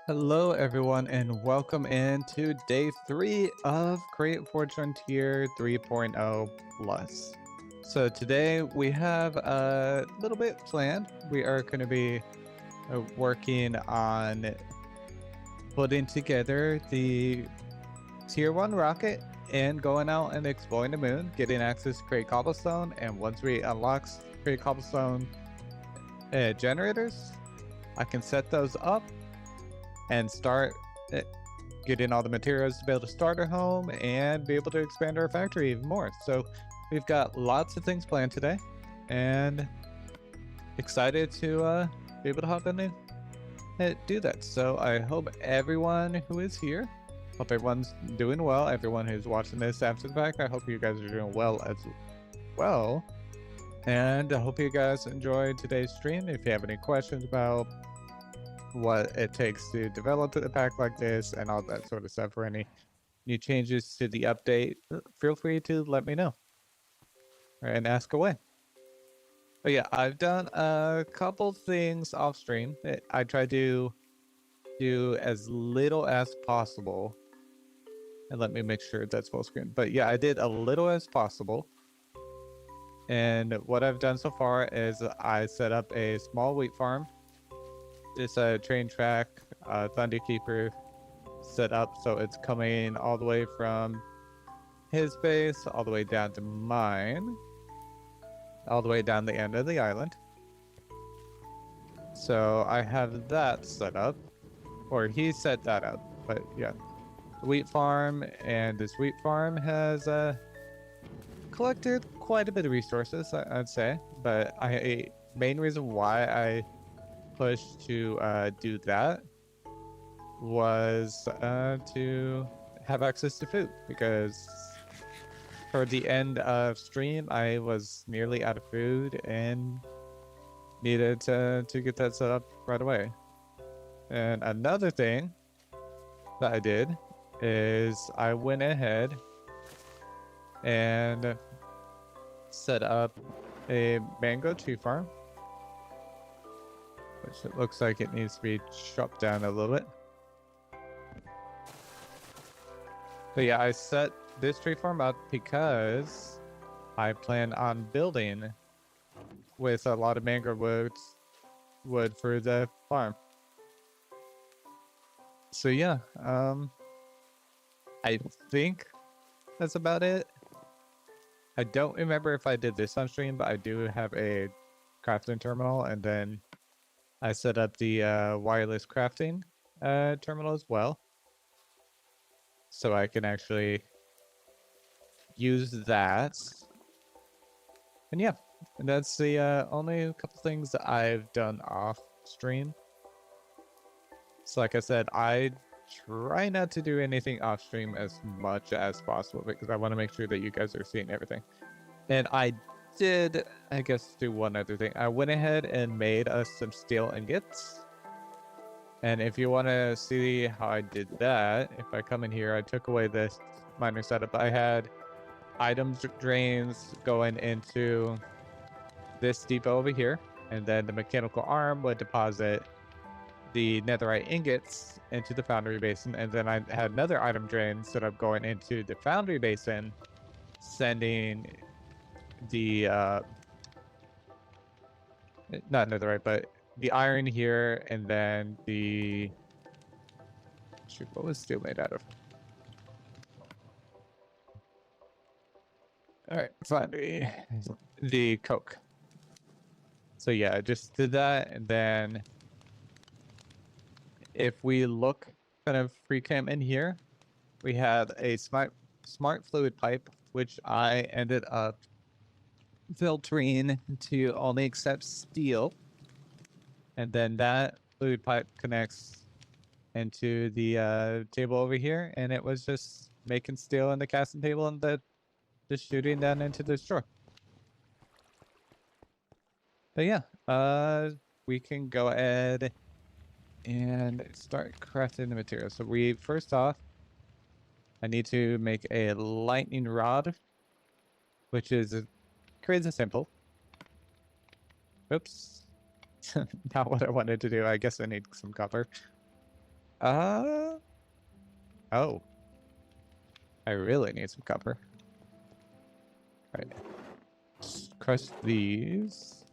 Hello everyone and welcome into day 3 of Create Forge Frontier 3.0 Plus. So today we have a little bit planned. We are going to be working on putting together the tier 1 rocket and going out and exploring the moon, getting access to Create Cobblestone, and once we unlock Create Cobblestone generators, I can set those up and start getting all the materials to be able to start our home and be able to expand our factory even more. So we've got lots of things planned today and excited to be able to hop in and do that. So I hope everyone who is here, hope everyone's doing well. Everyone who's watching this after the fact, I hope you guys are doing well as well. And I hope you guys enjoyed today's stream. If you have any questions about what it takes to develop a pack like this and all that sort of stuff, or any new changes to the update, feel free to let me know and ask away. But yeah, I've done a couple things off stream. I try to do as little as possible, and let me make sure that's full screen. But yeah, I did a little as possible, and what I've done so far is I set up a small wheat farm. It's a train track, Thunderkeeper set up so it's coming all the way from his base all the way down to mine, all the way down the end of the island. So I have that set up, or he set that up. But yeah, wheat farm, and this wheat farm has collected quite a bit of resources, I'd say. But main reason why I pushed to do that was to have access to food, because for the end of stream I was nearly out of food and needed to get that set up right away. And another thing that I did is I went ahead and set up a mango tree farm, which it looks like it needs to be chopped down a little bit. But yeah, I set this tree farm up because I plan on building with a lot of mangrove wood for the farm. So yeah, I think that's about it. I don't remember if I did this on stream, but I do have a crafting terminal, and then I set up the wireless crafting terminal as well, so I can actually use that. And yeah, and that's the only couple things that I've done off stream. So like I said, I try not to do anything off stream as much as possible, because I want to make sure that you guys are seeing everything. And I did, I guess, do one other thing. I went ahead and made us some steel ingots. And if you want to see how I did that, if I come in here, I took away this miner setup. I had items drains going into this depot over here, and then the mechanical arm would deposit the netherite ingots into the foundry basin, and then I had another item drain set up going into the foundry basin, sending the not netherite, but the iron here, and then the shoot, what was steel made out of? All right, foundry, the coke. So yeah, I just did that, and then if we look kind of free cam in here, we had a smart fluid pipe, which I ended up filtering to only accept steel, and then that fluid pipe connects into the table over here, and it was just making steel in the casting table and just shooting down into the drawer. But yeah, we can go ahead and start crafting the material. So first off, I need to make a lightning rod, which is crazy simple. Oops. Not what I wanted to do. I guess I need some copper. Oh. I really need some copper. Right. Crush these.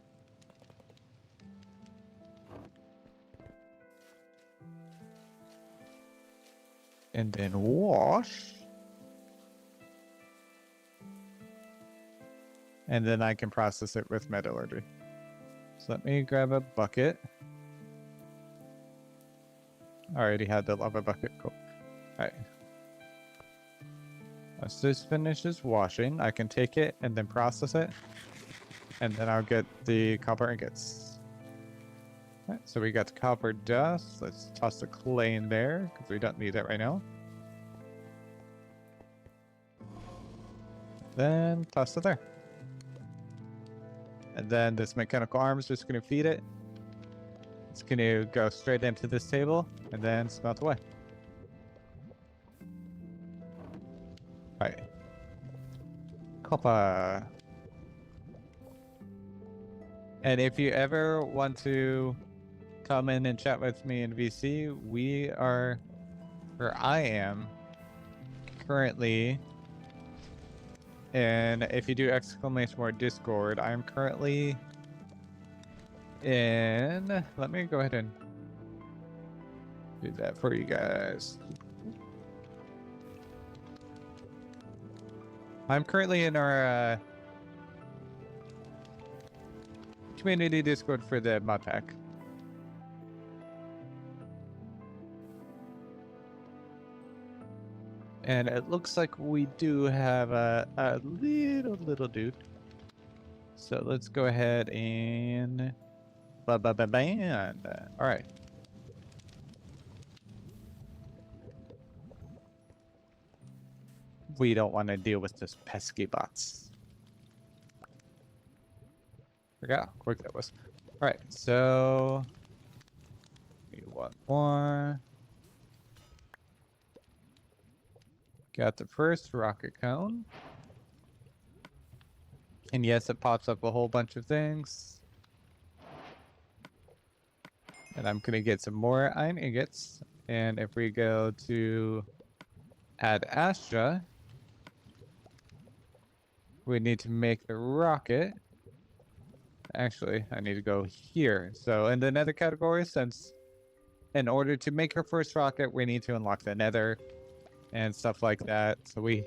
And then wash. And then I can process it with metallurgy. So let me grab a bucket. I already had the lava bucket. Cool. Alright. Once this finishes washing, I can take it and then process it. And then I'll get the copper ingots. Alright, so we got the copper dust. Let's toss the clay in there because we don't need it right now. Then toss it there. And then this mechanical arm is just going to feed it. It's going to go straight into this table and then smelt away. Alright. Copper. And if you ever want to come in and chat with me in VC, we are, or I am, currently, and if you do exclamation word Discord, I'm currently in, let me go ahead and do that for you guys. I'm currently in our community Discord for the modpack. And it looks like we do have a little dude. So let's go ahead and band. All right. We don't want to deal with this pesky bots. Forgot how quick that was. All right, so we want more. Got the first rocket cone. And yes, it pops up a whole bunch of things. And I'm gonna get some more iron ingots. And if we go to add Astra, we need to make the rocket. Actually, I need to go here. So in the nether category, since in order to make our first rocket, we need to unlock the nether and stuff like that. So we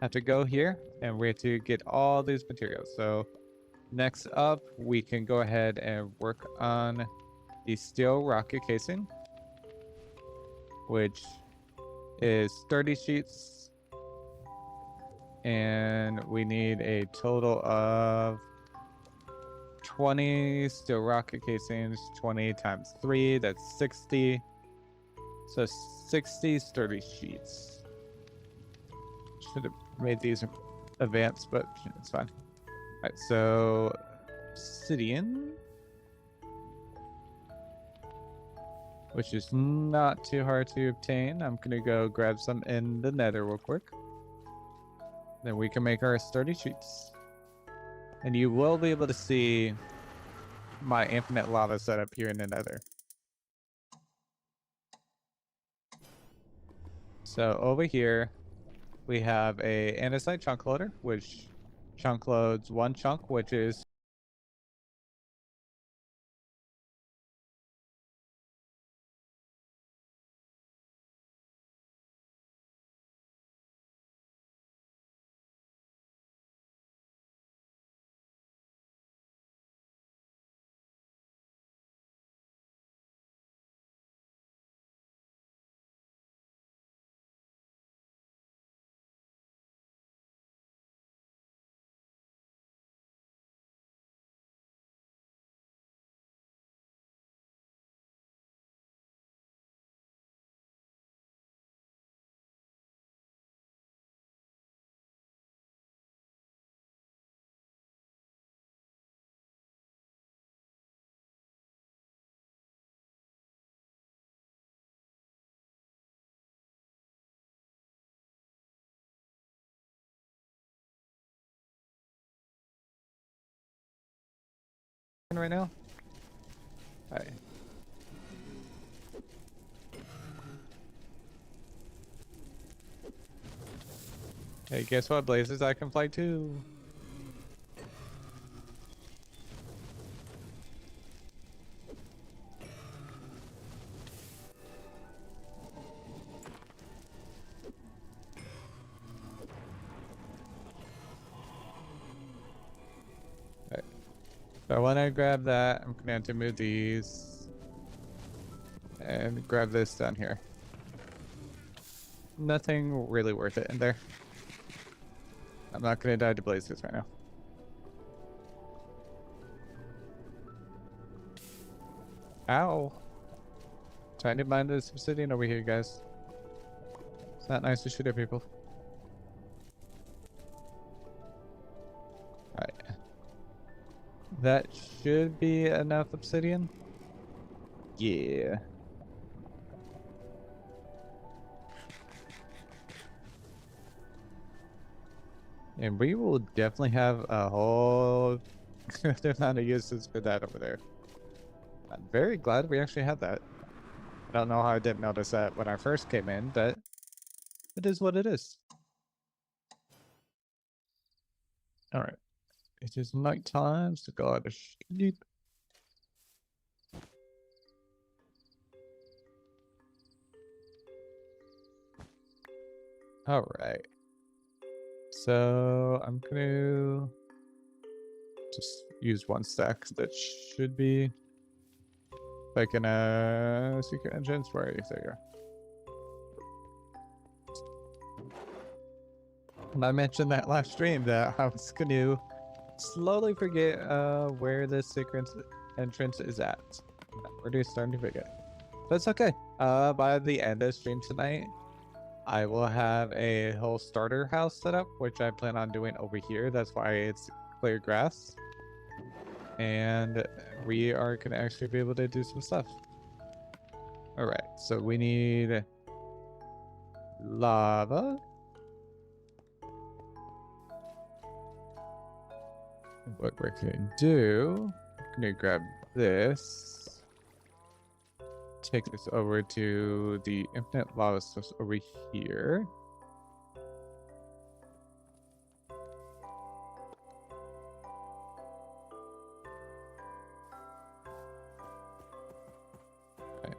have to go here and we have to get all these materials. So next up, we can go ahead and work on the steel rocket casing, which is 30 sheets. And we need a total of 20 steel rocket casings, 20 times 3, that's 60. So 60 sturdy sheets. Should have made these advanced, but it's fine. Alright, so obsidian, which is not too hard to obtain. I'm gonna go grab some in the nether real quick. Then we can make our sturdy sheets. And you will be able to see my infinite lava setup here in the nether. So over here, we have a andesite chunk loader, which chunk loads one chunk, which is right now. All right. Hey, guess what, Blazes? I can fly too. Right. So when I grab that, I'm gonna have to move these and grab this down here. Nothing really worth it in there. I'm not gonna die to Blazes right now. Ow. Trying to mine this obsidian over here, guys. It's not nice to shoot at people. Alright. That should be enough obsidian. Yeah. And we will definitely have a whole amount of uses for that over there. I'm very glad we actually had that. I don't know how I didn't notice that when I first came in, but it is what it is. Alright. It is night time, so go to sleep. Alright. So I'm gonna just use one stack. That should be like in a secret entrance. Where are you? There you go. And I mentioned that last stream that I was gonna slowly forget where the secret entrance is at. I'm already starting to forget. But it's okay. By the end of stream tonight, I will have a whole starter house set up, which I plan on doing over here. That's why it's clear grass. And we are gonna actually be able to do some stuff. Alright, so we need lava. What we're gonna do, I'm gonna grab this, take this over to the infinite lava source over here. Okay,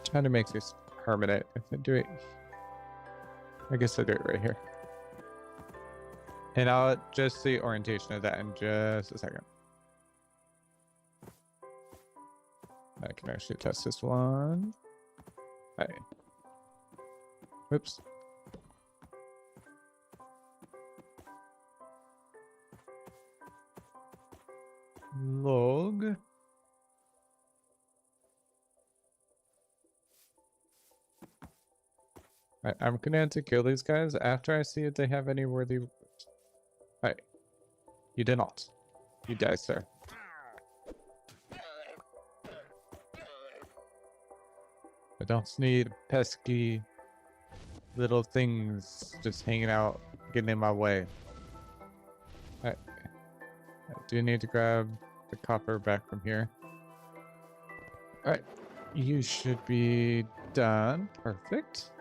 trying to make this permanent. If I do it, I guess I'll do it right here. And I'll just the orientation of that in just a second. I can actually test this one. Hey. Oops. Log. Right, I'm gonna have to kill these guys after I see if they have any worthy. Right. You did not. You die, sir. I don't need pesky little things just hanging out, getting in my way. I do need to grab the copper back from here. Alright. You should be done. Perfect.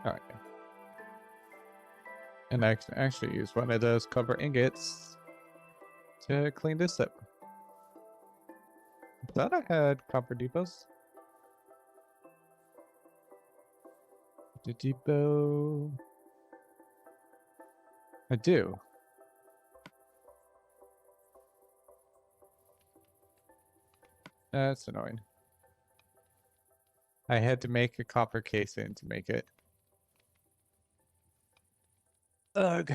Alright. And I can actually use one of those copper ingots to clean this up. I thought I had copper depots. The depot. I do. That's annoying. I had to make a copper casing to make it. Ugh.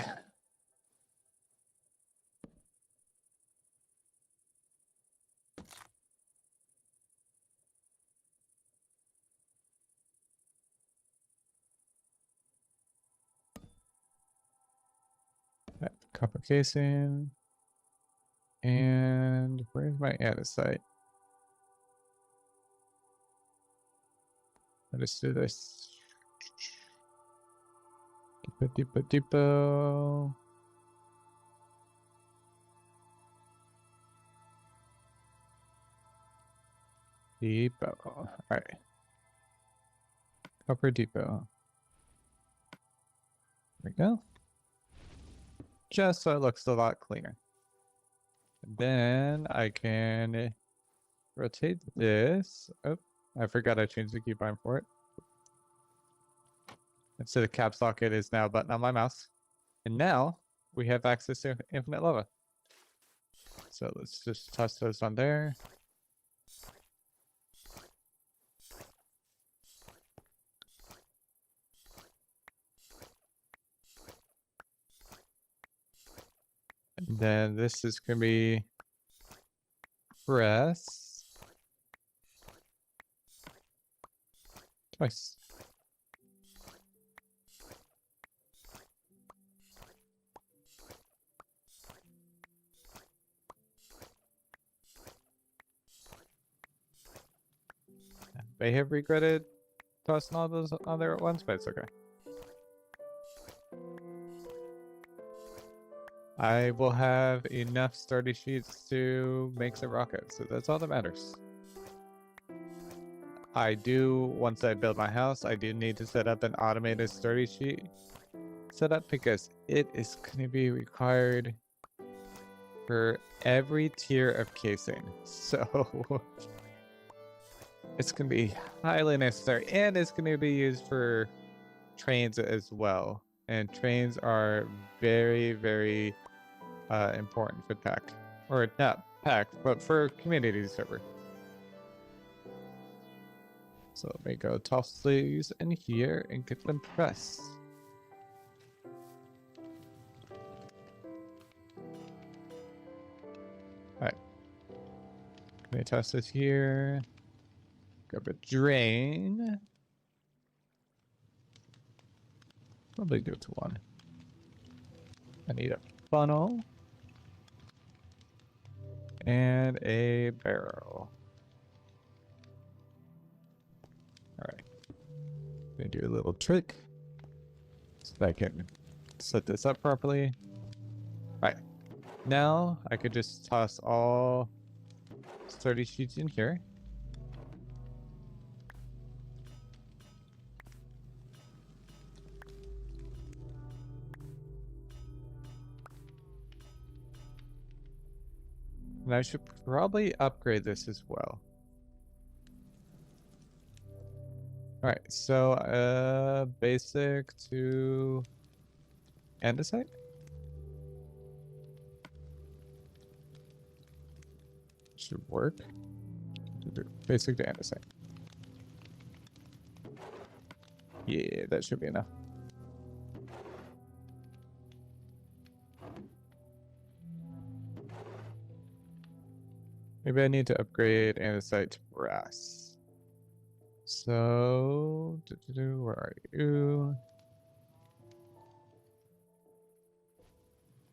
Right, copper casing. And where's my andesite? Let's do this. Depot. Depot. All right. Copper Depot. There we go. Just so it looks a lot cleaner. And then I can rotate this. Oh, I forgot I changed the keybind for it. Instead of caps lock, it is now a button on my mouse. And now we have access to infinite lava. So let's just toss those on there. And then this is going to be press twice. May have regretted tossing all those on there at once, but it's okay. I will have enough starter sheets to make some rockets, so that's all that matters. I do, once I build my house, I do need to set up an automated starter sheet setup because it is going to be required for every tier of casing. So it's going to be highly necessary, and it's going to be used for trains as well. And trains are very, very important for pack, or not pack, but for community server. So let me go toss these in here and get them pressed. Alright. Let me toss this here. Grab a drain. Probably do it to one. I need a funnel. And a barrel. Alright. Gonna do a little trick so that I can set this up properly. Alright. Now I could just toss all 30 sheets in here. And I should probably upgrade this as well. Alright, so basic to andesite? Should work. Basic to andesite. Yeah, that should be enough. Maybe I need to upgrade andesite to brass. So, where are you?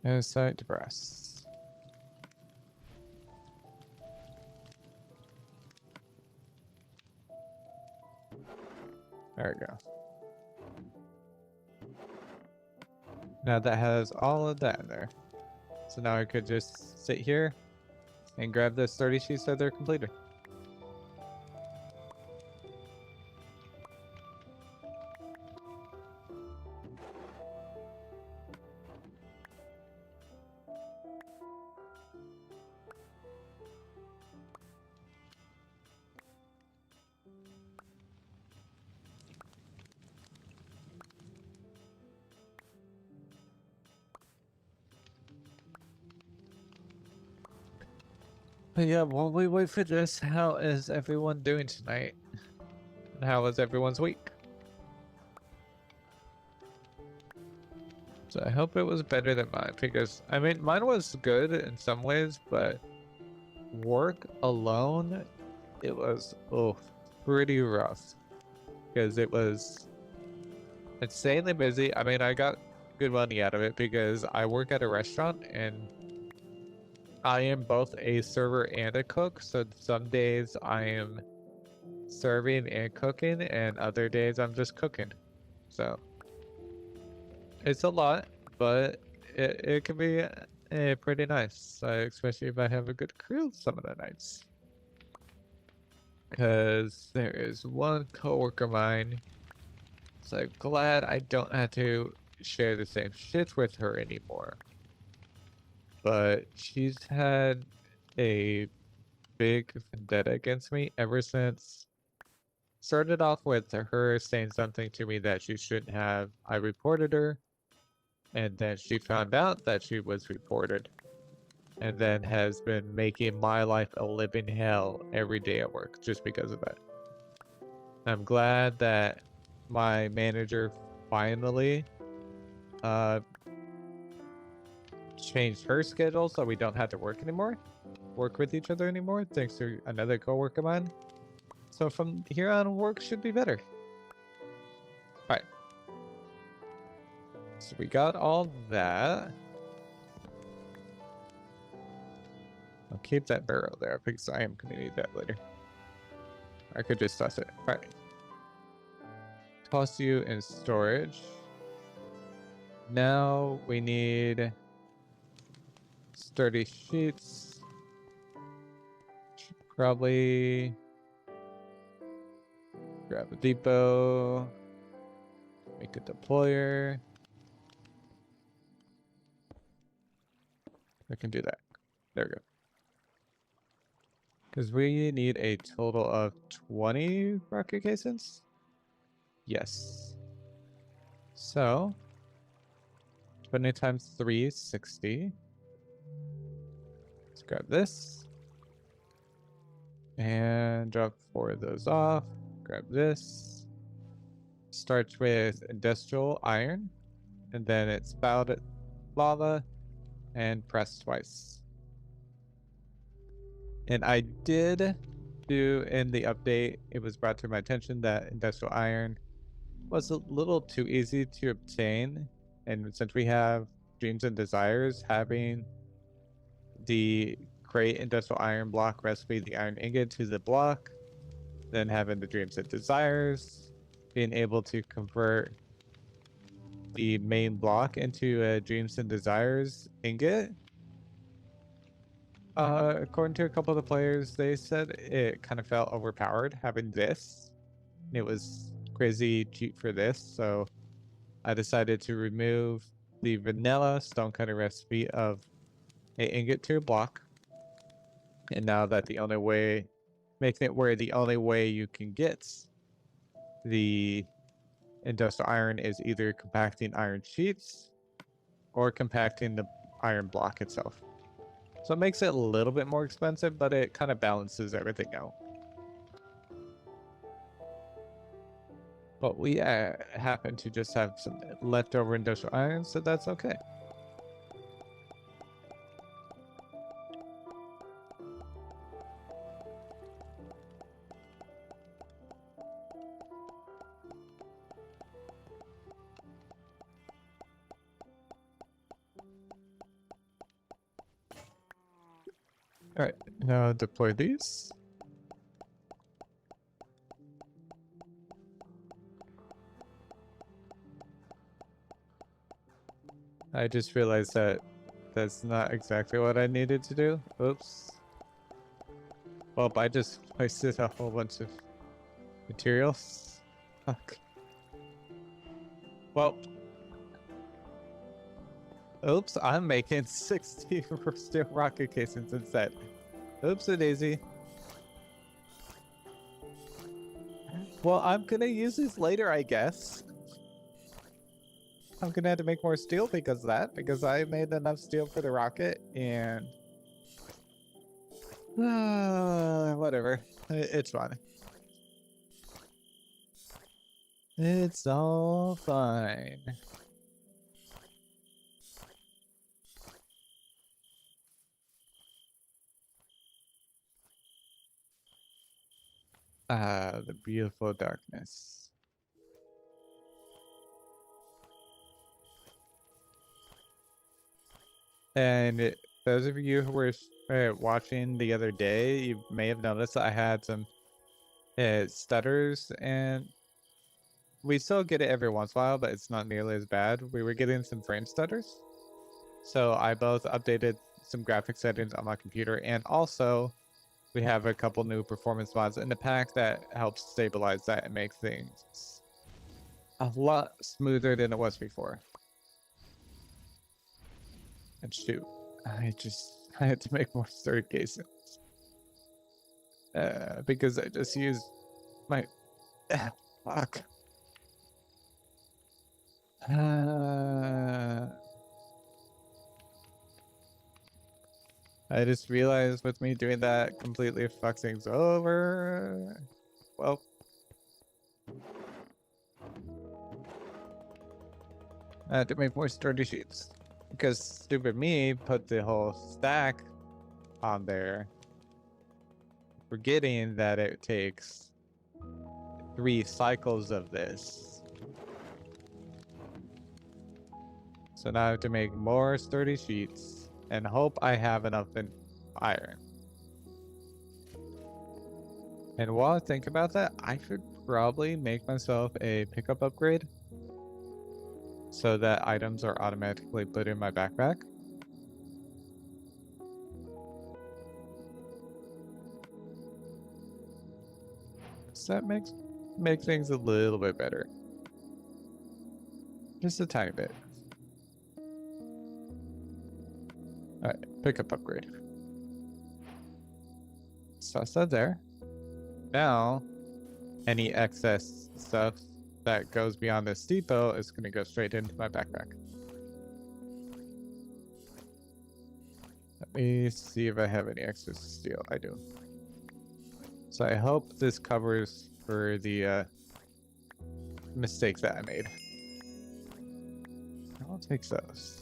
Andesite to brass. There we go. Now that has all of that in there. So now I could just sit here and grab those 30 sheets that they're completed. But yeah, while we wait for this, how is everyone doing tonight? And how was everyone's week? So I hope it was better than mine, because I mean mine was good in some ways, but work alone, it was pretty rough. Because it was insanely busy. I mean, I got good money out of it because I work at a restaurant and I am both a server and a cook, so some days I am serving and cooking, and other days I'm just cooking. So It's a lot, but it can be pretty nice, especially if I have a good crew some of the nights. Because there is one coworker of mine, so I'm glad I don't have to share the same shit with her anymore. But she's had a big vendetta against me ever since. Started off with her saying something to me that she shouldn't have. I reported her, and then she found out that she was reported, and then has been making my life a living hell every day at work just because of that. I'm glad that my manager finally changed her schedule so we don't have to work with each other anymore, thanks to another coworker of mine. So from here on, work should be better. All right. So we got all that. I'll keep that barrel there because I am going to need that later. I could just toss it. All right. Toss you in storage. Now we need sturdy sheets. Should probably grab a depot. Make a deployer. I can do that. There we go. Because we need a total of 20 rocket casings? Yes. So 20 times 3 is 60. Let's grab this. And drop 4 of those off. Grab this. Starts with industrial iron. And then it's spouted lava and press twice. And I did do in the update, it was brought to my attention that industrial iron was a little too easy to obtain. And since we have dreams and desires, having the create industrial iron block recipe, the iron ingot to the block, then having the dreams and desires, being able to convert the main block into a dreams and desires ingot. According to a couple of the players, they said it kind of felt overpowered having this. It was crazy cheap for this, so I decided to remove the vanilla stonecutter recipe of an ingot to a block. And now that the only way, making it where the only way you can get the industrial iron is either compacting iron sheets or compacting the iron block itself. So it makes it a little bit more expensive, but it kind of balances everything out. But we happen to just have some leftover industrial iron, so that's okay. All right, now deploy these. I just realized that that's not exactly what I needed to do. Oops. Well, I just wasted a whole bunch of materials. Fuck. Well. Oops, I'm making 60 steel rocket casings instead. Oops a daisy. Well, I'm gonna use these later, I guess. I'm gonna have to make more steel because of that, because I made enough steel for the rocket, and whatever. It's fine. It's all fine. Ah, the beautiful darkness. And those of you who were watching the other day, you may have noticed that I had some stutters and we still get it every once in a while, but it's not nearly as bad. We were getting some frame stutters. So I both updated some graphic settings on my computer, and also we have a couple new performance mods in the pack that helps stabilize that and make things a lot smoother than it was before. And shoot, I had to make more sturdy casings. Because I just used my fuck. I just realized with me doing that completely fucks things over. Well, I had to make more sturdy sheets because stupid me put the whole stack on there, forgetting that it takes 3 cycles of this. So now I have to make more sturdy sheets and hope I have enough in iron. And while I think about that, I should probably make myself a pickup upgrade so that items are automatically put in my backpack. So that make things a little bit better. Just a tiny bit. Alright, pickup upgrade. So I said there. Now, any excess stuff that goes beyond this depot is going to go straight into my backpack. Let me see if I have any excess steel. I do. So I hope this covers for the mistake that I made. I'll take those.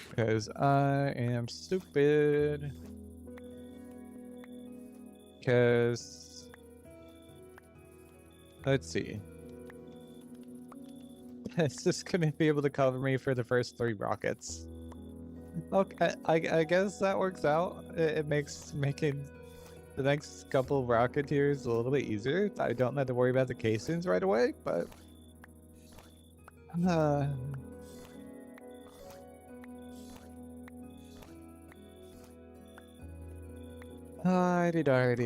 Because I am stupid. Because let's see. It's just gonna be able to cover me for the first 3 rockets. Okay, I guess that works out. It makes making the next couple of rocketeers a little bit easier. I don't have to worry about the casings right away, but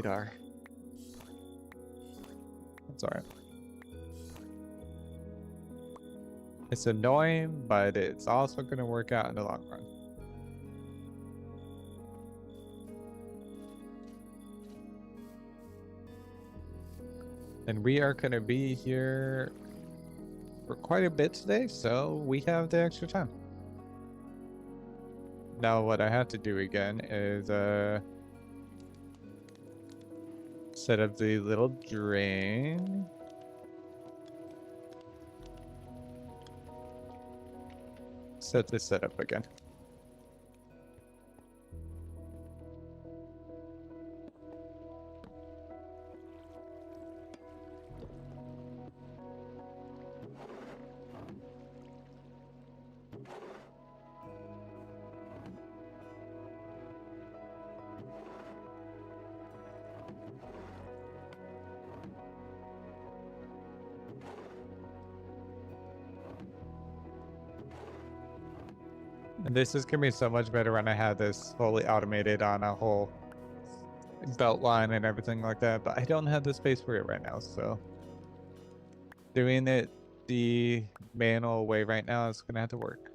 dar. That's alright. It's annoying, but it's also going to work out in the long run. And we are going to be here for quite a bit today, so we have the extra time. Now what I have to do again is set up the little drain. Set this setup again. And this is gonna be so much better when I have this fully automated on a whole belt line and everything like that, but I don't have the space for it right now, so doing it the manual way right now is gonna have to work.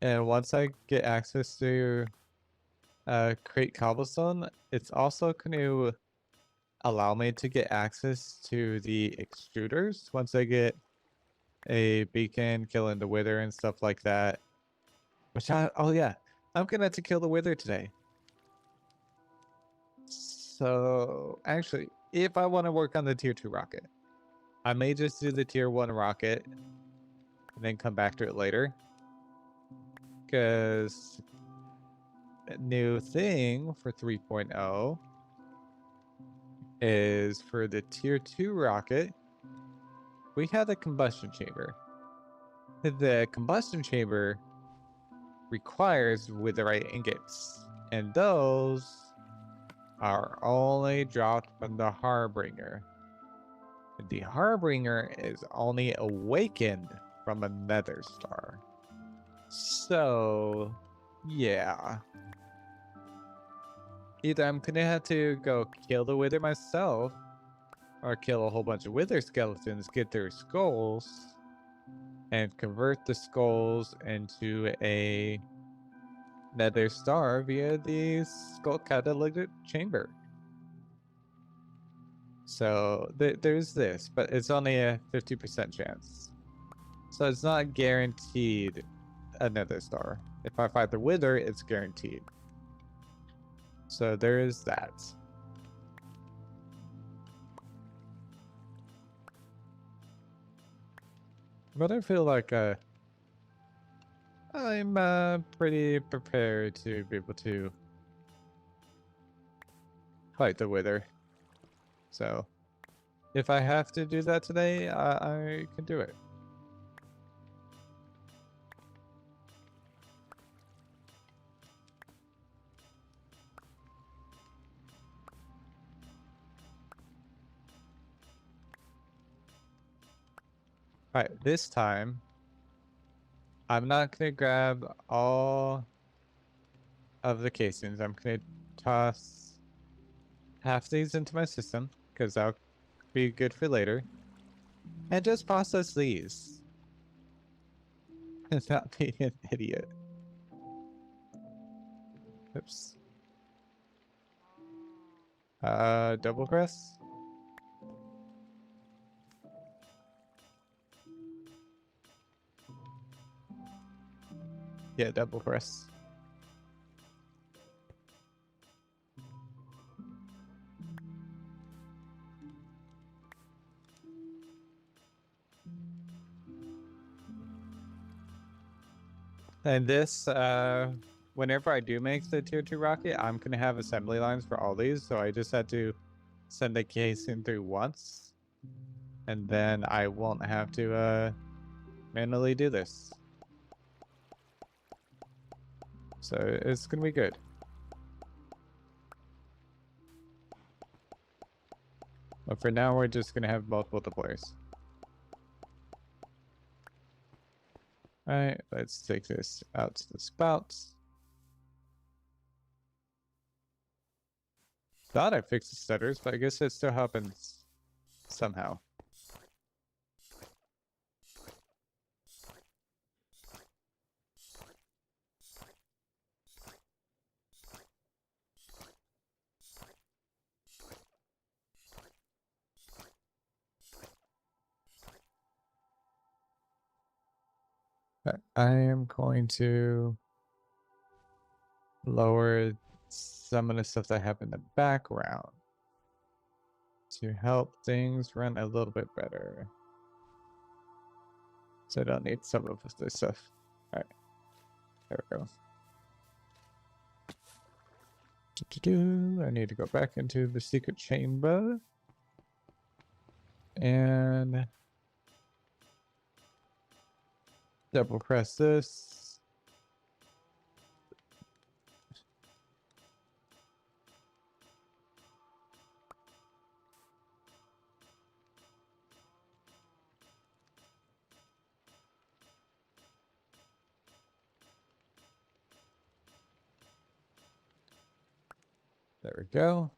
And once I get access to create cobblestone, it's also going to allow me to get access to the extruders once I get a beacon, killing the wither and stuff like that. Which oh yeah, I'm gonna have to kill the wither today. So actually, if I want to work on the tier 2 rocket, I may just do the tier 1 rocket and then come back to it later. Because a new thing for 3.0 is for the tier 2 rocket, we have the combustion chamber. The combustion chamber requires witherite ingots, and those are only dropped from the Harbinger. The Harbinger is only awakened from a nether star. So, yeah. Either I'm gonna have to go kill the wither myself, or kill a whole bunch of wither skeletons, get their skulls, and convert the skulls into a nether star via the skull catalytic chamber. So there's this, but it's only a 50% chance. So it's not guaranteed a nether star. If I fight the wither, it's guaranteed. So there is that. But I feel like I'm pretty prepared to be able to fight the wither. So if I have to do that today, I can do it. All right, this time I'm not gonna grab all of the casings. I'm gonna toss half these into my system because that'll be good for later, and just process these. It's not being an idiot. Oops. Double press. Yeah, double press. And this, whenever I do make the tier 2 rocket, I'm gonna have assembly lines for all these, so I just had to send the casing through once, and then I won't have to manually do this. So it's gonna be good. But for now, we're just gonna have multiple deployers. Alright, let's take this out to the spouts. Thought I fixed the stutters, but I guess it still happens somehow. I am going to lower some of the stuff that I have in the background to help things run a little bit better. So I don't need some of this stuff. All right, there we go. I need to go back into the secret chamber and double press this. There we go.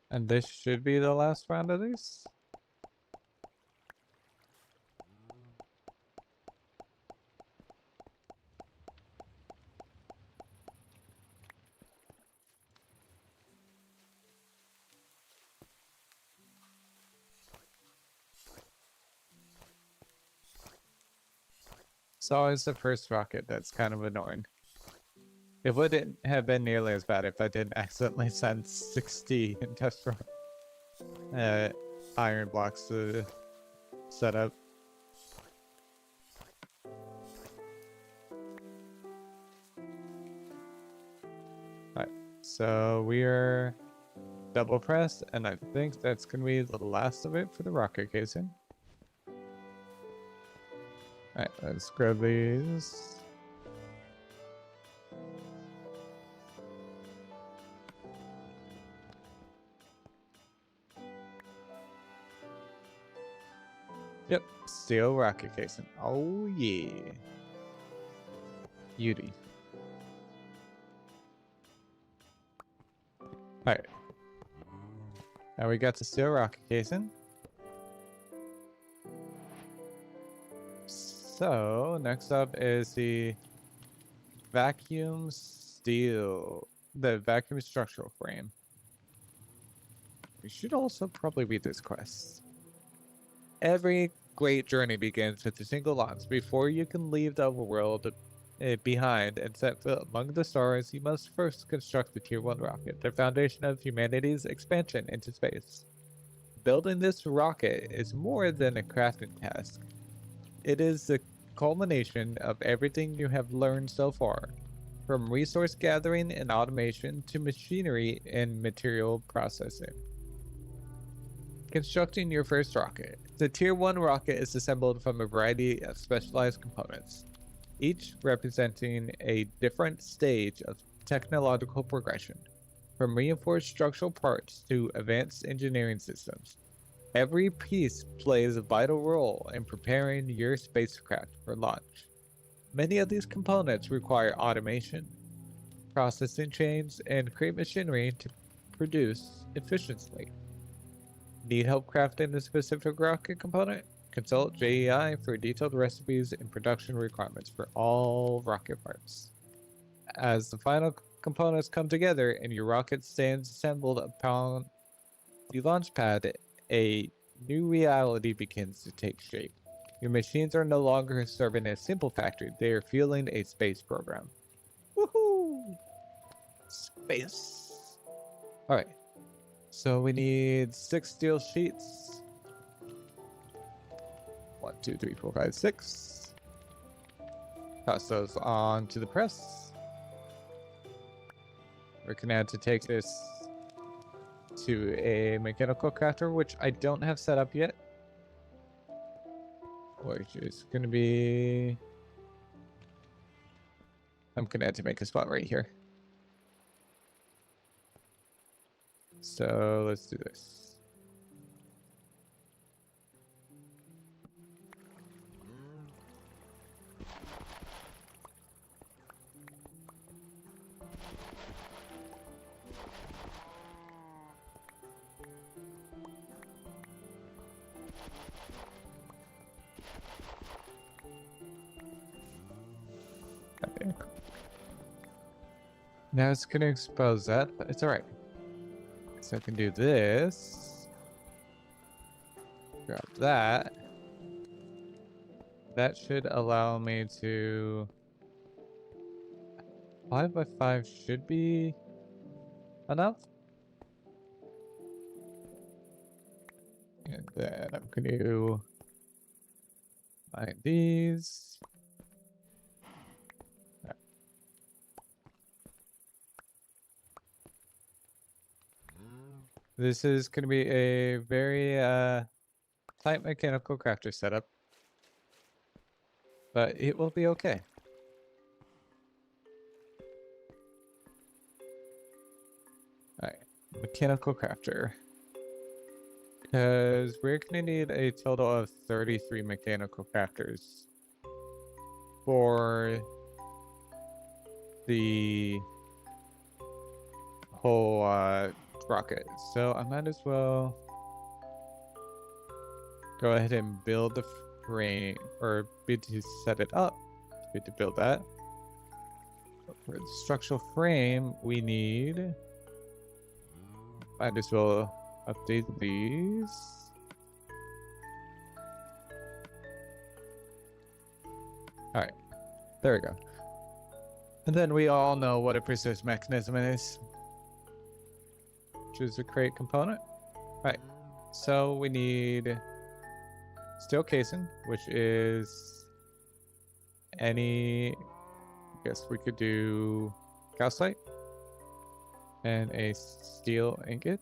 And this should be the last round of these. It's always the first rocket that's kind of annoying. It wouldn't have been nearly as bad if I didn't accidentally send 60 in test run. iron blocks to set up. Alright, so we are double pressed, and I think that's gonna be the last of it for the rocket casing. Alright, let's grab these. Yep, steel rocket casing. Oh yeah. Beauty. Alright. Now we got the steel rocket casing. So next up is the vacuum structural frame. We should also probably read this quest. Every great journey begins with a single launch. Before you can leave the overworld behind and set foot among the stars, you must first construct the Tier 1 rocket, the foundation of humanity's expansion into space. Building this rocket is more than a crafting task. It is the culmination of everything you have learned so far, from resource gathering and automation to machinery and material processing. Constructing your first rocket. The Tier 1 rocket is assembled from a variety of specialized components, each representing a different stage of technological progression. From reinforced structural parts to advanced engineering systems, every piece plays a vital role in preparing your spacecraft for launch. Many of these components require automation, processing chains, and create machinery to produce efficiently. Need help crafting a specific rocket component? Consult JEI for detailed recipes and production requirements for all rocket parts. As the final components come together and your rocket stands assembled upon the launch pad, a new reality begins to take shape. Your machines are no longer serving a simple factory, they are fueling a space program. Woohoo! Space! Alright. So we need 6 steel sheets. 1, 2, 3, 4, 5, 6. Toss those on to the press. We're gonna have to take this to a mechanical crafter, which I don't have set up yet. Which is gonna be... I'm gonna have to make a spot right here. So let's do this. Okay. Now it's gonna expose that, but it's alright. So I can do this. Grab that. That should allow me to... 5 by 5 should be enough. And then I'm going to find these. Right. This is going to be a very tight mechanical crafter setup, but it will be okay. Alright, mechanical crafter. Because we're going to need a total of 33 mechanical crafters for the whole rocket. So I might as well go ahead and build the frame, or need to set it up. Need to build that. For the structural frame, we need... Might as well update these. Alright, there we go. And then we all know what a persist mechanism is, which is a crate component. Right. So we need steel casing, which is any, I guess we could do calcite and a steel ingot.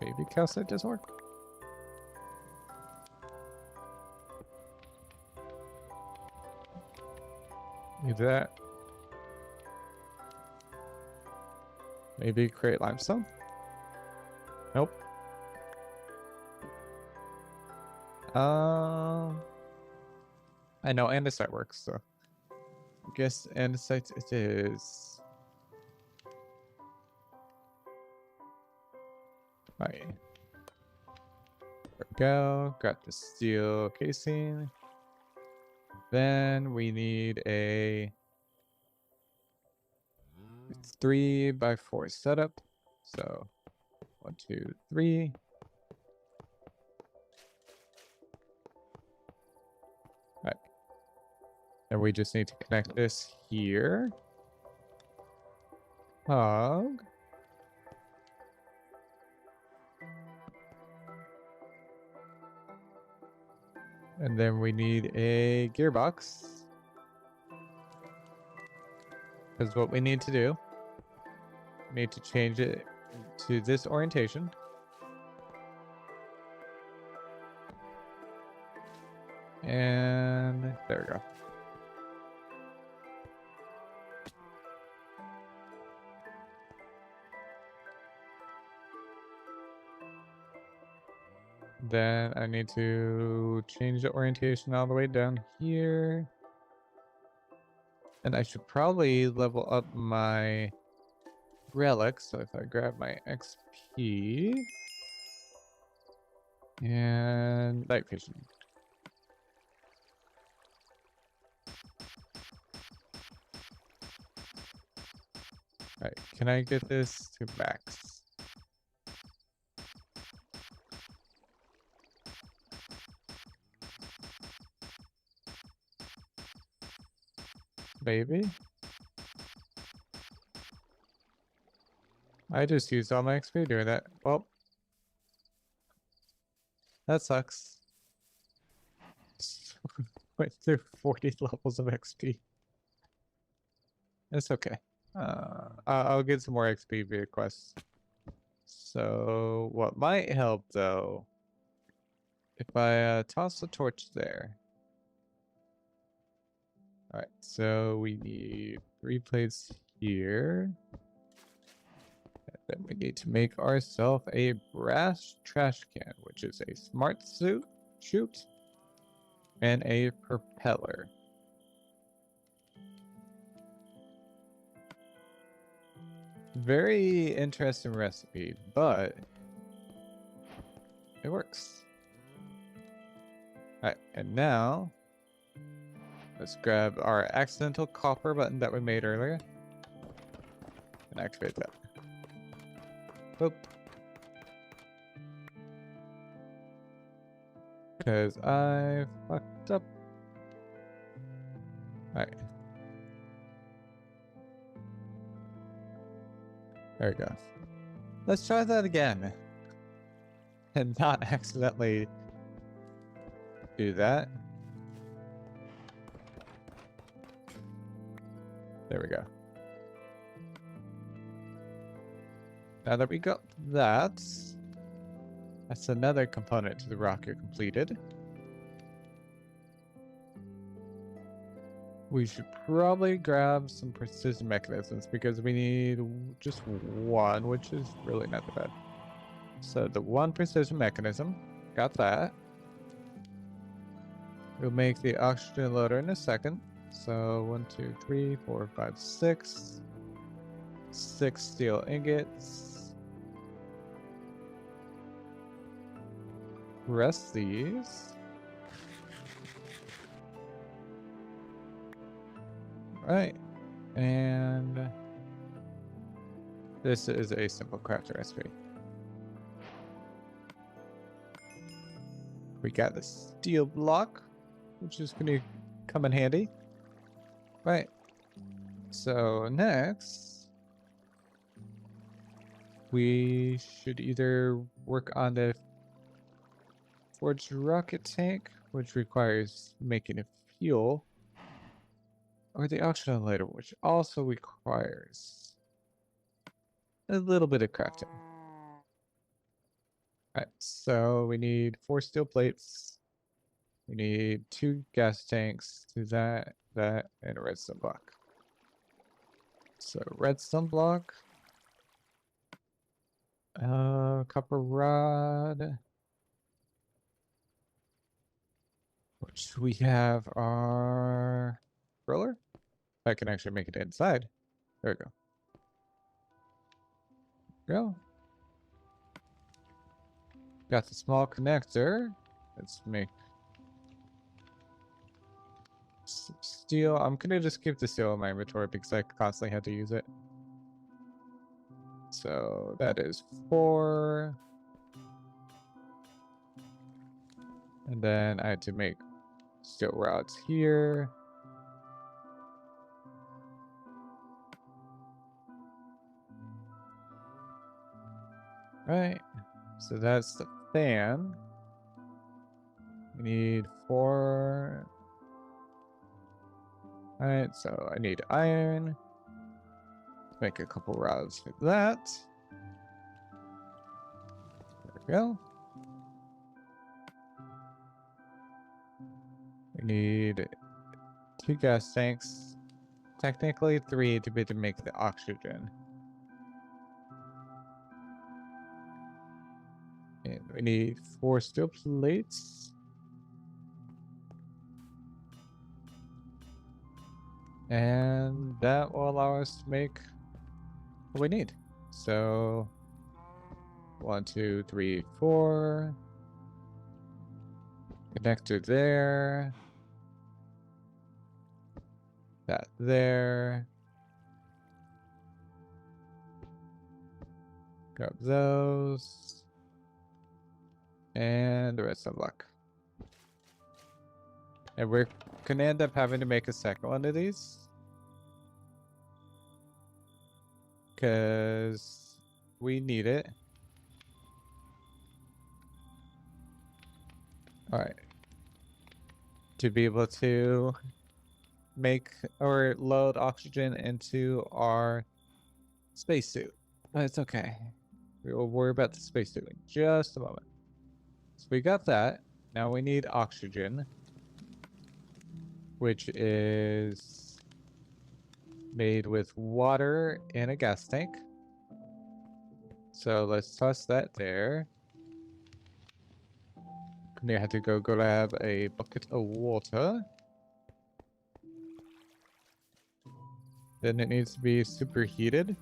Maybe calcite does work. Need that. Maybe create limestone. Nope. I know andesite works, so I guess andesite it is. Right. There we go. Got the steel casing. Then we need a 3x4 setup. So 1, 2, 3. Right. And we just need to connect this here. Hog. And then we need a gearbox. Because what we need to do, we need to change it to this orientation. And there we go. Then I need to change the orientation all the way down here. And I should probably level up my relics. So if I grab my XP and night vision. All right, can I get this to max? Maybe. I just used all my XP doing that. Well, that sucks. Went through 40 levels of XP. It's okay. I'll get some more XP via quests. So what might help though, if I toss the torch there. All right, so we need 3 plates here. And then we need to make ourselves a brass trash can, which is a smart chute and a propeller. Very interesting recipe, but it works. All right, and now let's grab our accidental copper button that we made earlier and activate that. Boop. Because I fucked up. Alright. There we go. Let's try that again. And not accidentally do that. There we go. Now that we got that, that's another component to the rocket completed. We should probably grab some precision mechanisms because we need just one, which is really not that bad. So the one precision mechanism, got that. We'll make the oxygen loader in a second. So 1, 2, 3, 4, 5, 6. 6 steel ingots. Rest these. Right. And this is a simple crafter recipe. We got the steel block, which is going to come in handy. Right. So next, we should either work on the forged rocket tank, which requires making a fuel, or the oxygen lighter, which also requires a little bit of crafting. Alright, so we need 4 steel plates. We need 2 gas tanks, to that, and a redstone block. So redstone block. Copper rod. Which we have our roller. I can actually make it inside. There we go. Go. Got the small connector. Let's make steel. I'm gonna just keep the steel in my inventory because I constantly have to use it. So that is 4. And then I had to make steel rods here. Right. So that's the fan. We need 4. Alright, so I need iron. Make a couple rods for that. There we go. We need 2 gas tanks. Technically 3 to be able to make the oxygen. And we need 4 steel plates. And that will allow us to make what we need. So 1, 2, 3, 4. Connector there. That there. Grab those. And the redstone block. And we're gonna end up having to make a second one of these. Because we need it. Alright. To be able to make or load oxygen into our spacesuit. But it's okay. We will worry about the spacesuit in just a moment. So we got that. Now we need oxygen, which is made with water and a gas tank. So let's toss that there. You have to go grab a bucket of water. Then it needs to be superheated.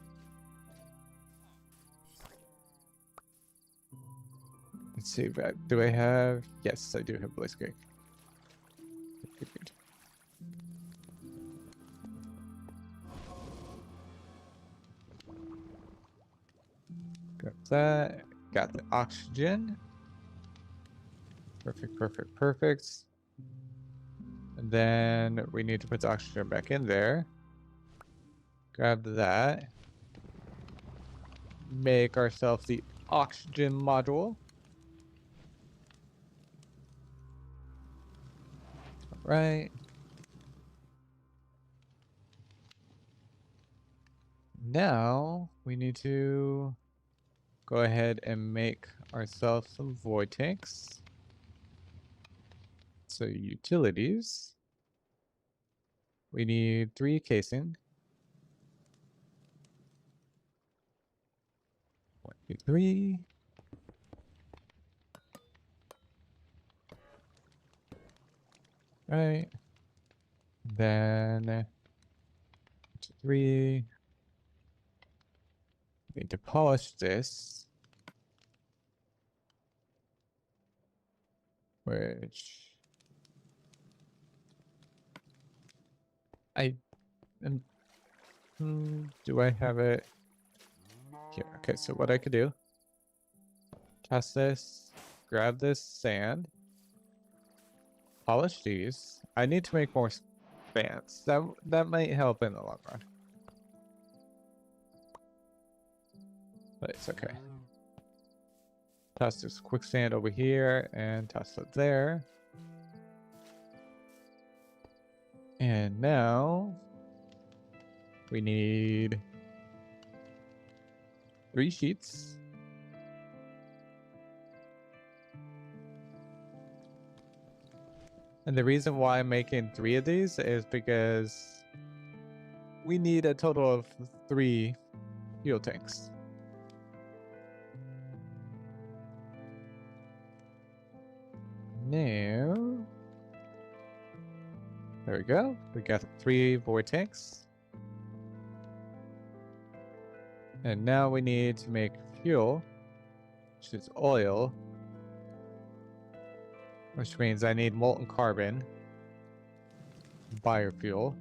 Let's see, do I have? Yes, I do have blaze cake. Good. Got that. Got the oxygen. Perfect. And then we need to put the oxygen back in there. Grab that. Make ourselves the oxygen module. Right. Now we need to go ahead and make ourselves some void tanks. So utilities. We need 3 casing. 1, 2, 3. Right. Then 1, 2, 3. Need to polish this. Which I am. Do I have it here? Okay, so what I could do, toss this, grab this sand, polish these. I need to make more fans. That might help in the long run. but it's okay. Toss this quicksand over here and toss it there. And now we need 3 sheets. And the reason why I'm making 3 of these is because we need a total of 3 fuel tanks. Now, there we go. We got 3 void tanks. And now we need to make fuel, which is oil, which means I need molten carbon, biofuel.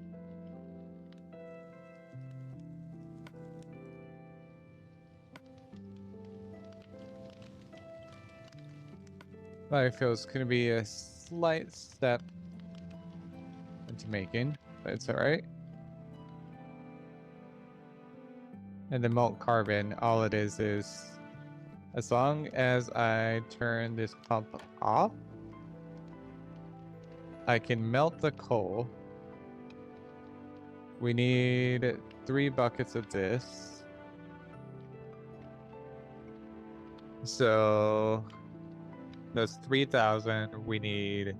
Biofuel is going to be a slight step into making, but it's alright. And the molten carbon, all it is as long as I turn this pump off, I can melt the coal. We need 3 buckets of this. So that's 3,000. We need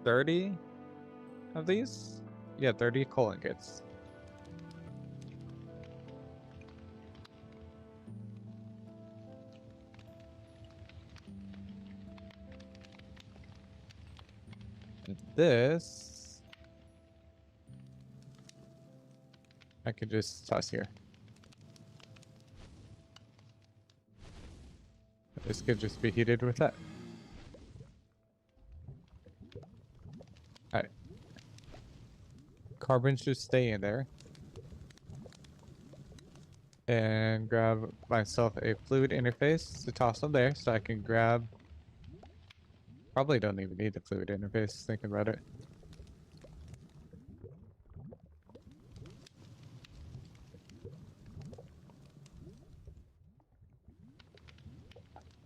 30 of these. Yeah, 30 coal ingots. This I could just toss here. This could just be heated with that. Alright. Carbon should stay in there. And grab myself a fluid interface to toss them there so I can grab. Probably don't even need the fluid interface, thinking about it.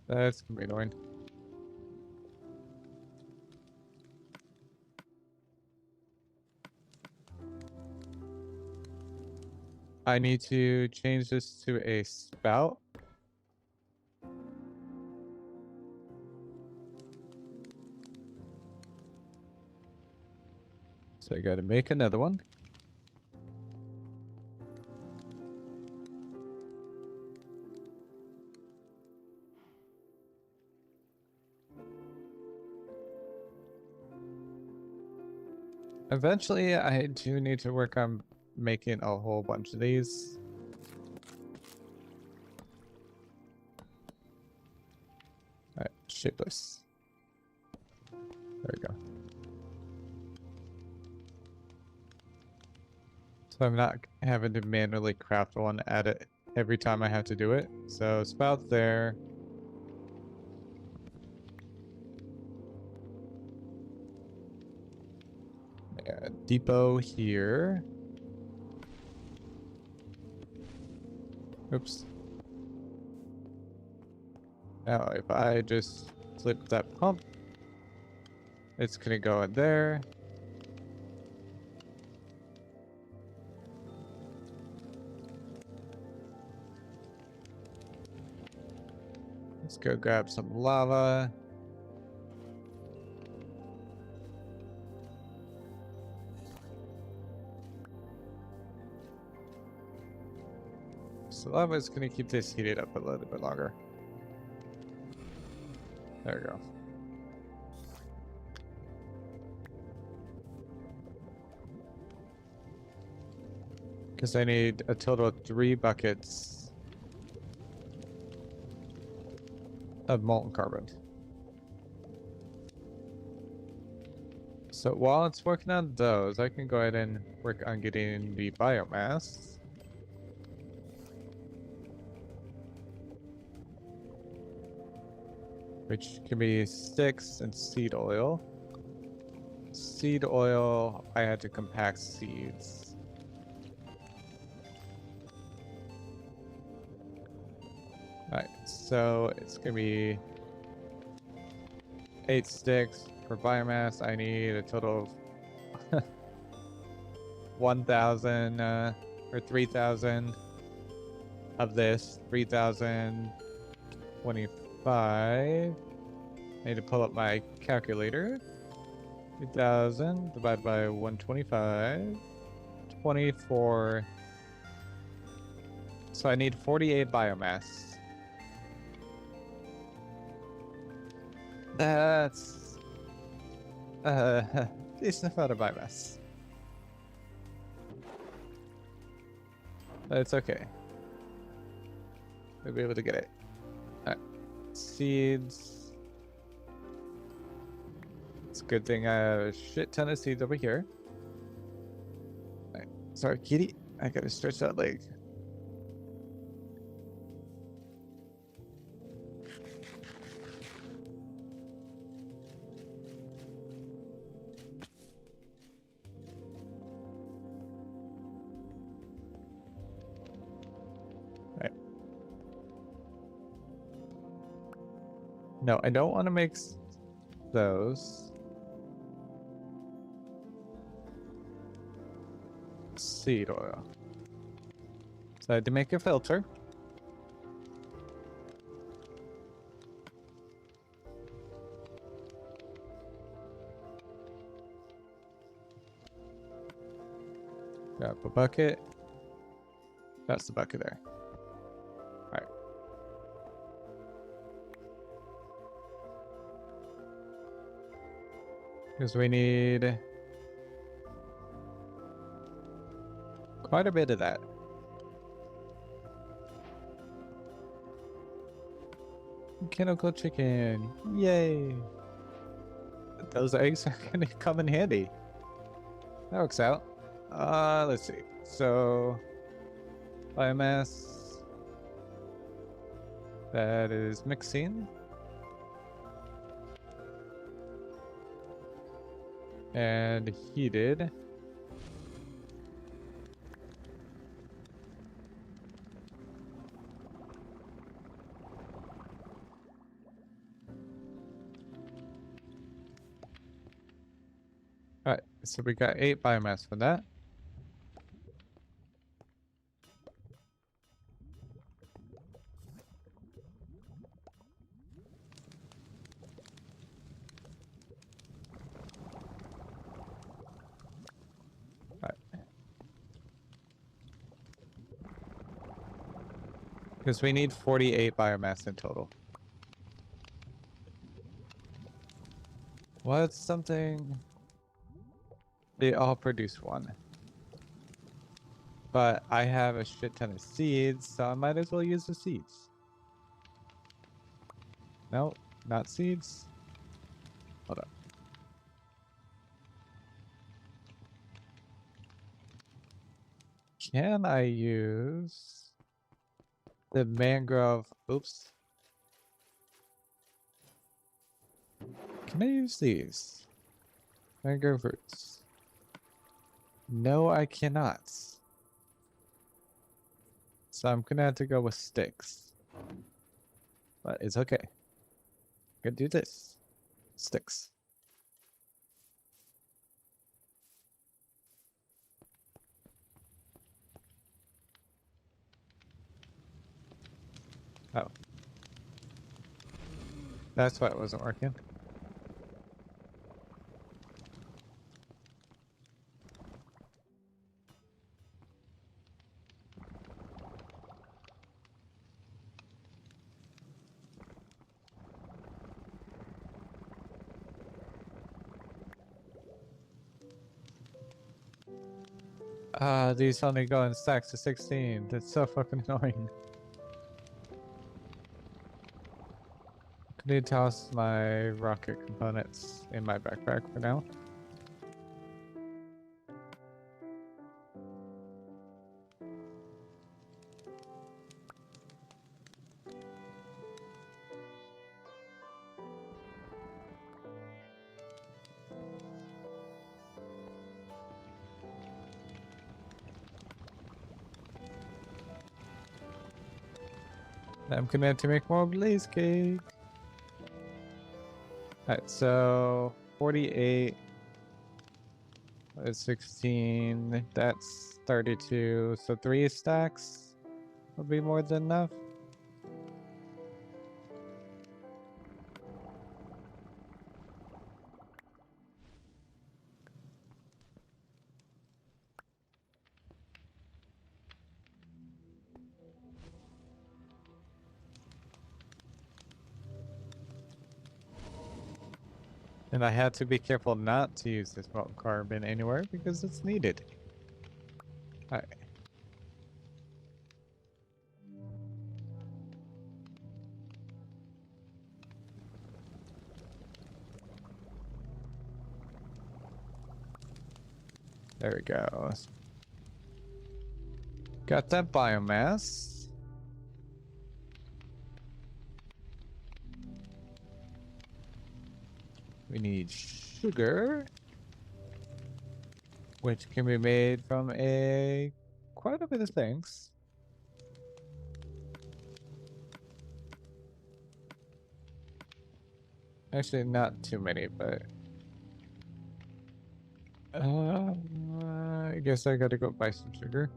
That's gonna be annoying. I need to change this to a spout. So I gotta make another one. Eventually, I do need to work on making a whole bunch of these. Alright, shapeless. There we go. So I'm not having to manually craft one at it every time I have to do it. So spout there. Depot here. Oops. Now if I just flip that pump, it's gonna go in there. Let's go grab some lava. So lava is going to keep this heated up a little bit longer. There we go. Because I need a total of 3 buckets of molten carbon. So while it's working on those, I can go ahead and work on getting the biomass. Which can be sticks and seed oil. Seed oil, I had to compact seeds. so it's gonna be 8 sticks for biomass. I need a total of 1,000 or 3,000 of this. 3,025. I need to pull up my calculator. 3,000 divided by 125. 24. So I need 48 biomass. That's decent amount of biomass. But it's okay. We'll be able to get it. Alright. Seeds. It's a good thing I have a shit ton of seeds over here. Alright. Sorry, kitty. I gotta stretch that leg. No, I don't want to make those. Seed oil. So I had to make a filter. Grab a bucket. That's the bucket there. Alright. Because we need quite a bit of that. Mechanical chicken. Yay. Those eggs are gonna come in handy. That works out. Let's see. So biomass. That is mixing. And heated. Alright, so we got 8 biomass for that. Because we need 48 biomass in total. What's something? They all produce 1. But I have a shit ton of seeds, so I might as well use the seeds. No, not seeds. Hold up. Can I use the mangrove? Oops. Can I use these? Mangrove roots. No, I cannot. So I'm gonna have to go with sticks. But it's okay. I'm gonna do this. Sticks. Oh. That's why it wasn't working. These only go in stacks of 16. That's so fucking annoying. Can you toss my rocket components in my backpack for now? I'm gonna have to make more blaze cake. Alright, so 48 is 16. That's 32. So 3 stacks will be more than enough. And I had to be careful not to use this molten carbon anywhere because it's needed. Alright. There we go. Got that biomass. We need sugar, which can be made from quite a bit of things. Actually, not too many, but I guess I gotta go buy some sugar.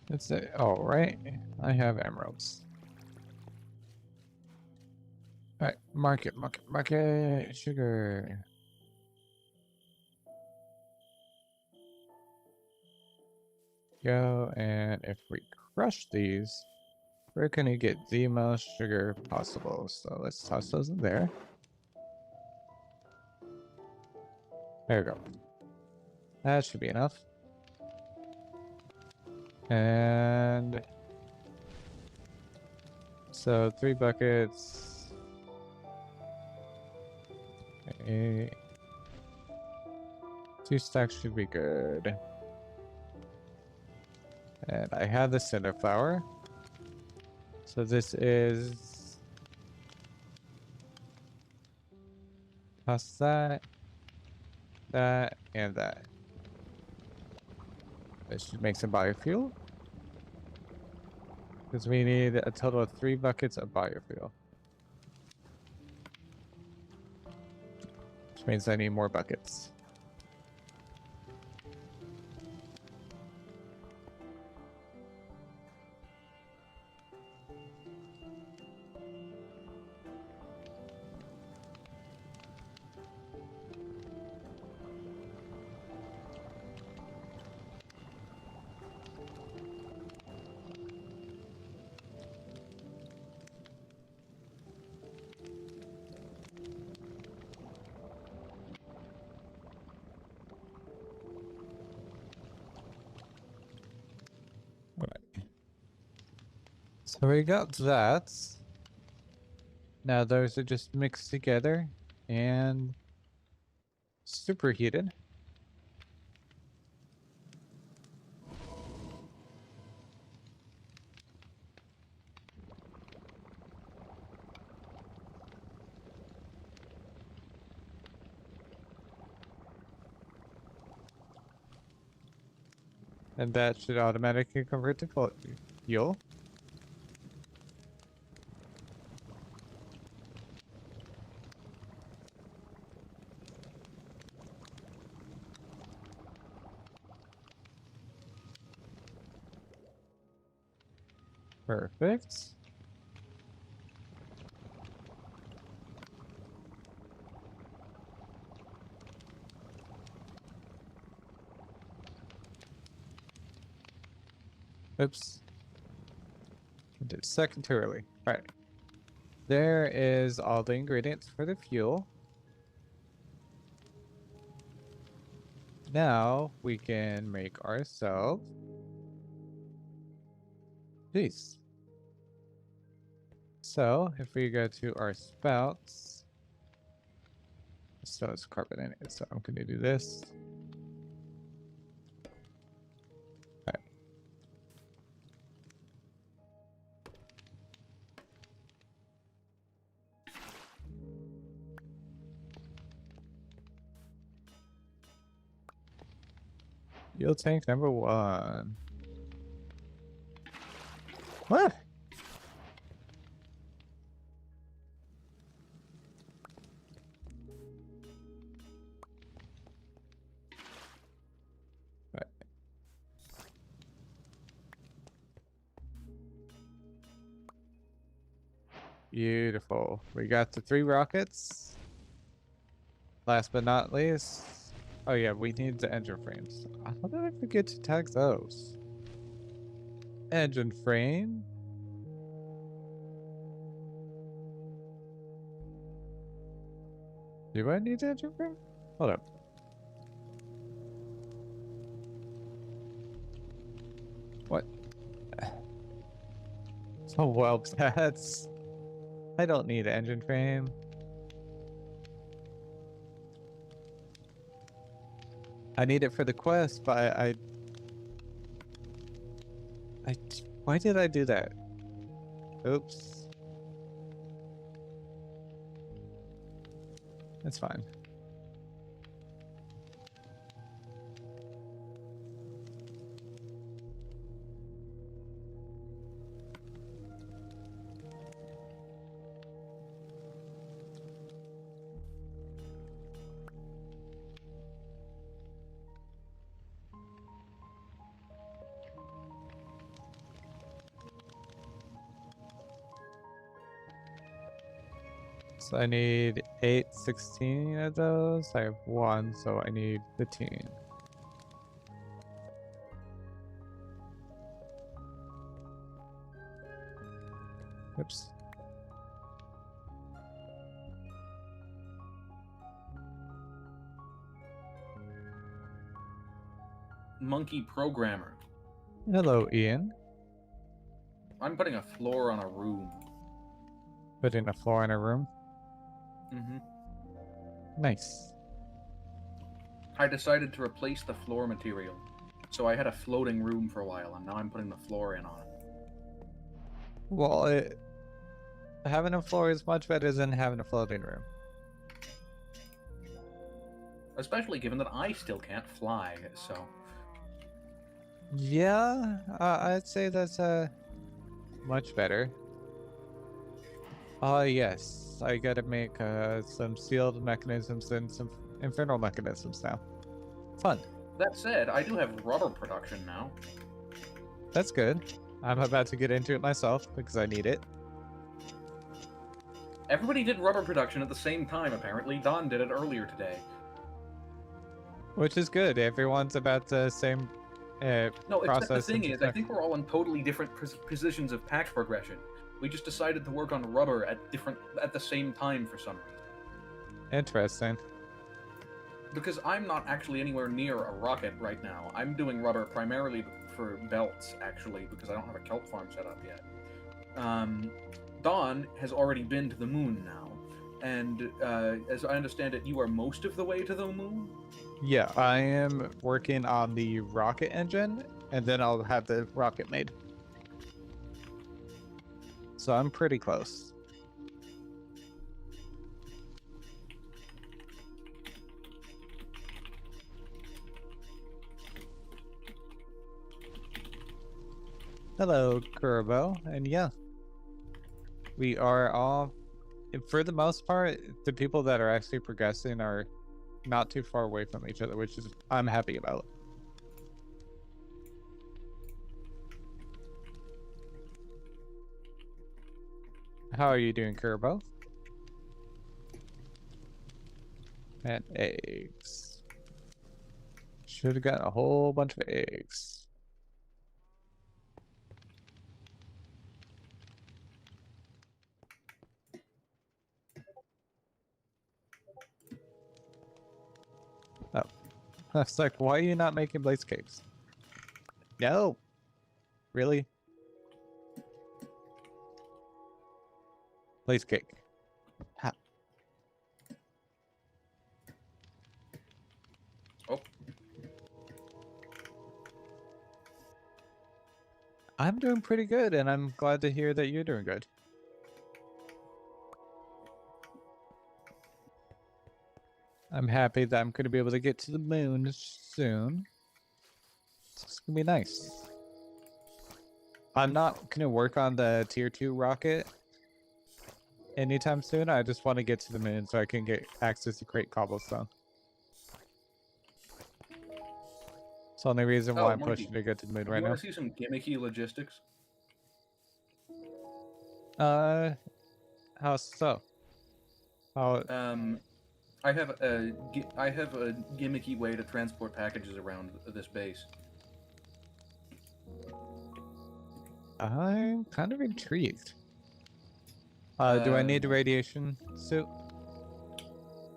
That's it. Oh, right. I have emeralds. All right, market, sugar. Go, and if we crush these, we're gonna get the most sugar possible. So let's toss those in there. There we go. That should be enough. And so 3 buckets. 2 stacks should be good. And I have the cinder flour. So this is toss that, and that. This should make some biofuel. Because we need a total of 3 buckets of biofuel. Which means I need more buckets. So we got that. Now those are just mixed together and superheated. And that should automatically convert to fuel. Perfect. Oops. I did a second too early. All right. There is all the ingredients for the fuel. Now we can make ourselves these. So if we go to our spouts, it still has carbon in it. So I'm going to do this. All right. Fuel tank number 1. What? Right. Beautiful. We got the 3 rockets. Last but not least. Oh yeah, we need the engine frames. How did I forget to tag those? Engine frame. Do I need the engine frame? Hold up. What? Oh well, that's... I don't need an engine frame. I need it for the quest, but why did I do that? Oops. That's fine. So I need 16 of those. I have 1, so I need 15. Oops. Monkey programmer. Hello, Ian. I'm putting a floor on a room. Putting a floor in a room. Mm-hmm. Nice. I decided to replace the floor material. So I had a floating room for a while, and now I'm putting the floor in on it. Well, having a floor is much better than having a floating room. Especially given that I still can't fly, so... Yeah, I'd say that's much better. Yes, I gotta make some sealed mechanisms and some infernal mechanisms now. Fun. That said, I do have rubber production now. That's good. I'm about to get into it myself because I need it. Everybody did rubber production at the same time, apparently. Don did it earlier today. Which is good. Everyone's about the same No, except the process. thing is, I think we're all on totally different positions of patch progression. We just decided to work on rubber at the same time for some reason. Interesting. Because I'm not actually anywhere near a rocket right now. I'm doing rubber primarily for belts, actually, because I don't have a kelp farm set up yet. Dawn has already been to the moon now, and as I understand it, you are most of the way to the moon? Yeah, I am working on the rocket engine, and then I'll have the rocket made. So I'm pretty close. Hello, Kurbo. And yeah, we are all, for the most part, the people that are actually progressing are not too far away from each other, which is I'm happy about. How are you doing, Kurbo? And eggs. Should have got a whole bunch of eggs. Oh, I was like, why are you not making blaze cakes? No, really? Blaze cake. Ha. Oh. I'm doing pretty good, and I'm glad to hear that you're doing good. I'm happy that I'm going to be able to get to the moon soon. It's going to be nice. I'm not gonna work on the tier 2 rocket anytime soon. I just want to get to the moon so I can get access to create cobblestone. It's the only reason why I'm Monkey, pushing to get to the moon do right you now. want to see some gimmicky logistics? How so? How? I have a gimmicky way to transport packages around this base. I'm kind of intrigued. Do I need a radiation suit?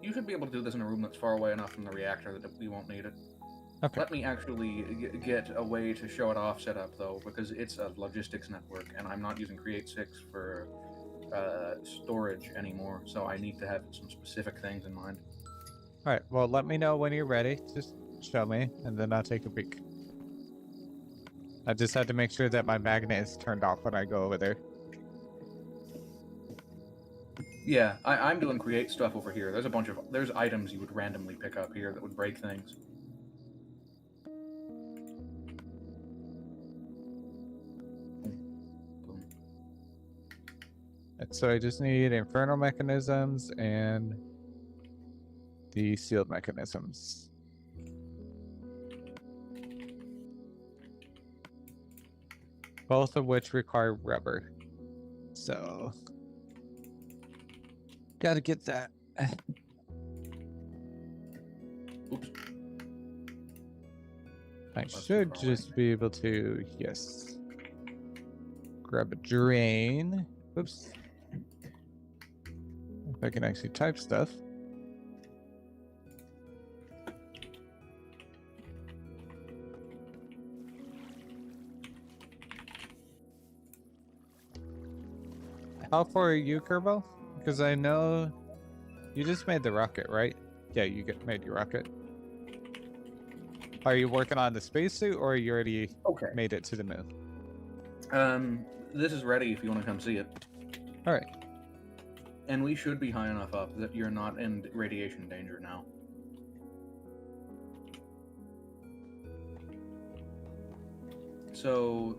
You should be able to do this in a room that's far away enough from the reactor that we won't need it. Okay. Let me actually get a way to show it off set up, though, because it's a logistics network, and I'm not using Create 6 for storage anymore, so I need to have some specific things in mind. All right. Well, let me know when you're ready. Just show me, and then I'll take a peek. I just had to make sure that my magnet is turned off when I go over there. Yeah, I'm doing create stuff over here. There's items you would randomly pick up here that would break things. Boom. So I just need infernal mechanisms and the sealed mechanisms. Both of which require rubber. So gotta get that. Oops. I should just be able to, yes. Grab a drain. Oops. If I can actually type stuff. How far are you, Kerbo? Because I know you just made the rocket, right? Yeah, you made your rocket. Are you working on the spacesuit, or you already made it to the moon? This is ready if you want to come see it. All right. And we should be high enough up that you're not in radiation danger now. So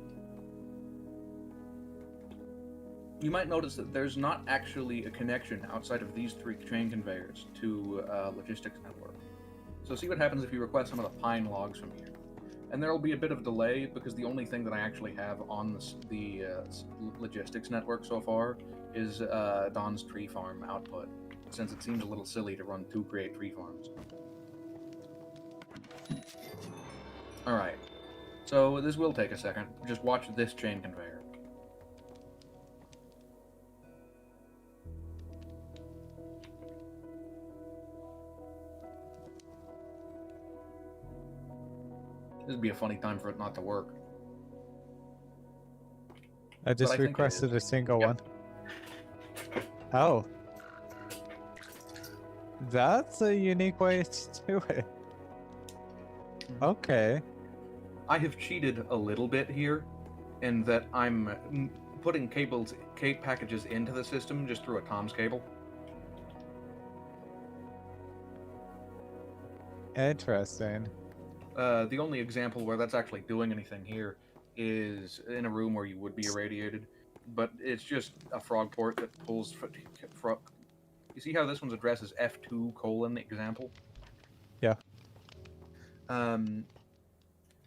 you might notice that there's not actually a connection outside of these 3 train conveyors to logistics network. So see what happens if you request some of the pine logs from here. And there will be a bit of delay because the only thing that I actually have on the logistics network so far is Don's tree farm output, since it seems a little silly to run 2 create tree farms. Alright, so this will take a second. Just watch this chain conveyor. This would be a funny time for it not to work. I just requested a single one. Oh. That's a unique way to do it. Okay. I have cheated a little bit here, in that I'm putting packages into the system just through a comms cable. Interesting. The only example where that's actually doing anything here is in a room where you would be irradiated, but it's just a frog port that pulls. You see how this one's address is F2: example? Yeah. In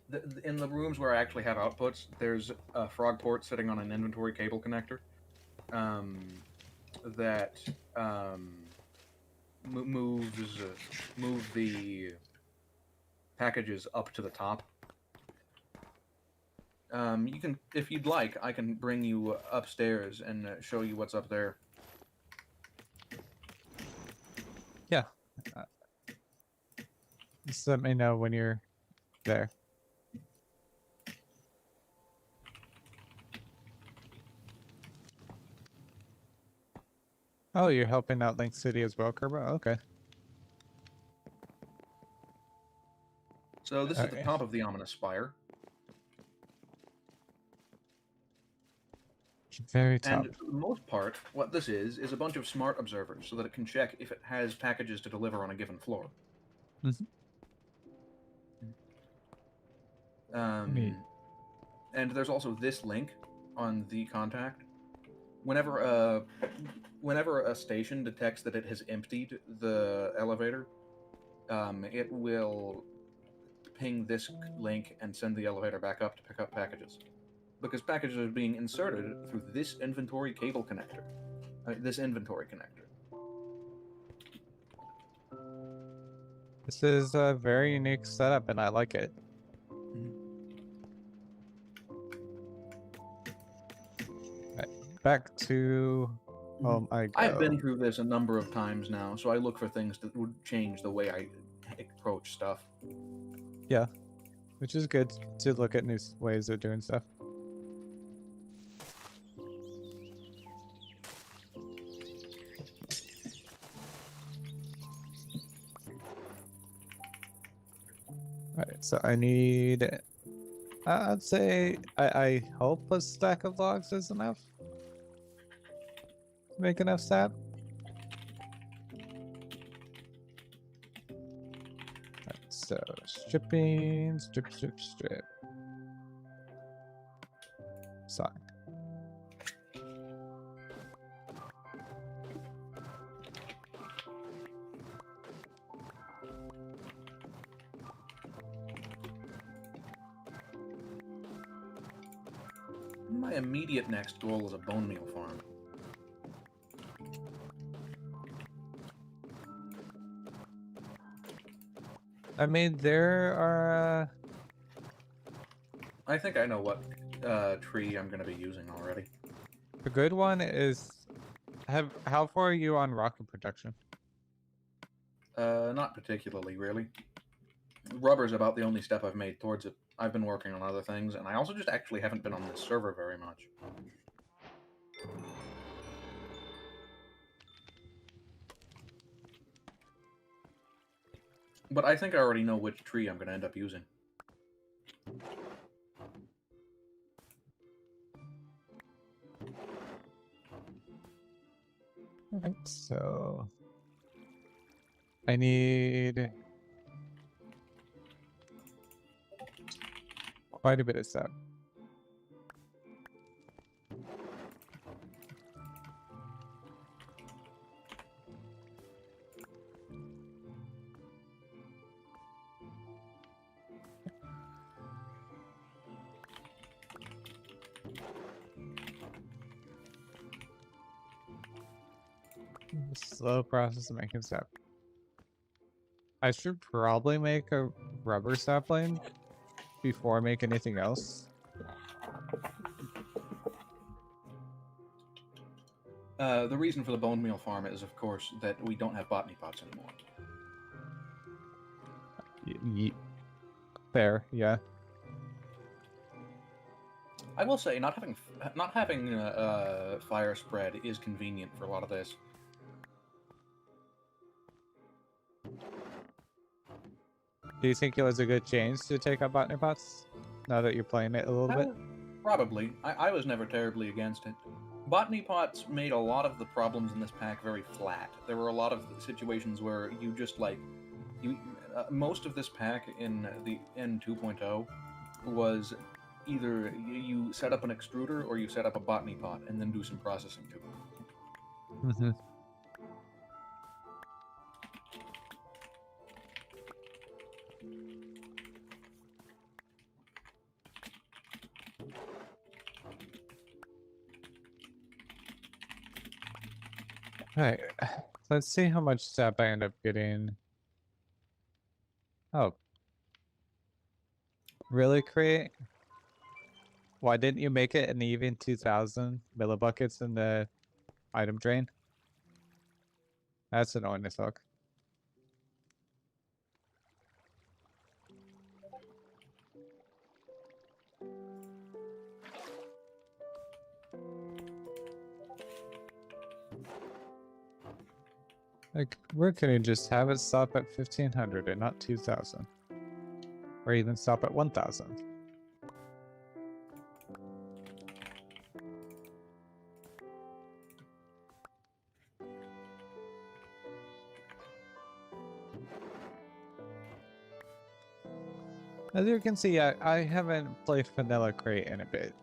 the rooms where I actually have outputs, there's a frog port sitting on an inventory cable connector that move the packages up to the top. You can, if you'd like, I can bring you upstairs and show you what's up there. Yeah. Just let me know when you're there. Oh, you're helping out Link City as well, Kerbo? Okay. So this is the top of the ominous spire. Very top. And for the most part, what this is a bunch of smart observers so that it can check if it has packages to deliver on a given floor. Mm-hmm. And there's also this link on the contact. Whenever a station detects that it has emptied the elevator, it will ping this link and send the elevator back up to pick up packages. Because packages are being inserted through this inventory cable connector. This inventory connector. This is a very unique setup, and I like it. Right, back to home I go. I've been through this a number of times now, so I look for things that would change the way I approach stuff. Yeah, which is good to look at new ways of doing stuff. Alright, so I need, I'd say, I hope a stack of logs is enough to make enough sap. Alright, so stripping, strip. Sign. My immediate next goal is a bone meal farm. I mean, there are. I think I know what tree I'm going to be using already. A good one is. How far are you on rocket production? Not particularly, really. Rubber's about the only step I've made towards it. I've been working on other things, and I also just actually haven't been on this server very much. But I think I already know which tree I'm going to end up using. Alright, so I need quite a bit of sap. Slow process of making sap. I should probably make a rubber sapling before I make anything else. The reason for the bone meal farm is, of course, that we don't have botany pots anymore. Fair, yeah. I will say, not having fire spread is convenient for a lot of this. Do you think it was a good change to take up botany pots? Now that you're playing it a little bit? Probably. I was never terribly against it. Botany pots made a lot of the problems in this pack very flat. There were a lot of situations where you just most of this pack in the N2.0 was either you set up an extruder or you set up a botany pot and then do some processing to it. Mm-hmm. Alright, let's see how much sap I end up getting. Oh. Really, Create? Why didn't you make it an even 2,000 millibuckets in the item drain? That's annoying as fuck. Like, where can you just have it stop at 1,500 and not 2,000? Or even stop at 1,000? As you can see, I haven't played Vanilla Crate in a bit.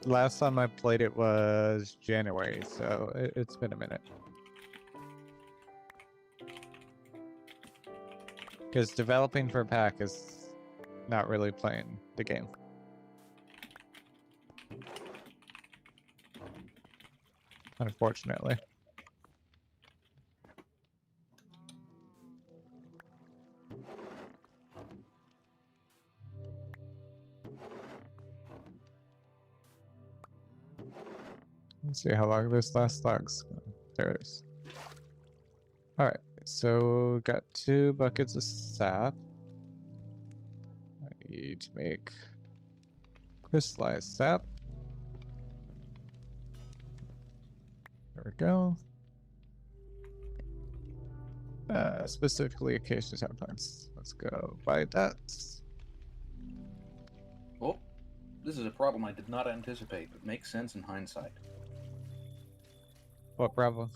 Last time I played it was January, so it's been a minute. Because developing for a pack is not really playing the game. Unfortunately. Let's see how long this last log's. There it is. Alright, so got 2 buckets of sap. I need to make crystallized sap. There we go. Specifically acacia sap plants. Let's go buy that. Oh, this is a problem I did not anticipate, but makes sense in hindsight. What problem?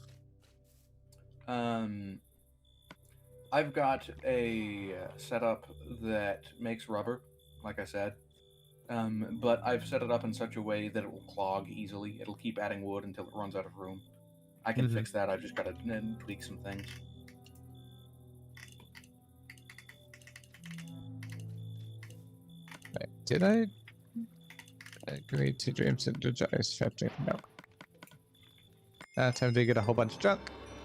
I've got a setup that makes rubber, like I said, but I've set it up in such a way that it will clog easily. It'll keep adding wood until it runs out of room. I can fix that. I've just got to tweak some things. Right. Did I agree to dreams and energize chapter? No. Time to get a whole bunch of junk.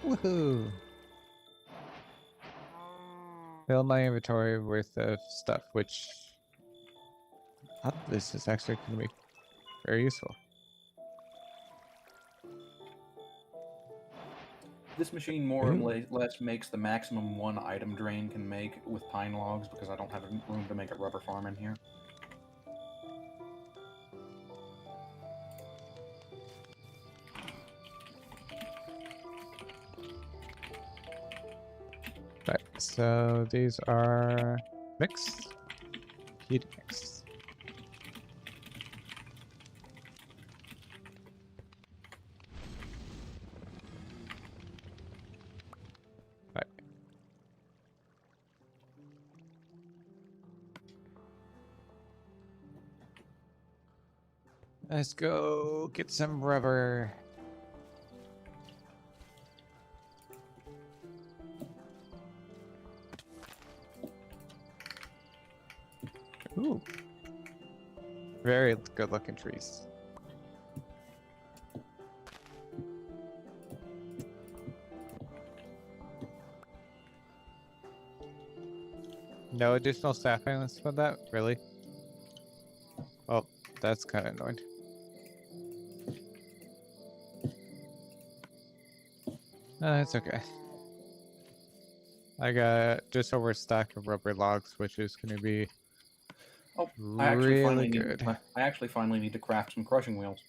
Woohoo! Fill my inventory with stuff, which this is actually going to be very useful. This machine more or less makes the maximum 1 item drain can make with pine logs because I don't have room to make a rubber farm in here. Right, so these are mixed. Heat mix. Right. Let's go get some rubber. Ooh. Very good looking trees. No additional staffing for that? Really? Oh, that's kind of annoying. It's okay. I got just over a stack of rubber logs, which is going to be really good. I actually finally need to craft some crushing wheels.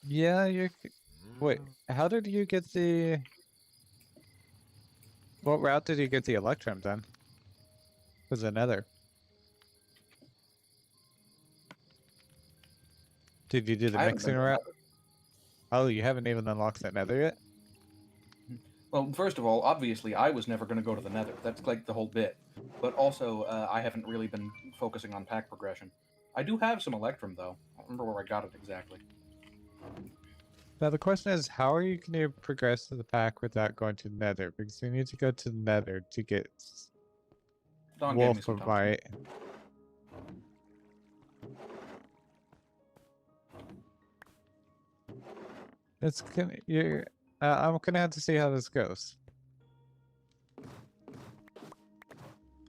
Yeah, you. Wait, how did you get the? What route did you get the electrum done? Was it nether? Did you do the mixing route? Oh, you haven't even unlocked that nether yet? Well, first of all, obviously, I was never going to go to the nether. That's like the whole bit. But also, I haven't really been focusing on pack progression. I do have some electrum, though. I don't remember where I got it exactly. Now, the question is, how are you going to progress to the pack without going to nether? Because you need to go to nether to get wolf bite. It's gonna. I'm gonna have to see how this goes.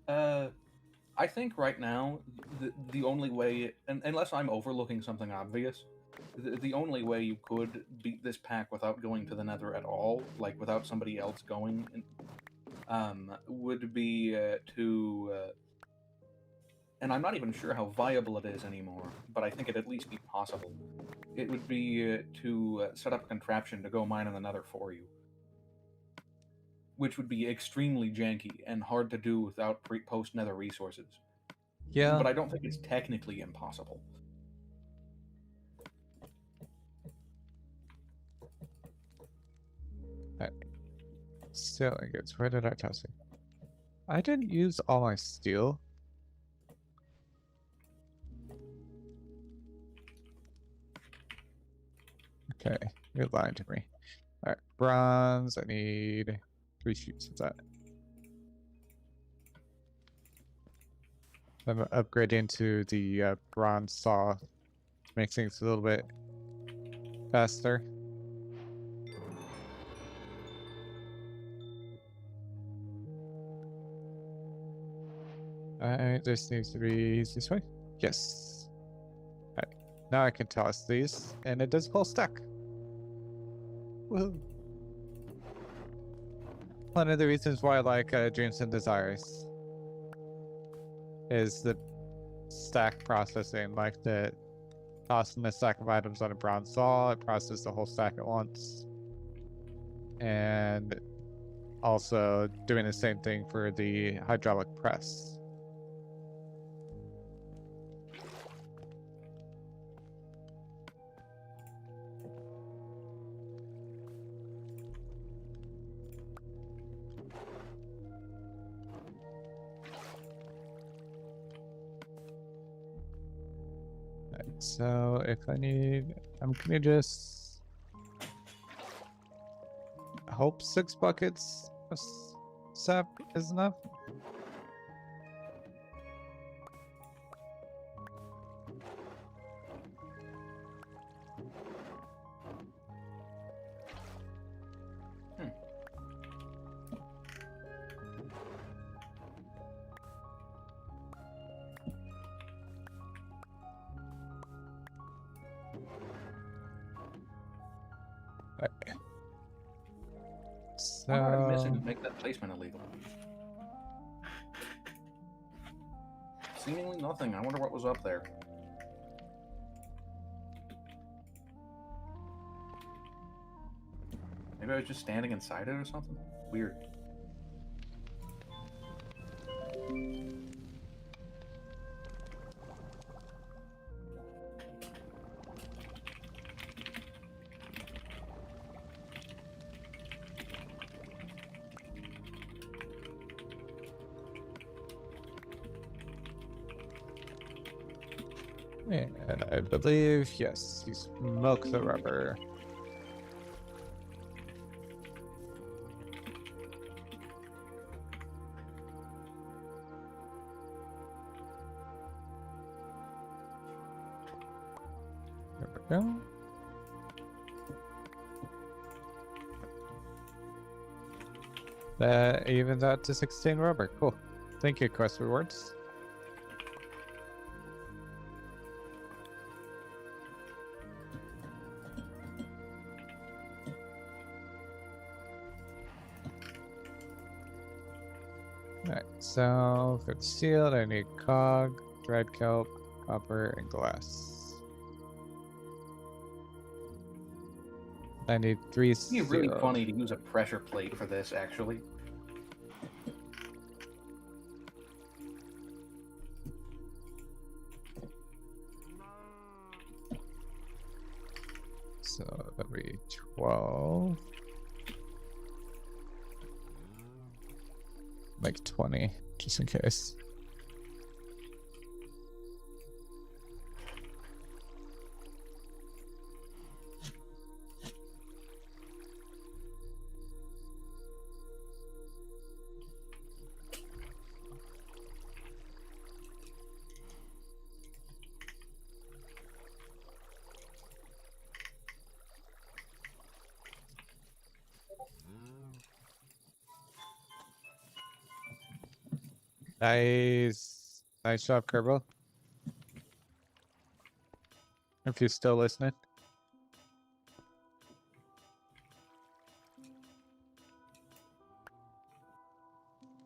I think right now the only way, unless I'm overlooking something obvious, the only way you could beat this pack without going to the nether at all, like without somebody else going, would be to. And I'm not even sure how viable it is anymore, but I think it'd at least be possible. It would be to set up a contraption to go mine in the nether for you. Which would be extremely janky and hard to do without post-nether resources. Yeah. But I don't think it's technically impossible. Steel ingots. Where did I toss it? I didn't use all my steel. Okay, you're lying to me. All right, bronze. I need 3 sheets. What's that? I'm upgrading to the bronze saw to make things a little bit faster. Alright, this needs to be this way. Yes. Alright, now I can toss these, and it does a whole stack. Woohoo! One of the reasons why I like Dreams and Desires is the stack processing, like the tossing a stack of items on a bronze saw, it processes the whole stack at once. And also doing the same thing for the hydraulic press. So if I need, I'm gonna just hope 6 buckets of sap is enough. What am I missing So to make that placement illegal? Seemingly nothing. I wonder what was up there. Maybe I was just standing inside it or something? Weird. and I believe, yes, you smoke the rubber. There we go. That evens out to 16 rubber. Cool. Thank you, quest rewards. Alright, so for the steel, I need cog, dried kelp, copper, and glass. I need 3 It'd be steel. really funny to use a pressure plate for this, actually. So that'll be 12. Like 20, just in case. Nice. Nice job, Kerbo. If you're still listening.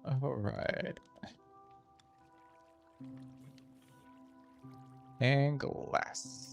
All right. And glass.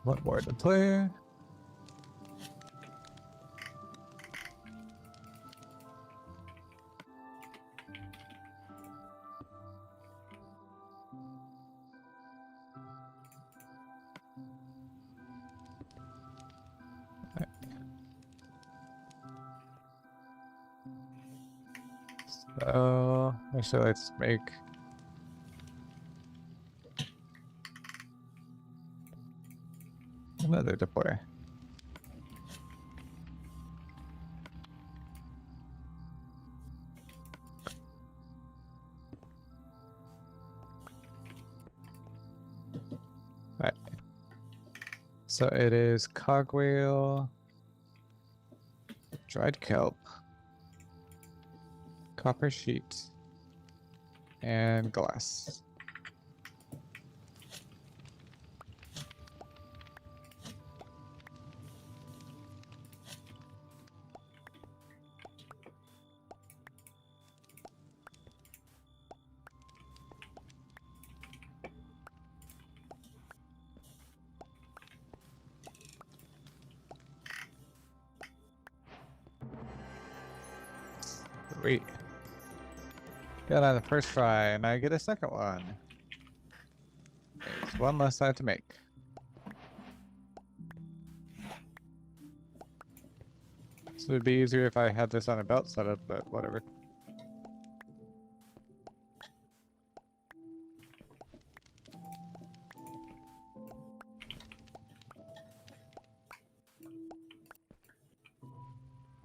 One more to play. So actually, let's make another deploy. Right. So it is cogwheel, dried kelp, copper sheet, and glass. Sweet. Got on the first try, and I get a second one. There's one less I have to make. So it'd be easier if I had this on a belt setup, but whatever.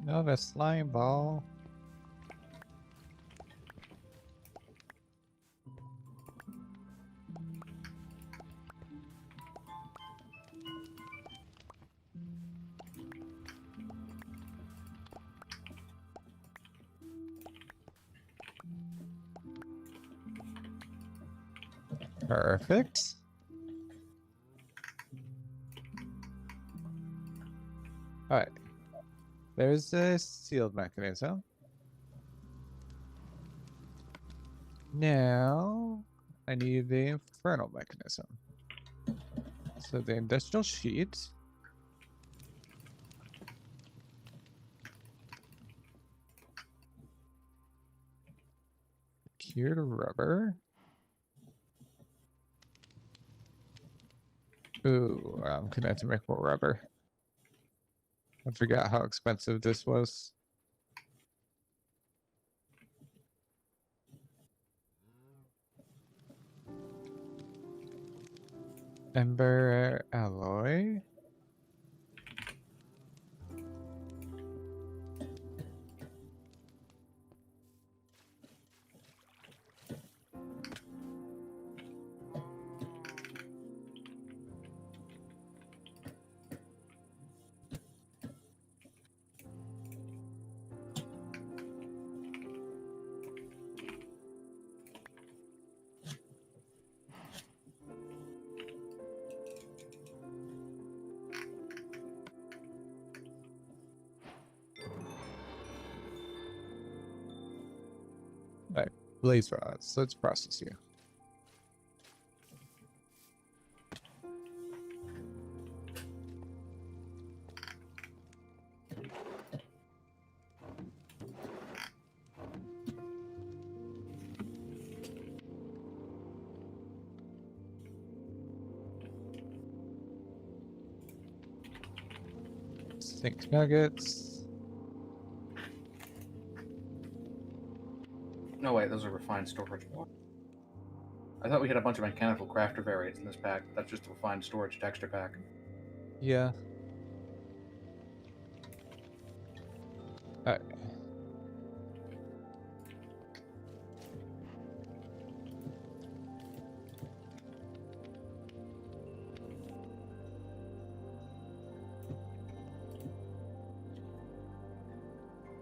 No, the slime ball. Perfect. All right. There's a sealed mechanism. Now I need the infernal mechanism. So the industrial sheet. Cured rubber. Ooh, I'm gonna have to make more rubber. I forgot how expensive this was. Ember alloy. All right, blaze rods. Let's process you. Zinc nuggets. No, wait, those are refined storage blocks. I thought we had a bunch of mechanical crafter variants in this pack. That's just a refined storage texture pack. Yeah. All right.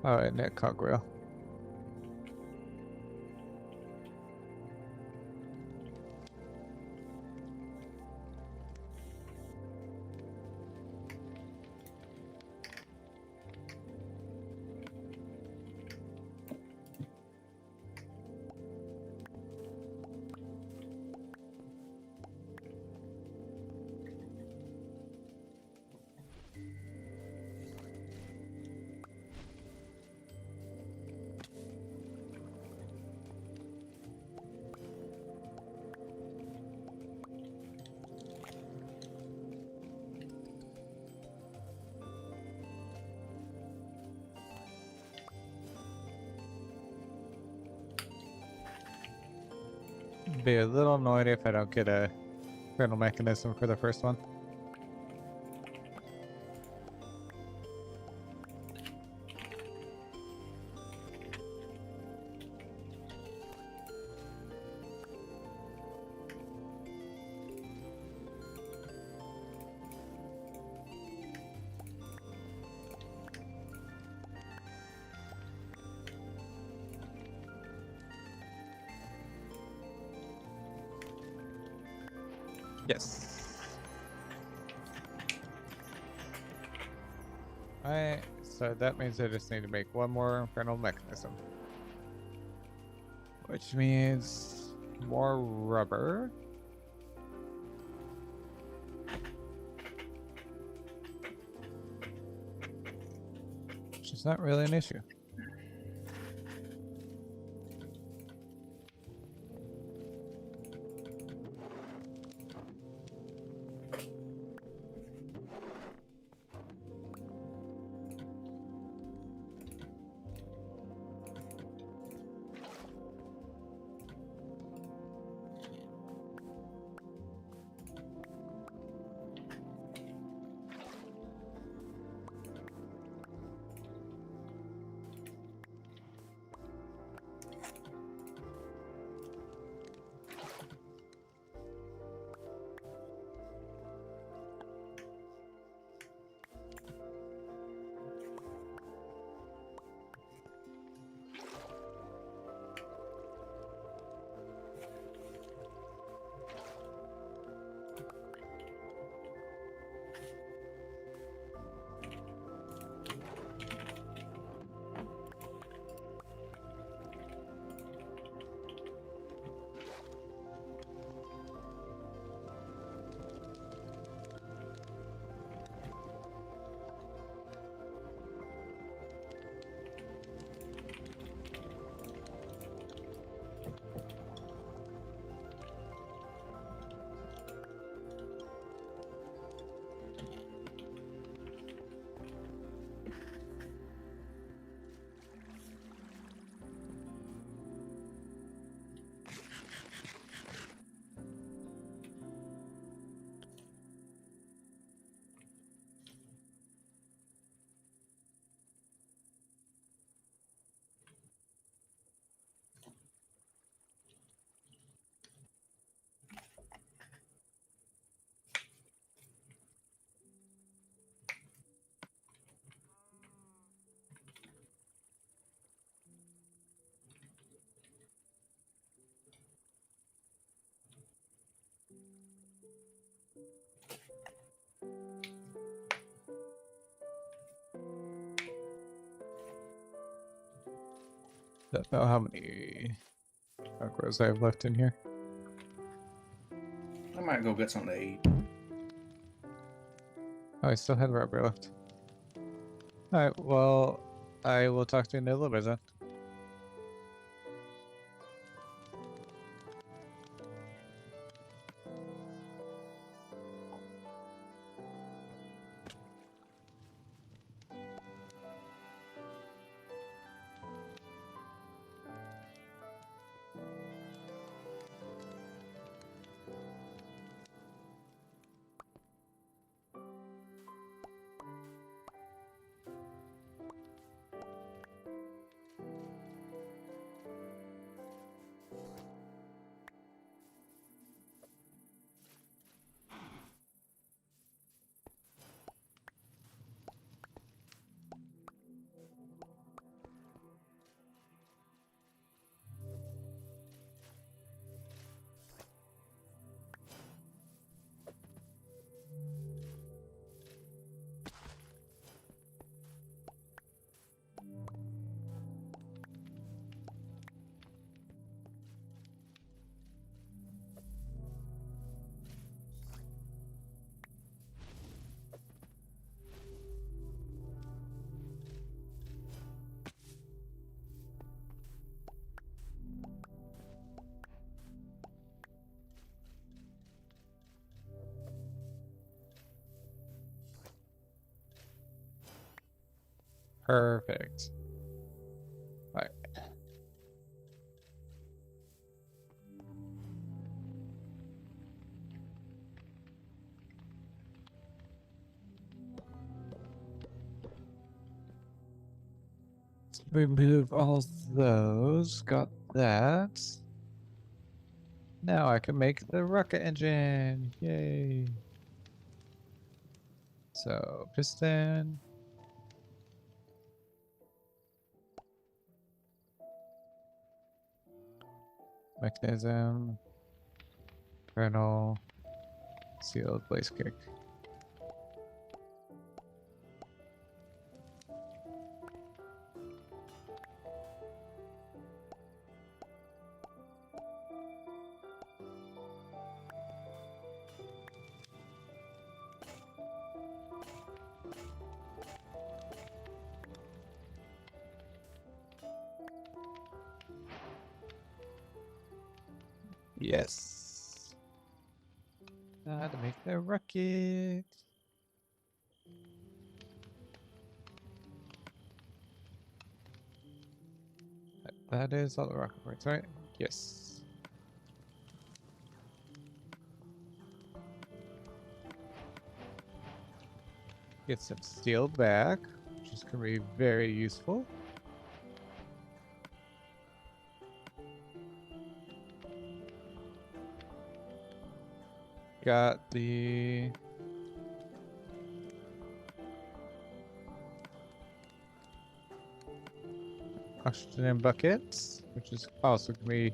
All right, net cogwheel. be a little annoyed if I don't get a kernel mechanism for the first one. Yes. Alright, so that means I just need to make one more kernel mechanism. Which means more rubber. Which is not really an issue. Don't know how many macros I have left in here. I might go get something to eat. Oh, I still had rubber left. Alright, well, I will talk to you in a little bit then. Perfect. Alright. Remove all those. Got that. Now I can make the rocket engine. Yay. So, piston. Mechanism. Kernel. Sealed blaze kick. Yes. Now to make the rocket. That is all the rocket parts, right? Yes. Get some steel back, which is going to be very useful. Got the oxygen buckets, which is also going to be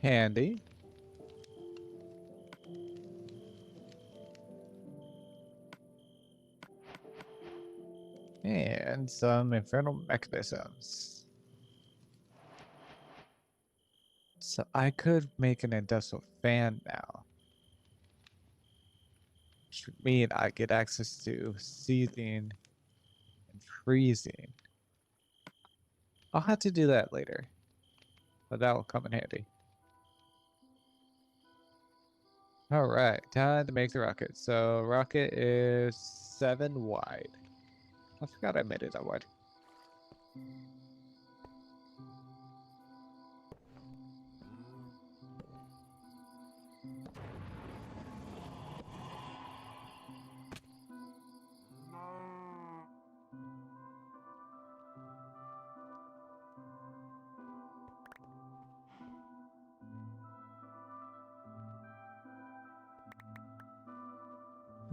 handy. And some infernal mechanisms. So I could make an industrial fan now. Which would mean I get access to seething and freezing. I'll have to do that later, but that will come in handy. All right, time to make the rocket. So rocket is 7 wide. I forgot I made it that wide.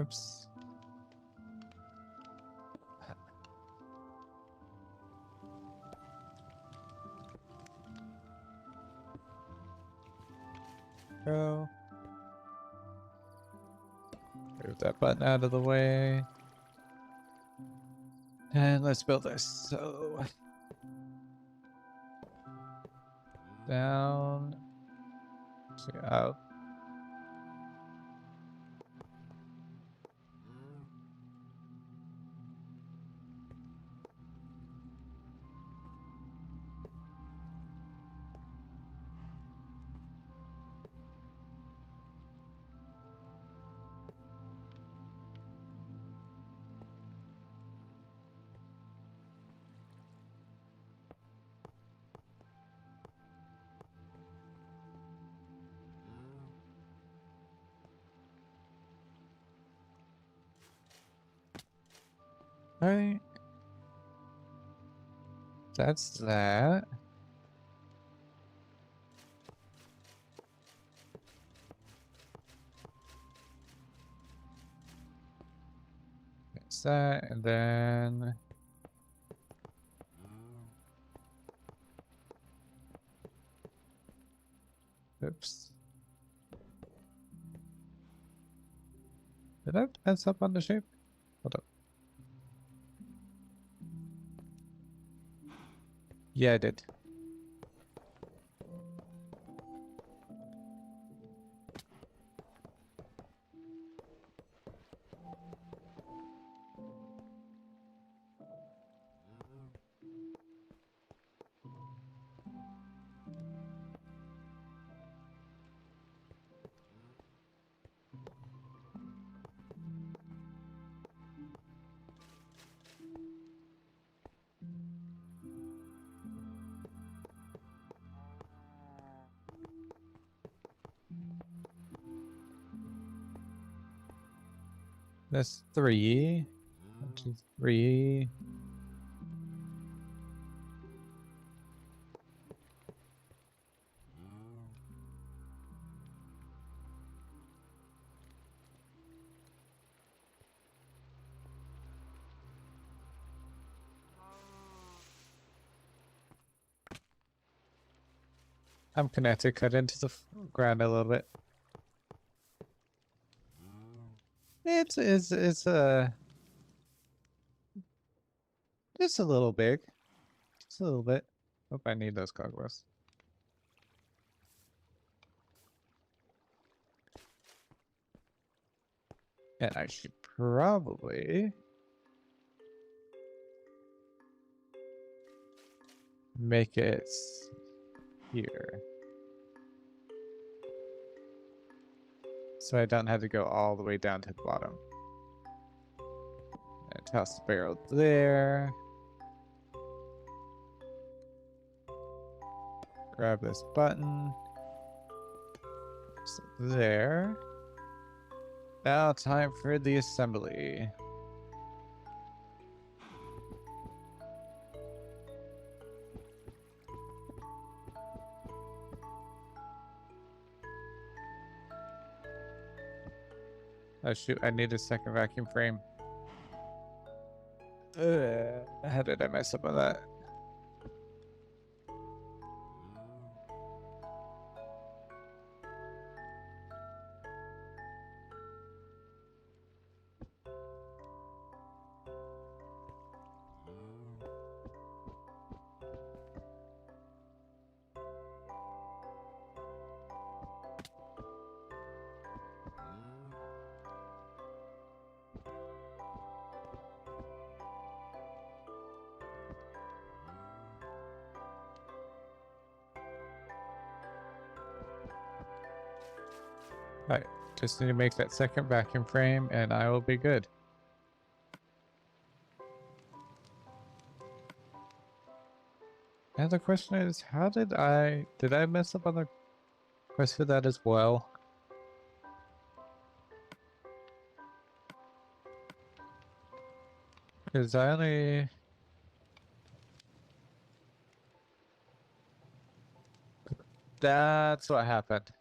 Oops. Go. Move that button out of the way. And let's build this. So down. So out. All right. That's that. That's that, and then oops. Did I mess up on the shape? Hold up. Yeah, I did. That's 3. 1, 2, 3. I'm connected, cut into the ground a little bit. It's just a little big. Just a little bit. Hope I need those cogwheels. And I should probably make it here. So I don't have to go all the way down to the bottom. And toss the barrel there. Grab this button. So there. Now time for the assembly. Oh shoot, I need a second vacuum frame. How did I mess up on that? Alright, just need to make that second vacuum frame and I will be good. And the question is, how did I mess up on the quest for that as well? Because I only... That's what happened.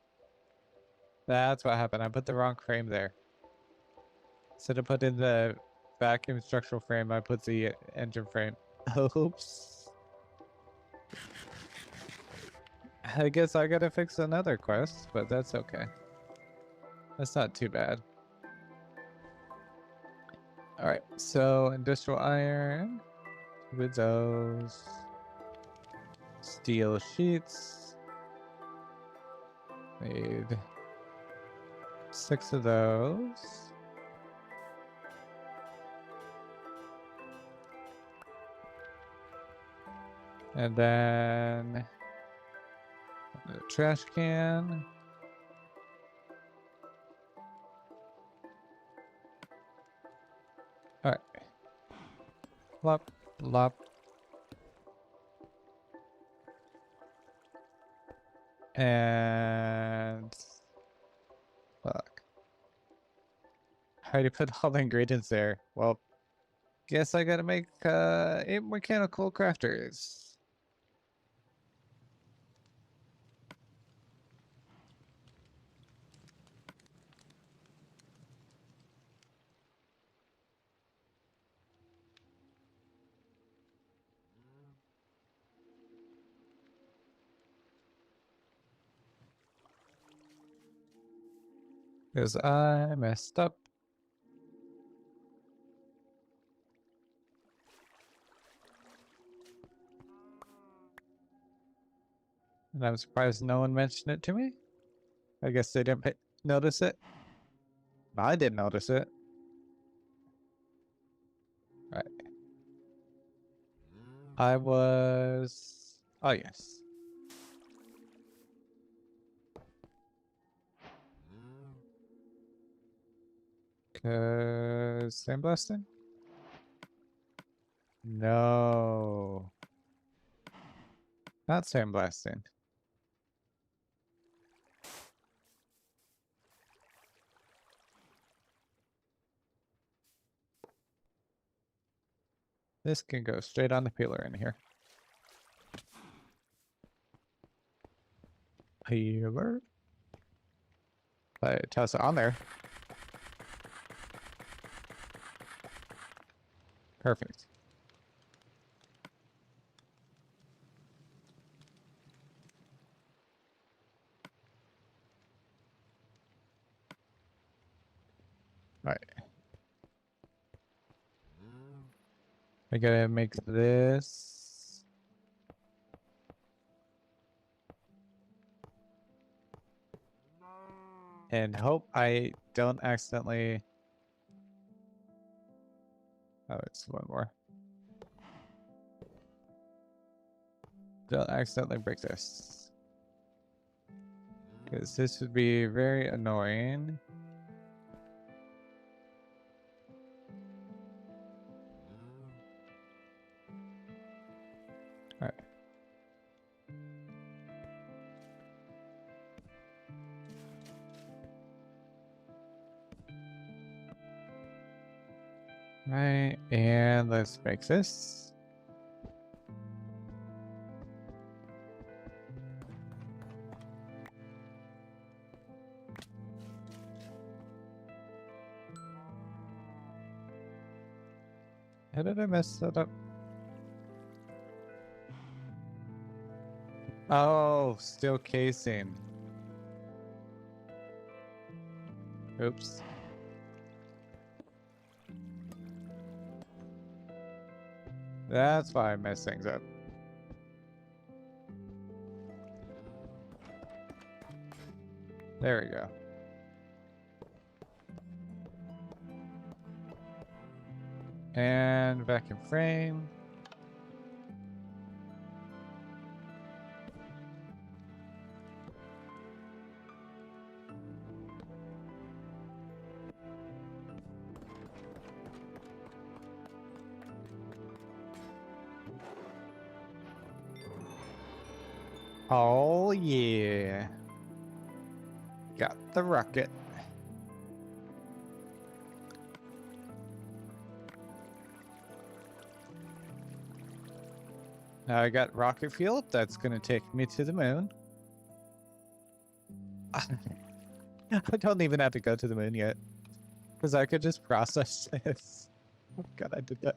That's what happened. I put the wrong frame there. Instead of putting the vacuum structural frame, I put the engine frame. Oops. I guess I gotta fix another quest, but that's okay. That's not too bad. Alright, so industrial iron. With those. Steel sheets. Made 6 of those. And then the trash can. Alright. Lop, lop. And fuck. I already put all the ingredients there. Well, guess I gotta make 8 mechanical crafters. Because I messed up. And I'm surprised no one mentioned it to me. I guess they didn't notice it. I didn't notice it. Right. I was... Oh, yes. Cause sandblasting? No. Not sandblasting. This can go straight on the peeler in here. Peeler. Toss it on there. Perfect. I gotta make this. And hope I don't accidentally... Oh, it's one more. Don't accidentally break this. Because this would be very annoying. Alright. Right, and let's make this. How did I mess that up? Oh, steel casing. Oops. That's why I mess things up. There we go. And vacuum frame. Oh yeah. Got the rocket. Now I got rocket fuel. That's gonna take me to the moon. I don't even have to go to the moon yet. Because I could just process this. Oh god, I did that.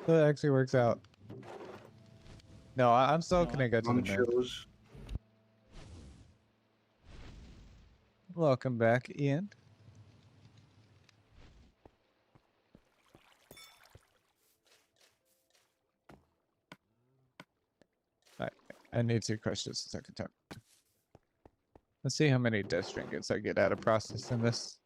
That actually works out. No, I'm still gonna go to the moon. Shows. Welcome back, Ian. Alright, I need to crush this a second time. Let's see how many dust trinkets I get out of processing this.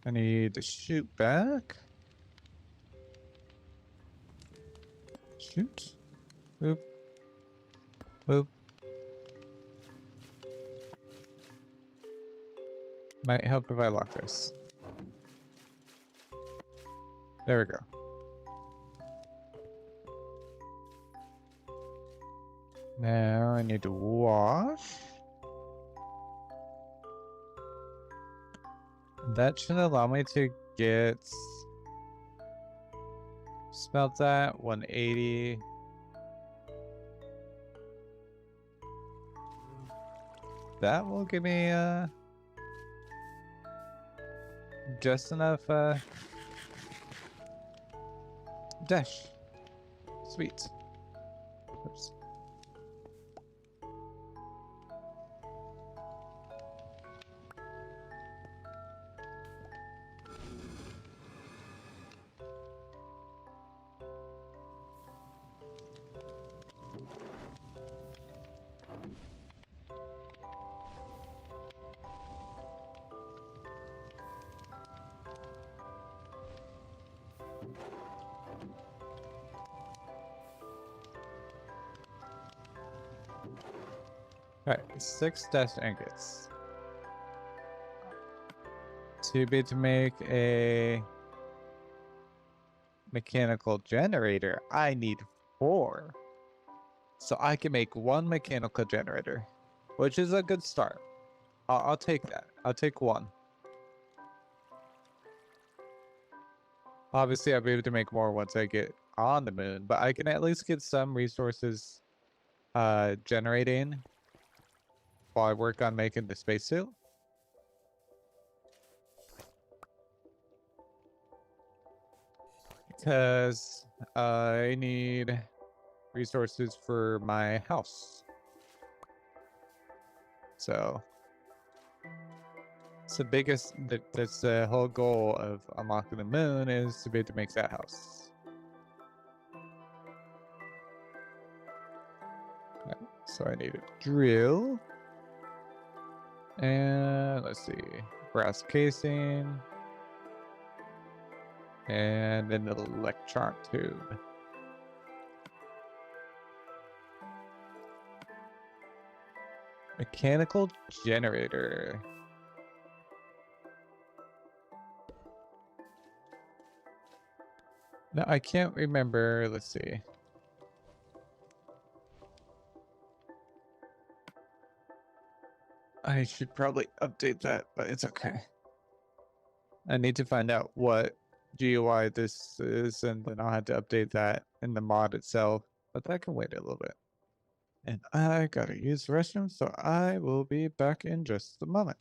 I need to shoot back. Shoot. Boop. Boop. Might help if I lock this. There we go. Now I need to wash. That should allow me to get... Smelt that, 180. That will give me just enough dash. Sweet. Oops. Alright, 6 dust ingots. To be to make a mechanical generator, I need 4. So I can make 1 mechanical generator, which is a good start. I'll take that. I'll take 1. Obviously, I'll be able to make more once I get on the moon, but I can at least get some resources generating while I work on making the spacesuit. Because I need resources for my house. So it's the biggest. That's the whole goal of unlocking the moon, is to be able to make that house. Right, so I need a drill, and let's see, brass casing, and an electron tube. Mechanical generator. No, I can't remember. Let's see. I should probably update that, but it's okay. I need to find out what GUI this is, and then I'll have to update that in the mod itself. But that can wait a little bit. And I gotta use the restroom, so I will be back in just a moment.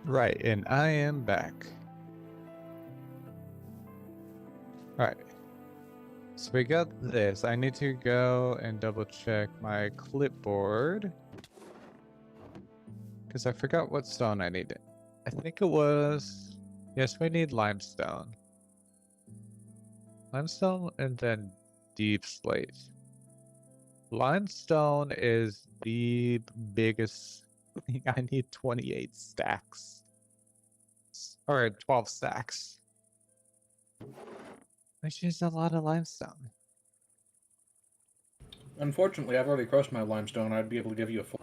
Right, and I am back. Alright. So we got this. I need to go and double check my clipboard, because I forgot what stone I needed. I think it was... Yes, we need limestone. Limestone and then deep slate. Limestone is the biggest thing. I need 28 stacks. Or 12 stacks. Which is a lot of limestone. Unfortunately, I've already crossed my limestone. I'd be able to give you a full...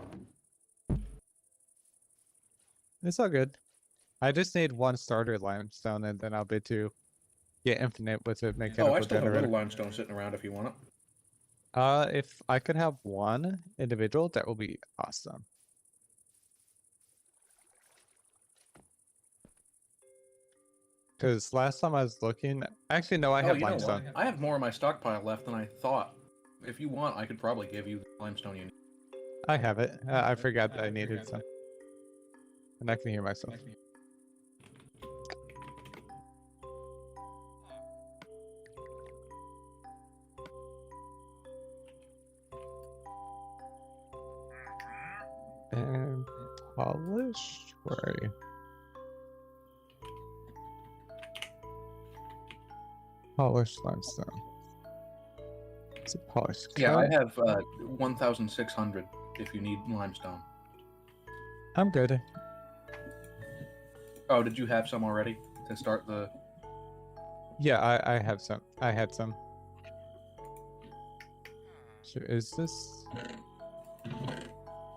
It's all good. I just need one starter limestone, and then I'll be to get infinite with a mechanical I still have a generator. little limestone sitting around if you want it. If I could have one individual, that would be awesome. Because last time I was looking, actually no, I have limestone. I have more of my stockpile left than I thought. If you want, I could probably give you the limestone you need. I have it. I forgot that I needed some. And I can hear myself. And polished? Where are you? Polished limestone. It's a polished Yeah, I cut. have 1,600 if you need limestone. I'm good. Oh, did you have some already to start the... Yeah, I have some. I had some. So is this...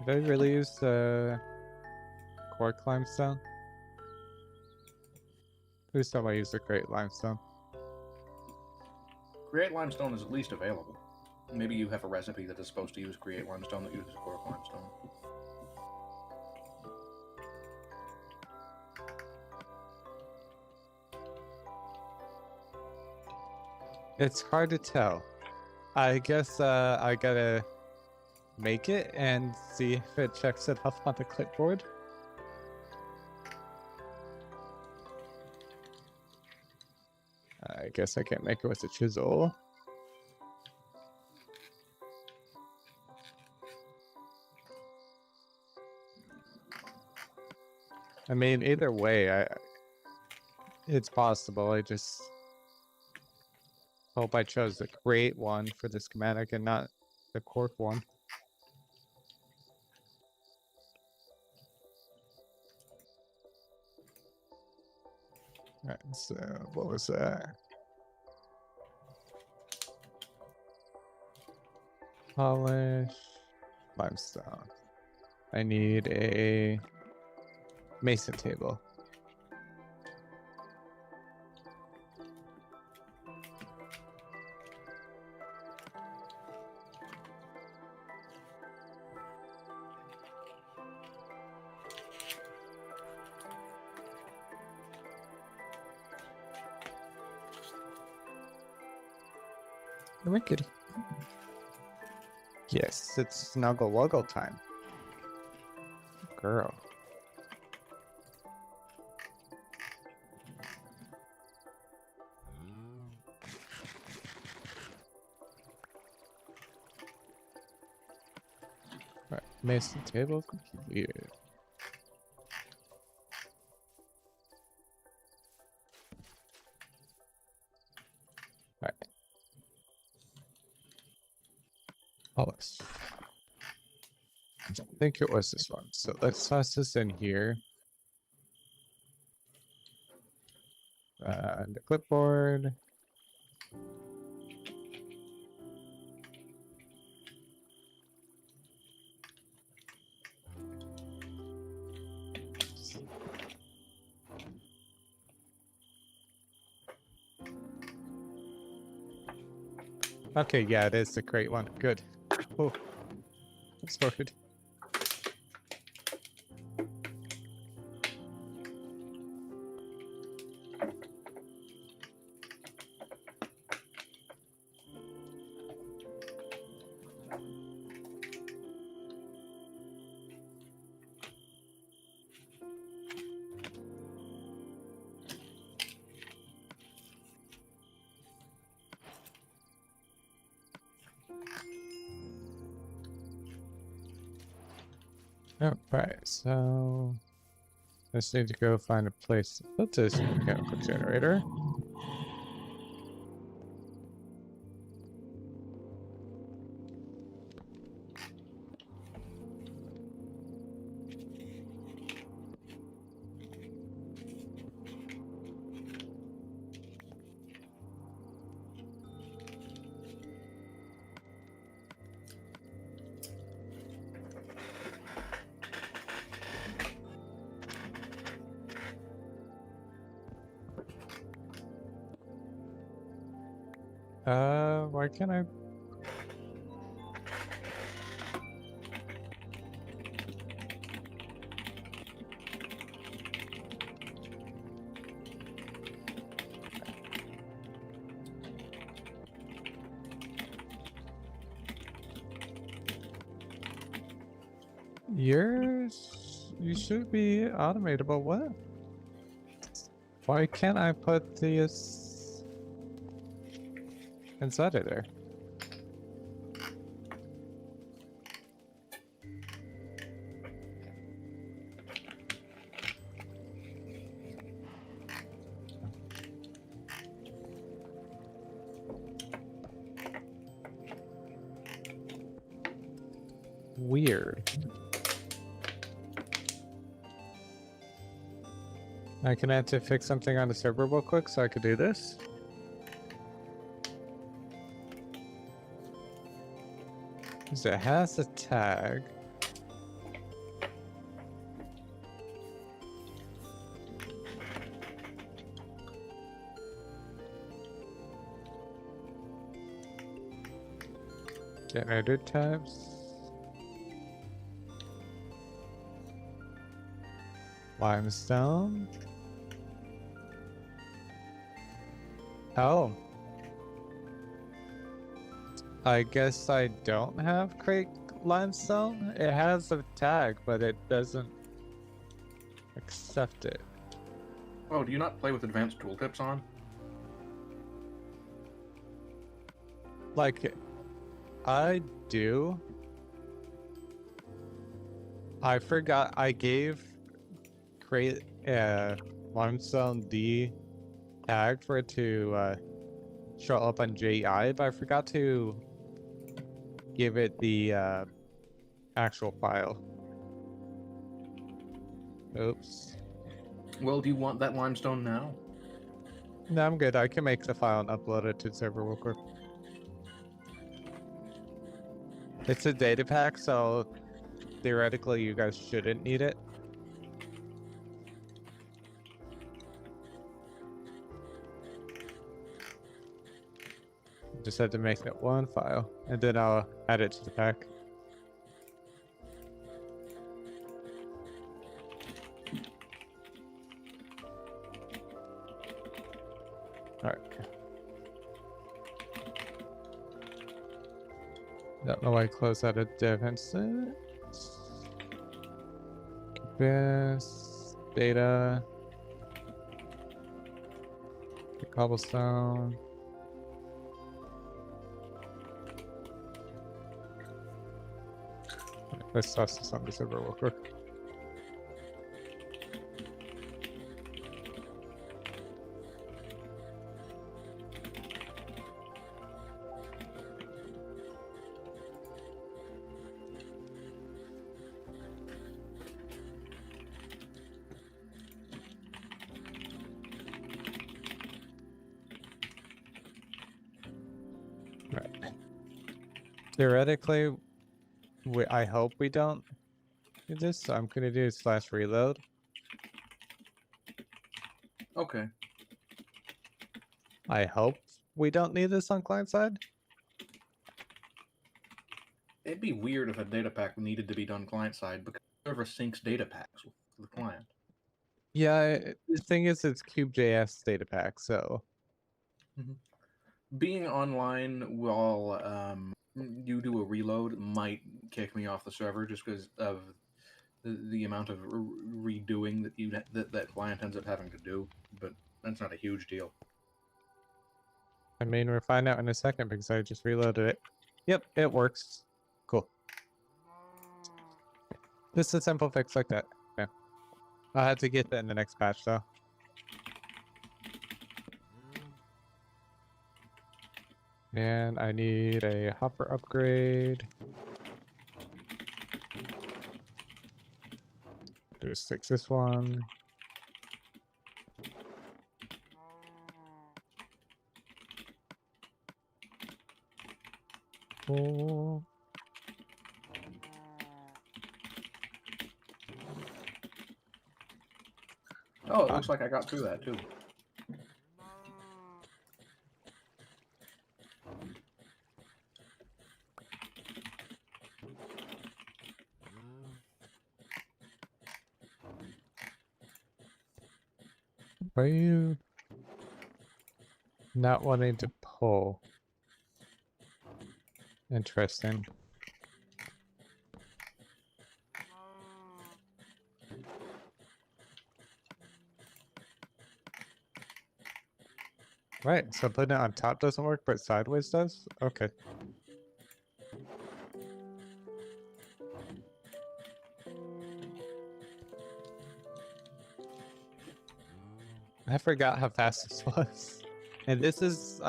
Did I really use the cork limestone? Please tell me I used the great limestone. Create limestone is at least available. Maybe you have a recipe that is supposed to use create limestone that uses cork limestone. It's hard to tell. I guess I gotta make it and see if it checks it off on the clipboard. I guess I can't make it with a chisel. I mean, either way, it's possible. I just hope I chose the great one for the schematic and not the cork one. Alright, so what was that? Polish limestone. I need a mason table. Come here, kitty. Yes, it's snuggle wuggle time. Girl. Right, mason table completed. Right. Polish. I think it was this one. So let's toss this in here. The clipboard. Okay, yeah, it is the great one. Good. Oh, that's sorted. Alright, so I just need to go find a place to put this mechanical generator. Why can't I? You should be automatable. What? Why can't I put this inside of there? Weird. I can have to fix something on the server real quick so I could do this. Because it has a tag. Generator types. Limestone. Oh. I guess I don't have crate limestone. It has a tag, but it doesn't accept it. Oh, do you not play with advanced tooltips on? Like, I do. I forgot I gave crate limestone the tag for it to show up on JI, but I forgot to give it the actual file. Oops. Well, do you want that limestone now? No, I'm good. I can make the file and upload it to the server real quick. It's a data pack, so theoretically you guys shouldn't need it. Just had to make that one file, and then I'll add it to the pack. Alright. Don't know why I closed out a dev instance. This data. Cobblestone. Let's toss this on the server real quick. Right. Theoretically, I hope we don't do this, so I'm gonna do /reload. Okay. I hope we don't need this on client side. It'd be weird if a data pack needed to be done client side because the server syncs data packs with the client. Yeah, the thing is, it's Cube.js data pack, so. Being online while you do a reload might kick me off the server just because of the amount of redoing that client ends up having to do, but that's not a huge deal. I mean, we'll find out in a second because I just reloaded it. Yep, it works. Cool. Just a simple fix like that. Yeah. I'll have to get that in the next patch, though. And I need a hopper upgrade. Just fix this one. Cool. Oh, it looks like I got through that too. Why are you not wanting to pull? Interesting. Right, so putting it on top doesn't work, but sideways does? Okay. I forgot how fast this was. And this is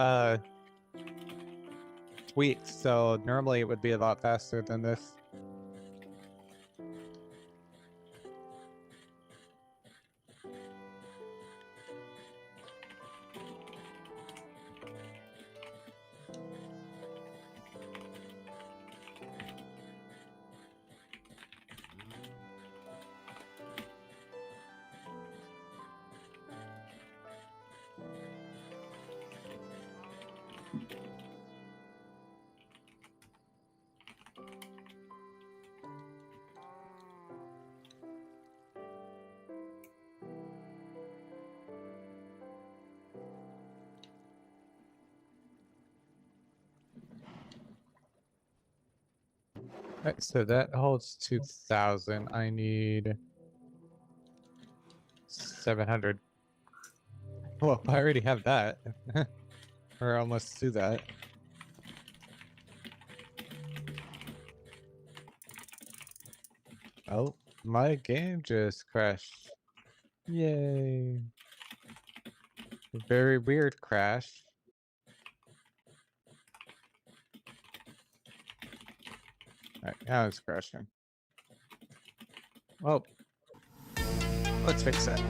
tweaked, so normally it would be a lot faster than this. Alright, so that holds 2,000. I need 700. Well, I already have that. Or almost to that. Oh, my game just crashed. Yay. Very weird crash. Alright, now it's crashing. Well, let's fix that.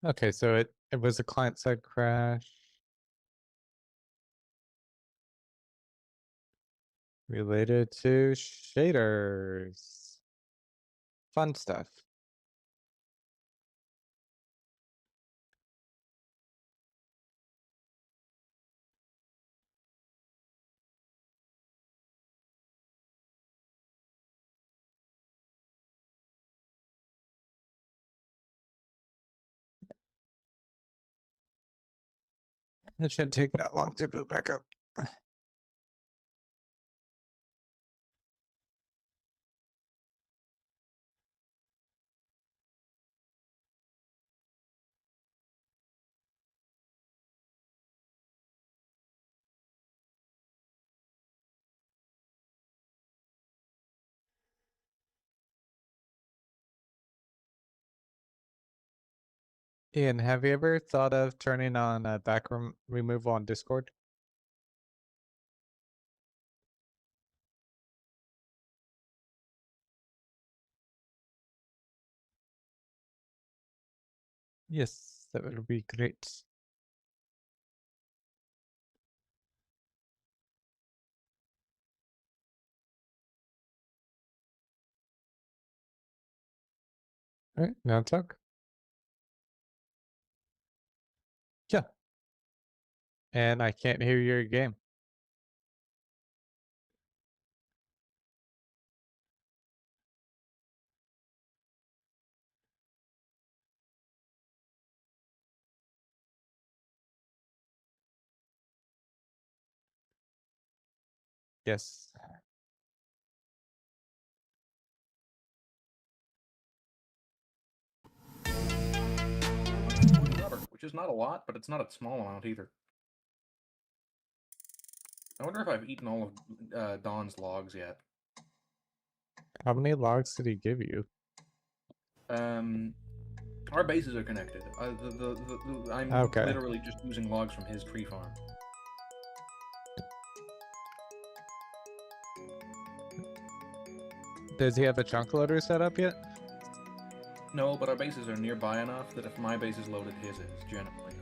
Okay, so it was a client-side crash. Related to shaders. Fun stuff. It shouldn't take that long to boot back up. Ian, have you ever thought of turning on background removal on Discord? Yes, that would be great. All right, now talk. Yeah. And I can't hear your game. Yes. Rubber, which is not a lot, but it's not a small amount either. I wonder if I've eaten all of Don's logs yet. How many logs did he give you? Our bases are connected. I'm Okay. literally just using logs from his tree farm. Does he have a chunk loader set up yet? No, but our bases are nearby enough that if my base is loaded, his is, generally.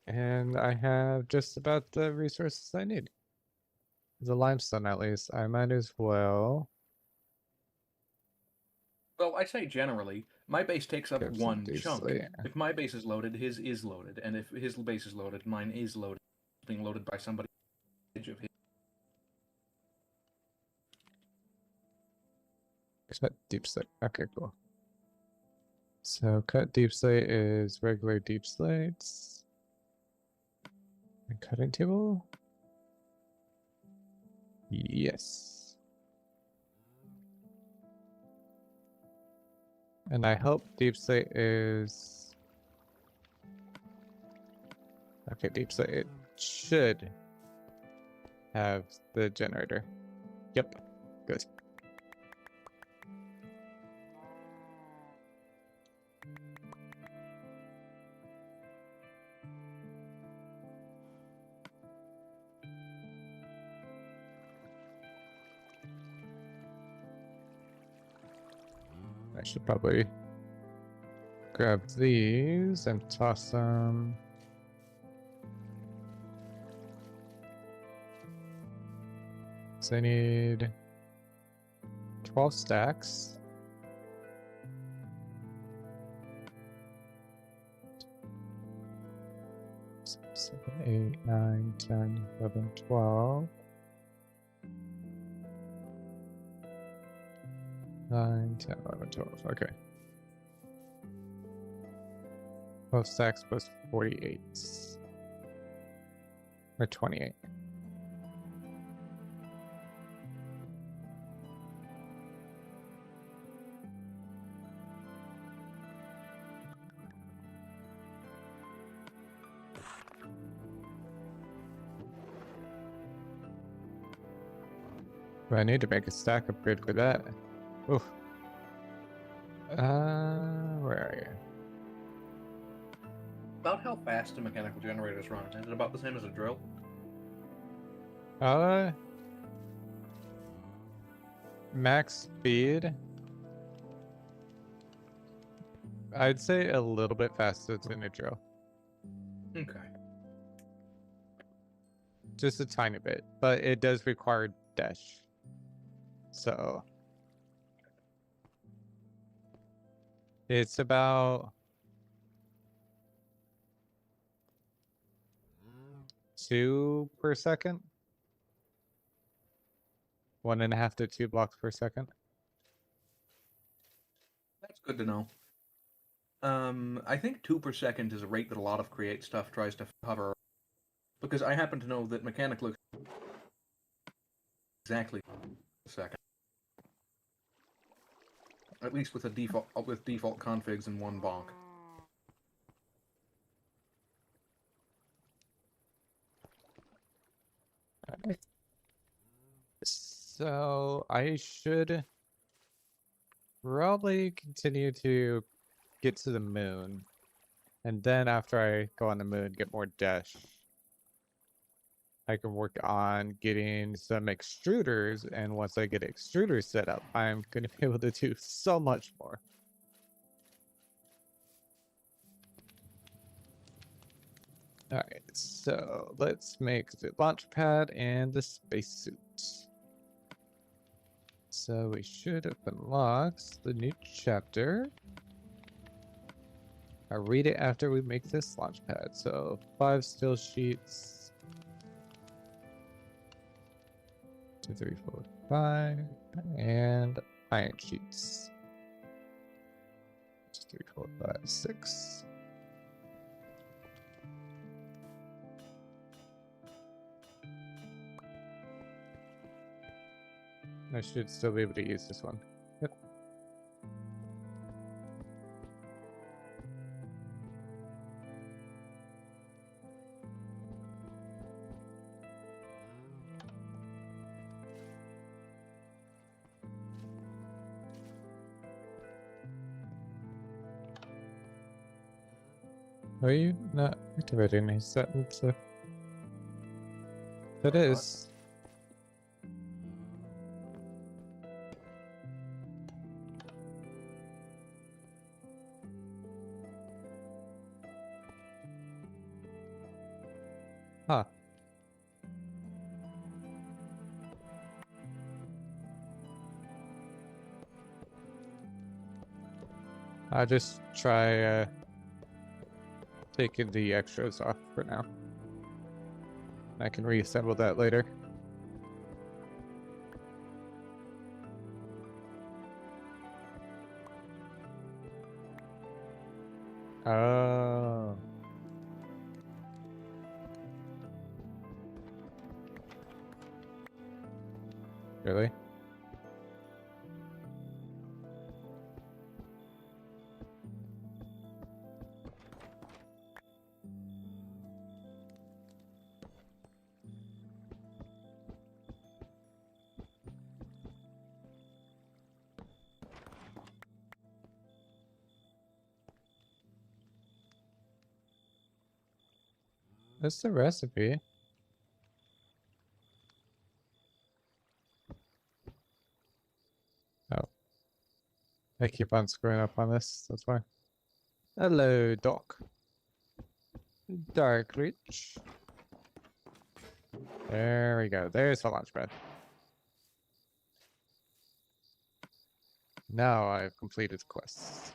And I have just about the resources I need. The limestone, at least. I might as well. Well, I say generally, my base takes up Grab some one deep chunk. slate. If my base is loaded, his is loaded, and if his base is loaded, mine is loaded. It's being loaded by somebody of his. Cut deep slate. Okay, cool. So cut deep slate is regular deep slates. And cutting table? Yes. And I hope deep slate is... Okay, deep slate, it should have the generator. Yep, good. I should probably grab these and toss them. So I need 12 stacks. Seven, 8, 9, 10, 11, 12. 9, 10, 11, 12. Okay. 12 stacks plus 48. Or 28. But I need to make a stack upgrade for that. Oof. Where are you? About how fast do mechanical generators run? Is it about the same as a drill? Max speed. I'd say a little bit faster than a drill. Okay. Just a tiny bit, but it does require dash. So it's about 2 per second. 1.5 to 2 blocks per second. That's good to know. I think 2 per second is a rate that a lot of create stuff tries to hover, because I happen to know that mechanic looks exactly a second. At least with default configs in one bonk. Okay. So I should probably continue to get to the moon. And then after I go on the moon, get more dash. I can work on getting some extruders, and once I get extruders set up, I'm going to be able to do so much more. Alright, so let's make the launch pad and the spacesuit. So we should have unlocked the new chapter. I'll read it after we make this launch pad. So 5 steel sheets. 2, 3, 4, 5. And iron sheets. 2, 3, 4, 5, 6. I should still be able to use this one. Yep. Are you not activating these settings? It is. Huh. I'll just try taking the extras off for now. I can reassemble that later. Oh. Really? That's the recipe. Oh. I keep on screwing up on this, that's why. Hello, Doc. Dark Reach. There we go. There's the launch pad. Now I've completed quests.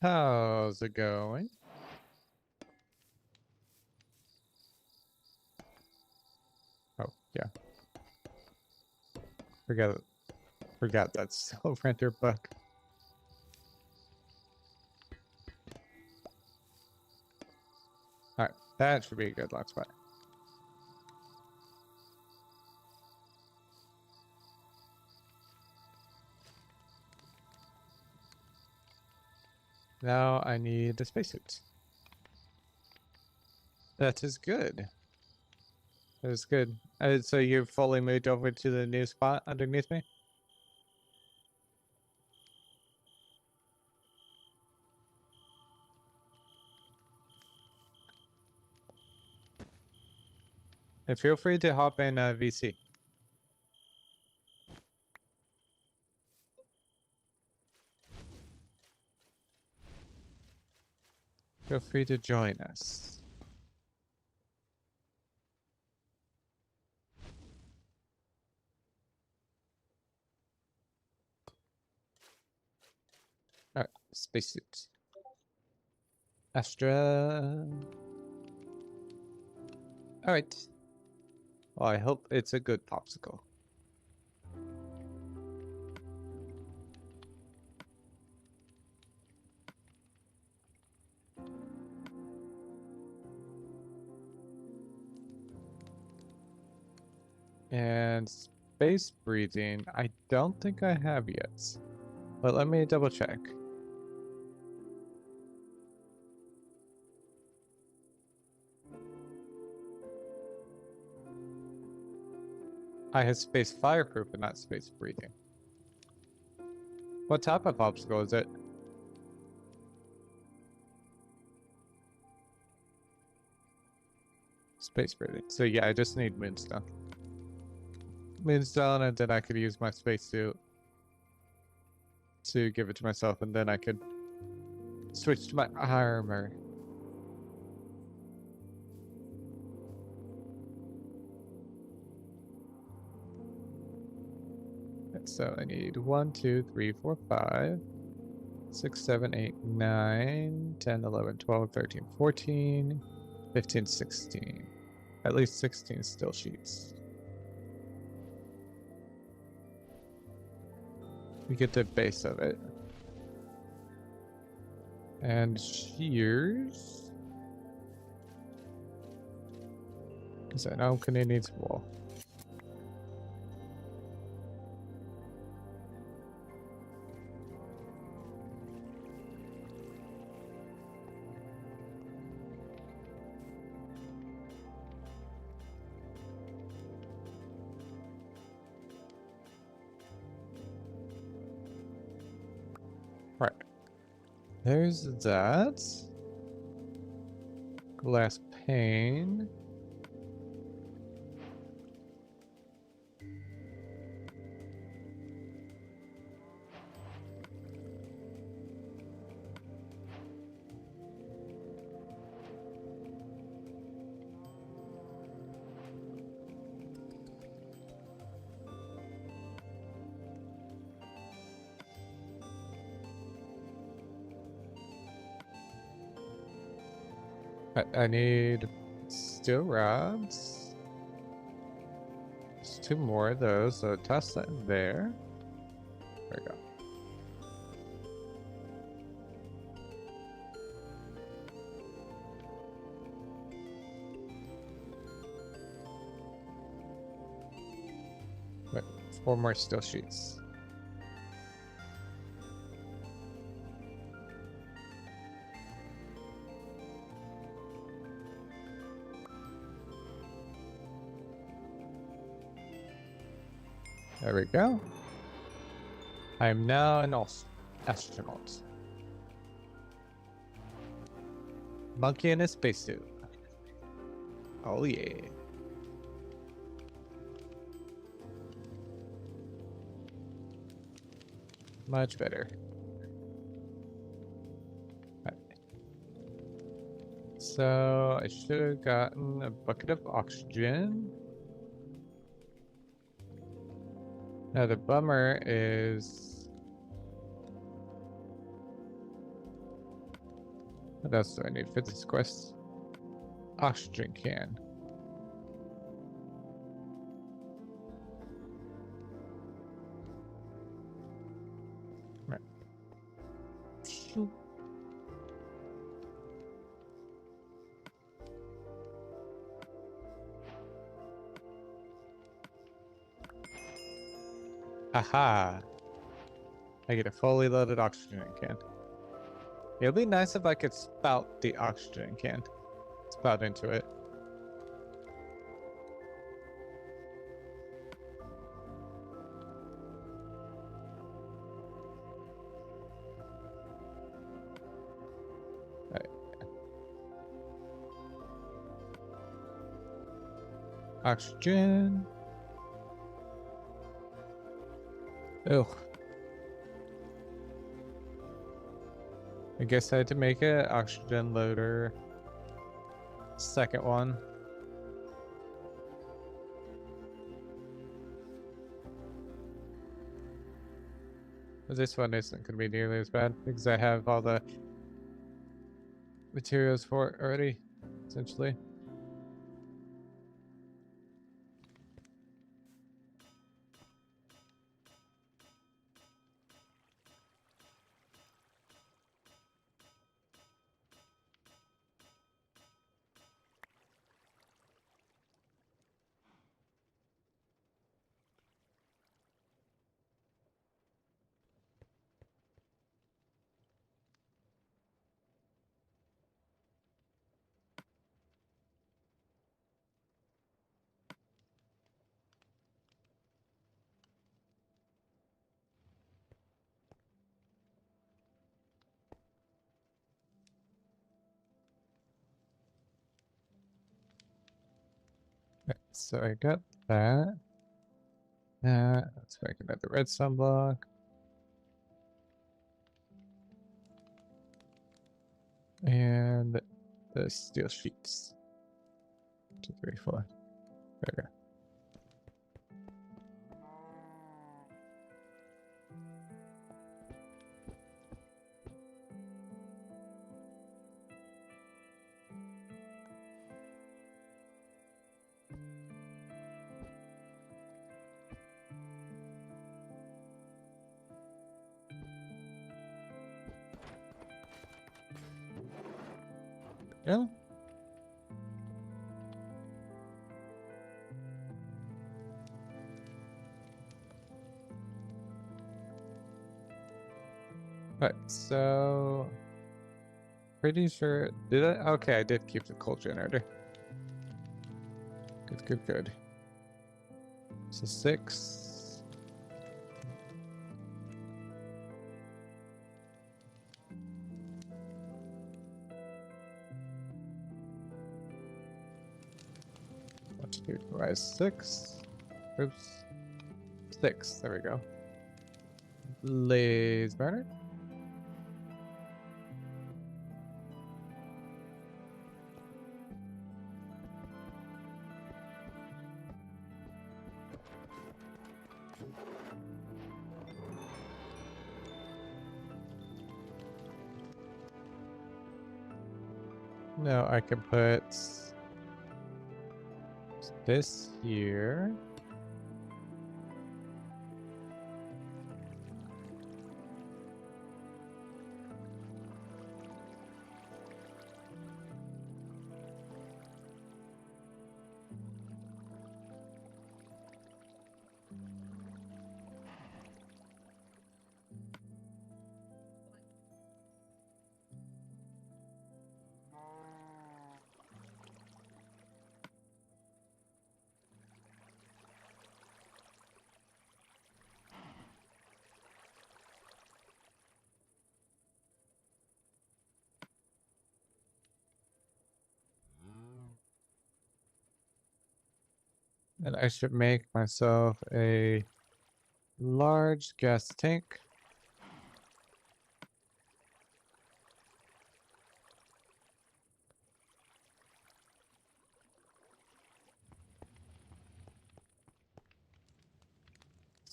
How's it going? Oh, yeah. Forgot that's still render bug. Alright, that should be a good lock spot. Now I need the spacesuit. That is good. That is good. So you've fully moved over to the new spot underneath me? And feel free to hop in VC. Feel free to join us. Alright, spacesuit. Astra. Alright. Well, I hope it's a good popsicle. And space breathing, I don't think I have yet. But let me double check. I have space fireproof, but not space breathing. What type of popsicle is it? Space breathing. So yeah, I just need moonstone. Moonstone, and then I could use my spacesuit to give it to myself, and then I could switch to my armor. So I need 1, 2, 3, 4, 5, 6, 7, 8, 9, 10, 11, 12, 13, 14, 15, 16. At least 16 still sheets. We get the base of it. And shears. Because I know Kane needs wool. Right. There's that. Glass pane. I need steel rods. There's 2 more of those, so toss that in there. There we go. Wait, 4 more steel sheets. There we go. I am now an astronaut. Monkey in a spacesuit. Oh yeah. Much better. Right. So I should have gotten a bucket of oxygen. Now the bummer is, what else do I need for this quest? Oxygen can. Right. Aha! I get a fully loaded oxygen can. It'd be nice if I could spout the oxygen can. Spout into it. Right. Oxygen. Oh. I guess I had to make an oxygen loader. Second one. But this one isn't going to be nearly as bad because I have all the materials for it already, essentially. So I got that. Let's make another redstone block. And the steel sheets. 2, 3, 4. There we go. Yeah. Right, so pretty sure did I? Okay, I did keep the coal generator. Good, good, good. So 6. What to do? Rise 6. Oops. 6. There we go. Blaze burner. Now I can put this here. And I should make myself a large gas tank.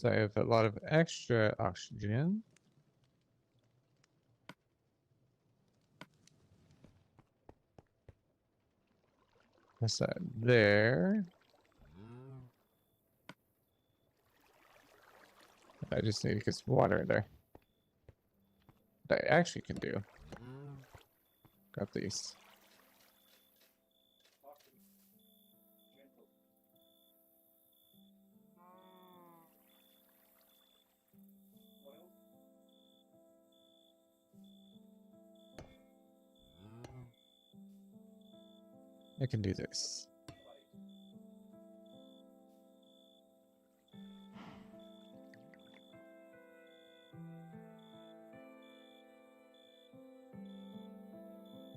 So I have a lot of extra oxygen. That's that there. I just need to get some water in there. What I actually can do. Grab these. I can do this.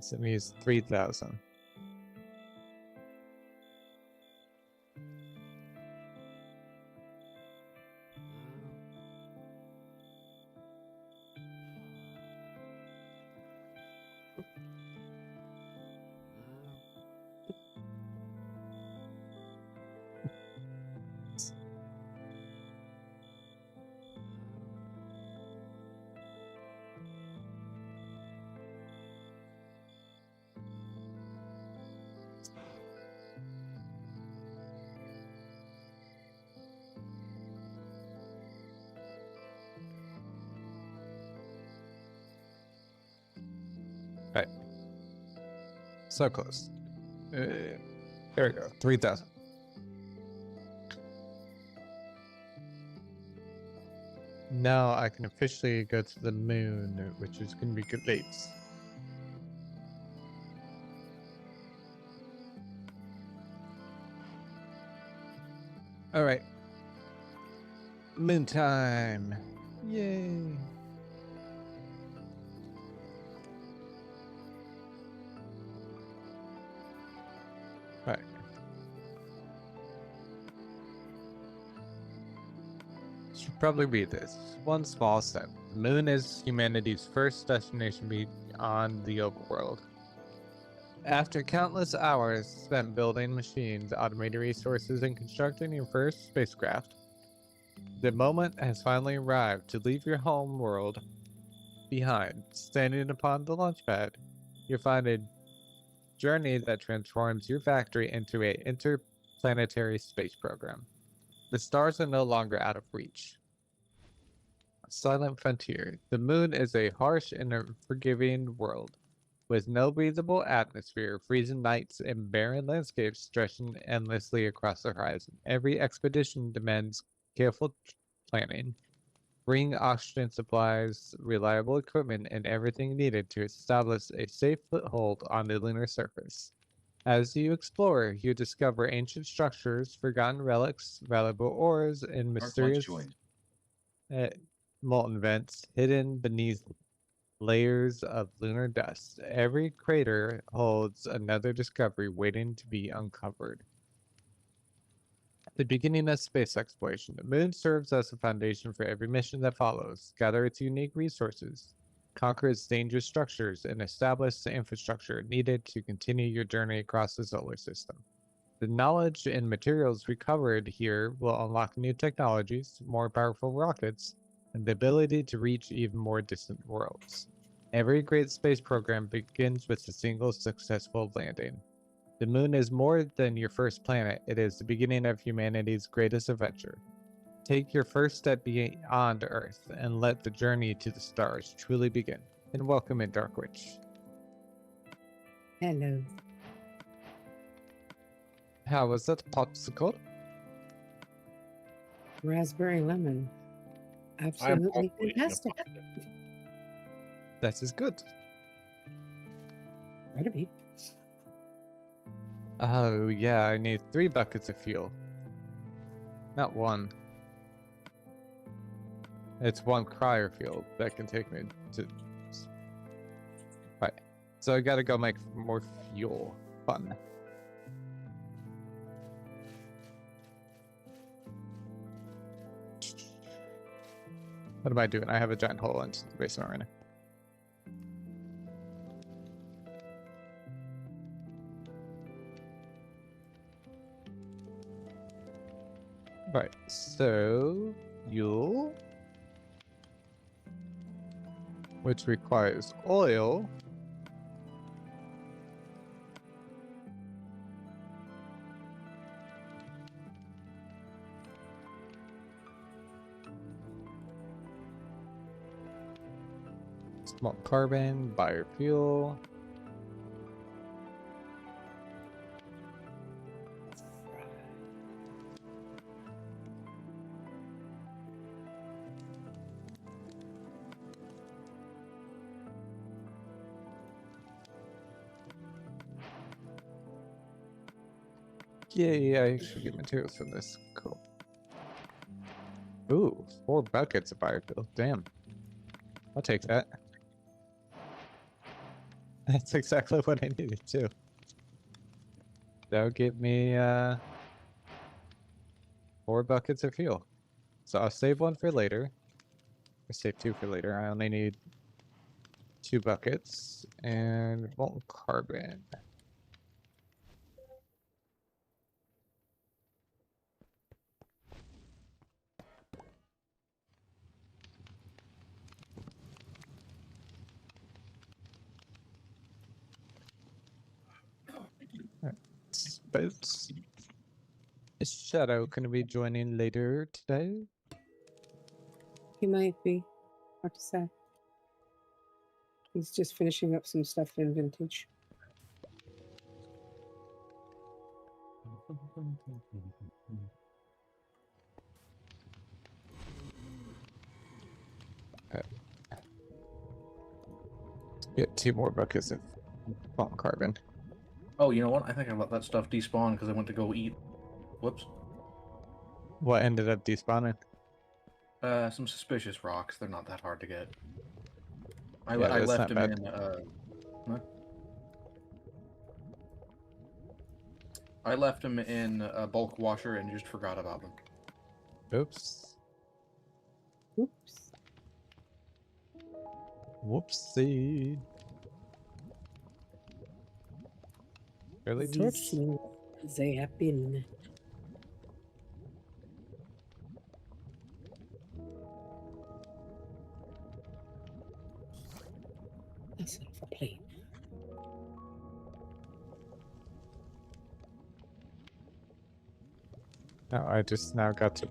So it needs 3,000. Right. So close. There we go. 3,000. Now I can officially go to the moon, which is going to be good late. All right. Moon time. Yay. Right. Should probably read this. One small step. The moon is humanity's first destination beyond the overworld. After countless hours spent building machines, automating resources, and constructing your first spacecraft, the moment has finally arrived to leave your home world behind. Standing upon the launch pad, you'll find a journey that transforms your factory into an interplanetary space program. The stars are no longer out of reach. Silent Frontier. The moon is a harsh and unforgiving world, with no breathable atmosphere, freezing nights, and barren landscapes stretching endlessly across the horizon. Every expedition demands careful planning. Bring oxygen supplies, reliable equipment, and everything needed to establish a safe foothold on the lunar surface. As you explore, you discover ancient structures, forgotten relics, valuable ores, and mysterious uh, molten vents hidden beneath layers of lunar dust. Every crater holds another discovery waiting to be uncovered. The beginning of space exploration. The moon serves as a foundation for every mission that follows. Gather its unique resources, conquer its dangerous structures, and establish the infrastructure needed to continue your journey across the solar system. The knowledge and materials recovered here will unlock new technologies, more powerful rockets, and the ability to reach even more distant worlds. Every great space program begins with a single successful landing. The moon is more than your first planet, it is the beginning of humanity's greatest adventure. Take your first step beyond Earth and let the journey to the stars truly begin. And welcome in, Dark Witch. Hello. How was that popsicle? Raspberry lemon. Absolutely fantastic. That is good. Better be. Oh, yeah, I need 3 buckets of fuel. Not 1. It's 1 cryer fuel that can take me to... Right. So I gotta go make more fuel. Fun. What am I doing? I have a giant hole into the basement right now. Right, so fuel, which requires oil. Small carbon, biofuel. Yay, I should get materials from this. Cool. Ooh, 4 buckets of biofuel. Damn. I'll take that. That's exactly what I needed too. That'll give me 4 buckets of fuel. So I'll save 1 for later. Or save 2 for later. I only need 2 buckets and molten carbon. Boats. Is Shadow going to be joining later today? He might be. Hard to say. He's just finishing up some stuff in vintage. Get 2 more buckets of molten carbon. Oh, you know what? I think I let that stuff despawn because I went to go eat. Whoops. What ended up despawning? Some suspicious rocks. They're not that hard to get. I Yeah, that's left not them bad. in. What? I left them in a bulk washer and just forgot about them. Oops. Oops. Whoopsie. Early torch? They have been. That's not for plane. No, I just now got to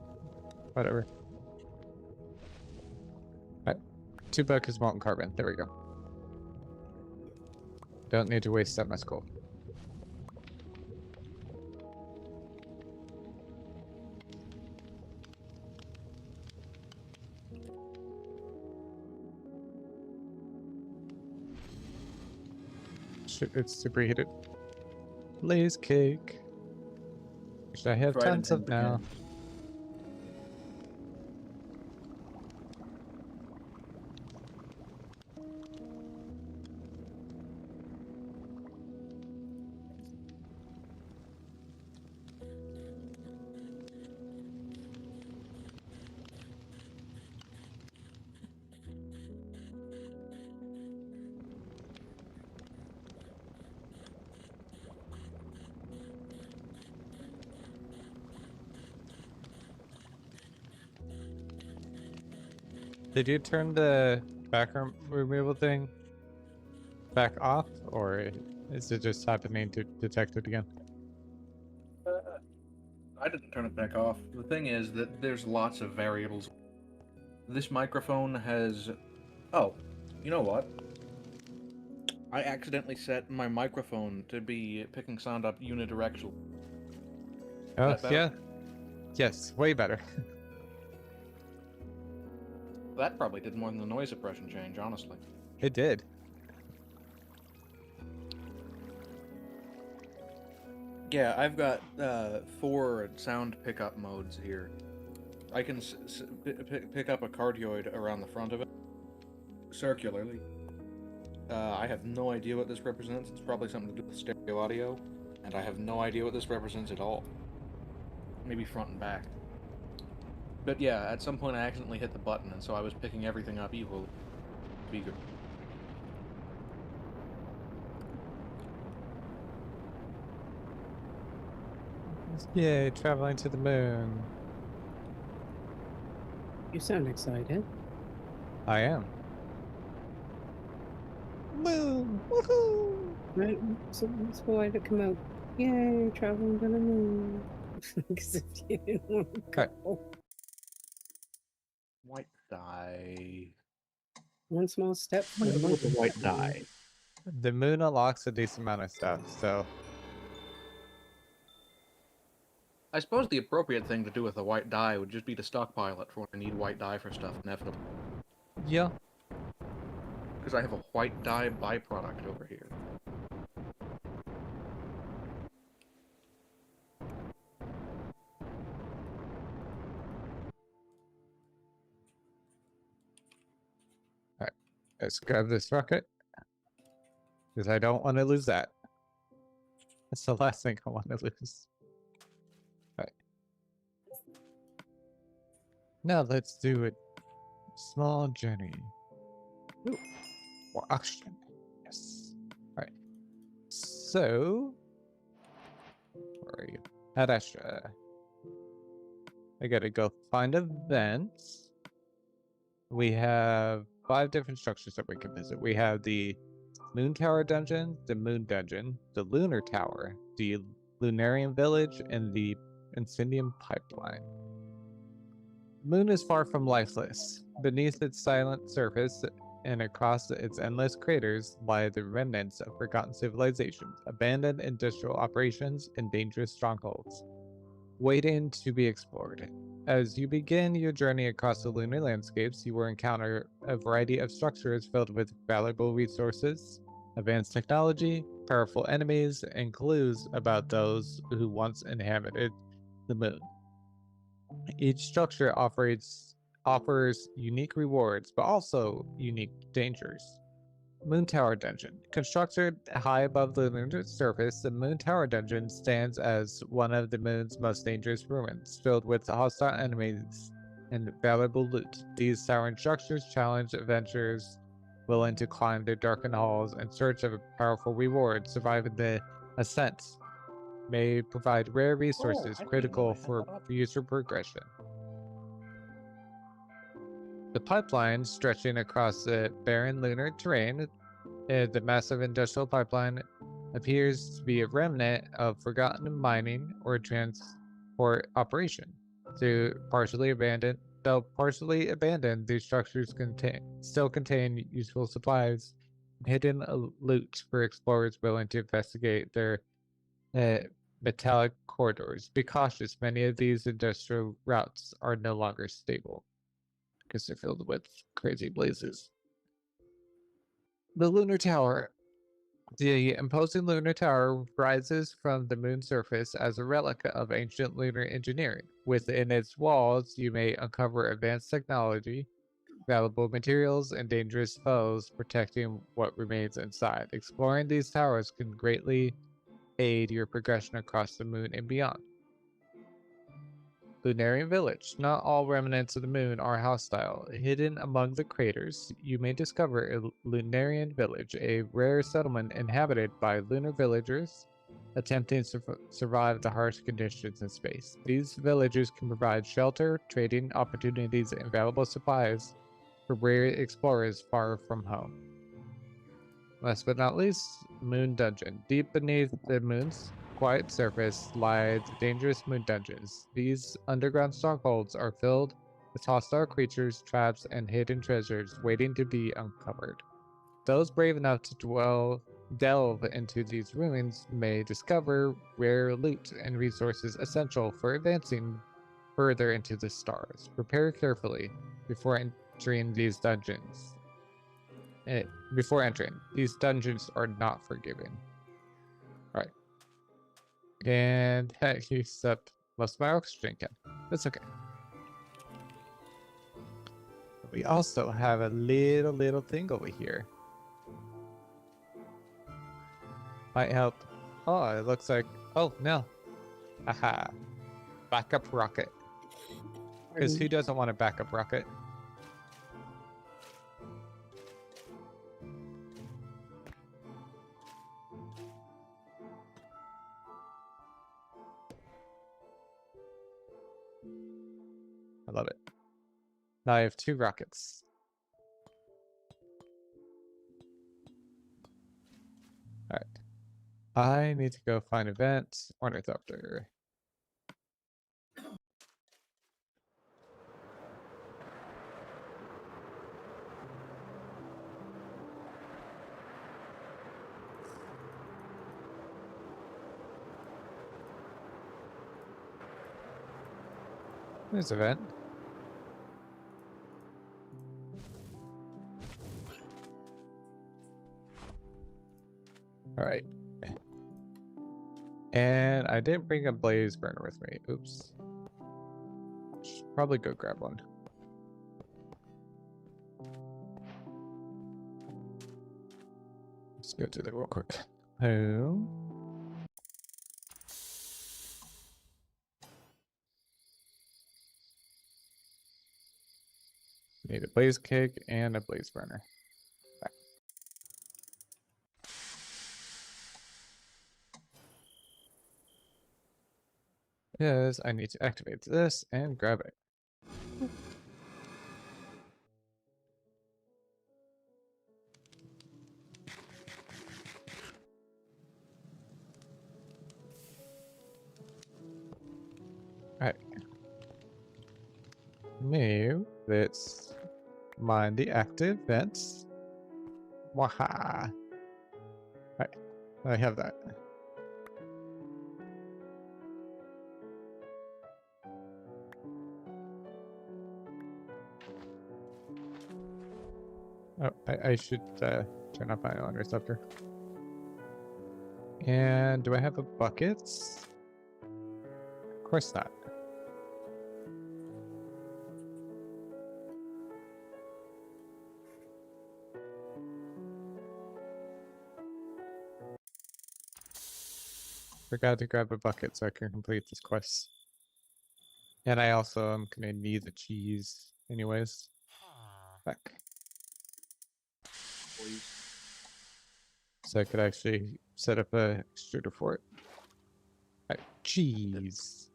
whatever. Right. 2 buckets molten carbon. There we go. Don't need to waste that much coal. Shit, it's superheated. Blaze cake. Which I have Try it tons in of now. cans. Did you turn the background removal thing back off, or is it just happening to detect it again? I didn't turn it back off. The thing is that there's lots of variables. This microphone has... Oh, you know what? I accidentally set my microphone to be picking sound up unidirectional. Oh, That better? yeah. Yes, way better. That probably did more than the noise suppression change, honestly. It did. Yeah, I've got 4 sound pickup modes here. I can pick up a cardioid around the front of it, circularly. I have no idea what this represents. It's probably something to do with stereo audio, and I have no idea what this represents at all. Maybe front and back. But yeah, at some point I accidentally hit the button, and so I was picking everything up equally. Speaker. Yay, traveling to the moon. You sound excited. I am. Moon! Woohoo! Right? So let's go ahead and come out. Yay, traveling to the moon. Because if you didn't want to go, Right. White dye. one small step for I'm gonna go one. with the white dye. The moon unlocks a decent amount of stuff, so I suppose the appropriate thing to do with the white dye would just be to stockpile it for when I need white dye for stuff, inevitably. yeah. Because I have a white dye byproduct over here. Alright. Let's grab this rocket. Because I don't want to lose that. That's the last thing I want to lose. Alright. Now let's do a small journey. Ooh. More oxygen. Yes. Alright. So where are you? Hadasha. I gotta go find events. We have 5 different structures that we can visit. We have the Moon Tower Dungeon, the Moon Dungeon, the Lunar Tower, the Lunarian Village, and the Incendium Pipeline. The moon is far from lifeless. Beneath its silent surface and across its endless craters lie the remnants of forgotten civilizations, abandoned industrial operations, and dangerous strongholds, waiting to be explored. As you begin your journey across the lunar landscapes, you will encounter a variety of structures filled with valuable resources, advanced technology, powerful enemies, and clues about those who once inhabited the moon. Each structure offers unique rewards, but also unique dangers. Moon Tower Dungeon. Constructed high above the lunar surface, the Moon Tower Dungeon stands as one of the moon's most dangerous ruins, filled with hostile enemies and valuable loot. These towering structures challenge adventurers willing to climb their darkened halls in search of a powerful reward. Surviving the ascent may provide rare resources critical for user progression. The pipeline, stretching across the barren lunar terrain, the massive industrial pipeline appears to be a remnant of forgotten mining or transport operation. Though partially abandoned, these structures still contain useful supplies and hidden loot for explorers willing to investigate their metallic corridors. Be cautious, many of these industrial routes are no longer stable because they're filled with crazy blazes. The Lunar Tower. The imposing lunar tower rises from the moon's surface as a relic of ancient lunar engineering. Within its walls, you may uncover advanced technology, valuable materials, and dangerous foes protecting what remains inside. Exploring these towers can greatly aid your progression across the moon and beyond. Lunarian Village. Not all remnants of the moon are hostile. Hidden among the craters, you may discover a Lunarian Village, a rare settlement inhabited by lunar villagers attempting to survive the harsh conditions in space. These villagers can provide shelter, trading opportunities, and valuable supplies for weary explorers far from home. Last but not least, Moon Dungeon. Deep beneath the moon's quiet surface lie the dangerous moon dungeons. These underground strongholds are filled with hostile creatures, traps, and hidden treasures waiting to be uncovered. Those brave enough to delve into these ruins may discover rare loot and resources essential for advancing further into the stars. Prepare carefully before entering these dungeons. Before entering, these dungeons are not forgiving. Right. And I used up most of my oxygen can. That's okay. We also have a little thing over here. Might help. Oh, it looks like. Oh, no. Aha. Backup rocket. Because who doesn't want a backup rocket? I love it. Now I have 2 rockets. Alright. I need to go find a vent. Ornithopter. There's a vent. Alright. And I didn't bring a blaze burner with me. Oops. Should probably go grab one. Let's go do that real quick. Oh. Need a blaze cake and a blaze burner. Back. Yes, I need to activate this and grab it. Alright. Now, let's mine the active vents. Waha! Alright, I have that. Oh, I should turn off my own receptor. And do I have a buckets? Of course not. Forgot to grab a bucket so I can complete this quest. And I also am gonna need the cheese anyways. Back. Please. So I could actually set up a extruder for it. Alright, cheese.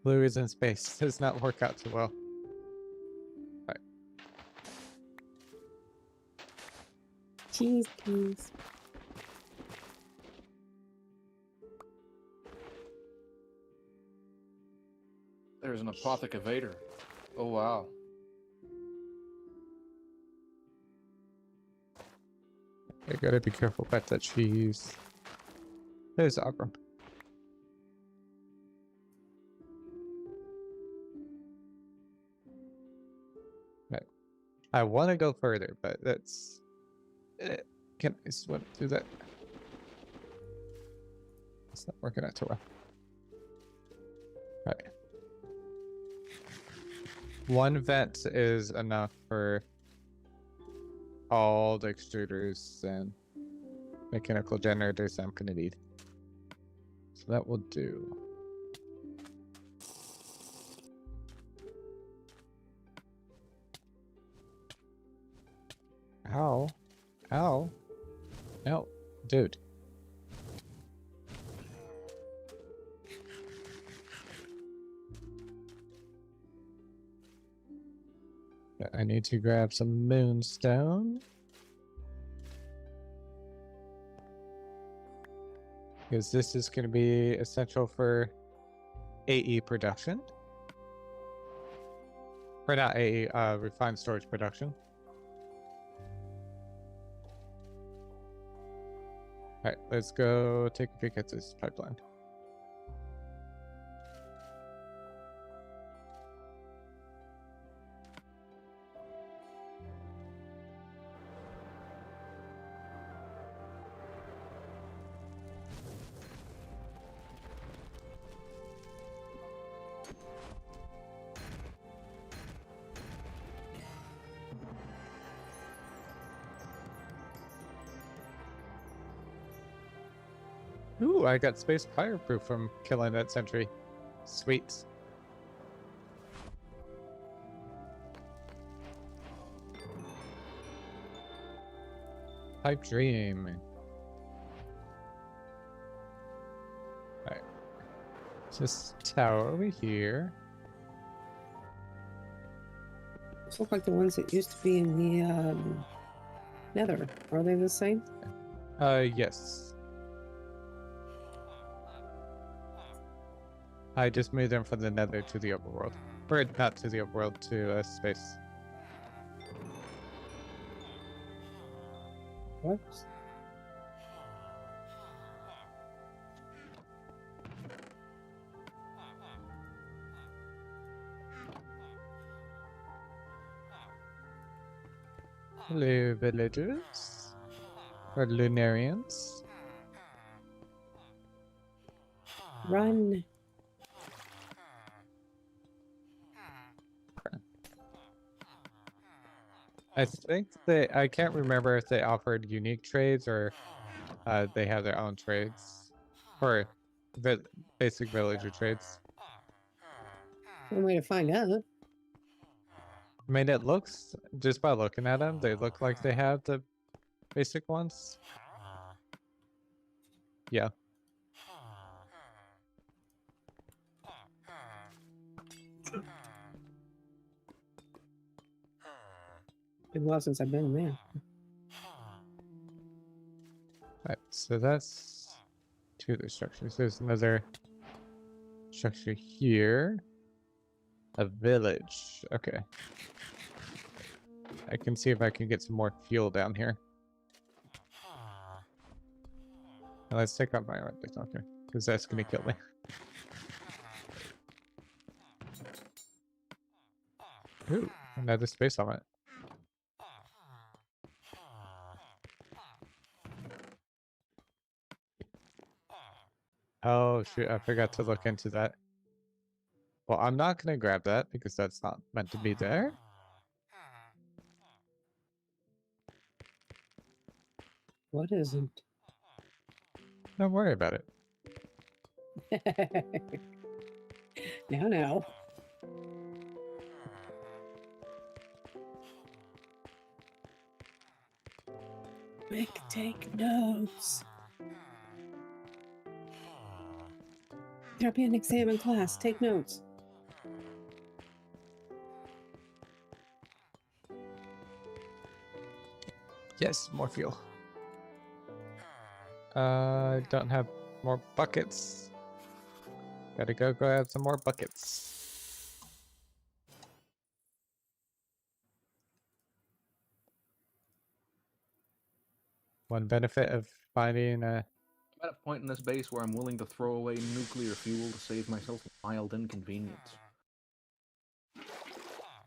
Blue is in space. Does not work out too well. Alright. Cheese, please. There's an apothecavator. Oh wow. I gotta be careful about that cheese. There's Abram. Right. I want to go further, but that's... can I swim through that? It's not working out too well. Right. One vent is enough for all the extruders and mechanical generators I'm gonna need. So that will do. Ow. Ow. No. Dude. I need to grab some moonstone. Because this is going to be essential for AE production. Or not AE, refined storage production. Alright, let's go take a peek at this pipeline. Ooh, I got space fireproof from killing that sentry. Sweet. pipe dream. Alright. This tower over here. Those look like the ones that used to be in the Nether. Are they the same? Yes. I just moved them from the Nether to the overworld. Or not to the overworld, to space. What? Hello, villagers. Or Lunarians. Run. I think I can't remember if they offered unique trades or they have their own trades. Or basic villager trades. One way to find out. I mean, it looks, just by looking at them, they look like they have the basic ones. Yeah. Been a while since I've been there. Alright, so that's two of the structures. There's another structure here. A village. Okay. I can see if I can get some more fuel down here. Now let's take out my okay, because that's gonna kill me. Ooh, another space helmet. Oh shoot, I forgot to look into that. Well, I'm not gonna grab that because that's not meant to be there. What isn't? Don't worry about it. Now. Quick, take notes. There'll be an exam in class. Take notes. Yes, more fuel. Don't have more buckets. Gotta go grab some more buckets. One benefit of finding a... I'm at a point in this base where I'm willing to throw away nuclear fuel to save myself mild inconvenience.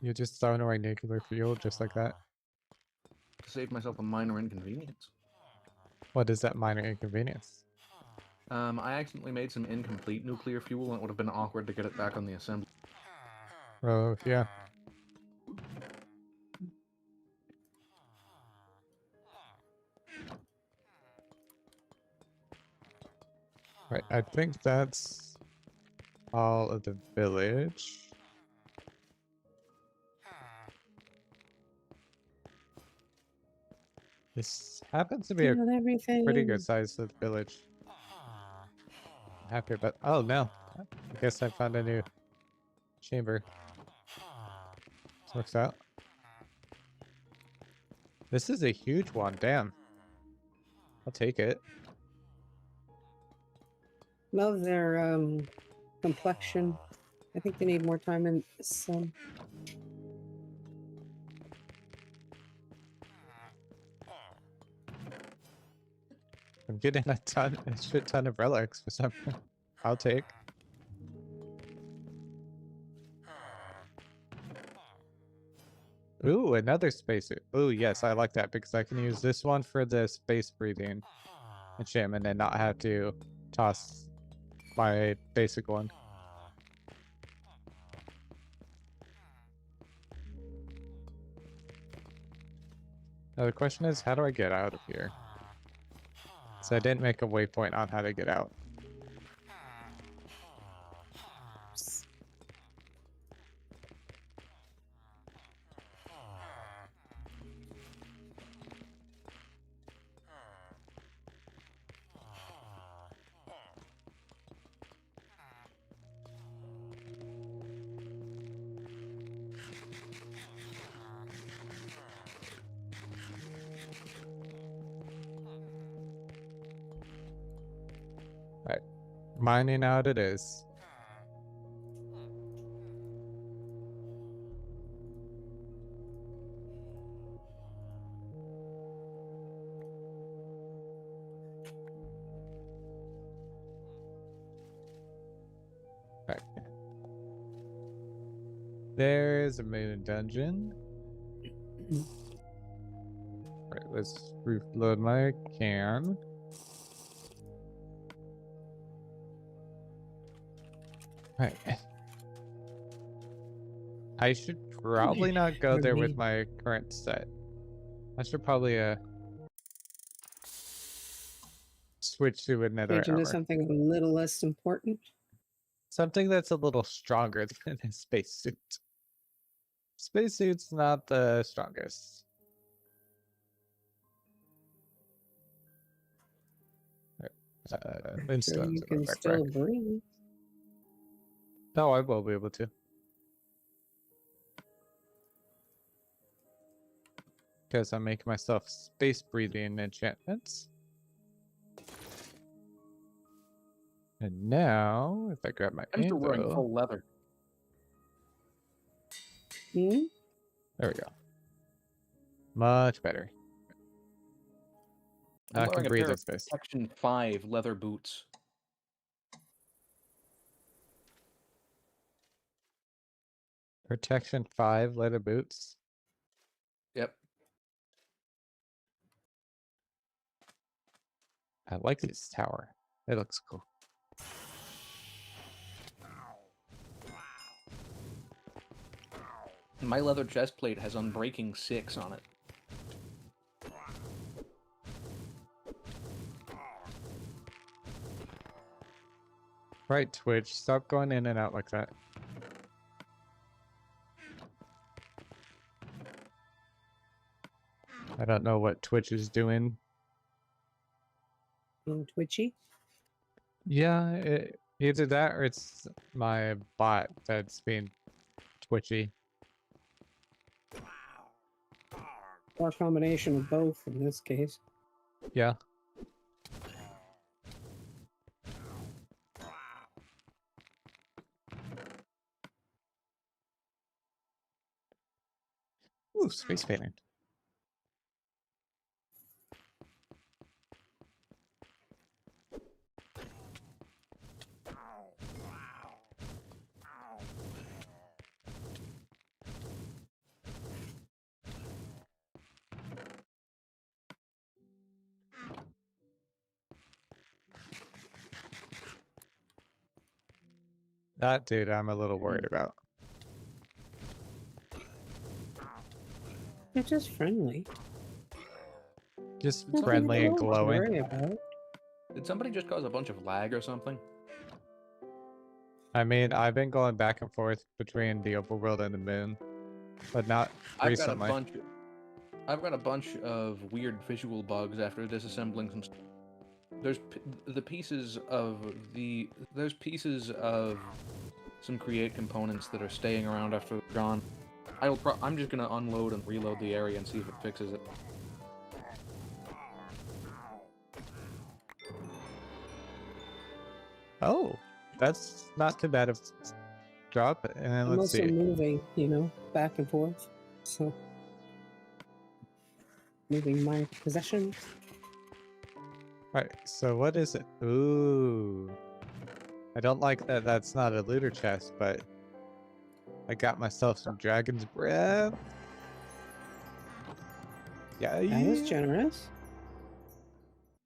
You're just throwing away nuclear fuel just like that. To save myself a minor inconvenience. What is that minor inconvenience? I accidentally made some incomplete nuclear fuel, and it would have been awkward to get it back on the assembly. Oh, yeah. Right, I think that's all of the village. This happens to be a Down everything. pretty good sized village. I'm happy about... Oh, no. I guess I found a new chamber. This works out. This is a huge one. Damn. I'll take it. Love their complexion. I think they need more time in the sun. I'm getting a shit ton of relics for something. I'll take. Ooh, another spacesuit. Ooh, yes, I like that because I can use this one for the space breathing enchantment and not have to toss my basic one. Now the question is, how do I get out of here? So I didn't make a waypoint on how to get out. Mining out it is. Right. There's a main dungeon. Right, let's reload my can. Right. I should probably not go there with my current set. I should probably switch to another Change into armor. something a little less important. Something that's a little stronger than a spacesuit. Spacesuit's not the strongest. Sure, you can still breathe. No, I will be able to. Because I'm making myself space breathing enchantments. And now, if I grab my I'm still wearing anvil, full leather. Hmm? there we go. Much better. Now I'm I can wearing a breathe pair in of space. Protection 5 leather boots. Protection 5 leather boots. Yep. I like this tower. It looks cool. My leather chest plate has Unbreaking 6 on it. Right, Twitch. Stop going in and out like that. I don't know what Twitch is doing. Being twitchy. Yeah, either that or it's my bot that's being twitchy. Or a combination of both in this case. Yeah. Ooh, space painting. That dude I'm a little worried about. They're just friendly. Just Nothing friendly and to glowing. worry about. Did somebody just cause a bunch of lag or something? I mean, I've been going back and forth between the overworld and the moon, but not recently. I've got a bunch of weird visual bugs after disassembling some. There's pieces of some create components that are staying around after they're gone. I'm just gonna unload and reload the area and see if it fixes it. Oh, that's not too bad of drop. And I'm let's also see. moving, back and forth. So moving my possessions. Alright, so what is it? Ooh. I don't like that that's not a looter chest, but I got myself some dragon's breath. Yeah, That was generous.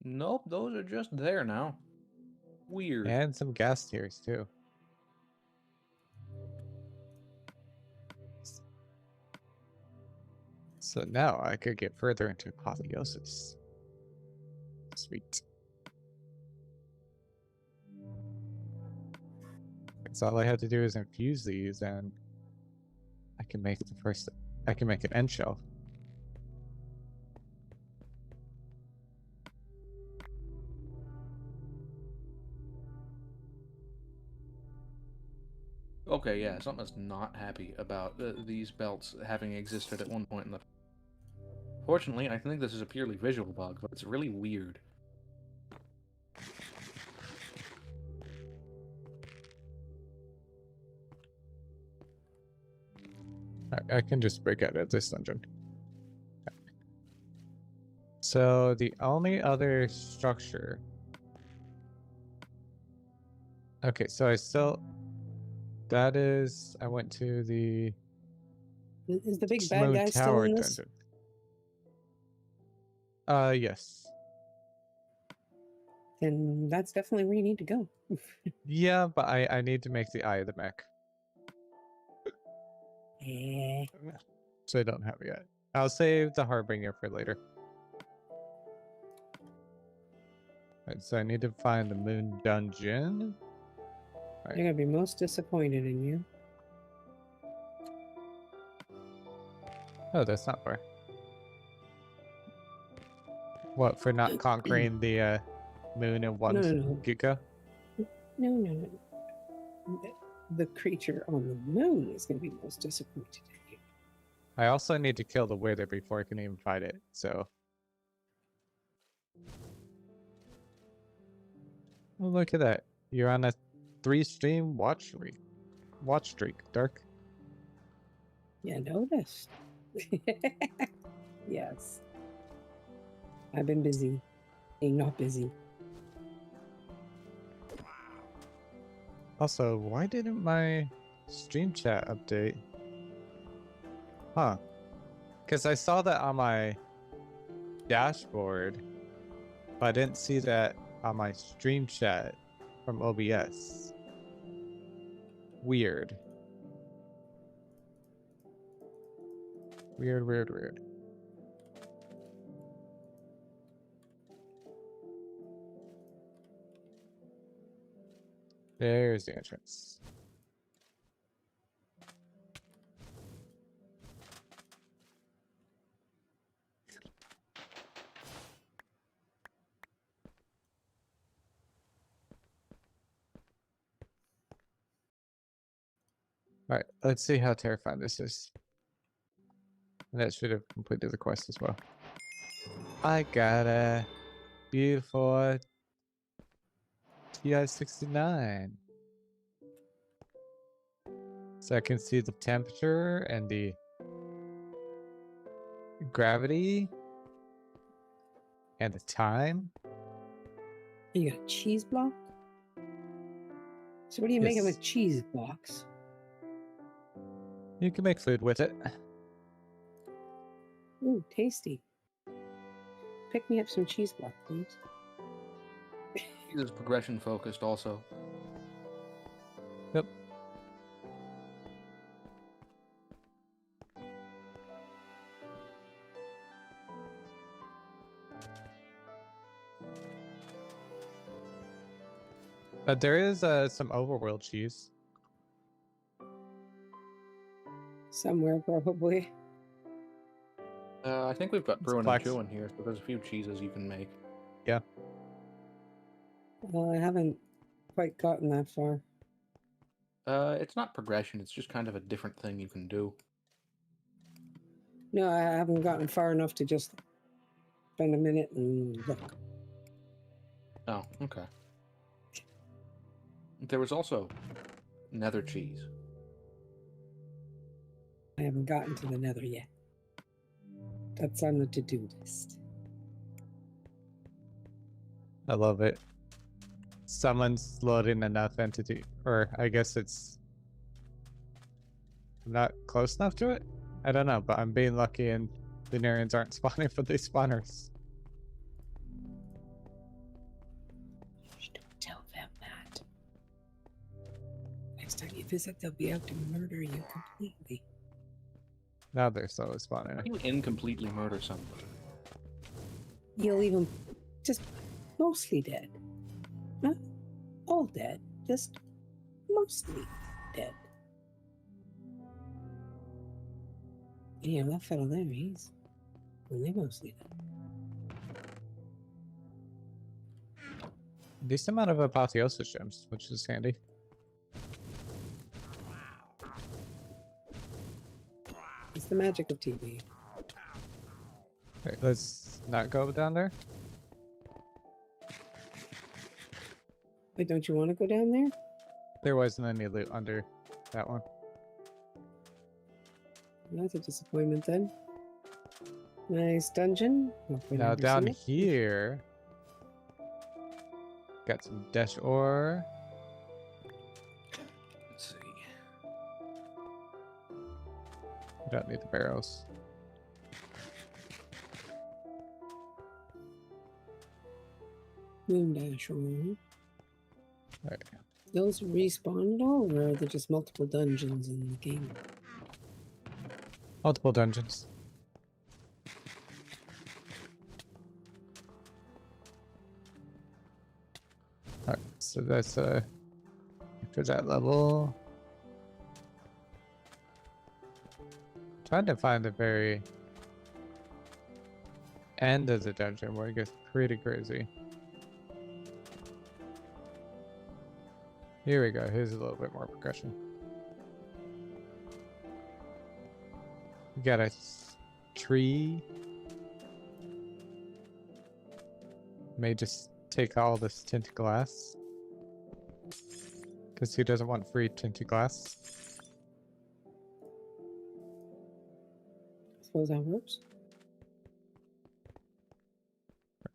Nope, those are just there now. Weird. And some gas tiers too. So now I could get further into apotheosis. Sweet. So all I have to do is infuse these and I can make an end shelf. Okay, yeah, something's not happy about these belts having existed at one point in the. Fortunately, I think this is a purely visual bug, but it's really weird. I can just break out of this dungeon. So the only other structure. Okay, so I still. That is. I went to the Is the big bad Moon guy still Tower in this? dungeon. Yes. Then that's definitely where you need to go. Yeah, but I need to make the Eye of the Mech. Eh. So I don't have it yet. I'll save the Harbinger for later. Right, so I need to find the Moon Dungeon. They're gonna be most disappointed in you. Oh, that's not far. What, for not conquering the moon in one No. get-go? No. The creature on the moon is gonna be most disappointed in you. I also need to kill the Wither before I can even fight it, so... Oh, look at that. You're on a 3-stream watch streak, Dark. Yeah, noticed. Yes. I've been busy. Being not busy. Also, why didn't my stream chat update? Huh. Because I saw that on my dashboard, but I didn't see that on my stream chat from OBS. Weird. Weird. There's the entrance. Alright, let's see how terrifying this is. And that should have completed the quest as well. I got a beautiful TI-69. So I can see the temperature and the gravity and the time. You got a cheese block? So what are you making with cheese blocks? You can make food with it. Ooh, tasty. Pick me up some cheese block, please. This is progression focused also. Yep. But there is some overworld cheese. Somewhere, probably. I think we've got brewing and flex. chewing here, so there's a few cheeses you can make. Yeah. Well, I haven't quite gotten that far. It's not progression, it's just kind of a different thing you can do. No, I haven't gotten far enough to just spend a minute and look. Oh, okay. There was also nether cheese. I haven't gotten to the nether yet. That's on the to-do list. I love it. Someone's loading enough entity, or I guess it's not close enough to it? I don't know, but I'm being lucky and the Narians aren't spawning for these spawners. Don't tell them that. Next time you visit, they'll be out to murder you completely. Now they're slowly spawning. How do you incompletely murder somebody? You'll leave them just mostly dead. Not all dead, just mostly dead. Yeah, that fellow there, he's only mostly dead. Decent amount of apotheosis gems, which is handy. It's the magic of TV. Okay, let's not go down there. Wait, don't you want to go down there? There wasn't any loot under that one. That's a disappointment then. Nice dungeon. Hope we Now never down see it. here, got some dash ore. Let's see. We don't need the barrels. Moon dash roll. Alright. Those respawn at all, or are there just multiple dungeons in the game? Multiple dungeons. Alright, so that's for that level. Trying to find the very end of the dungeon where it gets pretty crazy. Here we go. Here's a little bit more progression. We got a tree. May just take all this tinted glass. Because who doesn't want free tinted glass? I suppose that works.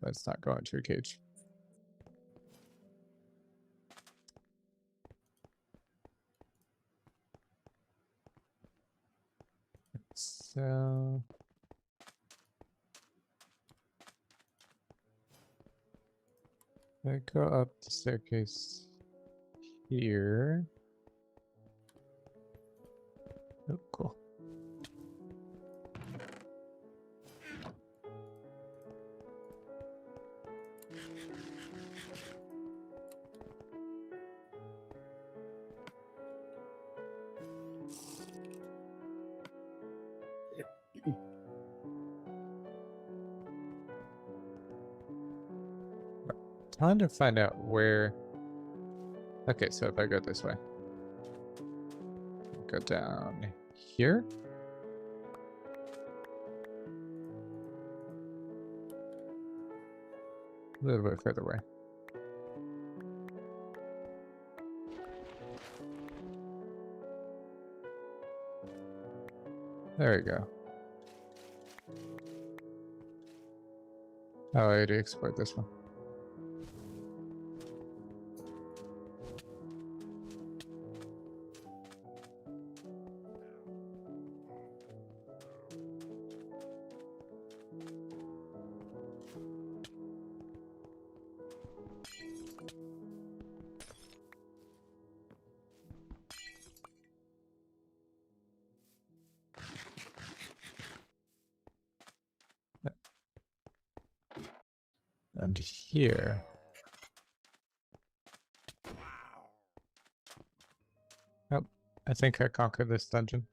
Let's not go into a cage. So I go up the staircase here. Oh, cool. Trying to find out where. Okay, so if I go this way, go down here. A little bit further away. There we go. Oh, I already explored this one. And here. Oh, I think I conquered this dungeon.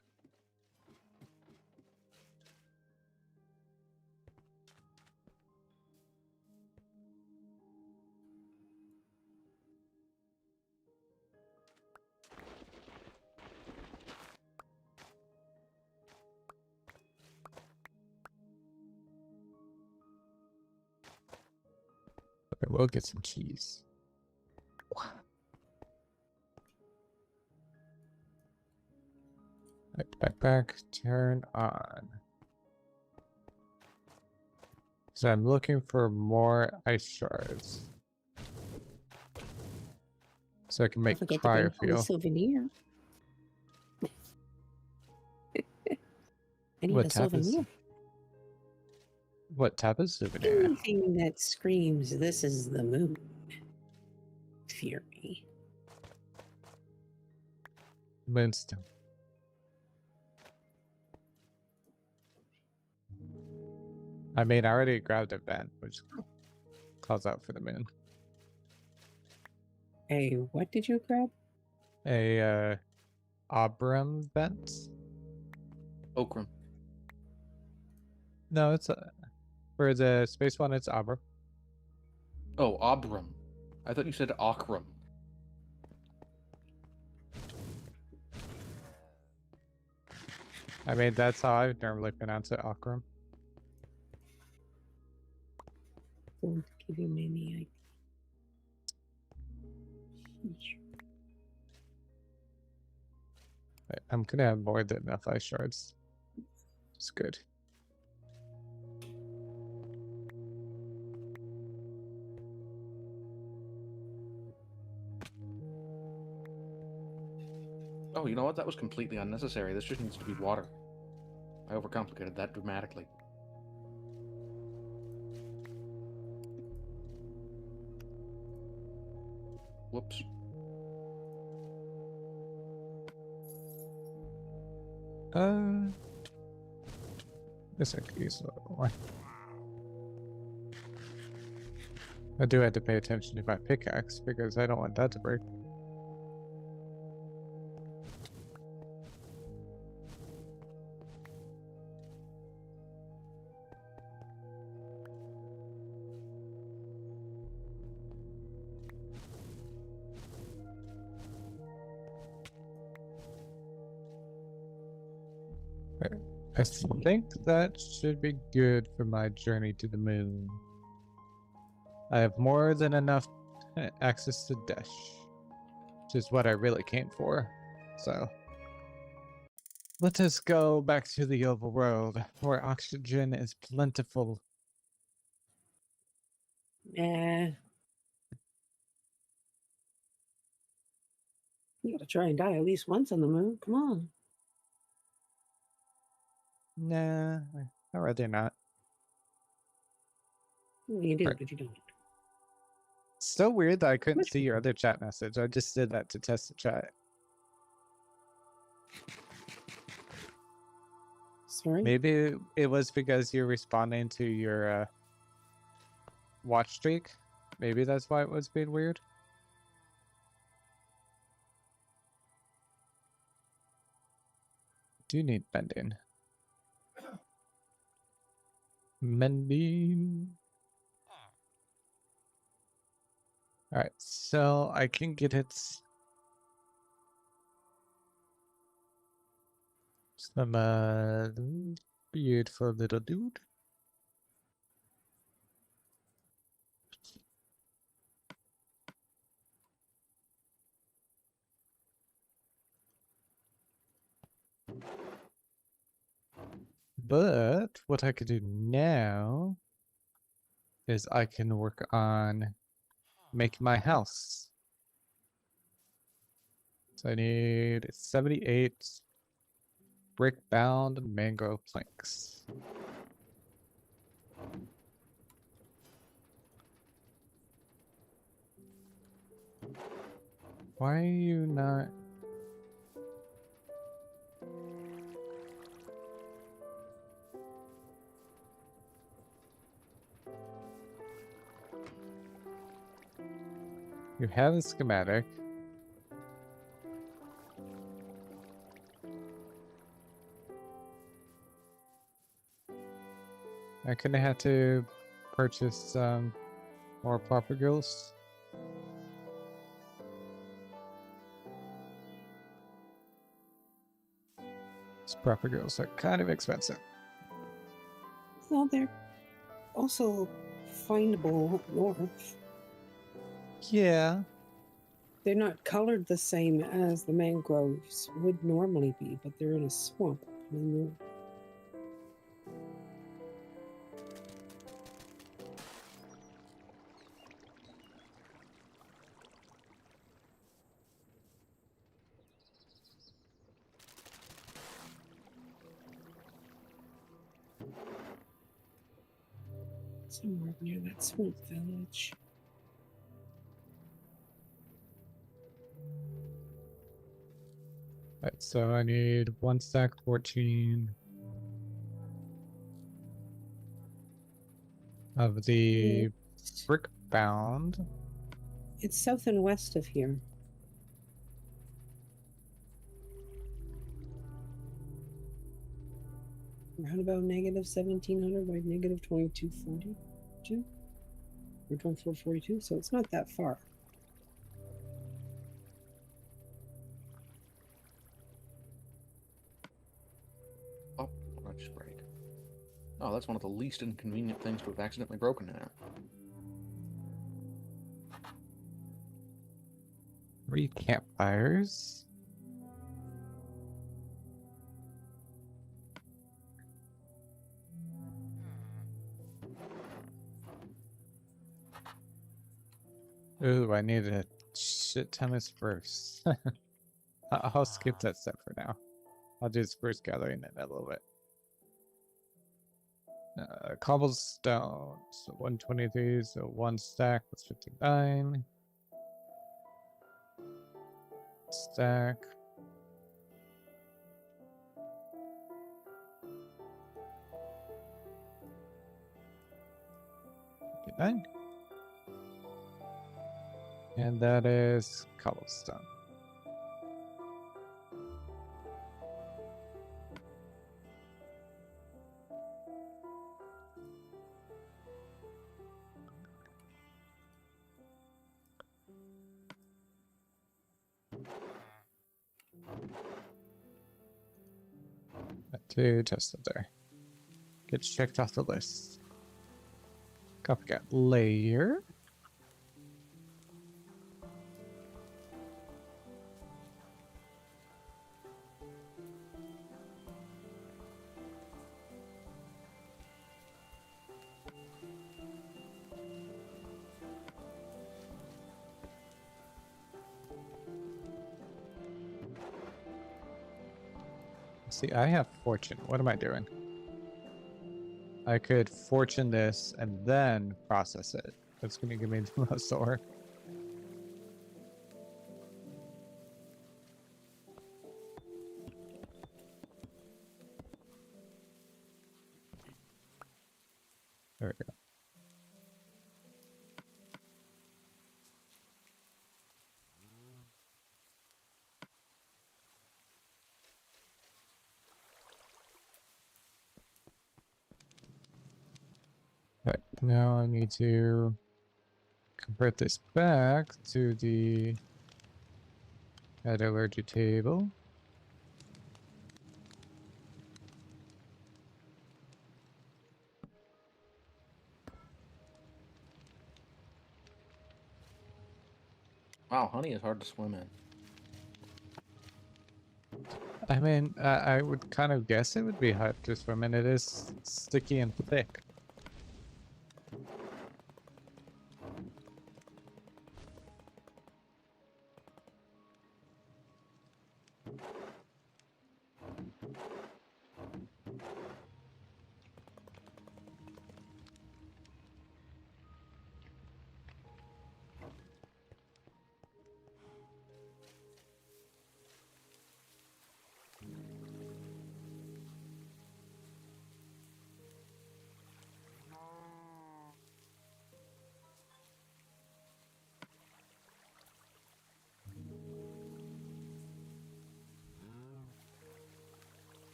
But I will get some cheese. Right, backpack, turn on. So I'm looking for more ice shards. So I can make Don't forget to bring home a cryofuel. souvenir. I need What a type is souvenir. what type of souvenir? Anything that screams, "This is the moon." Fury. Moonstone. I mean, I already grabbed a vent, which calls out for the moon. Hey, what did you grab? A Abram vent? Okram. No, it's for the space one. It's Abram. Oh, Abram. I thought you said Akram. I mean, that's how I normally pronounce it, Akram. Don't give him any idea. I'm gonna have more than enough ice shards. It's good. Oh, you know what? That was completely unnecessary. This just needs to be water. I overcomplicated that dramatically. Whoops. Guess I could use a little more. I do have to pay attention to my pickaxe because I don't want that to break. I think that should be good for my journey to the moon. I have more than enough access to dash, which is what I really came for. So let us go back to the overworld where oxygen is plentiful. Nah. You gotta try and die at least once on the moon. Come on. Nah, I'd rather not. You do, Right. but you don't. It's so weird that I couldn't Much see your other chat message. I just did that to test the chat. Sorry. Maybe it was because you're responding to your watch streak. Maybe that's why it was being weird. Do need bending. Mending. Alright, so I can get it some beautiful little dude. But what I could do now is I can work on making my house. So I need 78 brick bound mango planks. Why are you not? You have a schematic. I couldn't have to purchase some more propagals. These propagals are kind of expensive. Well, they're also findable up north. Yeah. They're not colored the same as the mangroves would normally be, but they're in a swamp. And somewhere near that swamp village. Right, so I need 1 stack 14 of the brick bound. It's south and west of here. Around about negative 1700 by negative 2242 or 2442, so it's not that far. Oh, what did I just break? Oh, that's one of the least inconvenient things to have accidentally broken in there. 3 campfires. Ooh, I need a shit ton of spruce. I'll skip that step for now. I'll do spruce gathering in a little bit. Cobblestone, so 123, so one stack, that's 59. Stack. 59. And that is cobblestone. Two chests up there. Gets checked off the list. Copycat layer. See, I have fortune. What am I doing? I could fortune this and then process it. That's going to give me the most ore. There we go. Right, now I need to convert this back to the metallurgy table. Wow, honey is hard to swim in. I mean, I would kind of guess it would be hard to swim in. It is sticky and thick.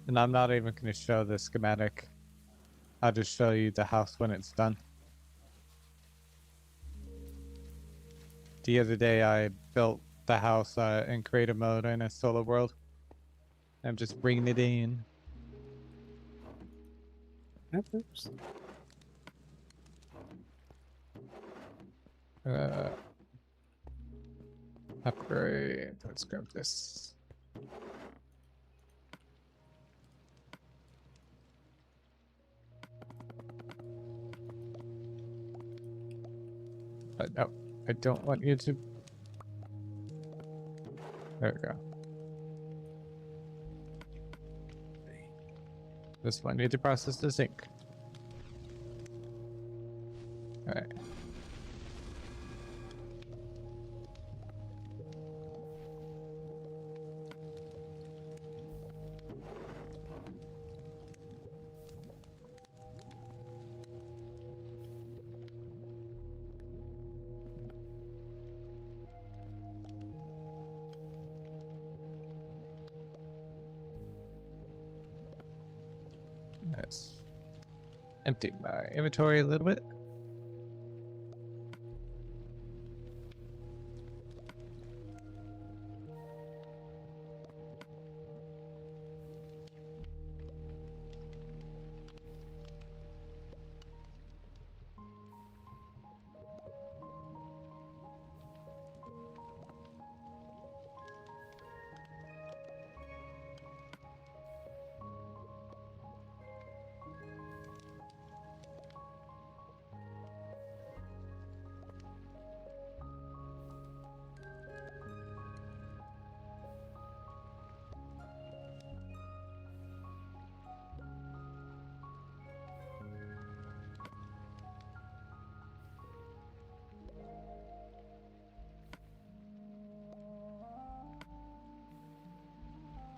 And I'm not even going to show the schematic. I'll just show you the house when it's done. The other day I built the house in creative mode in a solo world. I'm just bringing it in. Oops. Upgrade. Let's grab this. No, I don't want you to. There we go. This one, need to process the zinc. Alright. Let's empty my inventory a little bit.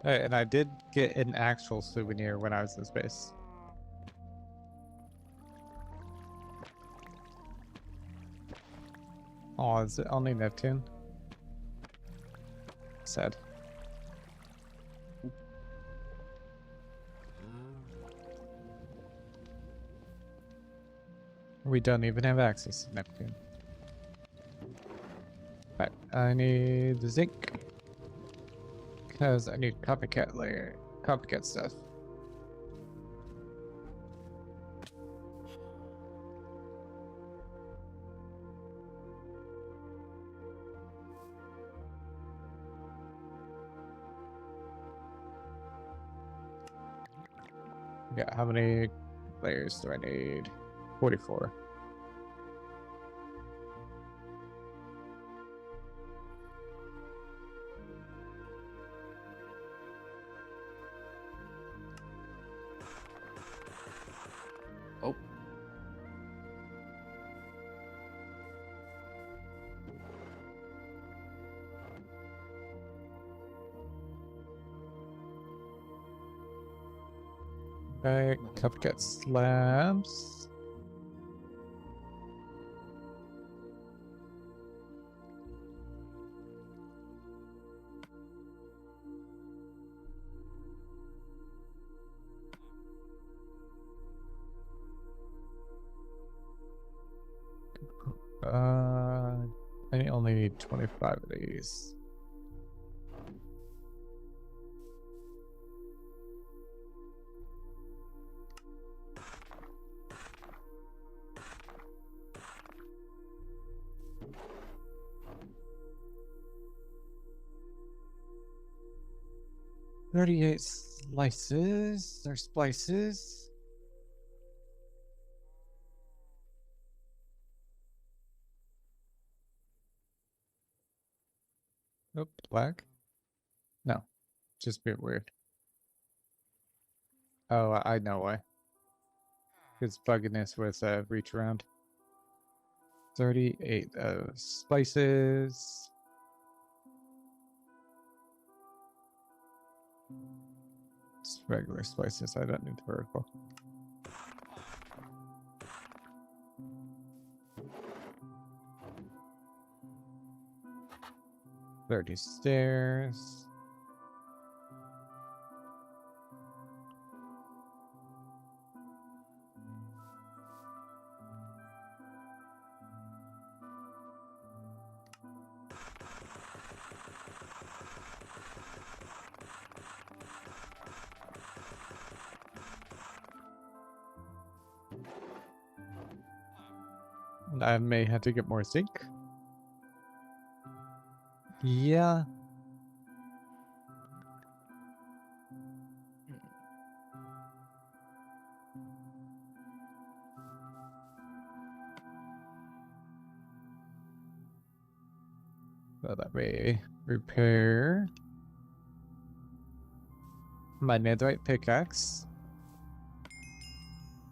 And I did get an actual souvenir when I was in space. Oh, is it only Neptune? Sad. We don't even have access to Neptune. Right, I need the zinc. Because I need copycat stuff. Yeah, how many layers do I need? 44. Oh. Okay, copycat slabs. I only need 25 of these. $38 slices or splices. Nope, black. No, just a bit weird. Oh, I know why. It's bugging us with reach around. 38 spices. It's regular spices. I don't need the vertical. $30 stairs. I may have to get more zinc. Yeah. So that may repair my netherite pickaxe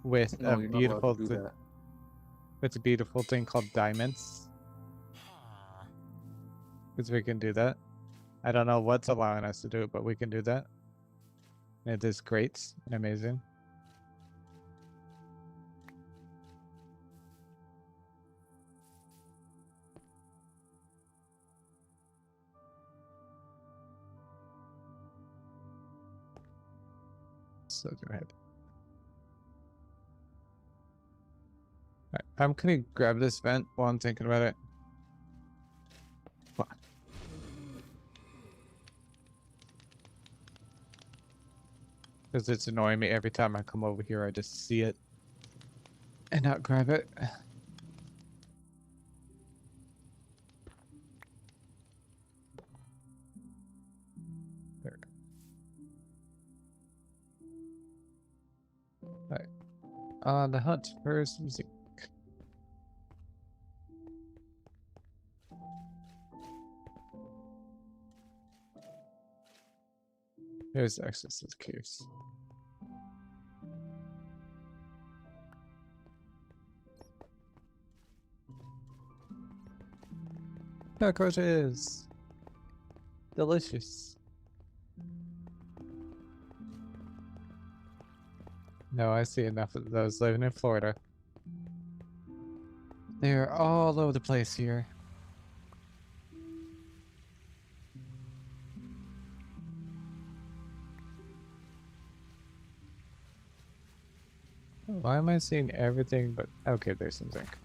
with No, a you're not allowed beautiful to do that. with a beautiful thing called diamonds. Because we can do that. I don't know what's allowing us to do it, but we can do that. It is great and amazing. So go ahead. Right, I'm gonna grab this vent while I'm thinking about it. Because it's annoying me every time I come over here. I just see it and not grab it. There. Right. On the hunt for some zinc. Here's access to the caves. Cockroaches! Delicious. No, I see enough of those living in Florida. They're all over the place here. Why am I seeing everything but... Okay, there's some zinc.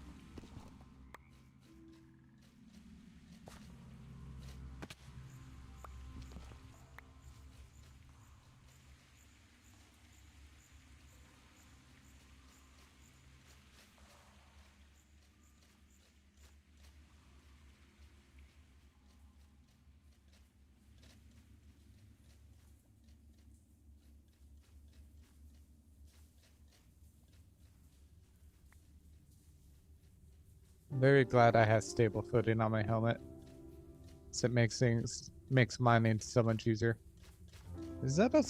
I'm very glad I have stable footing on my helmet. So it makes mining so much easier. Is that a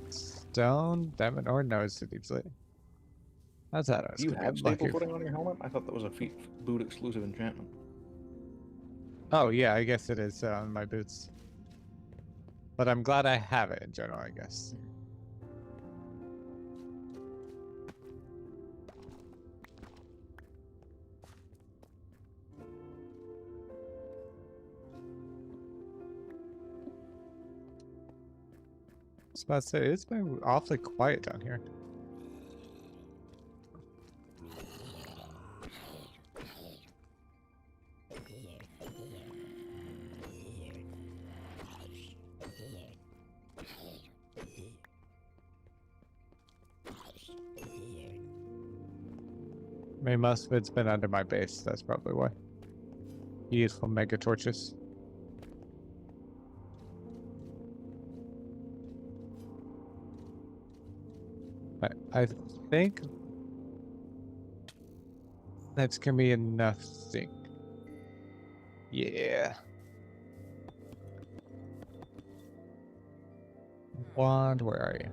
stone diamond or no? It's easily. That's how I was You gonna have be stable lucky. footing on your helmet? I thought that was a boot exclusive enchantment. Oh yeah, I guess it is on my boots. But I'm glad I have it in general, I guess. I was about to say, it's been awfully quiet down here. I mean, most of it's been under my base, that's probably why. Useful mega torches. But I think that's gonna be enough zinc. Yeah. Wand, where are you?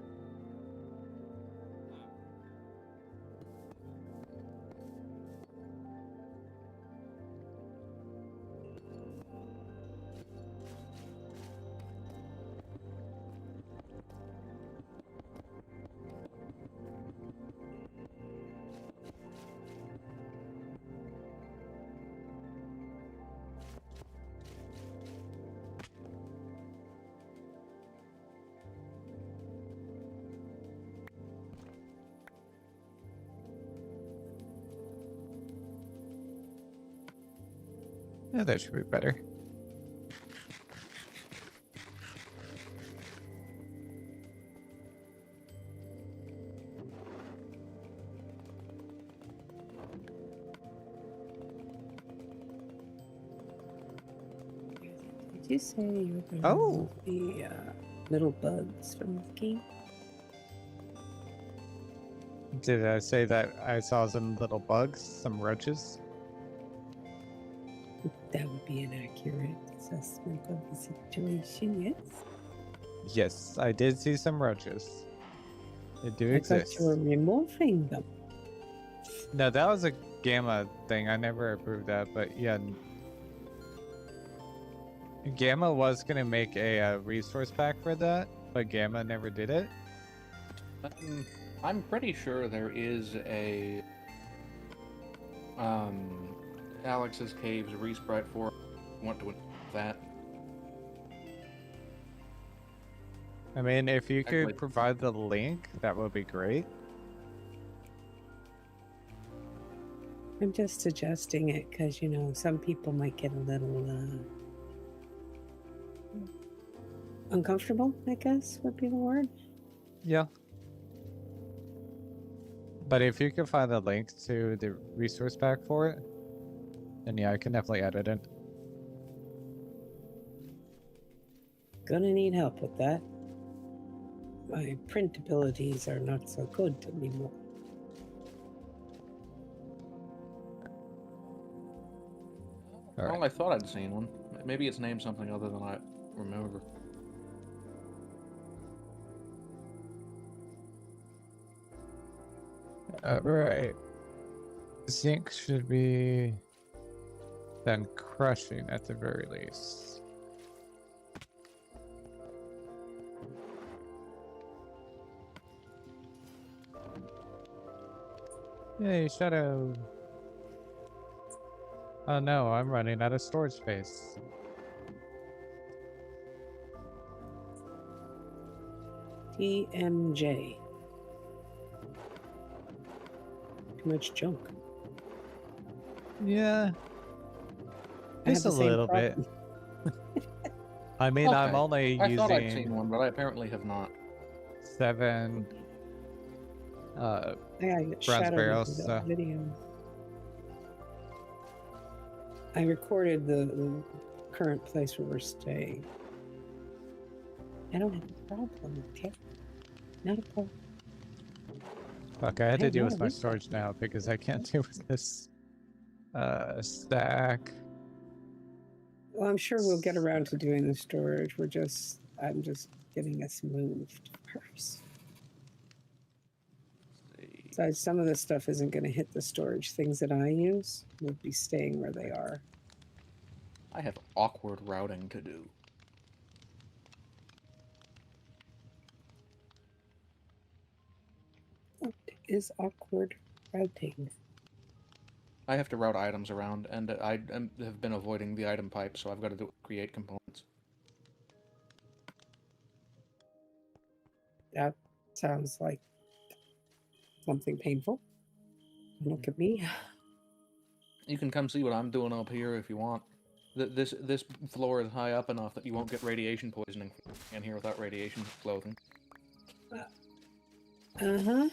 Yeah, that should be better. Did you say you were going to Oh! remove the little bugs from the game? Did I say that I saw some little bugs, some roaches? That would be an accurate assessment of the situation, yes? Yes, I did see some roaches. They do I thought exist. you were removing them. No, that was a Gamma thing. I never approved that, but yeah. Gamma was gonna make a resource pack for that, but Gamma never did it. I'm pretty sure there is a Alex's Caves resprite for want to that. I mean, if you Actually- could provide the link, that would be great. I'm just suggesting it because, you know, some people might get a little uncomfortable, I guess would be the word. Yeah. But if you can find the link to the resource pack for it, then yeah, I can definitely edit it. Gonna need help with that. My print abilities are not so good anymore. All Well, I thought I'd seen one. Maybe it's named something other than I remember. Right. Zinc should be then crushing at the very least. Yay, Shadow. Oh no, I'm running out of storage space. TMJ. Too much junk. Yeah, I just had a the same little bit. problem. I mean, I'm Okay. only I thought I'd seen using one, but I apparently have not. 7 I gotta get bronze Shadow to barrels, do that so video. I recorded the current place where we're staying. I don't have a problem, okay? Not a problem. fuck, I had to have deal no with my idea. storage now because I can't deal with this stack. Well, I'm sure we'll get around to doing the storage. I'm just getting us moved first. Besides, some of this stuff isn't going to hit the storage. Things that I use will be staying where they are. I have awkward routing to do. What is awkward routing? I have to route items around, and I have been avoiding the item pipe, so I've got to create components. That sounds like something painful. Look at me. You can come see what I'm doing up here if you want. This floor is high up enough that you won't get radiation poisoning in here without radiation clothing. Uh-huh.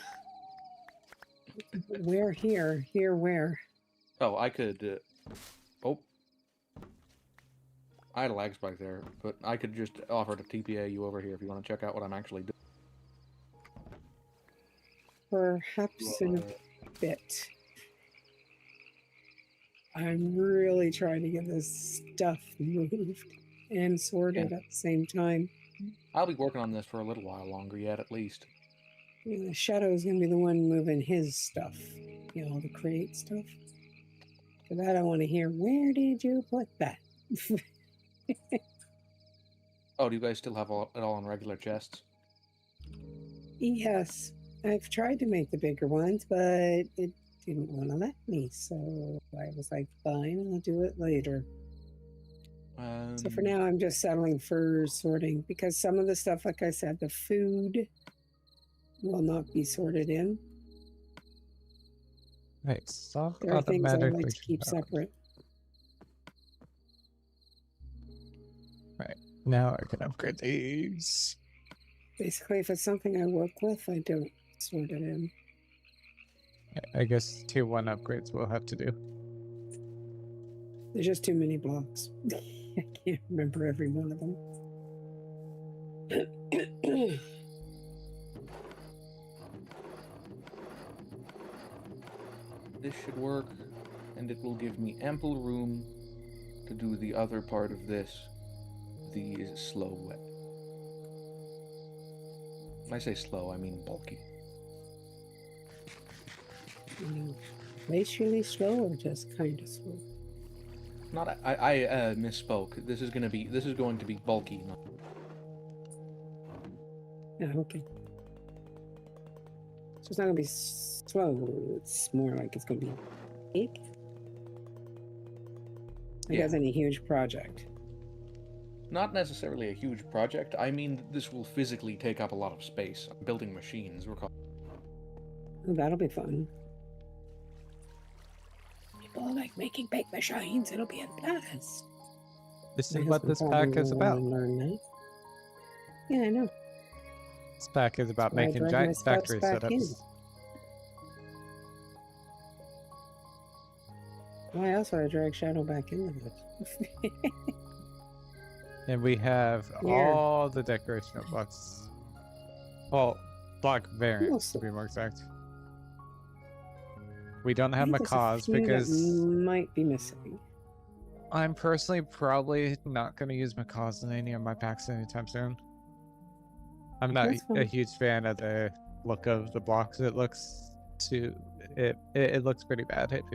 Where here? Here where? Oh, I could... oh. I had a lag spike there, but I could just offer to TPA you over here if you want to check out what I'm actually doing. Perhaps in a bit. I'm really trying to get this stuff moved and sorted at the same time. I'll be working on this for a little while longer yet, at least. Yeah, Shadow's gonna be the one moving his stuff. You know, the create stuff. For that, I want to hear, where did you put that? Oh, do you guys still have it all in regular chests? Yes, I've tried to make the bigger ones, but it didn't want to let me. So I was like, fine, I'll do it later. So for now, I'm just settling for sorting because some of the stuff, like I said, the food will not be sorted in. Right, soft There are things I automatically. like to keep separate. Right, now I can upgrade these. Basically, if it's something I work with, I don't sort it in. I guess tier 1 upgrades we'll have to do. There's just too many blocks. I can't remember every one of them. This should work, and it will give me ample room to do the other part of this, the slow way. When I say slow, I mean bulky. Glacially slow or just kind of slow? Not I misspoke. This is going to be bulky. Not... Yeah, okay. So it's not gonna be slow. It's more like it's gonna be big. Like as any huge project. Not necessarily a huge project. I mean, this will physically take up a lot of space. I'm building machines. Oh, that'll be fun. People like making big machines. It'll be a blast. This is what this pack is about. Learn that. Yeah, I know. This pack is about making giant factory setups. Why else would I drag Shadow back into this? And we have all the decorational blocks. Well, block variants to be more exact. We don't have macaws because might be missing. I'm personally probably not going to use macaws in any of my packs anytime soon. I'm not a huge fan of the look of the blocks. It looks it looks pretty bad if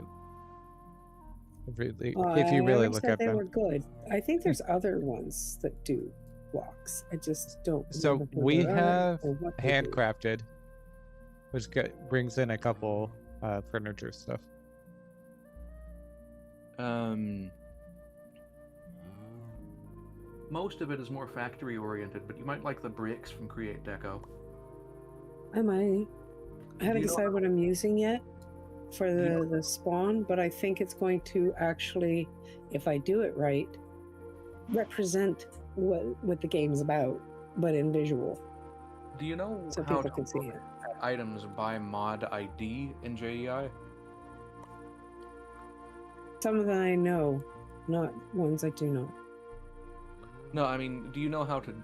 you really look at them. They were good. I think there's other ones that do blocks. I just don't. So we have handcrafted, which brings in a couple furniture stuff. Most of it is more factory oriented, but you might like the bricks from Create Deco. I might. I haven't decided what I'm using yet for you the spawn, but I think it's going to actually, if I do it right, represent what the game's about, but in visual. Do you know So how people to can see look it. at items by mod ID in JEI? Some of them I know, not ones I do know. No, I mean, do you know how to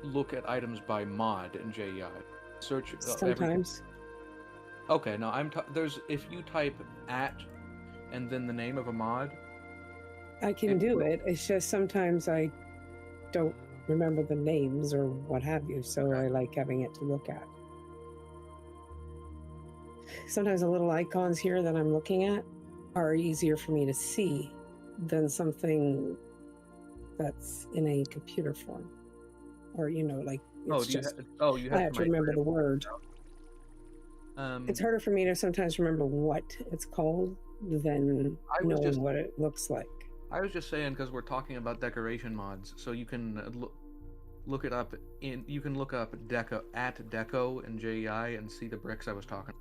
look at items by mod in JEI? Search Sometimes. Okay, no, there's if you type @ and then the name of a mod. I can do it. It's just sometimes I don't remember the names or what have you, so I like having it to look at. Sometimes the little icons here that I'm looking at are easier for me to see than something that's in a computer form, or like I have to remember the word. It's harder for me to sometimes remember what it's called than knowing what it looks like. I was just saying because we're talking about decoration mods, so you can look it up you can look up deco @deco in JEI and see the bricks I was talking.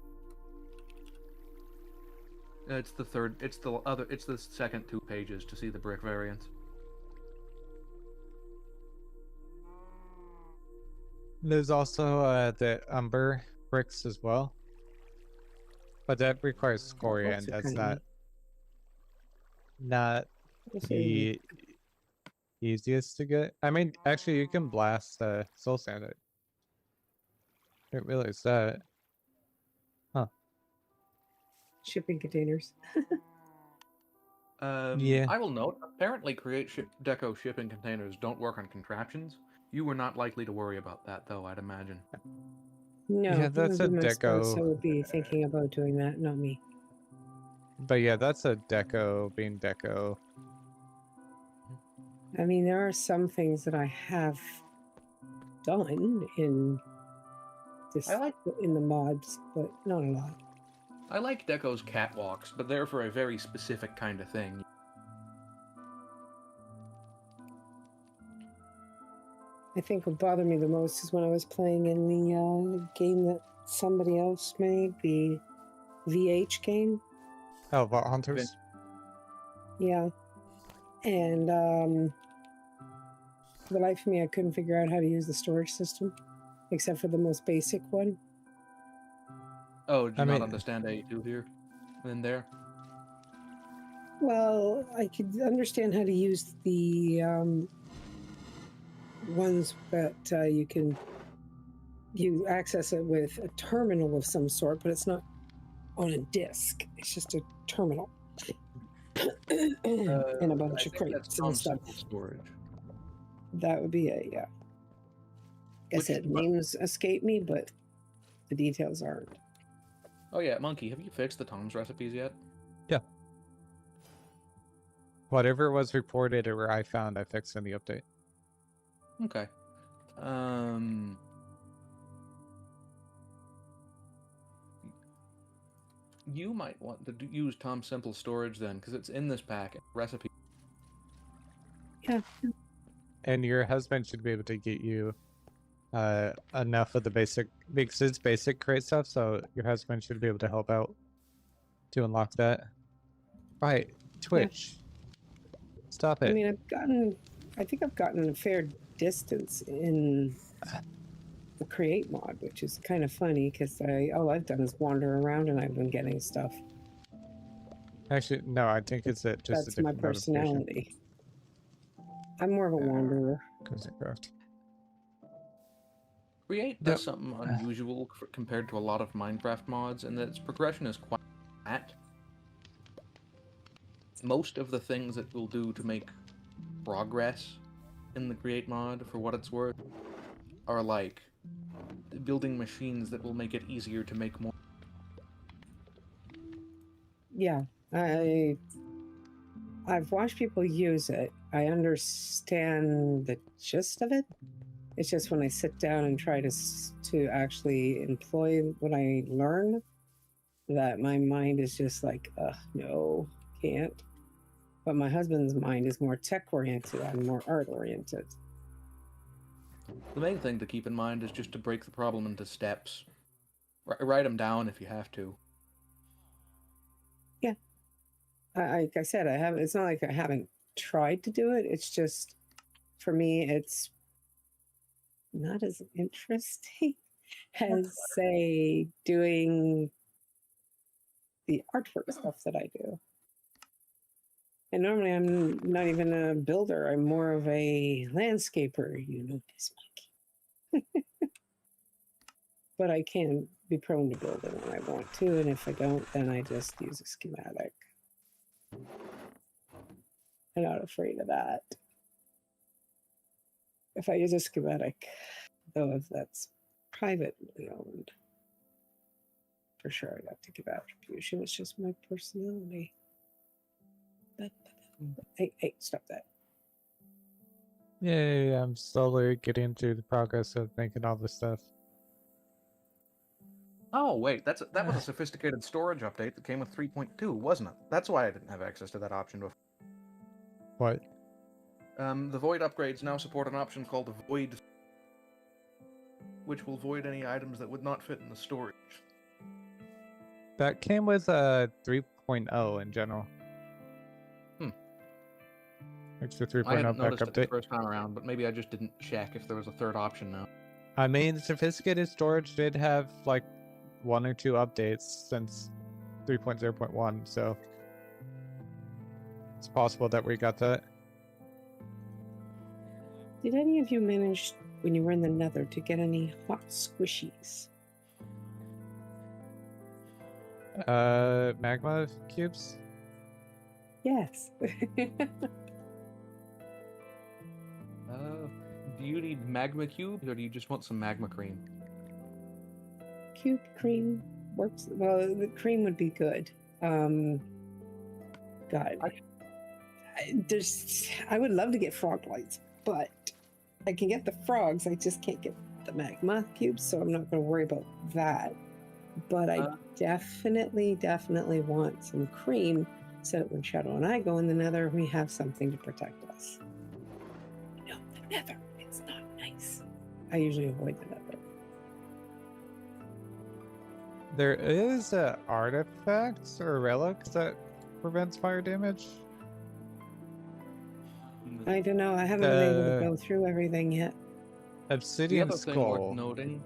It's the second 2 pages to see the brick variants. There's also the umber bricks as well, but that requires scoria, and that's not the easiest to get. I mean, actually, you can blast soul sand it. Didn't realize that. Huh. Shipping containers. Yeah. I will note, apparently Create Deco shipping containers don't work on contraptions. You were not likely to worry about that, though, I'd imagine. No, yeah, that's a deco. So would be thinking about doing that, not me. But yeah, that's a deco being deco. I mean, there are some things that I have done in this in the mods, but not a lot. I like Deco's catwalks, but they're for a very specific kind of thing. I think what bothered me the most is when I was playing in the game that somebody else made, the VH game. Oh, Vault Hunters? Yeah. And for the life of me, I couldn't figure out how to use the storage system, except for the most basic one. Oh, do you not understand A2 here? In there? Well, I could understand how to use the ones that you access it with a terminal of some sort, but it's not on a disk. It's just a terminal and a bunch of crates and stuff. Storage. That would be a I said names escape me, but the details aren't. Oh yeah, Monkey, have you fixed the Tom's recipes yet? Yeah. Whatever was reported or I found, I fixed in the update. Okay. You might want to use Tom Simple Storage then, because it's in this packet recipe. Yeah. And your husband should be able to get you enough of the basic, because it's basic crate stuff, so your husband should be able to help out to unlock that. Right, Twitch. Yeah. Stop it. I mean, I think I've gotten a fair distance in the create mod, which is kind of funny because all I've done is wander around and I've been getting stuff. Actually, no, I think it's just that's my personality. I'm more of a wanderer. Create does something unusual compared to a lot of Minecraft mods, and that its progression is quite flat. Most of the things it will do to make progress in the Create mod, for what it's worth, are like building machines that will make it easier to make more. Yeah, I've watched people use it. I understand the gist of it. It's just when I sit down and try to actually employ what I learn, that my mind is just like, no, can't. But my husband's mind is more tech-oriented. I'm more art-oriented. The main thing to keep in mind is just to break the problem into steps. Write them down if you have to. Yeah. Like I said, I haven't. It's not like I haven't tried to do it. It's just, for me, it's not as interesting as, say, doing the artwork stuff that I do. And normally I'm not even a builder. I'm more of a landscaper, you know this, Mike. But I can be prone to building when I want to, and if I don't, then I just use a schematic. I'm not afraid of that. If I use a schematic, though, if that's privately owned, for sure I'd have to give attribution. It's just my personality. Hey, stop that. Yay, I'm slowly getting through the progress of making all this stuff. Oh, wait, that was a sophisticated storage update that came with 3.2, wasn't it? That's why I didn't have access to that option before. What? The Void upgrades now support an option called the Void, which will void any items that would not fit in the storage. That came with 3.0 in general. It's the 3.0 I hadn't back noticed it update. the first time around, but maybe I just didn't check if there was a third option now. I mean, sophisticated storage did have like 1 or 2 updates since 3.0.1, so it's possible that we got that. Did any of you manage, when you were in the Nether, to get any hot squishies? Magma cubes? Yes. Do you need magma cubes, or do you just want some magma cream? Cube cream works. Well, the cream would be good. God. I would love to get frog lights, but I can get the frogs. I just can't get the magma cubes, so I'm not going to worry about that. But I definitely want some cream so that when Shadow and I go in the Nether, we have something to protect us. No, the Nether. It's not nice. I usually avoid the Nether. There is an artifact or relic that prevents fire damage. I don't know. I haven't been able to go through everything yet. Obsidian the other skull. Thing worth noting,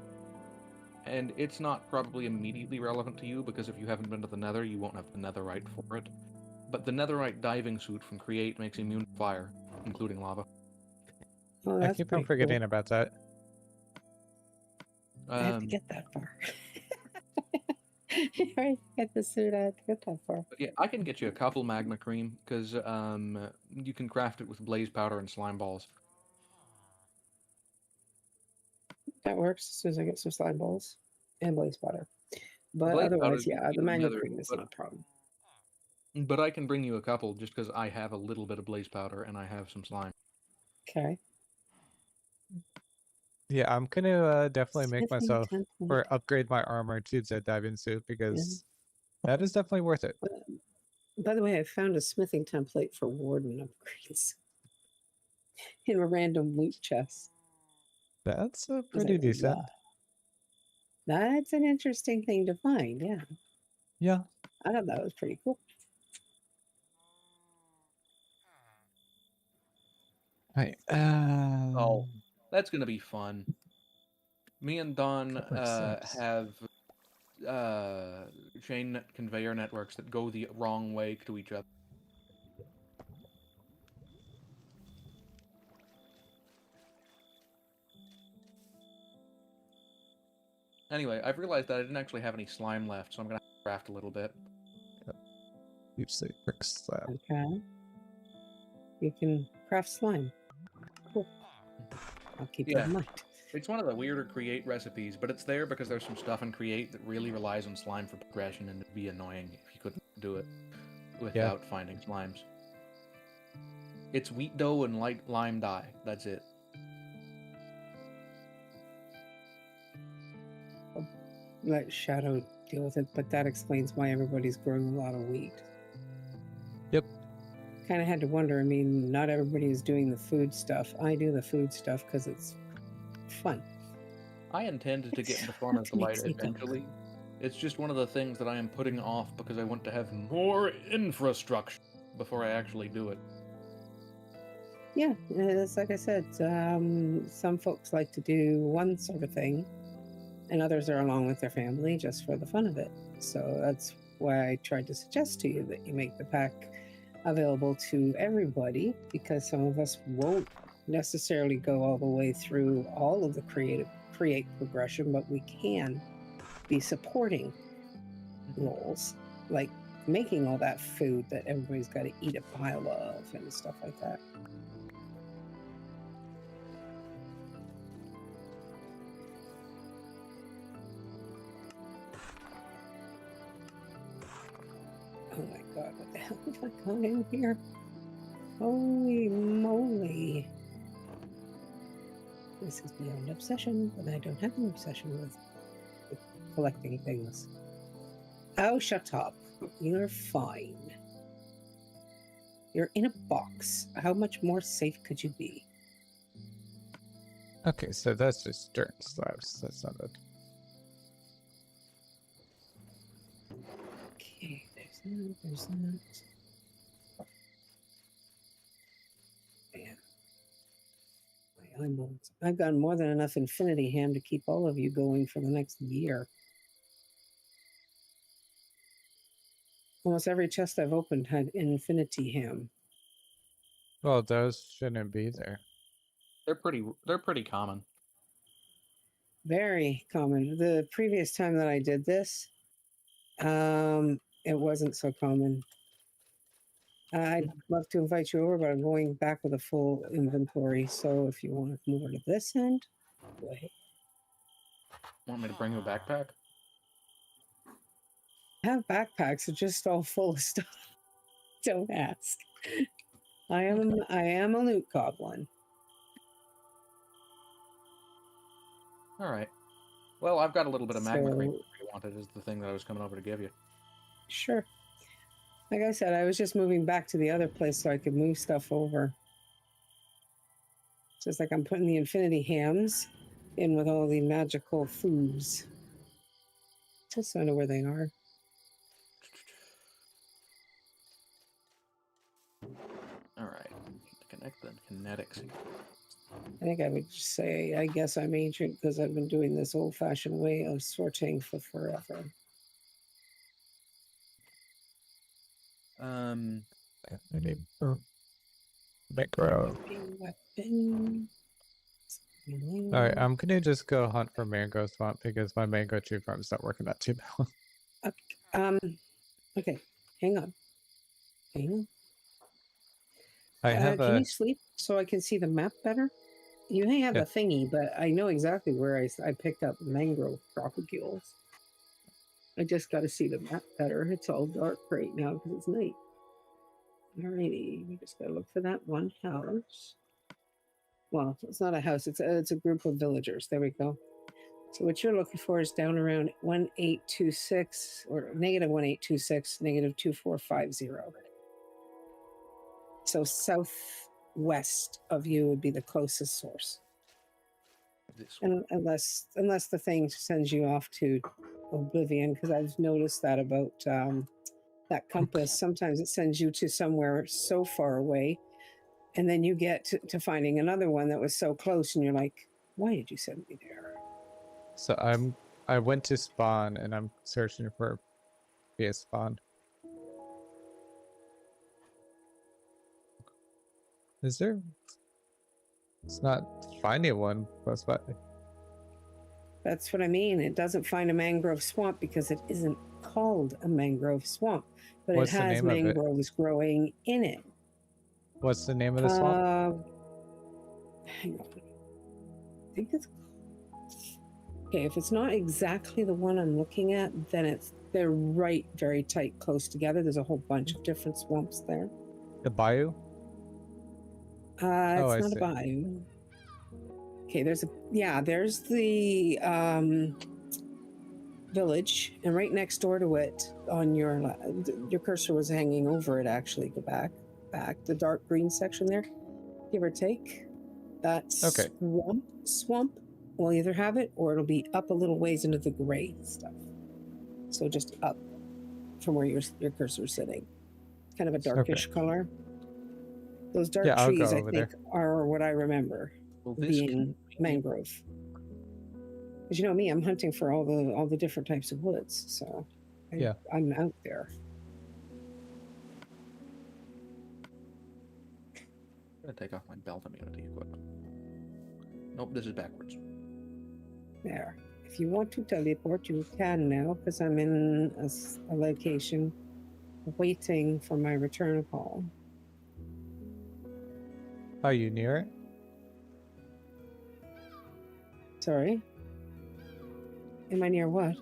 and it's not probably immediately relevant to you because if you haven't been to the Nether, you won't have the netherite for it. But the netherite diving suit from Create makes immune to fire, including lava. Oh, I keep on forgetting about that. I have to get that far. Right, get the suit. I have to get that far. But yeah, I can get you a couple magma cream because you can craft it with blaze powder and slime balls. That works as soon as I get some slime balls and blaze powder. But Blaze otherwise, powder's yeah, the another, magma cream is not a problem. But I can bring you a couple just because I have a little bit of blaze powder and I have some slime. Okay. Yeah, I'm gonna definitely make myself or upgrade my armor to the diving suit because that is definitely worth it. By the way, I found a smithing template for warden upgrades in a random loot chest. That's pretty decent. That's an interesting thing to find, yeah. Yeah. I thought that was pretty cool. Right. Oh, that's gonna be fun. Me and Don have chain conveyor networks that go the wrong way to each other. Anyway, I've realized that I didn't actually have any slime left, so I'm gonna have to craft a little bit. You say brick slab. Okay. You can craft slime. Cool. I'll keep that in mind. It's one of the weirder Create recipes, but it's there because there's some stuff in Create that really relies on slime for progression, and it'd be annoying if you couldn't do it without finding slimes. It's wheat dough and light lime dye. That's it. Let Shadow deal with it, but that explains why everybody's growing a lot of wheat. Yep. Kind of had to wonder. I mean, not everybody is doing the food stuff. I do the food stuff because it's fun. I intended to get into Farmer's Delight eventually. It's just one of the things that I am putting off because I want to have more infrastructure before I actually do it. Yeah, it's like I said, some folks like to do one sort of thing, and others are along with their family just for the fun of it. So that's why I tried to suggest to you that you make the pack available to everybody, because some of us won't necessarily go all the way through all of the create progression, but we can be supporting roles, like making all that food that everybody's got to eat a pile of and stuff like that. Oh my god, what the hell have I got in here? Holy moly. This is beyond obsession, but I don't have an obsession with collecting things. Oh, shut up. You're fine. You're in a box. How much more safe could you be? Okay, so that's just dirt slabs. That's not it. Okay, there's that. Man. My eyeballs. I've got more than enough infinity ham to keep all of you going for the next year. Almost every chest I've opened had infinity ham. Well, those shouldn't be there. They're pretty common. Very common. The previous time that I did this, it wasn't so common. I'd love to invite you over, but I'm going back with a full inventory. So if you want to move over to this end, go ahead. Want me to bring you a backpack? I have backpacks. They're just all full of stuff. Don't ask. I am a loot goblin. All right. Well, I've got a little bit of magma cream So, if you wanted, is the thing that I was coming over to give you. sure. Like I said, I was just moving back to the other place so I could move stuff over. Just like I'm putting the infinity hams in with all the magical foods. Just so I know where they are. All right. To connect the kinetics. I think I would say, I guess I'm ancient because I've been doing this old-fashioned way of sorting for forever. I need macro. Weapon. All right, I'm gonna just go hunt for mango swamp because my mango tree farm's not working out too well. Okay, hang on. I have can you sleep so I can see the map better? You may have a thingy, but I know exactly where I picked up mangrove propagules. I just got to see the map better. It's all dark right now because it's night. Alrighty, we just got to look for that one house. Well, it's not a house. It's a group of villagers. There we go. So what you're looking for is down around 1826 or negative 1826, negative 2450. So southwest of you would be the closest source. And unless the thing sends you off to oblivion, because I've noticed that about that compass. Sometimes it sends you to somewhere so far away, and then you get to finding another one that was so close, and you're like, why did you send me there? So I went to spawn and I'm searching for via spawn. Is there? It's not finding one close by. That's what I mean. It doesn't find a mangrove swamp because it isn't called a mangrove swamp, but What's it the has name of it? mangroves growing in it. What's the name of the swamp? Hang on. I think it's okay. If it's not exactly the one I'm looking at, then they're right very tight, close together. There's a whole bunch of different swamps there. The bayou? It's not a bayou. Okay, there's the village, and right next door to it, on your cursor was hanging over it. Actually, go back, the dark green section there, give or take. That's Okay. swamp. We'll either have it or it'll be up a little ways into the gray stuff. So just up from where your cursor's sitting, kind of a darkish color. Those dark trees, I think, are what I remember being mangrove. Because you know me, I'm hunting for all the different types of woods, so I'm out there. I'm gonna take off my belt immunity equipment. Nope, this is backwards. There. If you want to teleport, you can now, because I'm in a location waiting for my return call. Are you near it? Sorry? Am I near what?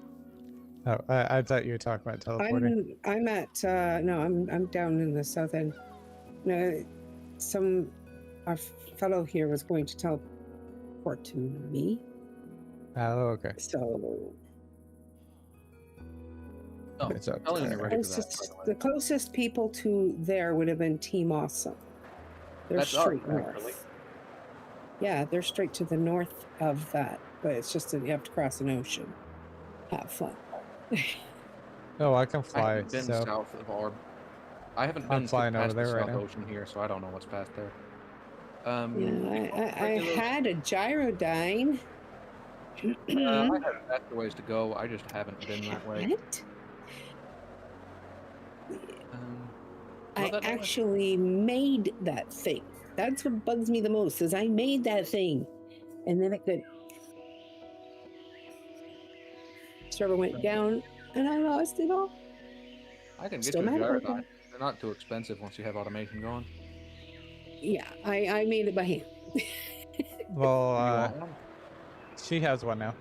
Oh, I thought you were talking about teleporting. I'm at I'm down in the south end. No, our fellow here was going to teleport to me. Oh, okay. So It's up tell me when you're ready for that, by the way. the closest people to there would have been Team Awesome. They're straight north. Really? Yeah, they're straight to the north of that, but it's just that you have to cross an ocean. Have fun. Oh, I can fly. I haven't been south of Orb. I haven't been flying past over there the right South now. Ocean here, so I don't know what's past there. I had a gyrodyne. I have faster ways to go. I just haven't been that way. What? I that actually made that thing. That's what bugs me the most, is I made that thing. And then it could... server went down, and I lost it all. I can get you a gyrodyne. They're not too expensive once you have automation going. Yeah, I made it by hand. Well, she has one now.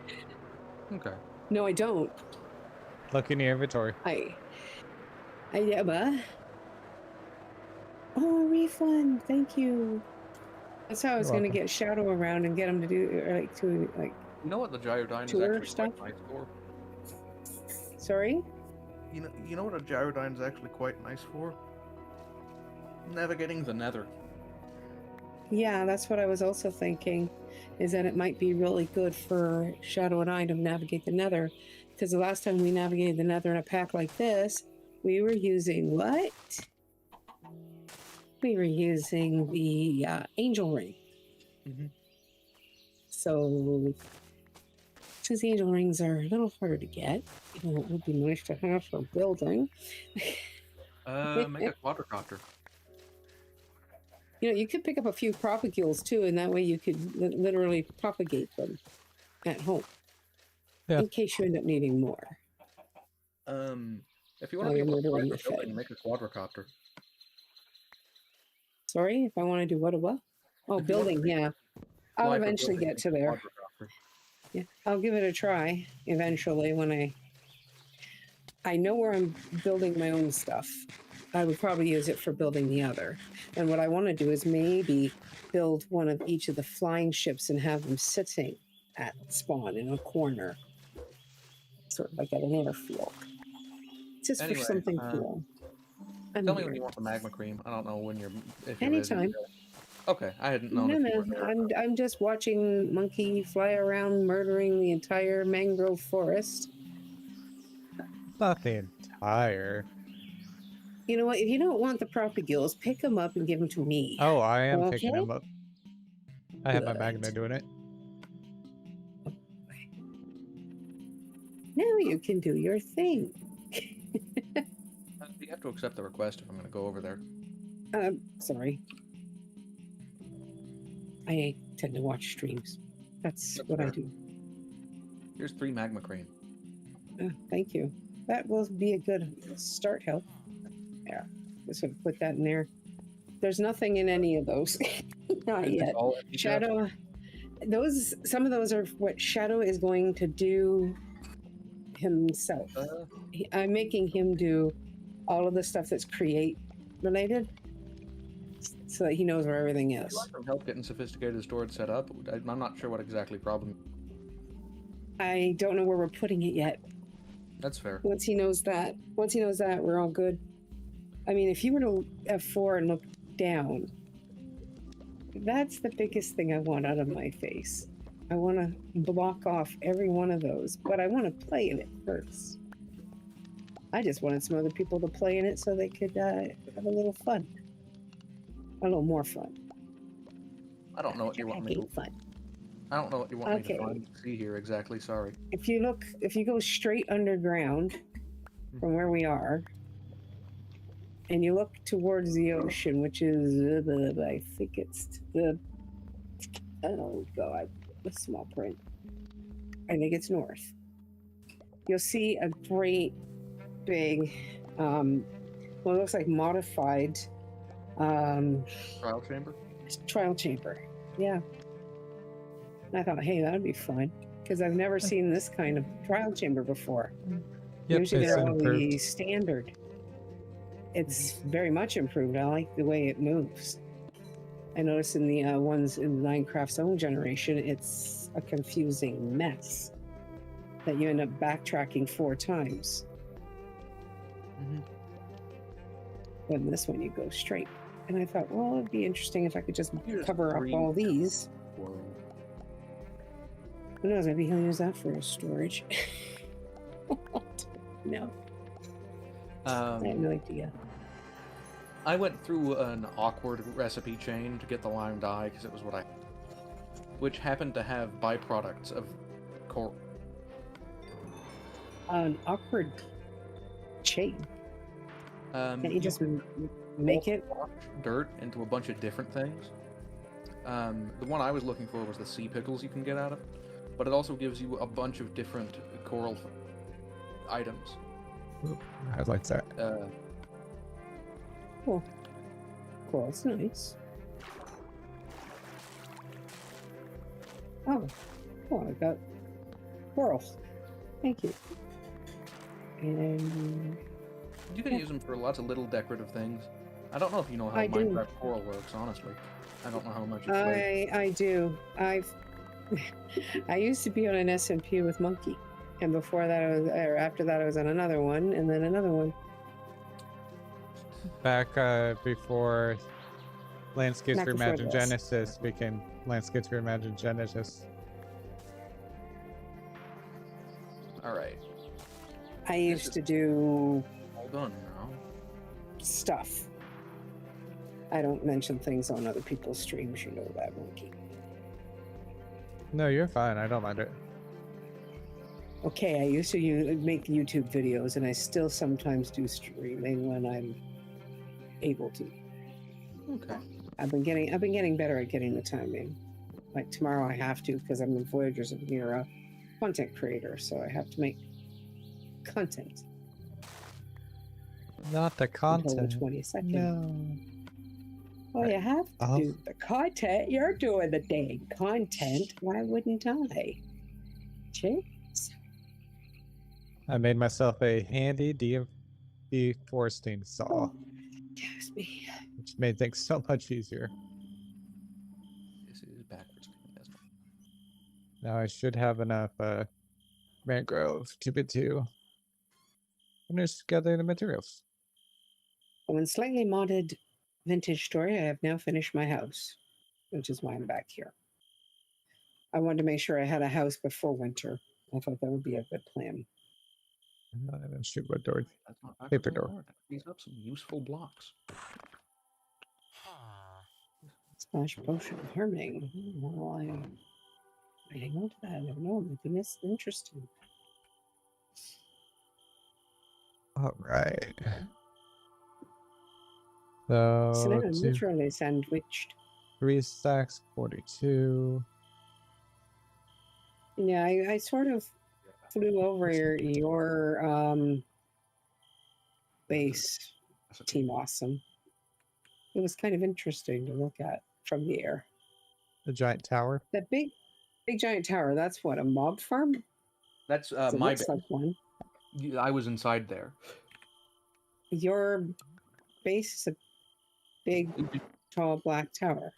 Okay. No, I don't. Look in your inventory. Oh, refund! Thank you. That's how I was going to get Shadow around and get him to do You know what the gyrodyne is actually quite nice for? Sorry? You know what a gyrodyne is actually quite nice for? Navigating the nether. Yeah, that's what I was also thinking, is that it might be really good for Shadow and I to navigate the nether. Because the last time we navigated the nether in a pack like this, we were using what? We were using the angel ring. Mm-hmm. So, since the angel rings are a little harder to get, even though it would be nice to have for building. Make a quadricopter. You know, you could pick up a few propagules too, and that way you could literally propagate them at home. Yeah. In case you end up needing more. If you want to be able to fly the building, make a quadricopter. Sorry, if I want to do what? Oh, building, yeah. I'll eventually get to there. Yeah, I'll give it a try eventually when I know where I'm building my own stuff. I would probably use it for building the other. And what I want to do is maybe build one of each of the flying ships and have them sitting at spawn in a corner. Sort of like at an airfield. Just for something cool. Tell me when you want the magma cream. I don't know when you're... Anytime. Okay, I hadn't known if you were there. I'm just watching Monkey fly around murdering the entire mangrove forest. Not the entire... You know what? If you don't want the propagules, pick them up and give them to me. Oh, I am picking them up. I have my magnet doing it. Now you can do your thing. You have to accept the request if I'm going to go over there. Sorry. I tend to watch streams. That's what I do. Here's 3 magma cream. Thank you. That will be a good start help. Yeah, just gonna put that in there. There's nothing in any of those. Not yet. Shadow, some of those are what Shadow is going to do himself. I'm making him do all of the stuff that's create related, so that he knows where everything is. If you want some help getting sophisticated storage set up, I'm not sure what exactly problem. I don't know where we're putting it yet. That's fair. Once he knows that, we're all good. I mean, if you were to F4 and look down, that's the biggest thing I want out of my face. I want to block off every one of those, but I want to play in it first. I just wanted some other people to play in it so they could have a little fun. A little more fun. I don't know what you want me to fun. I don't know what you want me to find see here exactly, sorry. If you go straight underground from where we are, and you look towards the ocean, which is I think it's the oh god, the small print. I think it's north. You'll see a great big what looks like modified trial chamber? Trial chamber. Yeah. And I thought, hey, that'd be fun. Because I've never seen this kind of trial chamber before. Yep, usually it's they're improved. only standard. It's very much improved. I like the way it moves. I noticed in the ones in the Minecraft's own generation, it's a confusing mess that you end up backtracking 4 times. But in this one, you go straight. And I thought, well, it'd be interesting if I could just cover up all these. Who knows? Maybe he'll use that for storage. No. I have no idea. I went through an awkward recipe chain to get the lime dye because it was which happened to have byproducts of coral. An awkward chain. Can't you just make it? Dirt into a bunch of different things. The one I was looking for was the sea pickles you can get out of it, but it also gives you a bunch of different coral items. Ooh, I like that. Cool. Cool, that's nice. Oh, I got coral. Thank you. And you can use them for lots of little decorative things. I don't know if you know how Minecraft coral works, honestly. I don't know how much it's I do. I used to be on an SMP with Monkey, and before that after that I was on another one, and then another one. Back before Landscapes for Imagine Genesis became Landscapes for Imagine Genesis. Alright. I used to do all done now. Stuff. I don't mention things on other people's streams, you know that, Monkey. No, you're fine. I don't mind it. Okay, I used to make YouTube videos, and I still sometimes do streaming when I'm able to. Okay. I've been getting better at getting the timing. Like tomorrow I have to because I'm in Voyagers and you're a content creator, so I have to make content. Not the content. Until the 22nd. No. Well, you have to do the content. You're doing the dang content. Why wouldn't I? Jeez. I made myself a handy deforesting saw. Oh, excuse me. Which made things so much easier. This is backwards. Now I should have enough mangrove to finish gathering the materials. When slightly modded vintage story, I have now finished my house, which is why I'm back here. I wanted to make sure I had a house before winter. I thought that would be a good plan. And shoot what door? Paper door. These up some useful blocks. Splash potion of harming. Well, I hang on to that. I don't know. Maybe it's interesting. All right. So now I'm literally sandwiched. 3 stacks, 42. Yeah, I sort of flew over your base, Team Awesome. It was kind of interesting to look at from the air. The giant tower. That big giant tower. That's what, a mob farm? That's my base. Like one. I was inside there. Your base is a big, tall, black tower.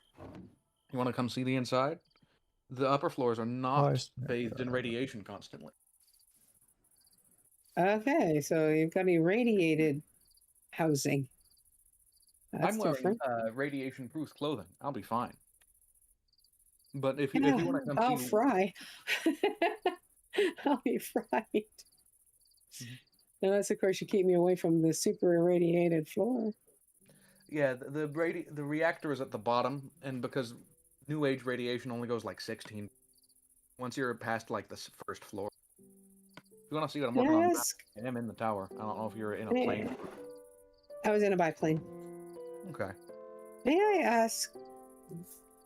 You want to come see the inside? The upper floors are not bathed in radiation constantly. Okay, so you've got irradiated housing. That's I'm wearing different. radiation-proof clothing. I'll be fine. But if you Yeah, want to come I'll see, fry. I'll be fried. Mhm. Unless, of course, you keep me away from the super irradiated floor. Yeah, the reactor is at the bottom, and because New Age radiation only goes like 16. Once you're past like the first floor, if you want to see what I'm working on, Yes. I am in the tower. I don't know if you're in a May plane. I was in a biplane. Okay. May I ask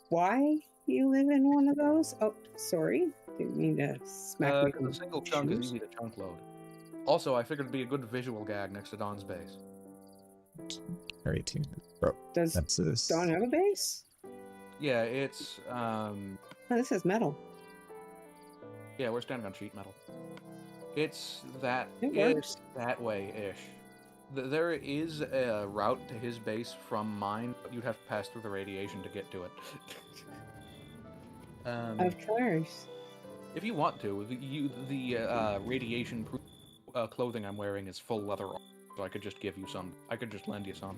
why you live in one of those? Oh, sorry. Didn't mean to smack you. Because a single chunk is easy to chunk load. Also, I figured it'd be a good visual gag next to Don's base. Very tuned. Bro, Does that's this. Dawn have a base? Yeah, it's Oh, this is metal. yeah, we're standing on sheet metal. It's that It works. that way-ish. There is a route to his base from mine, but you'd have to pass through the radiation to get to it. Of course. If you want to, the radiation-proof clothing I'm wearing is full leather, so I could just give you some. I could just lend you some.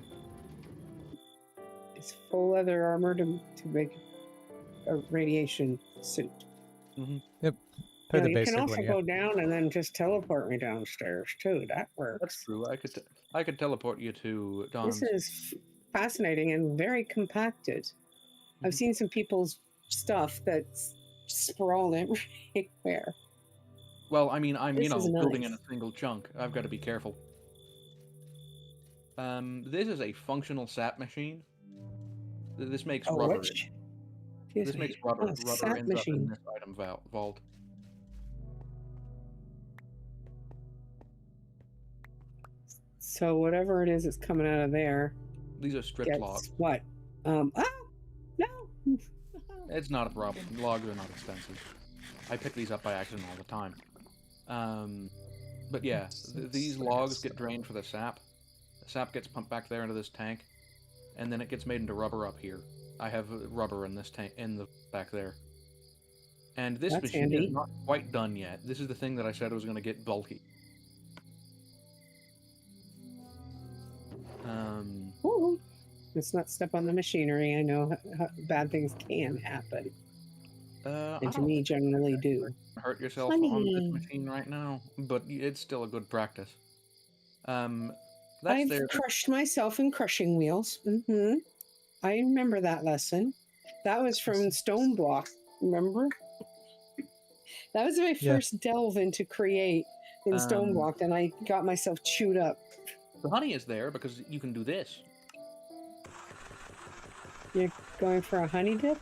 It's full leather armor to make a radiation suit. Mm-hmm. Yep. You, The you basic can also one, yeah. go down and then just teleport me downstairs too. That works. That's true. I could teleport you to Don's. This is fascinating and very compacted. I've seen some people's stuff that's sprawled everywhere. Well, I mean, I'm This is building nice. in a single chunk. I've got to be careful. This is a functional sap machine. This makes rubber. Which? This makes rubber. Rubber sap ends up in machine. this item vault. So whatever it is that's coming out of there. These are stripped logs. What? No. It's not a problem. Logs are not expensive. I pick these up by accident all the time. But yeah, these logs get drained for the sap. The sap gets pumped back there into this tank, and then it gets made into rubber up here. I have rubber in this tank back there. And this machine is not quite done yet. This is the thing that I said was going to get bulky. Ooh. Let's not step on the machinery. I know how bad things can happen. And to me, generally do. Hurt yourself on this machine right now, but it's still a good practice. I've crushed myself in crushing wheels. I remember that lesson. That was from Stone Block, remember? That was my first delve into Create in Stone Block, and I got myself chewed up. The honey is there because you can do this. You're going for a honey dip?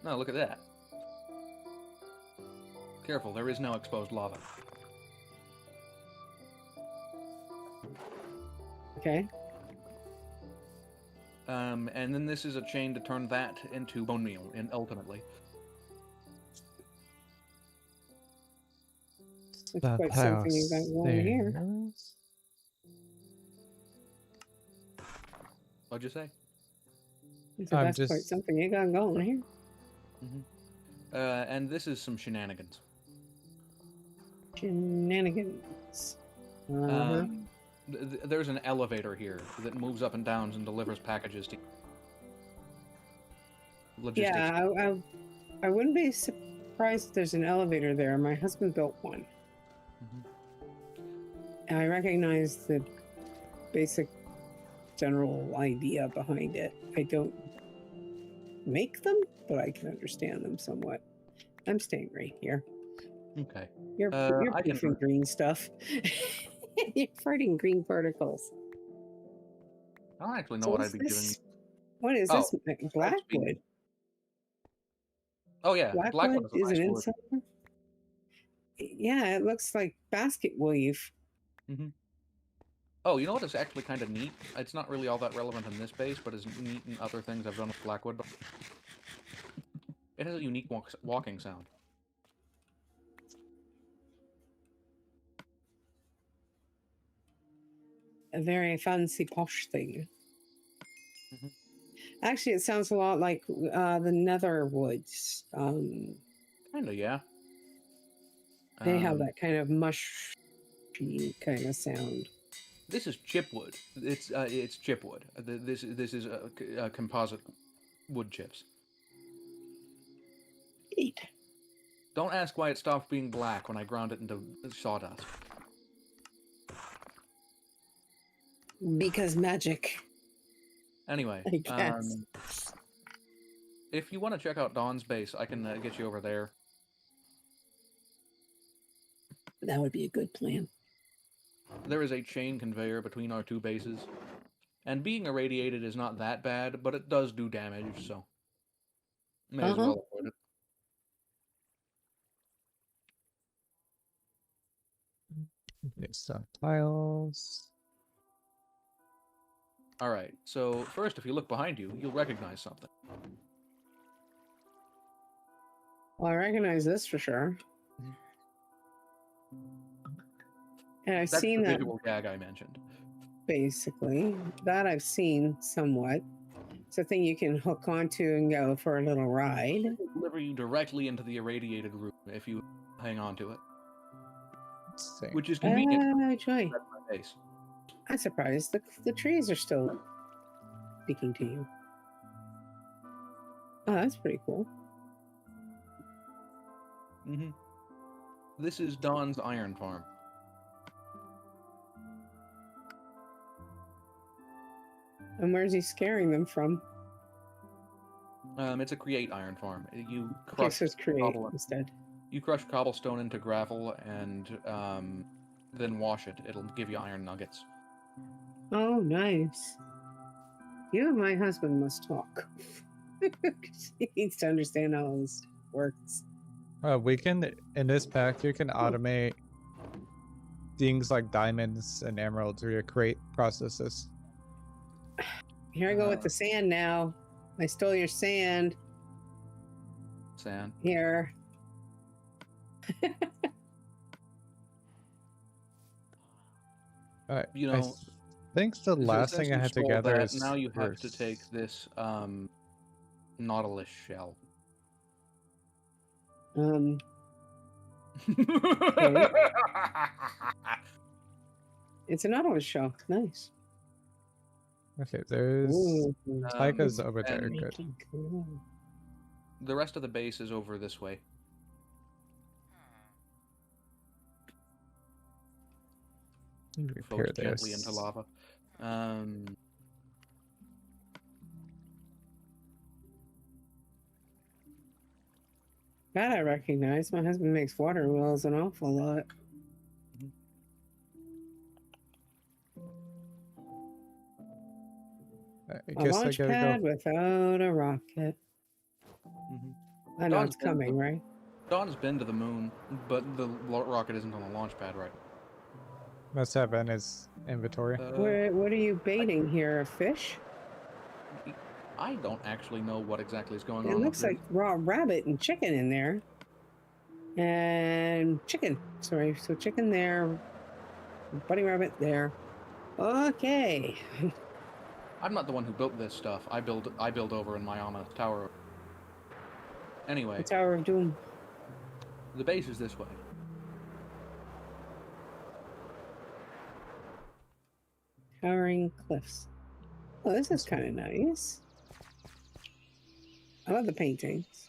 No, look at that. Careful, there is no exposed lava. Okay. And then this is a chain to turn that into bone meal, and ultimately. It's quite something you got going here. What'd you say? So that's quite something you got going here. And this is some shenanigans. Shenanigans. There's an elevator here that moves up and down and delivers packages to logistics. Yeah, I wouldn't be surprised if there's an elevator there. My husband built one. And I recognize the basic general idea behind it. I don't make them, but I can understand them somewhat. I'm staying right here. Okay. You're proofing green stuff. You're farting green particles. I don't actually know what I'd be doing. What is this? Blackwood. Oh yeah, Blackwood is an inside. Yeah, it looks like basket weave. Oh, you know what is actually kind of neat? It's not really all that relevant in this base, but is neat in other things I've done with Blackwood. It has a unique walking sound. A very fancy posh thing. Actually, it sounds a lot like the Nether Woods. Kinda, yeah. They have that kind of mush scratchy kind of sound. This is chipwood. It's chipwood. This is composite wood chips. Eat. Don't ask why it stopped being black when I ground it into sawdust. Because magic. Anyway, I guess. if you want to check out Dawn's base, I can get you over there. That would be a good plan. There is a chain conveyor between our two bases. And being irradiated is not that bad, but it does do damage, so may as well avoid it. New stuff tiles. Alright, so first, if you look behind you, you'll recognize something. Well, I recognize this for sure. And I've That's seen the that visual gag I mentioned. basically. That I've seen somewhat. It's a thing you can hook onto and go for a little ride. It will deliver you directly into the irradiated room if you hang on to it. Let's see. Which is convenient. Joy. That's my base. I'm surprised. The trees are still speaking to you. Oh, that's pretty cool. Mm-hmm. This is Dawn's iron farm. And where's he scaring them from? It's a create iron farm. You Okay, crush so it's create cobble- instead. You crush cobblestone into gravel and then wash it. It'll give you iron nuggets. Oh, nice. You and my husband must talk. He needs to understand how this works. We can, in this pack, you can automate things like diamonds and emeralds or your create processes. Here I go with the sand now. I stole your sand. Sand. Here. Alright, You I know, think the So last since thing I you had stole together that, is now you have to first. take this nautilus shell. It's an auto shell. Nice. Okay, there's Ooh, Tyga's over there. and- Good. cool. The rest of the base is over this way. Repair Floats gently this. into lava. That I recognize. My husband makes water wells an awful lot. I A guess I launch gotta pad go. without a rocket. I know Dawn's it's been coming, to- right? Dawn's been to the moon, but the rocket isn't on the launch pad right. Must have in his inventory. What are you baiting here? A fish? I don't actually know what exactly is going It on. looks with like raw rabbit and chicken in there. And chicken. Sorry. So chicken there. Bunny rabbit there. Okay. I'm not the one who built this stuff. I build over in my ominous tower. Anyway, The Tower of Doom. the base is this way. Towering cliffs. Oh, this is kind of nice. I love the paintings.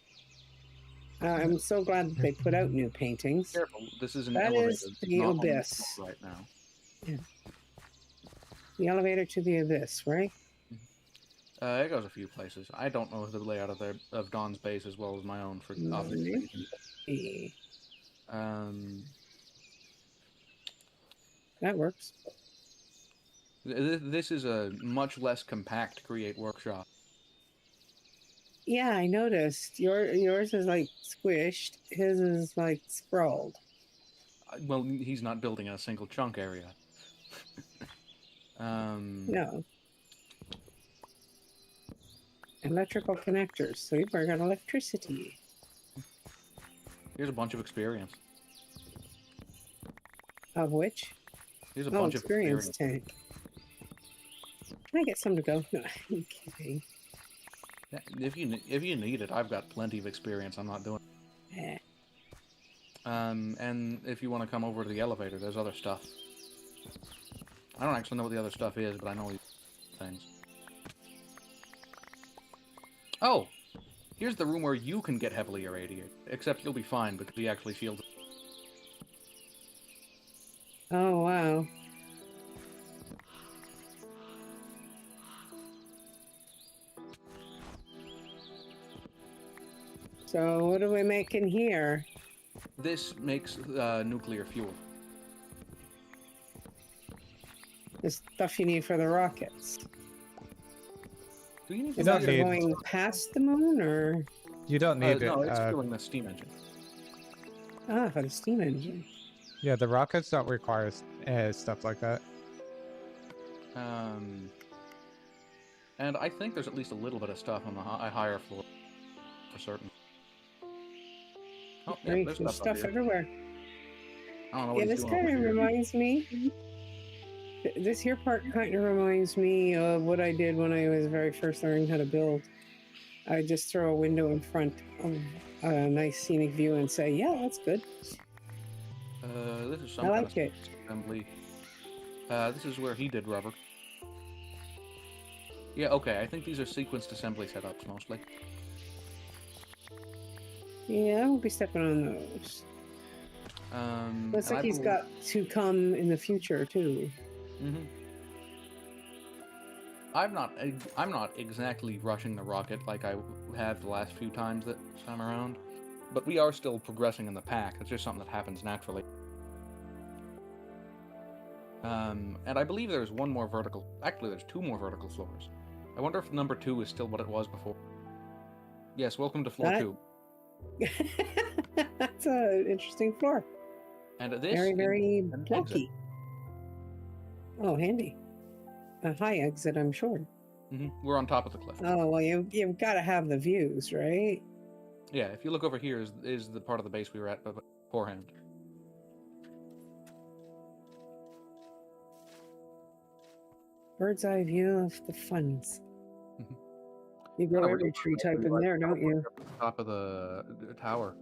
I'm so glad that they put out new paintings. Careful, this is an That elevator. is It's the not on abyss. floor right now. The elevator to the abyss, right? It goes a few places. I don't know the layout of Dawn's base as well as my own for obvious reasons. That works. This is a much less compact create workshop. Yeah, I noticed. Yours is like squished. His is like sprawled. Well, he's not building in a single chunk area. No. Electrical connectors. So you've got electricity. Here's a bunch of experience. Of which? Here's a Oh, bunch of experience experience. tank. Can I get some to go? No, I'm kidding. If you need it, I've got plenty of experience. I'm not doing. Eh. And if you want to come over to the elevator, there's other stuff. I don't actually know what the other stuff is, but I know things. Oh! Here's the room where you can get heavily irradiated. Except you'll be fine, because he actually shields it. Oh, wow. So what are we making here? This makes nuclear fuel. The stuff you need for the rockets. Do you need You Is don't that for need- going past the moon, or You don't need it. No, it's fueling the steam engine. for the steam engine? Yeah, the rockets don't require stuff like that. And I think there's at least a little bit of stuff on the higher floor, for certain. Oh, yeah, Right, there's there's stuff up stuff here. everywhere. I don't know what Yeah, he's this doing kind over of here. reminds me. This here part kind of reminds me of what I did when I was very first learning how to build. I just throw a window in front of a nice scenic view and say, "Yeah, that's good." This is some I kind like of it. assembly. This is where he did rubber. Yeah, okay, I think these are sequenced assembly setups, mostly. Yeah, I won't be stepping on those. Looks and like I he's believe- got to come in the future too. Mhm. I'm not exactly rushing the rocket like I have the last few times that time around, but we are still progressing in the pack. It's just something that happens naturally. And I believe there's one more vertical. Actually, there's two more vertical floors. I wonder if number 2 is still what it was before. Yes, welcome to floor That- 2. That's an interesting floor. And this Very, is very an exit. blocky. Oh, handy. A high exit, I'm sure. We're on top of the cliff. Oh, well, you've got to have the views, right? Yeah, if you look over here is the part of the base we were at beforehand. Bird's eye view of the funds. Mhm. You grow every tree type in there, don't you? Top of the tower.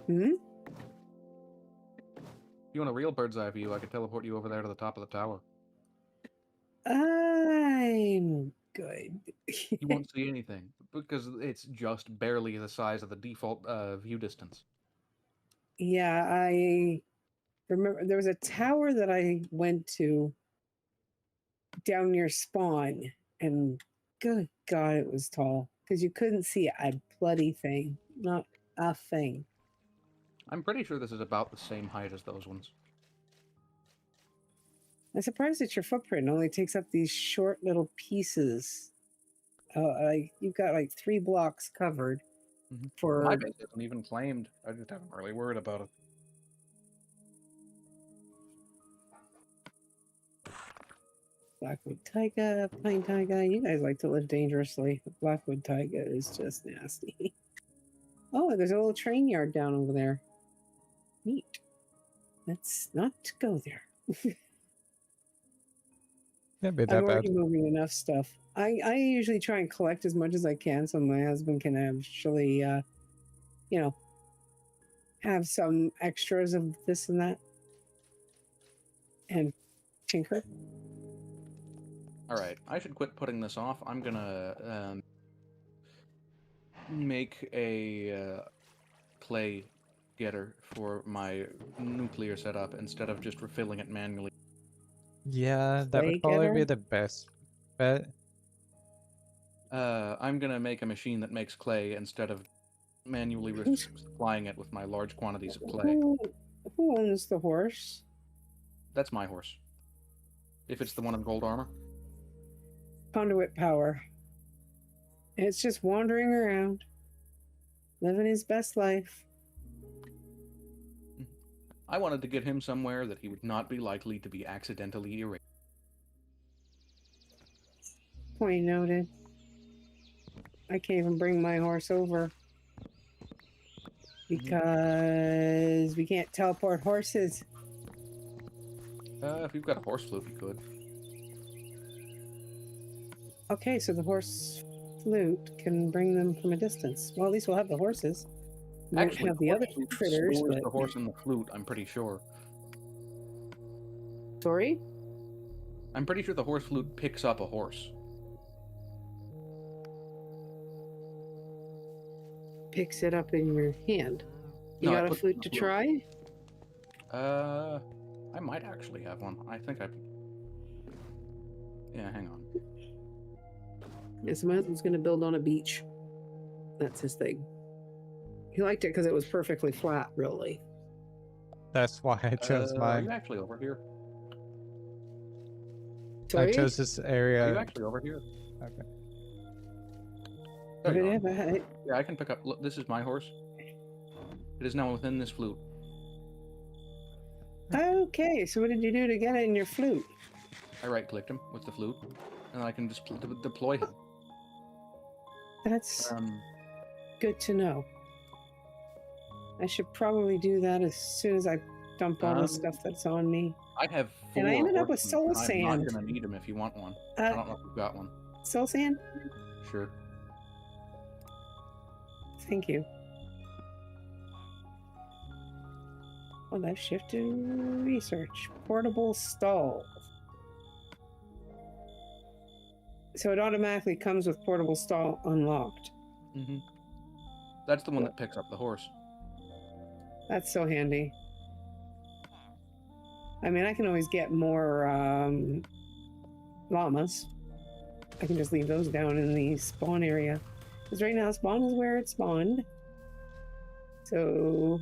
Hmm? If you want a real bird's eye view, I could teleport you over there to the top of the tower. I'm good. You won't see anything because it's just barely the size of the default view distance. Yeah, I remember there was a tower that I went to down near spawn, and good God, it was tall because you couldn't see a bloody thing, not a thing. I'm pretty sure this is about the same height as those ones. I'm surprised that your footprint only takes up these short little pieces. You've got like 3 blocks covered for. My base isn't even claimed. I just haven't really worried about it. Blackwood taiga, pine taiga. You guys like to live dangerously. Blackwood taiga is just nasty. Oh, there's a little train yard down over there. Neat. Let's not go there. Can't be I'm that bad. already moving enough stuff. I usually try and collect as much as I can so my husband can actually, have some extras of this and that. And tinker. Alright, I should quit putting this off. I'm gonna make a clay getter for my nuclear setup instead of just refilling it manually. Yeah, that Clay would probably be getter? the best bet. I'm gonna make a machine that makes clay instead of manually supplying it with my large quantities of clay. Who owns the horse? That's my horse. If it's the one in gold armor. Conduit power. It's just wandering around, living his best life. I wanted to get him somewhere that he would not be likely to be accidentally erased. Point noted. I can't even bring my horse over because we can't teleport horses. If you've got a horse flute, you could. Okay, so the horse flute can bring them from a distance. Well, at least we'll have the horses. won't Actually, have the other horse flute critters, stores but the horse and the flute. I'm pretty sure. sorry. I'm pretty sure the horse flute picks up a horse. Picks it up in your hand. You No, I got a put flute to try? I might actually have one. I think I. Yeah, hang on. Yeah, so my husband's going to build on a beach. That's his thing. He liked it because it was perfectly flat, really. That's why I chose Are mine. you actually over here? Sorry? I chose this Are you area. actually over here? Okay. There you are. Whatever. Yeah, I can pick up. Look, this is my horse. It is now within this flute. Okay, so what did you do to get it in your flute? I right-clicked him with the flute, and I can just deploy him. That's good to know. I should probably do that as soon as I dump all the stuff that's on me. I have 4 And I ended up with horses, soul and I'm sand. not gonna need them if you want one. I don't know if you've got one. Soul sand? Sure. Thank you. Well, let's shift to research. Portable stall. So it automatically comes with portable stall unlocked. Mm-hmm. That's the one that picks up the horse. That's so handy. I mean, I can always get more llamas. I can just leave those down in the spawn area. Because right now, spawn is where it spawned. So...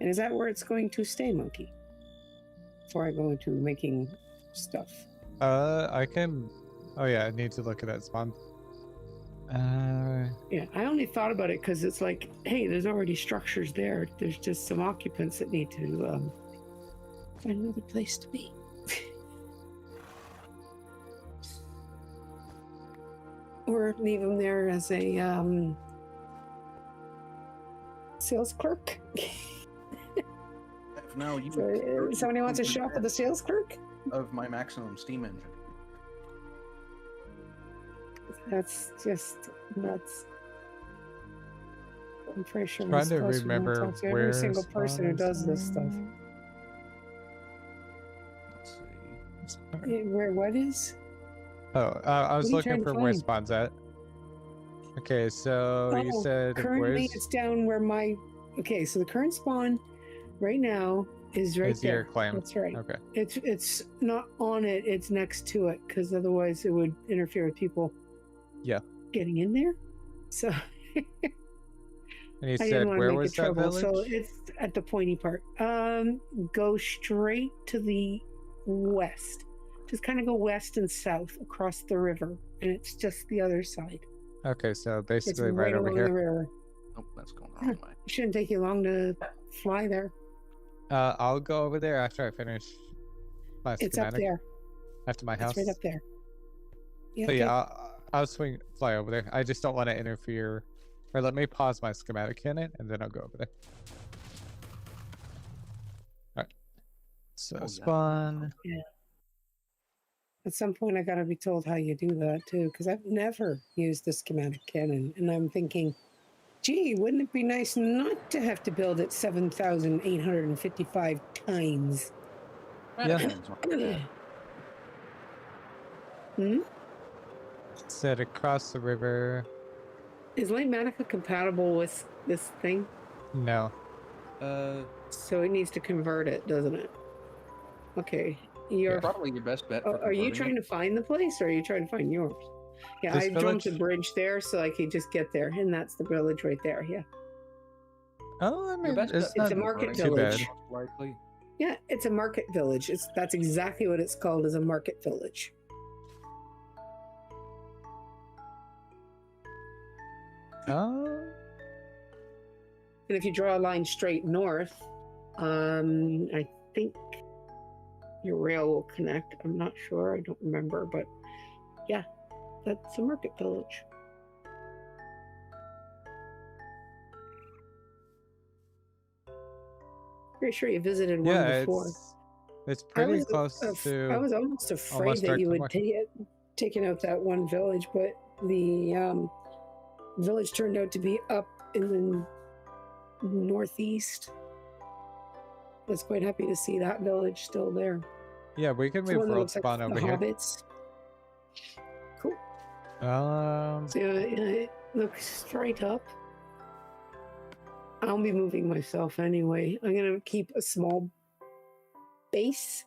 And is that where it's going to stay, Monkey? Before I go into making stuff. I can. Oh yeah, I need to look at that spawn. Yeah, I only thought about it because it's like, hey, there's already structures there. There's just some occupants that need to find another place to be. Or leave them there as a sales clerk. Now you. So, somebody wants to shop with a sales clerk? Of my maximum steam engine. That's just nuts. I'm pretty sure Trying to remember talk to where every single person who does this stuff. Let's see. Where what is? Oh, I was What are you looking trying to for where find? spawn's at. Okay, so you said currently where's it's down where my. Okay, so the current spawn right now is right is there. your claim? That's right. Okay. It's not on it. It's next to it because otherwise it would interfere with people. Yeah. Getting in there. So. And you I said didn't want to where make was it that trouble, village? so it's at the pointy part. Go straight to the west. Just kind of go west and south across the river, and it's just the other side. Okay, so It's basically right right over along the here. river. Nope, that's going the wrong way. It shouldn't take you long to fly there. I'll go over there after I finish my It's up schematic. there. After my house. It's right up there. Yeah. So yeah, I'll fly over there. I just don't want to interfere. Or let me pause my schematic in it, and then I'll go over there. Alright. So yeah. spawn. Yeah. At some point, I gotta be told how you do that too, because I've never used the schematic cannon, and I'm thinking, gee, wouldn't it be nice not to have to build it 7,855 times? Yeah. Hmm? Said across the river. Is Light Manica compatible with this thing? No. So it needs to convert it, doesn't it? Okay. You're Probably your best bet. For are you converting trying it. to find the place, or are you trying to find yours? Yeah, This I jumped the village? bridge there so I could just get there, and that's the village right there. Yeah. Oh, I Your mean, best it's bet not a market too village. bad. Most likely. Yeah, it's a market village. That's exactly what it's called, as a market village. Oh. And if you draw a line straight north, I think your rail will connect. I'm not sure. I don't remember, but yeah, that's a market village. Pretty sure you visited one Yeah, before. it's pretty close I to. was almost afraid almost that back you to would mark. taken out that one village, but the village turned out to be up in the northeast. I was quite happy to see that village still there. Yeah, we can It's the move one that world looks like spawn the over here. hobbits. Cool. Um, So it looks straight up. I'll be moving myself anyway. I'm gonna keep a small base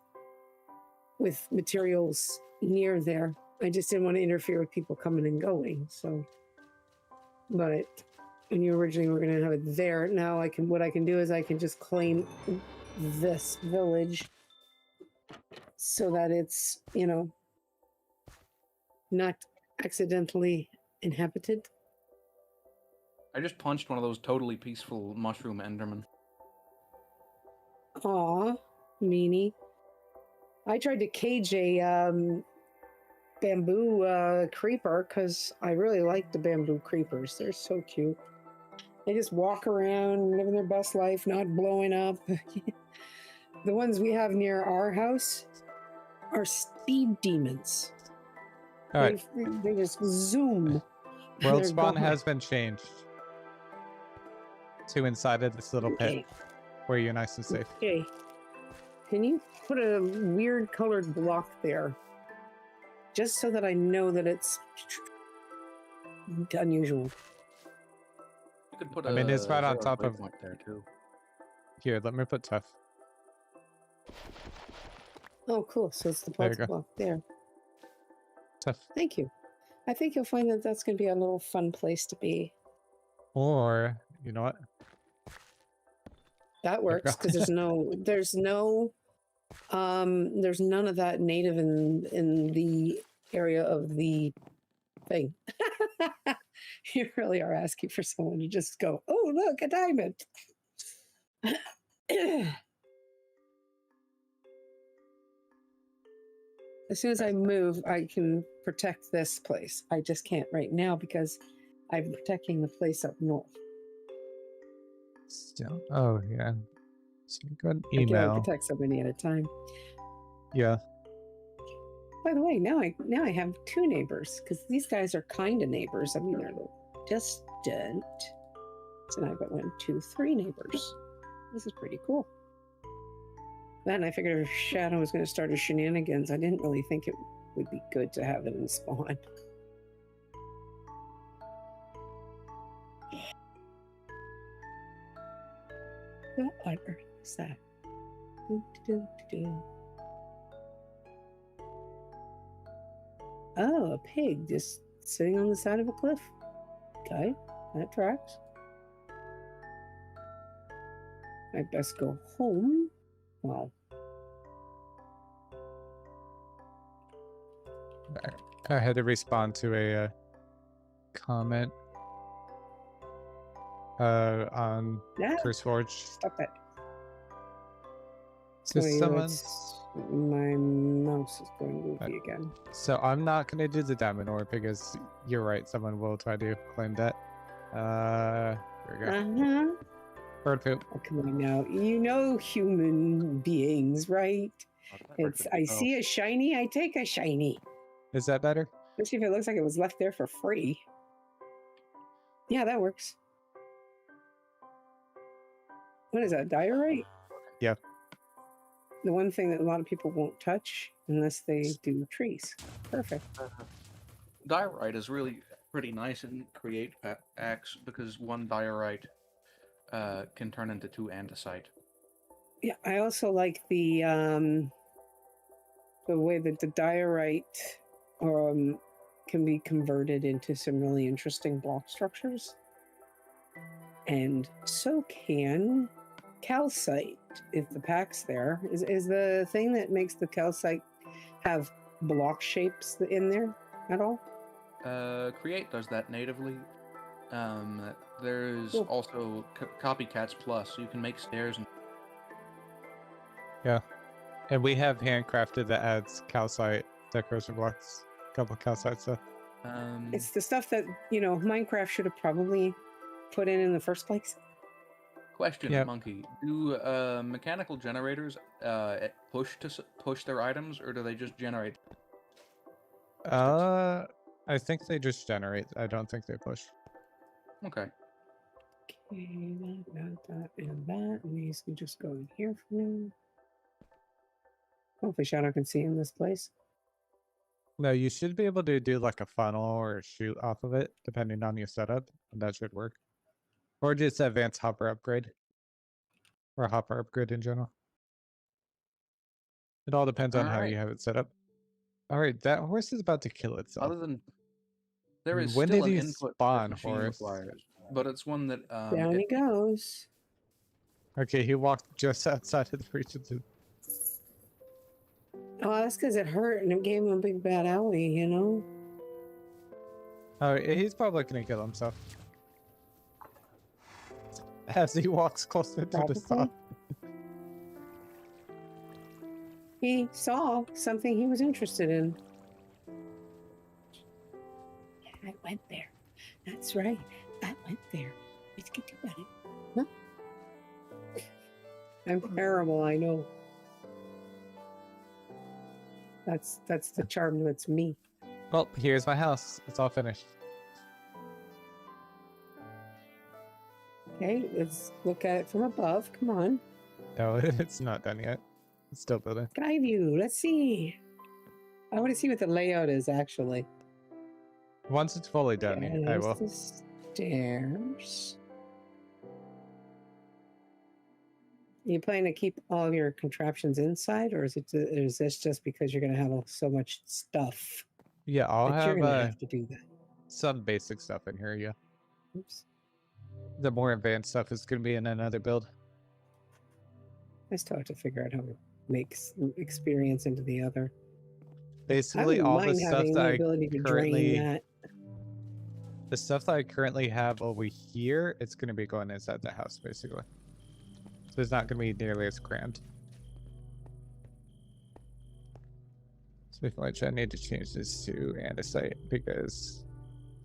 with materials near there. I just didn't want to interfere with people coming and going. So, but when you originally were gonna have it there, now what I can do is I can just claim this village so that it's, you know, not accidentally inhabited. I just punched one of those totally peaceful mushroom endermen. Aw, meanie. I tried to cage a bamboo creeper because I really like the bamboo creepers. They're so cute. They just walk around, living their best life, not blowing up. The ones we have near our house are speed demons. all right. They just zoom. World They're spawn gone. has been changed to inside of this little pit Okay. where you're nice and safe. Okay. Can you put a weird colored block there? Just so that I know that it's unusual. You could put I mean, it's right on zero top of- waypoint there too. Here, let me put tough. Oh, cool. So it's the There you pulse go. block there. Tough. Thank you. I think you'll find that that's going to be a little fun place to be. Or, you know what? That you works go. because there's none of that native in the area of the thing. You really are asking for someone to just go, oh, look, a diamond. As soon as I move, I can protect this place. I just can't right now because I'm protecting the place up north. Still. Oh, yeah. So you got an I can only email. protect so many at a time. Yeah. By the way, now I have two neighbors because these guys are kind of neighbors. I mean, they're a little distant. So now I've got 1, 2, 3 neighbors. This is pretty cool. Then I figured if Shadow was going to start his shenanigans, I didn't really think it would be good to have it in spawn. What on earth is that? Oh, a pig just sitting on the side of a cliff. Okay, that tracks. I best go home. Wow. I had to respond to a comment on Yeah, Curse Forge. stop that. Because Sorry, someone's... my mouse is going goofy again. So I'm not going to do the diamond ore because you're right. Someone will try to claim that. Here we go. Uh-huh. Bird poop. Oh, come on now. You know human beings, right? I Oh. see a shiny, I take a shiny. Is that better? Especially if it looks like it was left there for free. Yeah, that works. What is that, diorite? Yeah. The one thing that a lot of people won't touch unless they do trees. Perfect. Diorite is really pretty nice in create packs because one diorite can turn into 2 andesite. Yeah, I also like the way that the diorite can be converted into some really interesting block structures. And so can calcite, if the pack's there. Is the thing that makes the calcite have block shapes in there at all? Create does that natively. There's Cool. also Copycats Plus, so you can make stairs. Yeah. And we have handcrafted that adds calcite decoration blocks. A couple of calcite stuff. It's the stuff that, Minecraft should have probably put in the first place. Question, Yep. Monkey. Do mechanical generators push their items, or do they just generate? I think they just generate. I don't think they push. Okay. Okay, that, and that. And these can just go in here for now. Hopefully Shadow can see in this place. No, you should be able to do like a funnel or a shoot off of it, depending on your setup. And that should work. Or just advanced hopper upgrade. Or hopper upgrade in general. It all depends on how Alright. you have it set up. Alright, that horse is about to kill itself. Other than there is When still did an he input spawn, this machine horse? requires, but it's one that Down he goes. Okay, he walked just outside of the reach of the... Oh, that's because it hurt and it gave him a big bad owie, you know? Oh, he's probably gonna kill himself. As he walks closer to the sun. He saw something he was interested in. Yeah, I went there. That's right. I went there. Let's get to it. Huh? I'm terrible, I know. That's the charm that's me. Well, here's my house. It's all finished. Okay, let's look at it from above. Come on. No, it's not done yet. It's still building. Sky view. Let's see. I want to see what the layout is actually. Once it's fully done, Yeah, I will. the stairs. Are you planning to keep all of your contraptions inside, or is this just because you're going to have so much stuff? Yeah, I'll that you're have, going to have to do that. some basic stuff in here, yeah. Oops. The more advanced stuff is going to be in another build. I still have to figure out how to make experience into the other. Basically, all the stuff that I currently... The stuff that I currently have over here, it's going to be going inside the house, basically. So it's not going to be nearly as crammed. Speaking of which, I need to change this to andesite because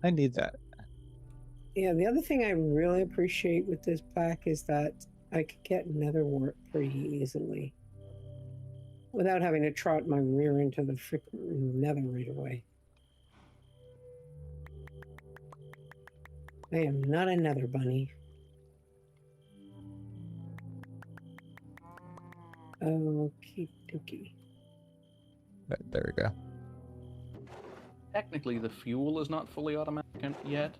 I need that. Yeah, the other thing I really appreciate with this pack is that I could get nether wart pretty easily without having to trot my rear into the freaking nether right away. I am not a nether bunny. Okie dokie. There we go. technically the fuel is not fully automatic yet,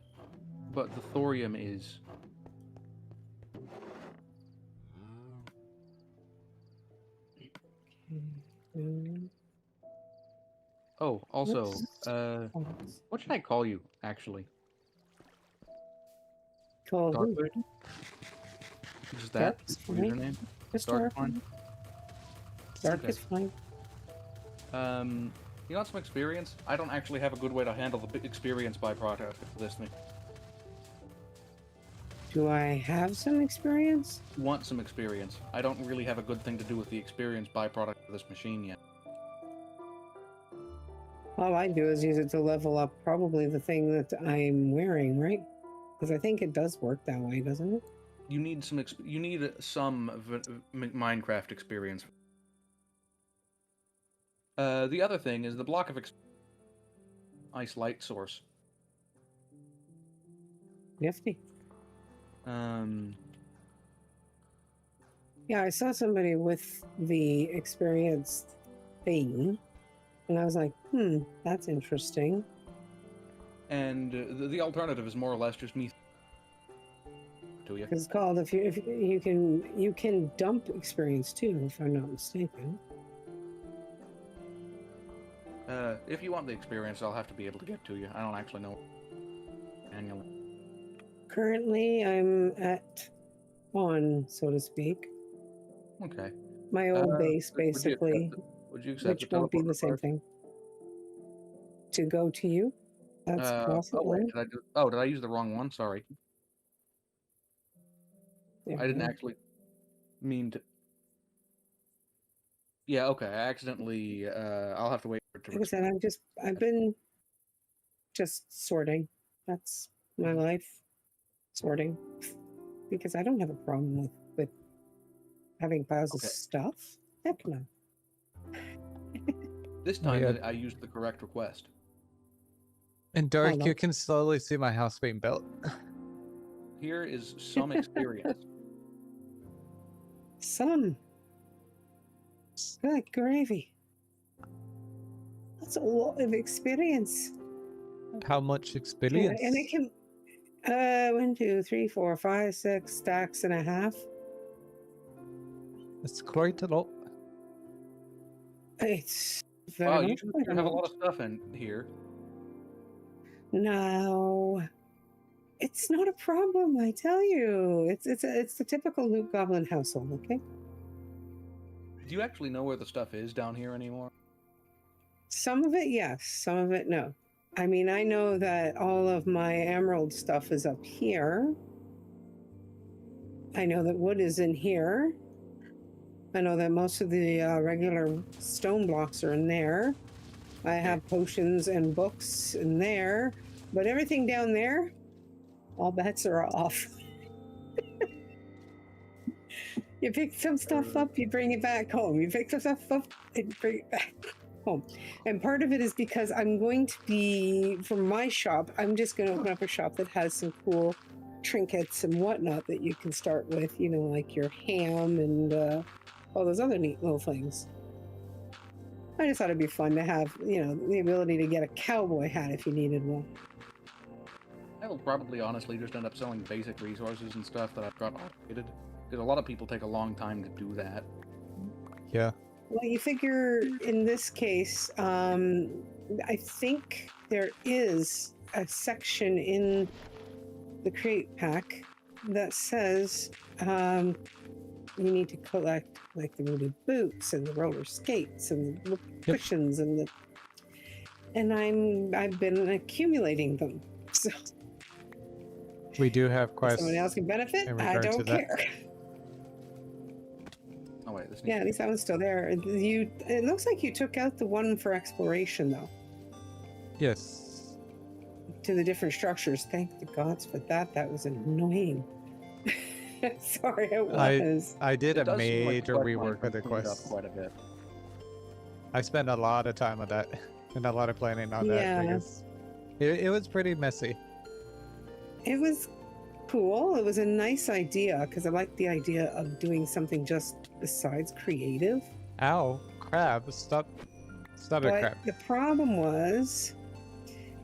but the thorium is. Oh, also, what should I call you, actually? Call who? Darkwood? Is that your username? Just Dark fine? Dark is fine. You want some experience? I don't actually have a good way to handle the experience byproduct of this thing. Do I have some experience? Want some experience. I don't really have a good thing to do with the experience byproduct of this machine yet. All I do is use it to level up probably the thing that I'm wearing, right? Because I think it does work that way, doesn't it? You need some Minecraft experience. The other thing is the block of ice light source. Nifty. Yeah, I saw somebody with the experience thing, and I was like, that's interesting. And the alternative is more or less just me. To you. It's called if you can dump experience too, if I'm not mistaken. If you want the experience, I'll have to be able to get to you. I don't actually know annually. Currently, I'm at one, so to speak. Okay. My old base, basically. Would you accept which won't be the same thing. To go to you? That's possible. Oh, wait, did I use the wrong one? Sorry. Yeah, I didn't actually mean to. Yeah, okay. I accidentally. I'll have to wait for it to. Like I said, I've been just sorting. That's my life. Sorting. Because I don't have a problem with having piles of stuff. Heck no. This time I used the correct request. And Dark, you can slowly see my house being built. here is some experience. Some. Good gravy. That's a lot of experience. How much Yeah, experience? and it can 1, 2, 3, 4, 5, 6 stacks and a half. It's quite a lot. It's very Wow, much you quite have a lot of stuff in here. No, it's not a problem. I tell you, it's the typical Loot Goblin household. Okay. Do you actually know where the stuff is down here anymore? Some of it, yes. Some of it, no. I mean, I know that all of my emerald stuff is up here. I know that wood is in here. I know that most of the regular stone blocks are in there. I have potions and books in there. But everything down there, all bets are off. You pick some stuff up, you bring it back home. You pick some stuff up and bring it back home. And part of it is because I'm going to be, for my shop, I'm just going to open up a shop that has some cool trinkets and whatnot that you can start with, you know, like your ham and all those other neat little things. I just thought it'd be fun to have, you know, the ability to get a cowboy hat if you needed one. I will probably honestly just end up selling basic resources and stuff that I've got automated. Because a lot of people take a long time to do that. Yeah. Well, you figure in this case, I think there is a section in the Create Pack that says you need to collect like the rooted boots and the roller skates and the cushions and I've been accumulating them. So We do have quests. someone else can benefit. in I regard to don't that. care. Oh wait, this needs Yeah, at least that one's still there. It looks like you took out the one for exploration though. Yes. To the different structures. Thank the gods for that. That was annoying. Sorry, it was. I did a does seem like major quest rework line of the can clean it up quest. quite a bit. I spent a lot of time on that and a lot of planning on that because it was pretty messy. It was cool. It was a nice idea because I like the idea of doing something just besides creative. Ow, crab! Stop it, But crab. the problem was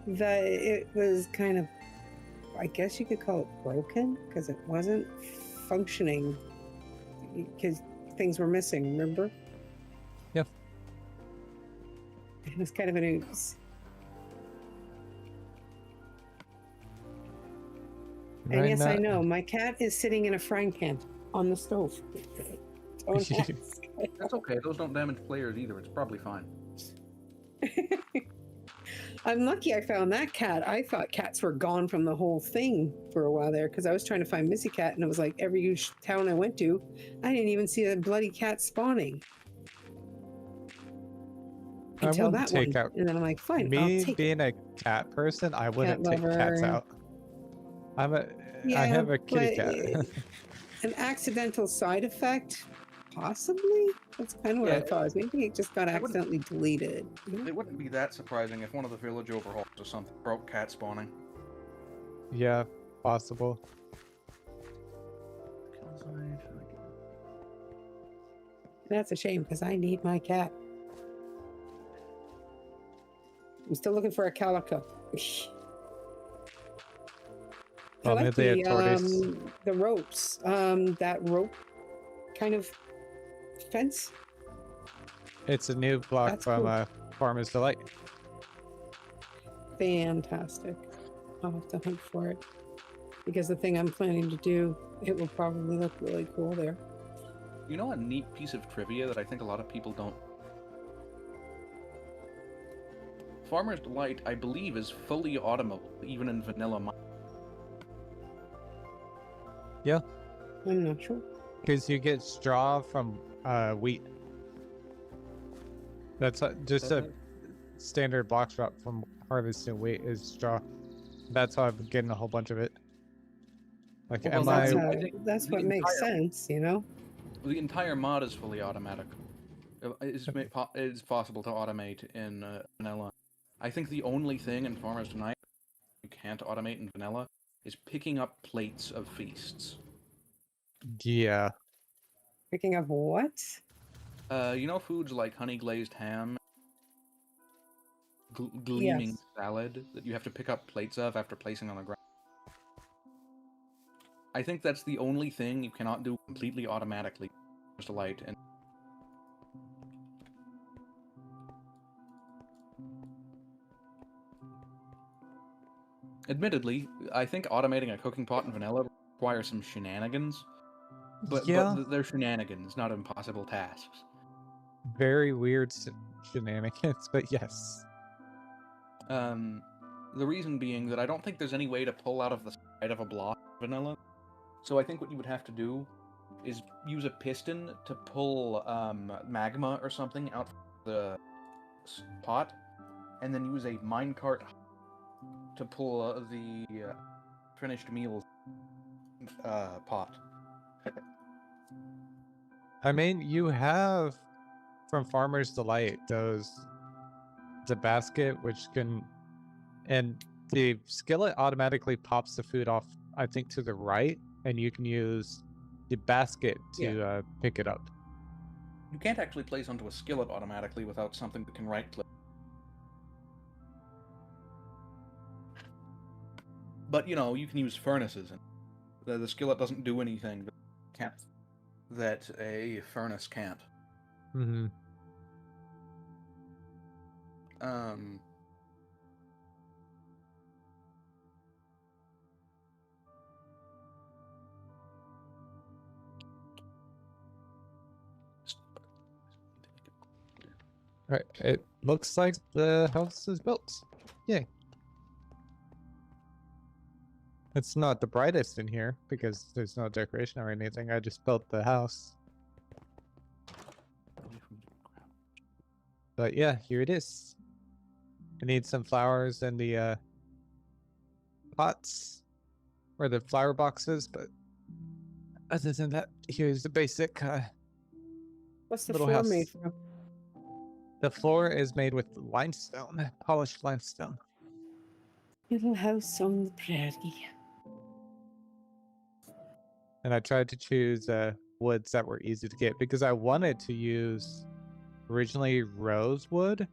that it was kind of, I guess you could call it broken because it wasn't functioning because things were missing, remember? Yep. It was kind of an oops. And yes, I know, my cat is sitting in a frying pan on the stove. Don't ask. That's okay, those don't damage players either, it's probably fine. I'm lucky I found that cat. I thought cats were gone from the whole thing for a while there because I was trying to find Missy Cat and it was like every town I went to, I didn't even see a bloody cat spawning. Until that one. And then I'm like, fine, I'll take being it. a cat person, I wouldn't take lover. cats out. I have a kitty cat. An accidental side effect? Possibly? That's kind of what I thought. Maybe it just got accidentally deleted. It wouldn't be that surprising if one of the village overhauls or something broke cat spawning. Yeah, possible. That's a shame because I need my cat. I'm still looking for a calico. I like the ropes. That rope kind of fence. It's a new block That's from cool. Farmer's Delight. Fantastic. I'll have to hunt for it. Because the thing I'm planning to do, it will probably look really cool there. You know a neat piece of trivia that I think a lot of people don't? Farmer's Delight, I believe, is fully automable, even in vanilla mode. Yeah. I'm not sure. Because you get straw from wheat. That's just a standard block drop from harvesting wheat is straw. That's how I'm getting a whole bunch of it. Like, Well, that's what makes sense, you know? The entire mod is fully automatic. It is possible to automate in vanilla. I think the only thing in Farmer's Delight you can't automate in vanilla is picking up plates of feasts. Yeah. Picking up what? You know foods like honey glazed ham, gleaming Yes. salad that you have to pick up plates of after placing on the ground? I think that's the only thing you cannot do completely automatically. Just a light and admittedly, I think automating a cooking pot in vanilla requires some shenanigans. But Yeah. they're shenanigans, not impossible tasks. Very weird shenanigans, but yes. The reason being that I don't think there's any way to pull out of the side of a block of vanilla. So I think what you would have to do is use a piston to pull magma or something out of the pot, and then use a minecart to pull the finished meal pot. I mean, you have from Farmer's Delight the basket, which can, and the skillet automatically pops the food off, I think, to the right, and you can use the basket to pick it up. You can't actually place onto a skillet automatically without something that can right-click. But, you know, you can use furnaces, and the skillet doesn't do anything that a furnace can't. Mm-hmm. Right, it looks like the house is built. Yay. It's not the brightest in here because there's no decoration or anything. I just built the house. But yeah, here it is. I need some flowers in the pots or the flower boxes, but other than that, here's the basic What's the little floor house. made from? The floor is made with limestone, polished limestone. Little house on the prairie. And I tried to choose woods that were easy to get because I wanted to use originally rosewood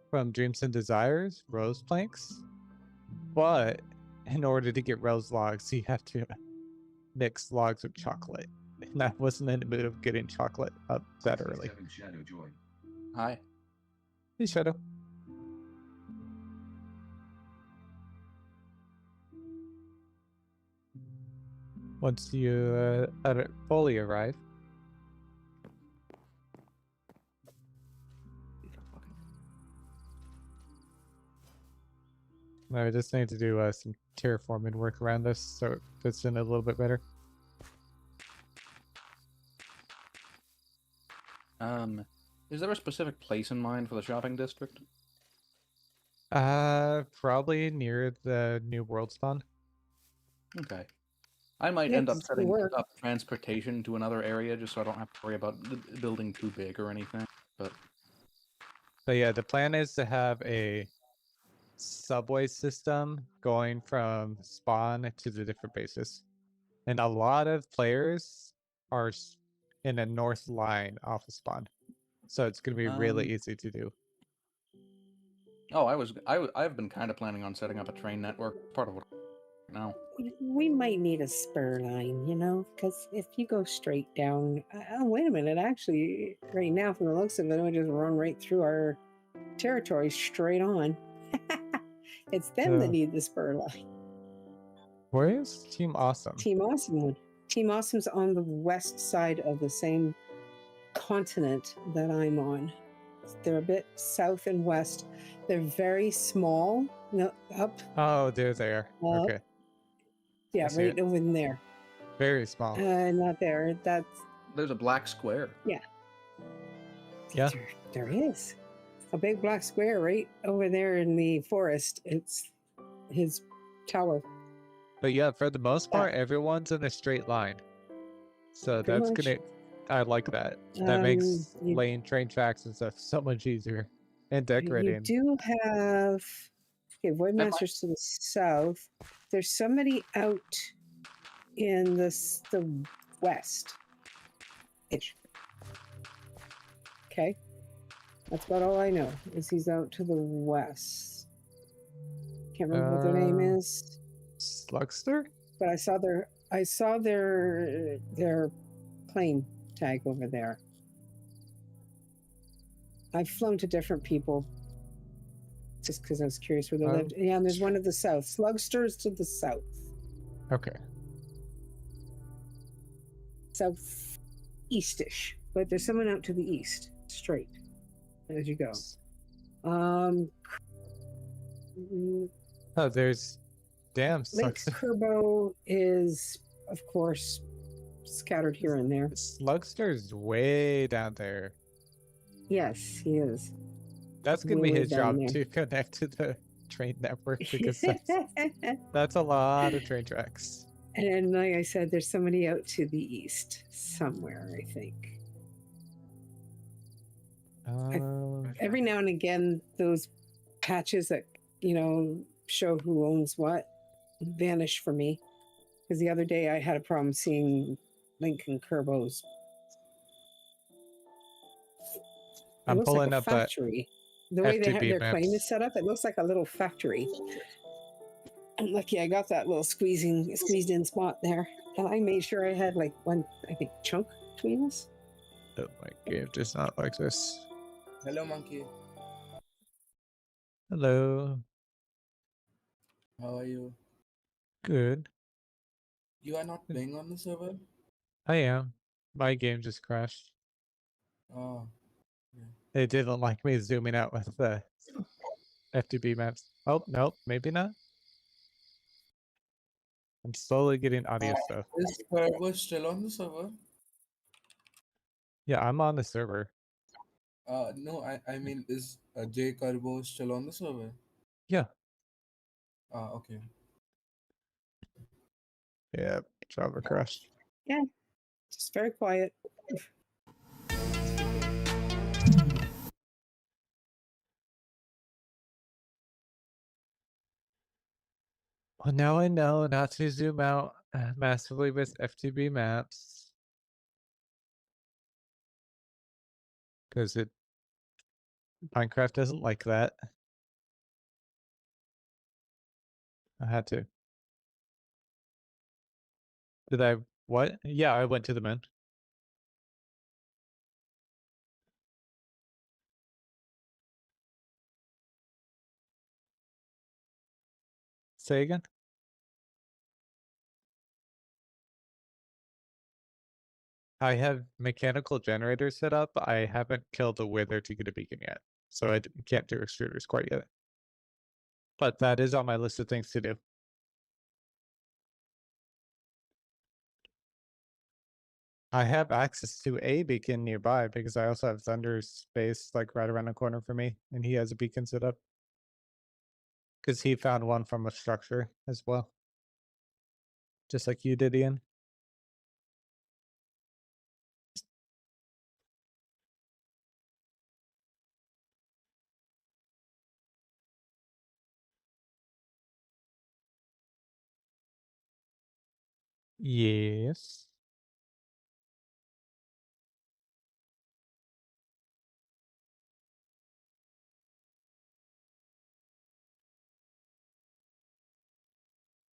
from Dreams and Desires, rose planks. But in order to get rose logs, you have to mix logs with chocolate. And I wasn't in the mood of getting chocolate up that early. Hi. Hey, Shadow. Once you fully arrive, I just need to do some terraforming work around this so it fits in a little bit better. Is there a specific place in mind for the shopping district? Probably near the new world spawn. Okay. I might end up setting up transportation to another area just so I don't have to worry about building too big or anything. But yeah, the plan is to have a subway system going from spawn to the different bases. And a lot of players are in a north line off of spawn. So it's going to be really easy to do. Oh, I've been kind of planning on setting up a train network. Part of what now. We might need a spur line, you know, because if you go straight down, oh wait a minute, actually, right now from the looks of it, we just run right through our territory straight on. It's them that need the spur line. Where is Team Awesome? Team Awesome would. Team Awesome's on the west side of the same continent that I'm on. They're a bit south and west. They're very small. No, up. Oh, they're there. Up. Okay. Yeah, right over in there. Very small. Not there. There's a black square. Yeah. Yeah. There is a big black square right over there in the forest. It's his tower. But yeah, for the most part, everyone's in a straight line. So that's gonna. I like that. That makes laying train tracks and stuff so much easier. And decorating. You do have Okay, Void Master's to the south. There's somebody out in the west. Okay. That's about all I know, is he's out to the west. Can't remember what their name is. Slugster? But I saw their plane tag over there. I've flown to different people just because I was curious where they lived. Yeah, and there's one to the south. Slugster's to the south. Okay. Southeastish. But there's someone out to the east, straight, as you go. Oh, there's damn Link Slugster. Kerbo is, of course, scattered here and there. Slugster's way down there. Yes, he is. That's gonna be his job to connect to the train network, because that's a lot of train tracks. And like I said, there's somebody out to the east somewhere, I think. Every now and again, those patches that, show who owns what vanish for me. Because the other day I had a problem seeing Lincoln Kerbo's. I'm pulling like a up factory. The way they have their claim is set up, it looks like a little factory. I'm lucky I got that little squeezed in spot there. And I made sure I had like one, I think, chunk between us. Oh, my game does not like this. Hello, monkey. Hello. How are you? Good. You are not playing on the server? I am. My game just crashed. Oh. Yeah. They didn't like me zooming out with the FTB maps. Oh, no, maybe not. I'm slowly getting audio stuff. Is Kerbo still on the server? Yeah, I'm on the server. No, I mean, is J Kerbo still on the server? Yeah. Okay. Yeah, Java crashed. Yeah, just very quiet. Well, now I know not to zoom out massively with FTB maps. Because Minecraft doesn't like that. I had to. Did I, what? Yeah, I went to the moon. Say again? I have mechanical generators set up. I haven't killed a wither to get a beacon yet. So I can't do extruders quite yet. But that is on my list of things to do. I have access to a beacon nearby because I also have Thunder's space like right around the corner for me, and he has a beacon set up. Because he found one from a structure as well. Just like you did, Ian. Yes.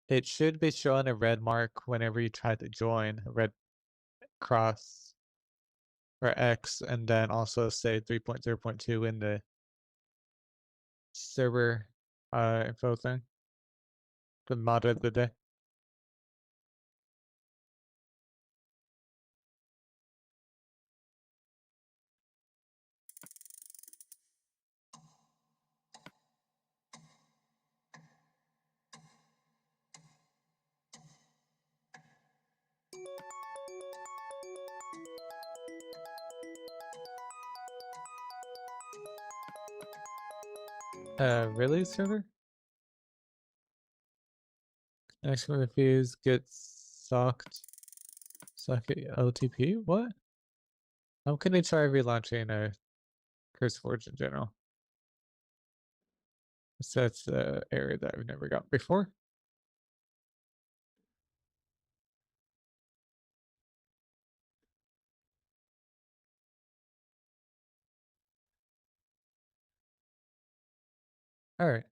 It should be showing a red mark whenever you try to join, a red cross or X, and then also say 3.0.2 in the server info thing. The mod of the day. Really, server? Next one, refuse, gets socked. Socket LTP? What? How can they try relaunching a Curse Forge in general? So that's the area that I've never got before. All right.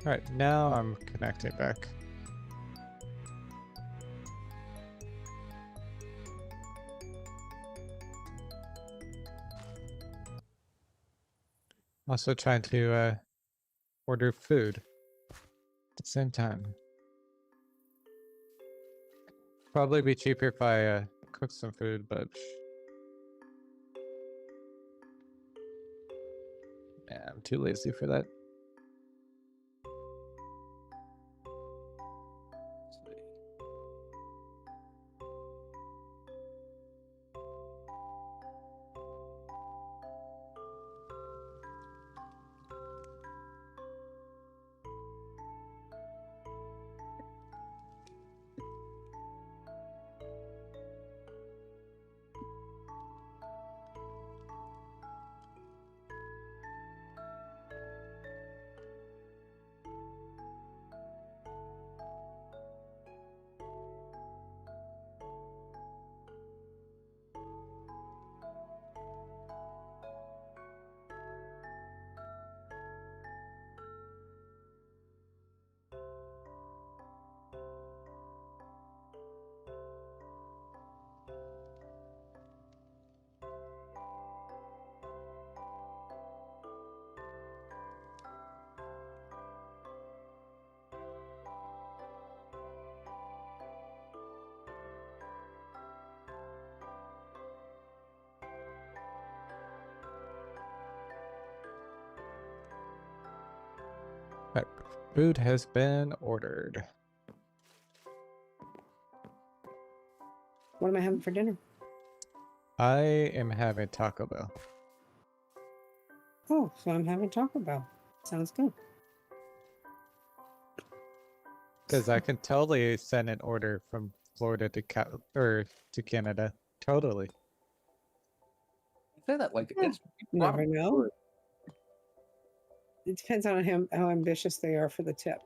All right, now I'm connecting back. Also trying to order food at the same time. Probably be cheaper if I cook some food, but yeah, I'm too lazy for that. Right, food has been ordered. What am I having for dinner? I am having Taco Bell. Oh, so I'm having Taco Bell. Sounds good. Because I can totally send an order from Florida to to Canada. Totally. You say that like it's Never probably know. worth- It depends on how ambitious they are for the tip.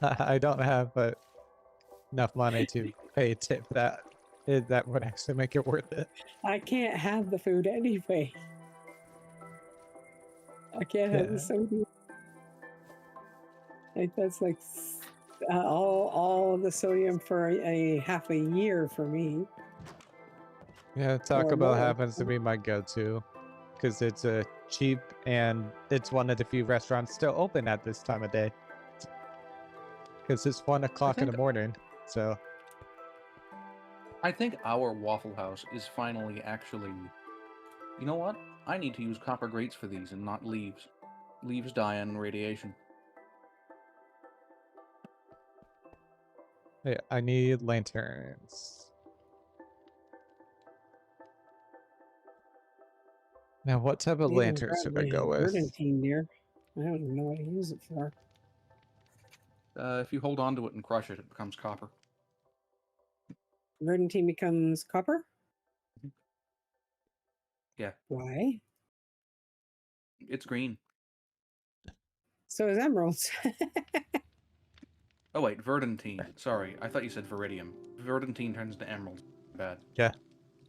I don't have enough money to pay a tip that would actually make it worth it. I can't have the food anyway. I can't have Yeah. the sodium. Like that's like all the sodium for a half a year for me. Yeah, Taco Or Bell more. happens to be my go-to because it's cheap and it's one of the few restaurants still open at this time of day. Because it's 1 o'clock in the morning, so. I think our Waffle House is finally actually. You know what? I need to use copper grates for these and not leaves. Leaves die in radiation. Yeah, I need lanterns. Now, what type of lanterns should I go with? Verdantine there. I don't even know what to use it for. If you hold on to it and crush it, it becomes copper. Verdantine becomes copper? Yeah. Why? It's green. So is emeralds. Oh wait, verdantine. Sorry, I thought you said veridium. Verdantine turns to emerald. Bad. Yeah.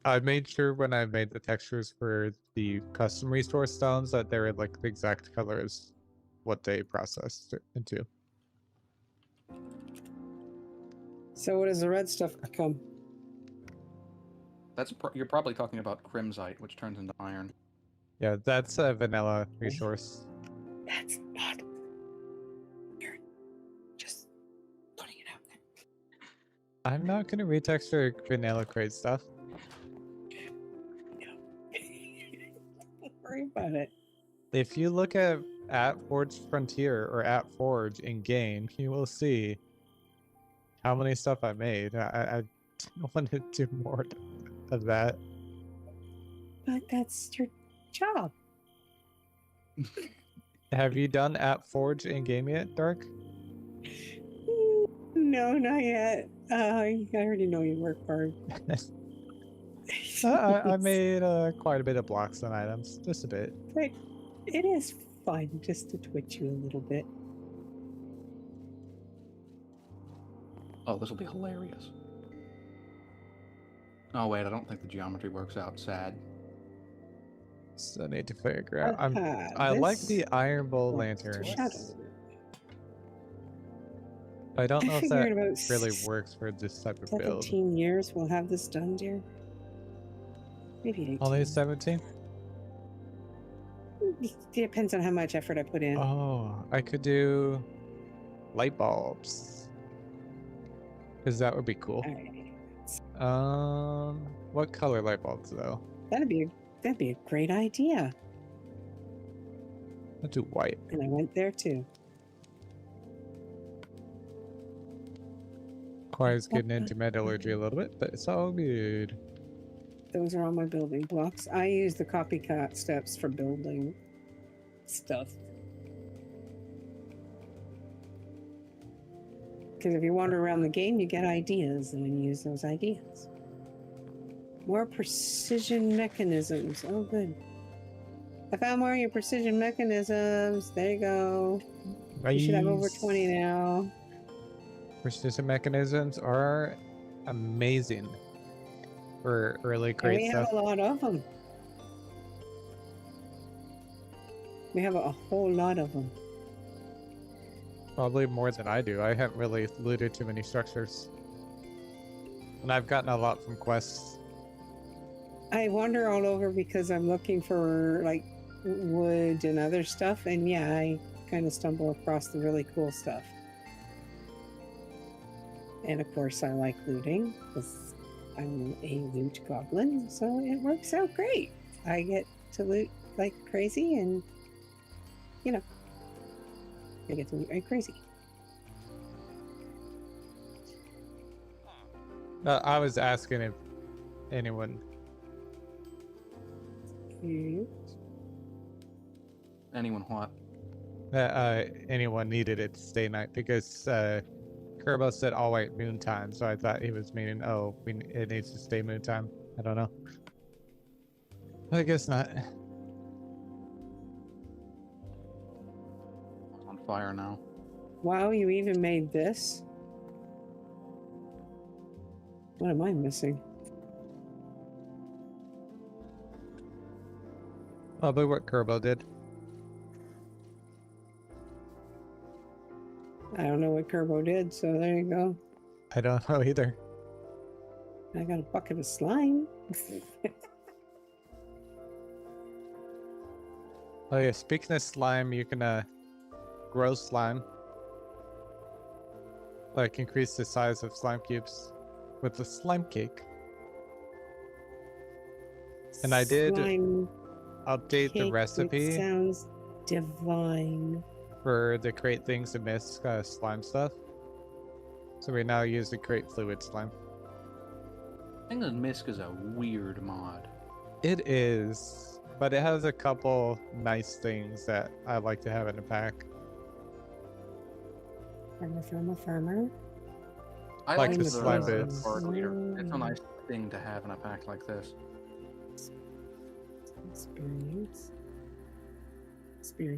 I made sure when I made the textures for the custom resource stones that they were like the exact color as what they processed it into. So what does the red stuff become? That's you're probably talking about crimsite, which turns into iron. Yeah, that's a vanilla resource. That's not. You're just putting it out there. I'm not gonna retexture vanilla crate stuff. Don't worry about it. If you look at Forge Frontier or at Forge in game, you will see how many stuff I made. I want to do more of that. But that's your job. Have you done at Forge in game yet, Dark? No, not yet. I already know you work hard. I made quite a bit of blocks and items, just a bit. But it is fun just to twitch you a little bit. Oh, this will be hilarious. Oh wait, I don't think the geometry works out. Sad. So I need to figure out. Aha, I like this the Iron Bowl wants to lanterns. shadow. I don't know if figure that in about really works for this type of build. 17 years we'll have this done, dear. Maybe 18. Only 17? It depends on how much effort I put in. Oh, I could do light bulbs. Because that would be cool. Alright. What color light bulbs though? That'd be a great idea. I'll do white. And I went there too. Requires getting into metallurgy a little bit, but it's all good. Those are all my building blocks. I use the copycat steps for building stuff. Because if you wander around the game, you get ideas, and then you use those ideas. More precision mechanisms. Oh, good. I found more of your precision mechanisms. There you go. You should have over 20 now. Precision mechanisms are amazing for really And great we stuff. have a lot of them. We have a whole lot of them. Probably more than I do. I haven't really looted too many structures. And I've gotten a lot from quests. I wander all over because I'm looking for like wood and other stuff, and yeah, I kind of stumble across the really cool stuff. And of course, I like looting because I'm a loot goblin, so it works out great. I get to loot like crazy, and you know, I get to loot like crazy. I was asking if anyone. Mhm. Anyone what? that anyone needed it to stay night because Kerbo said all white noontime, so I thought he was meaning, oh, it needs to stay noontime. I don't know. I guess not. On fire now. Wow, you even made this? What am I missing? Probably what Kerbo did. I don't know what Kerbo did, so there you go. I don't know either. I got a bucket of slime. Oh yeah, speaking of slime, you can grow slime. Like increase the size of slime cubes with the slime cake. And I did Slime update the cake, recipe which sounds divine. for the create things to miss slime stuff. So we now use the create fluid slime. I think the Misk is a weird mod. It is, but it has a couple nice things that I like to have in a pack. Farmer. I Like like the the slime bits. card reader. It's a nice thing to have in a pack like this. Experience.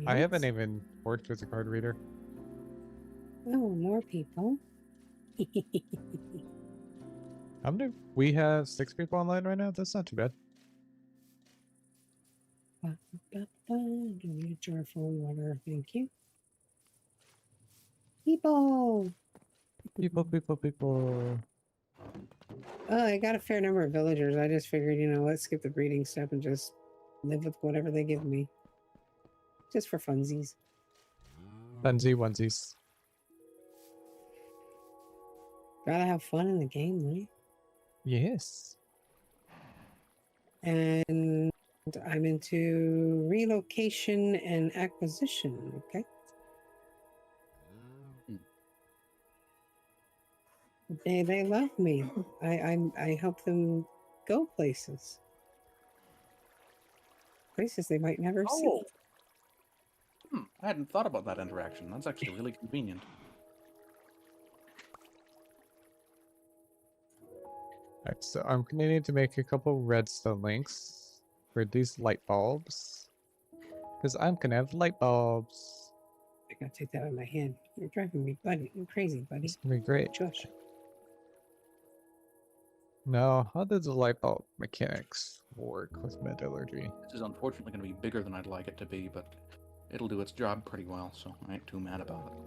I haven't even worked with a card reader. Oh, more people. How many? We have 6 people online right now. That's not too bad. Give me a jar full of water, thank you. People. People. Oh, I got a fair number of villagers. I just figured, you know, let's skip the breeding step and just live with whatever they give me. Just for funsies. Onesies. Gotta have fun in the game, right? Yes. And I'm into relocation and acquisition, okay? They love me. I help them go places. Places they might never see. I hadn't thought about that interaction. That's actually really convenient. Alright, so I'm gonna need to make a couple redstone links for these light bulbs. Because I'm gonna have light bulbs. I gotta take that out of my hand. You're driving me crazy, buddy. It's gonna be great. Josh. Now, how does the light bulb mechanics work with metallurgy? This is unfortunately going to be bigger than I'd like it to be, but it'll do its job pretty well, so I ain't too mad about it.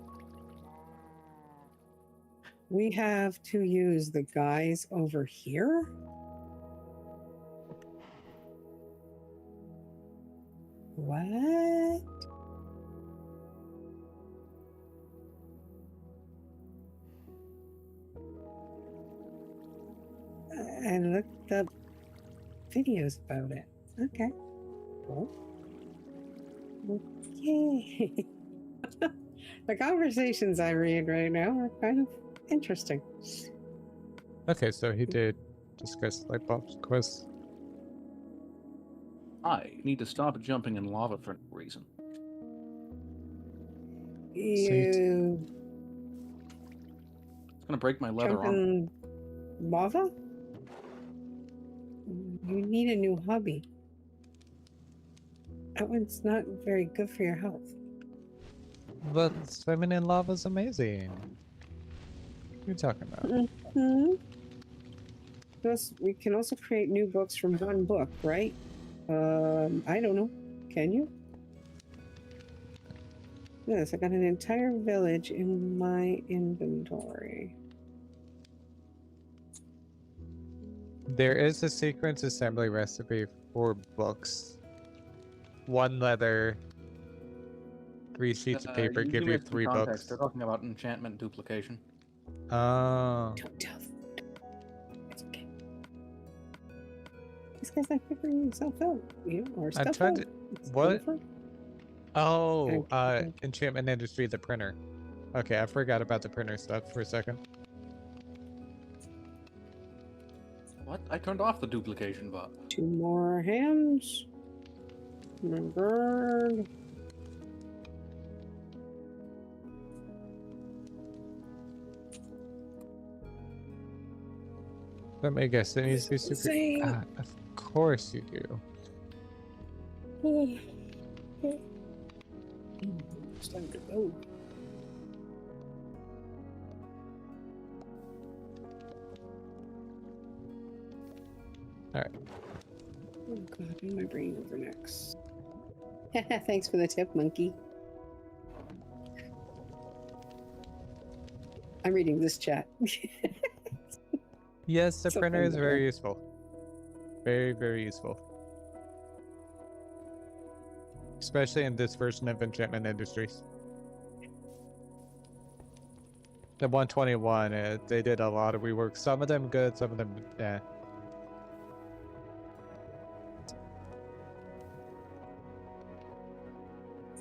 We have to use the guys over here. What? I looked up videos about it. Okay. Cool. Okay. The conversations I read right now are kind of interesting. Okay, so he did discuss light bulbs quest. I need to stop jumping in lava for no reason. You It's going to break my leather jump armor. in lava? You need a new hobby. That one's not very good for your health. But swimming in lava is amazing. What are you talking about? We can also create new books from one book, right? I don't know. Can you? Yes, I got an entire village in my inventory. There is a sequence assembly recipe for books. 1 leather, 3 sheets of paper give you give it some 3 context. books. They're talking about enchantment duplication. Oh. Don't tell them. It's okay. This guy's not figuring himself out, you know, or stuff tried out. to- It's what? over. Oh, Okay. enchantment industry, the printer. Okay, I forgot about the printer stuff for a second. What? I turned off the duplication button. 2 more hams. Bird. Let me guess, it needs to be super. Insane. Ah, of course you do. It's time to go. Alright. Oh god, I need my brain over next. Thanks for the tip, monkey. I'm reading this chat. Yes, the So printer fun is to very learn. useful. Very, very useful. Especially in this version of Enchantment Industries. The 121, they did a lot of rework. Some of them good, some of them, eh.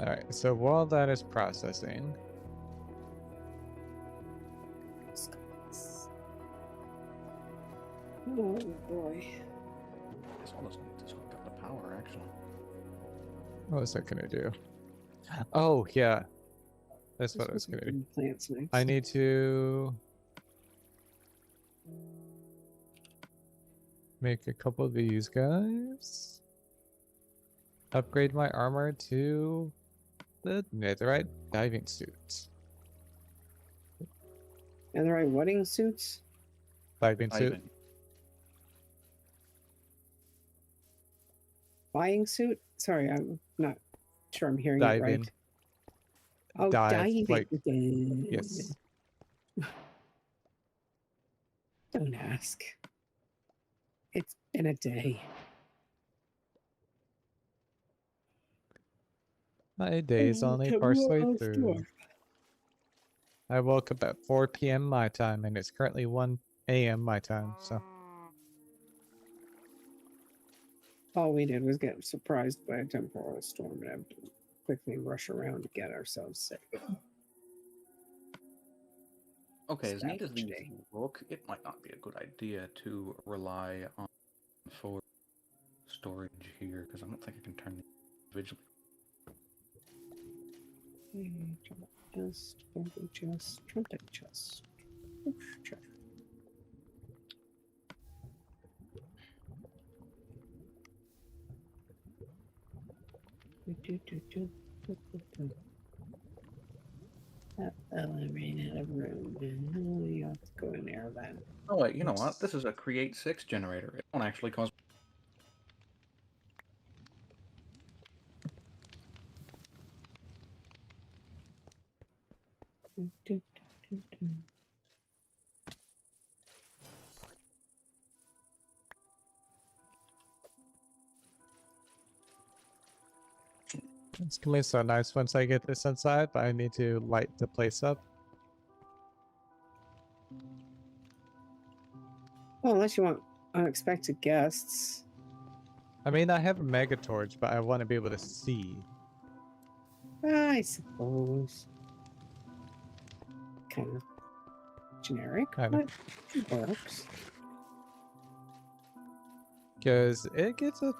Alright, so while that is processing, Oh boy. Guess all this needs is hook up to power, actually. what was that gonna do? Oh, yeah. That's what I was gonna do. Plants next. I need to make a couple of these guys. Upgrade my armor to the netherite diving suit. And the right wedding suits? Diving suit. Ivan. Buying suit? Sorry, I'm not sure I'm hearing it Diving. right. Oh, Dive, diving. like, yes. Don't ask. It's been a day. My day's only partially through. I woke up at 4 p.m. my time, and it's currently 1 a.m. my time, so. All we did was get surprised by a temporal storm and have to quickly rush around to get ourselves safe. Okay, as neat as Savage these day. look, it might not be a good idea to rely on for storage here, because I don't think I can turn these individually. Chest, golden chest, trumpet chest. Oof, treasure. I ran out of room. Oh, you have to go in there then. Oh wait, you know what? This is a Create 6 generator. It won't actually cause... It's gonna be so nice once I get this inside, but I need to light the place up. Well, unless you want unexpected guests. I mean, I have a mega torch, but I want to be able to see. I suppose. Kind of generic, Kind of. but it works. Because it gets a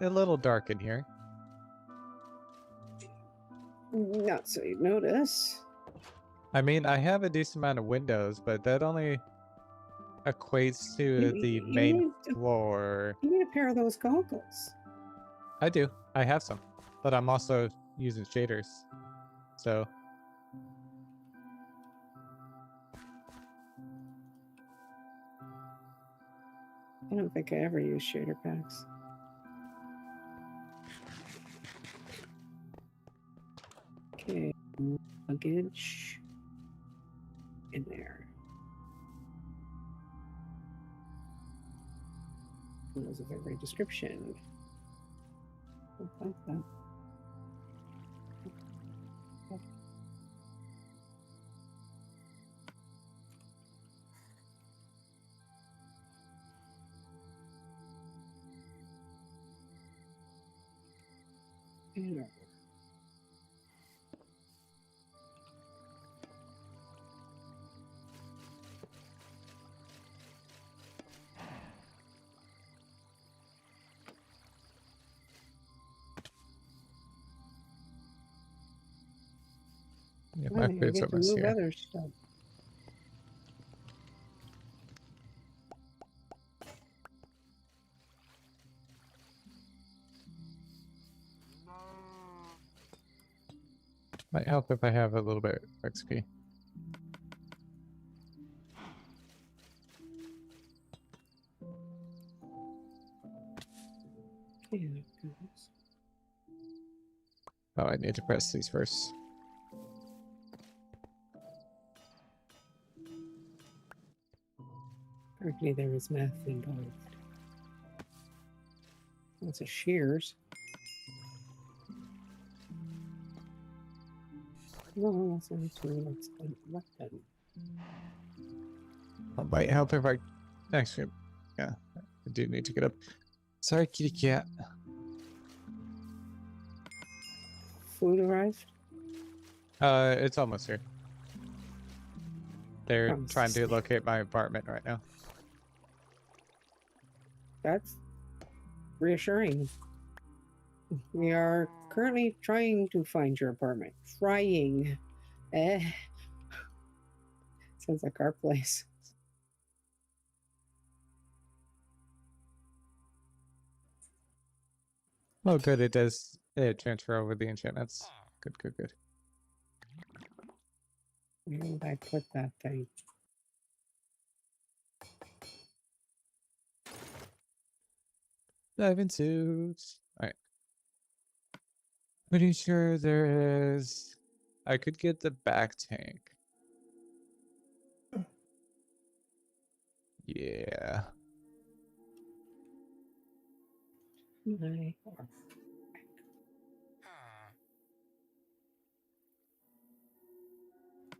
little dark in here. Not so you'd notice. I mean, I have a decent amount of windows, but that only equates to the main floor. You need a pair of those goggles. I do. I have some. But I'm also using shaders. So. I don't think I ever use shader packs. Okay, luggage in there. That was a very great description. Yeah. Yeah, I my think I food's get to almost move here. other stuff. Might help if I have a little bit of XP. Yeah, goodness. Oh, I need to press these first. Apparently there is math involved. Lots of shears. No, that's not true. That's good. What then? It might help if I actually, yeah, I do need to get up. Sorry, kitty cat. Food arrived? It's almost here. They're From trying to Snake. locate my apartment right now. That's reassuring. We are currently trying to find your apartment. Trying. Sounds like our place. Oh, good. It does transfer over the enchantments. Good, good, good. Where did I put that thing? Diving suits. All right. Pretty sure there is. I could get the back tank. Yeah. My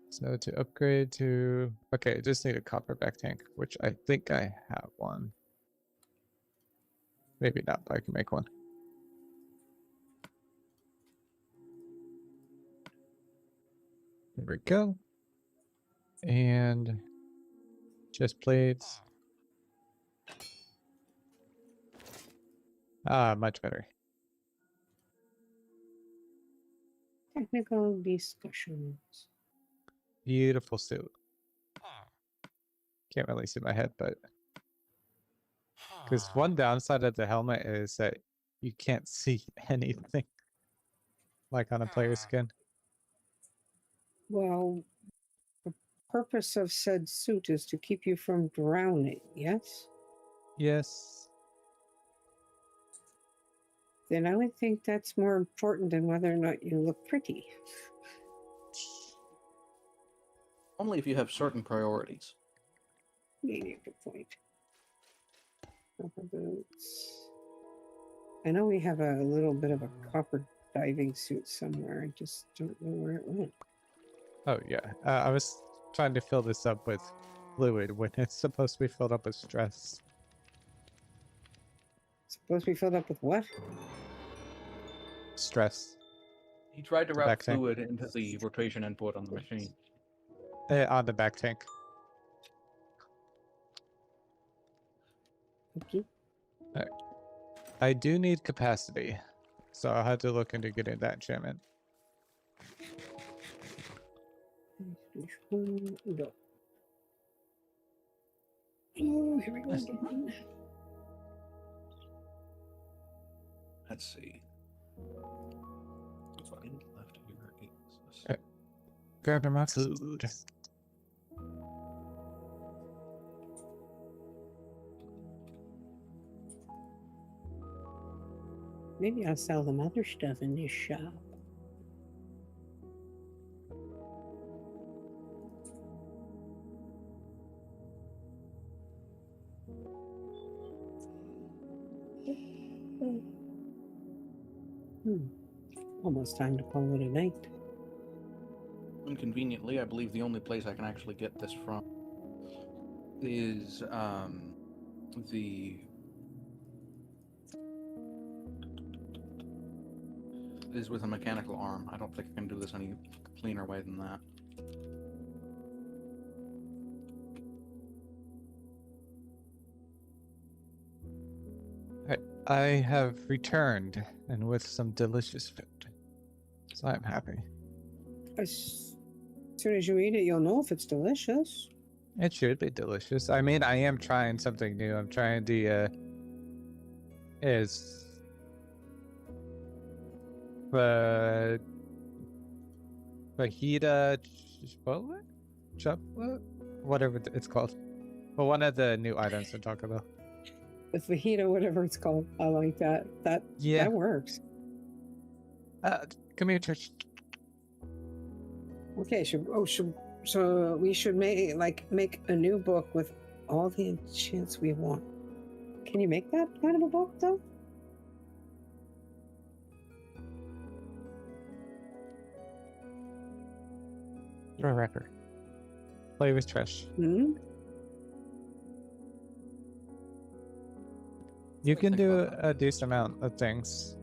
So to upgrade to, okay, I just need a copper back tank, which I think I have one. Maybe not, but I can make one. There we go. And chest plates. Ah, much better. technical discussions. Beautiful suit. Can't really see my head, but because one downside of the helmet is that you can't see anything, like on a player's skin. Well, the purpose of said suit is to keep you from drowning, yes? Yes. Then I would think that's more important than whether or not you look pretty. Only if you have certain priorities. Maybe a good point. Copper boots. I know we have a little bit of a copper diving suit somewhere. I just don't know where it went. Oh yeah. I was trying to fill this up with fluid when it's supposed to be filled up with stress. Supposed to be filled up with what? Stress. He tried to The route back tank. fluid into the rotation input on the machine. On the back tank. Okay. I do need capacity, so I'll have to look into getting that enchantment. Go. Oh, here we go again. Let's see. What's any left here? Is Grabbing my food. Maybe I'll sell them other stuff in this shop. Almost time to call it a night. Inconveniently, I believe the only place I can actually get this from is with a mechanical arm. I don't think I can do this any cleaner way than that. I have returned, and with some delicious food. So I'm happy. As soon as you eat it, you'll know if it's delicious. It should be delicious. I mean, I am trying something new. I'm trying the fajita chipotle? Chocolate? Whatever it's called. But one of the new items to talk about. The fajita, whatever it's called. I like that. That works. Come here, Trish. Okay, so we should make a new book with all the enchants we want. Can you make that kind of a book though? You're a rapper. Play with Trish. Hmm? You can do a decent amount of things.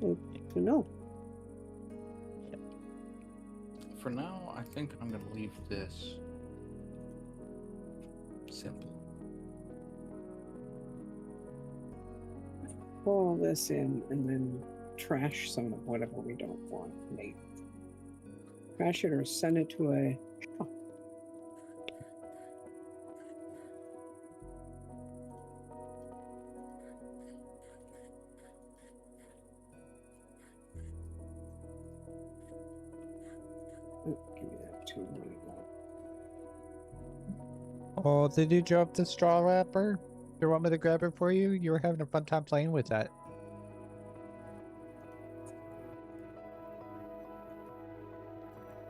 To know. For now, I think I'm going to leave this simple. Pull all this in and then trash some of whatever we don't want made. Trash it or send it to a shop. Oh, give me that too. Oh, did you drop the straw wrapper? Do you want me to grab it for you? You were having a fun time playing with that.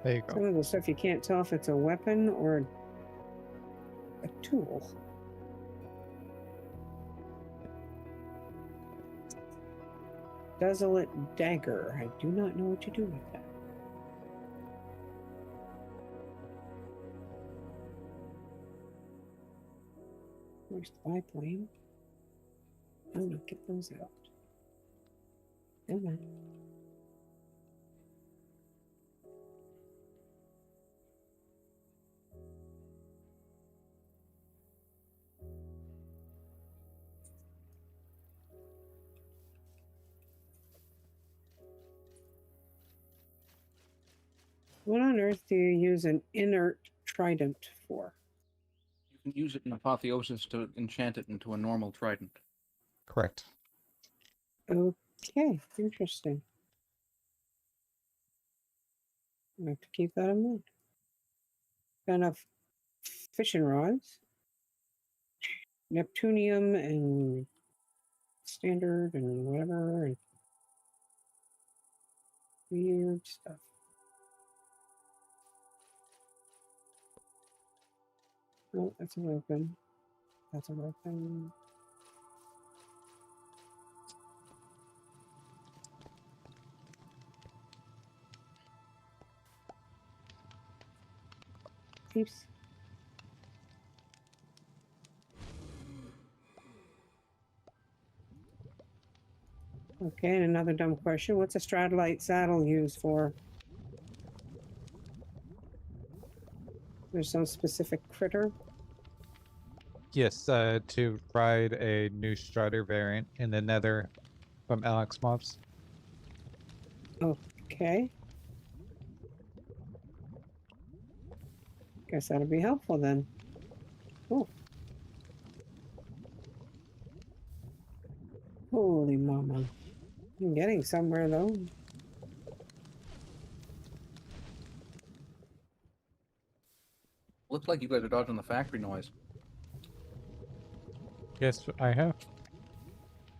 There you go. Some of the stuff you can't tell if it's a weapon or a tool. Desolate dagger. I do not know what to do with that. Where's the biplane? I'm gonna get those out. Come on. What on earth do you use an inert trident for? You can use it in Apotheosis to enchant it into a normal trident. Correct. Okay, interesting. I have to keep that in mind. Got enough fishing rods, Neptunium, and standard, and whatever, and weird stuff. Oh, that's a weapon. That's a weapon. Oops. Okay, and another dumb question. What's a Stradlite saddle used for? There's some specific critter? Yes, to ride a new Strider variant in the Nether from Alex Mobs. Okay. Guess that'll be helpful then. Oh. Holy mama. I'm getting somewhere though. Looks like you guys are dodging the factory noise. Yes, I have.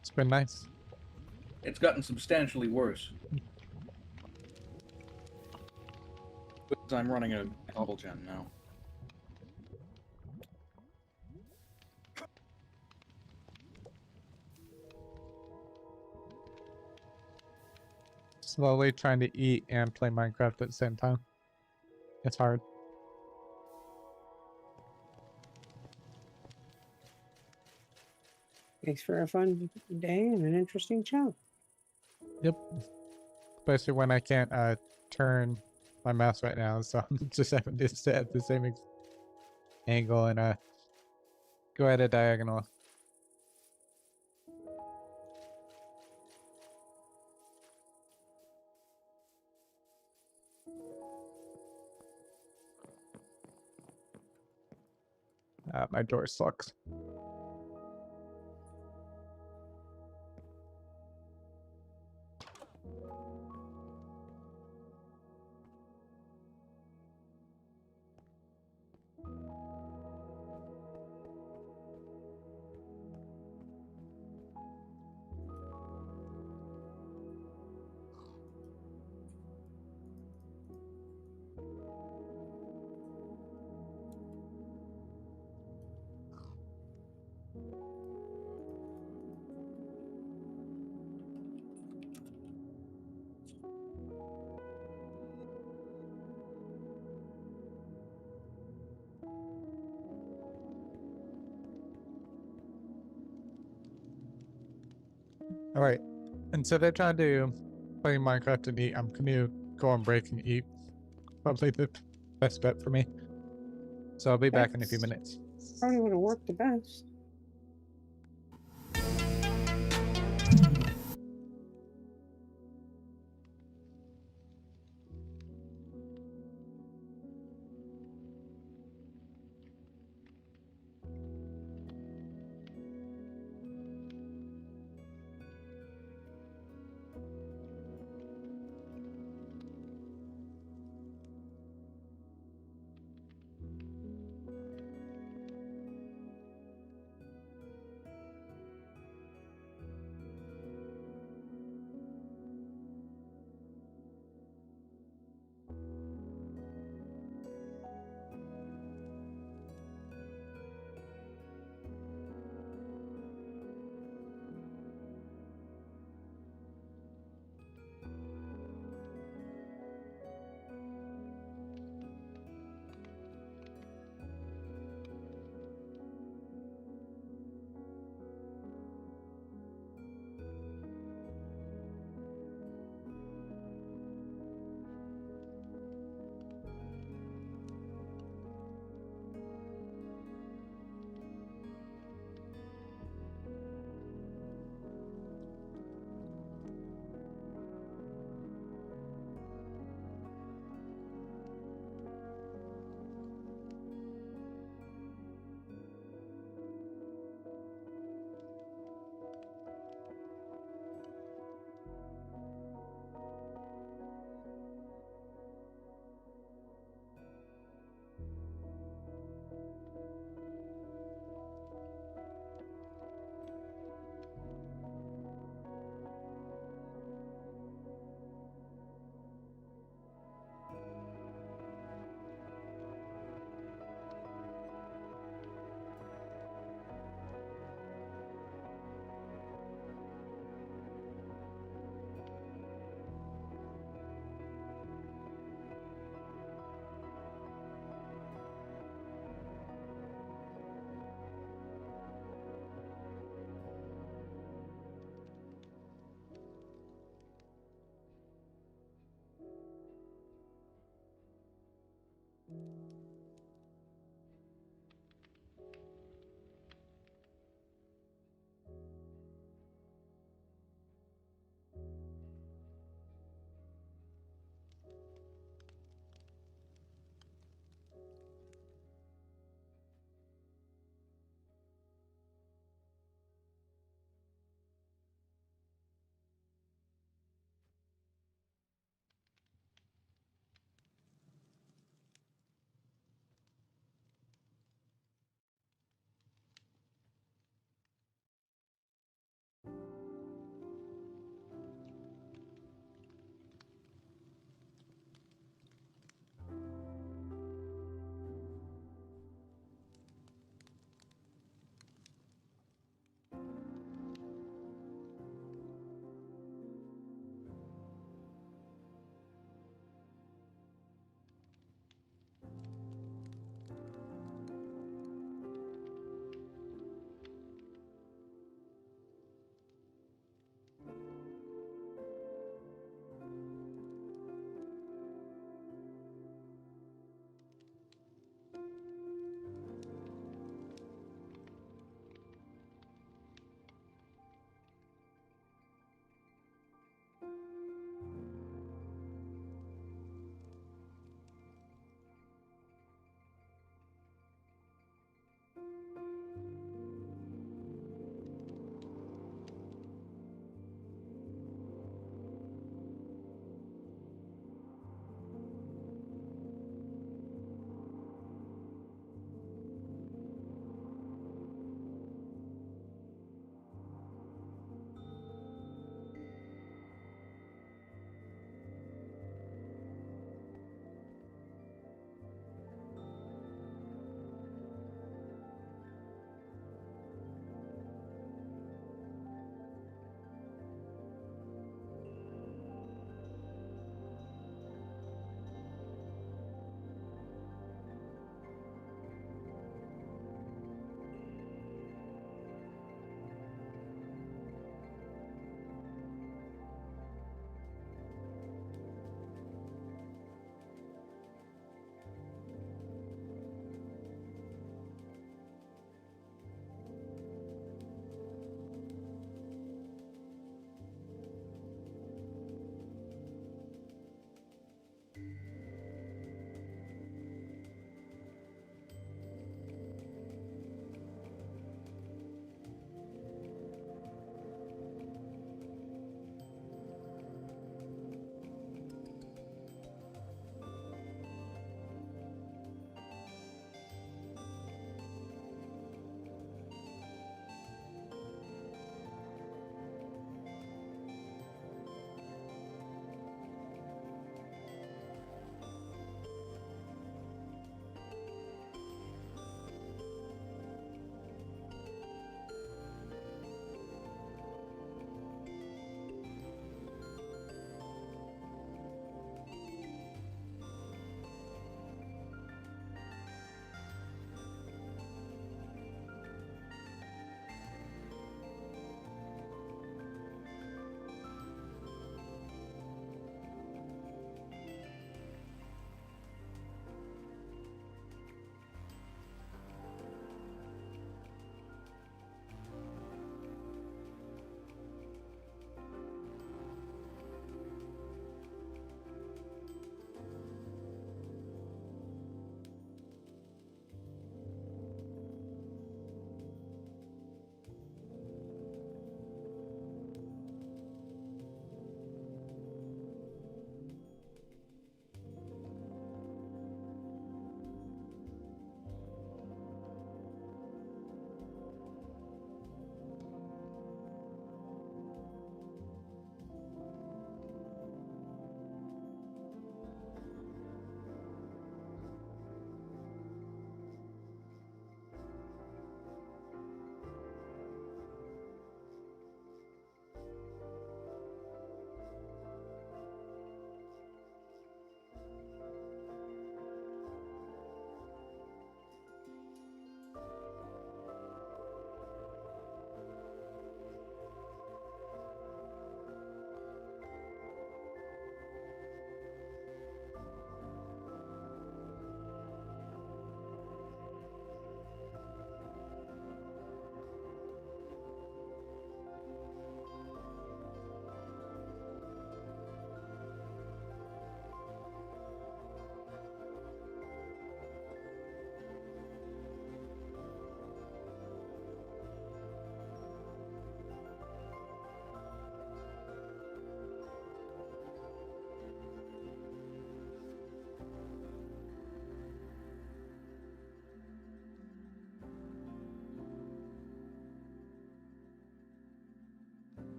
It's been nice. It's gotten substantially worse. Because I'm running a bubble gen now. Slowly trying to eat and play Minecraft at the same time. It's hard. Makes for a fun day and an interesting chat. Yep. Especially when I can't turn my mouse right now, so I'm just having to sit at the same angle and go at a diagonal. My door's locked. All right. Instead of trying to play Minecraft and eat, I'm going to go on break and eat. Probably the best bet for me. So I'll be back in a few That's minutes. probably would have worked the best.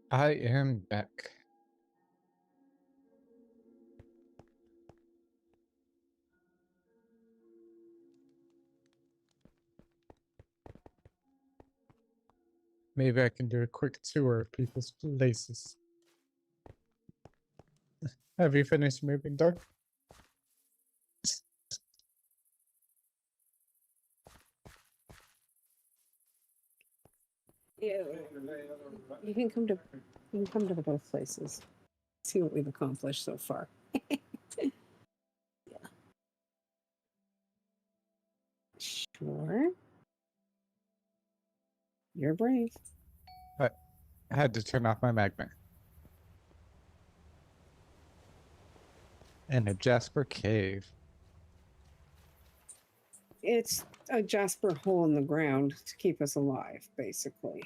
I am back. Maybe I can do a quick tour of people's places. Have you finished moving, Dark? Yeah, you can come to the both places. See what we've accomplished so far. Yeah. Sure. You're brave. I had to turn off my magnet. And a Jasper cave. It's a Jasper hole in the ground to keep us alive, basically.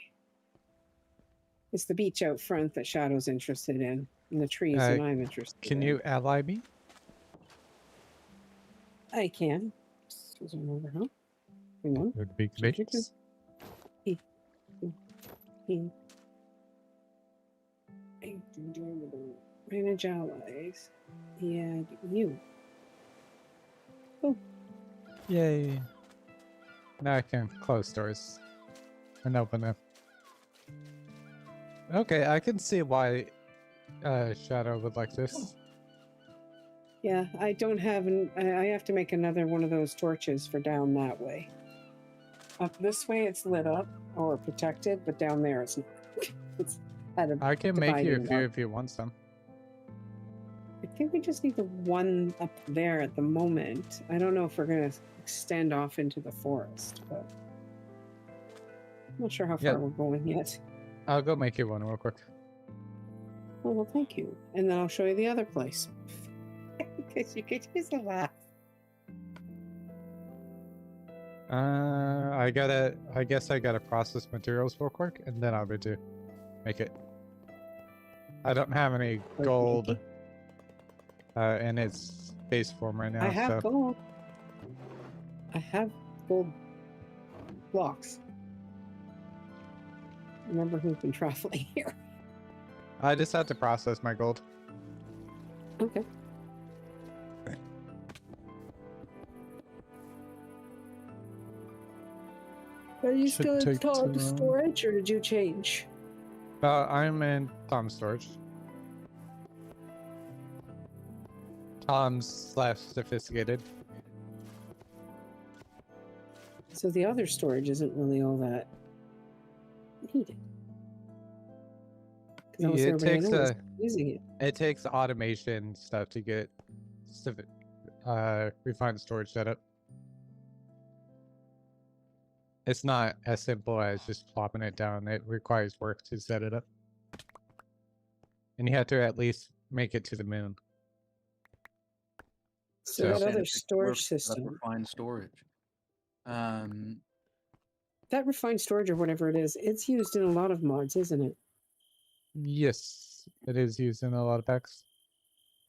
It's the beach out front that Shadow's interested in, and the trees that I'm interested in. Can you ally me? I can. Just remember how. Hang on. It would be great. Manage allies. Yeah, you. Oh. Yay. Now I can close doors and open them. Okay, I can see why Shadow would like this. Yeah, I don't have I have to make another one of those torches for down that way. Up this way it's lit up or protected, but down there it's not. It's at a I can make you a dividing few line. if you want some. I think we just need the one up there at the moment. I don't know if we're going to extend off into the forest, but I'm not sure how far we're going yet. I'll go make you one real quick. Oh, well, thank you. And then I'll show you the other place. Because you could use a lot. I guess I gotta process materials real quick, and then I'll be to make it. I don't have any gold in its base form right now. I have gold. I have gold blocks. Remember who's been traveling here. I just have to process my gold. Okay. Are you still in Tom's storage, or did you change? I'm in Tom's storage. Tom's / sophisticated. So the other storage isn't really all that needed. Using it. It takes automation stuff to get refined storage set up. It's not as simple as just plopping it down. It requires work to set it up. And you have to at least make it to the moon. So that other storage system. Refined storage. That refined storage or whatever it is, it's used in a lot of mods, isn't it? Yes, it is used in a lot of packs.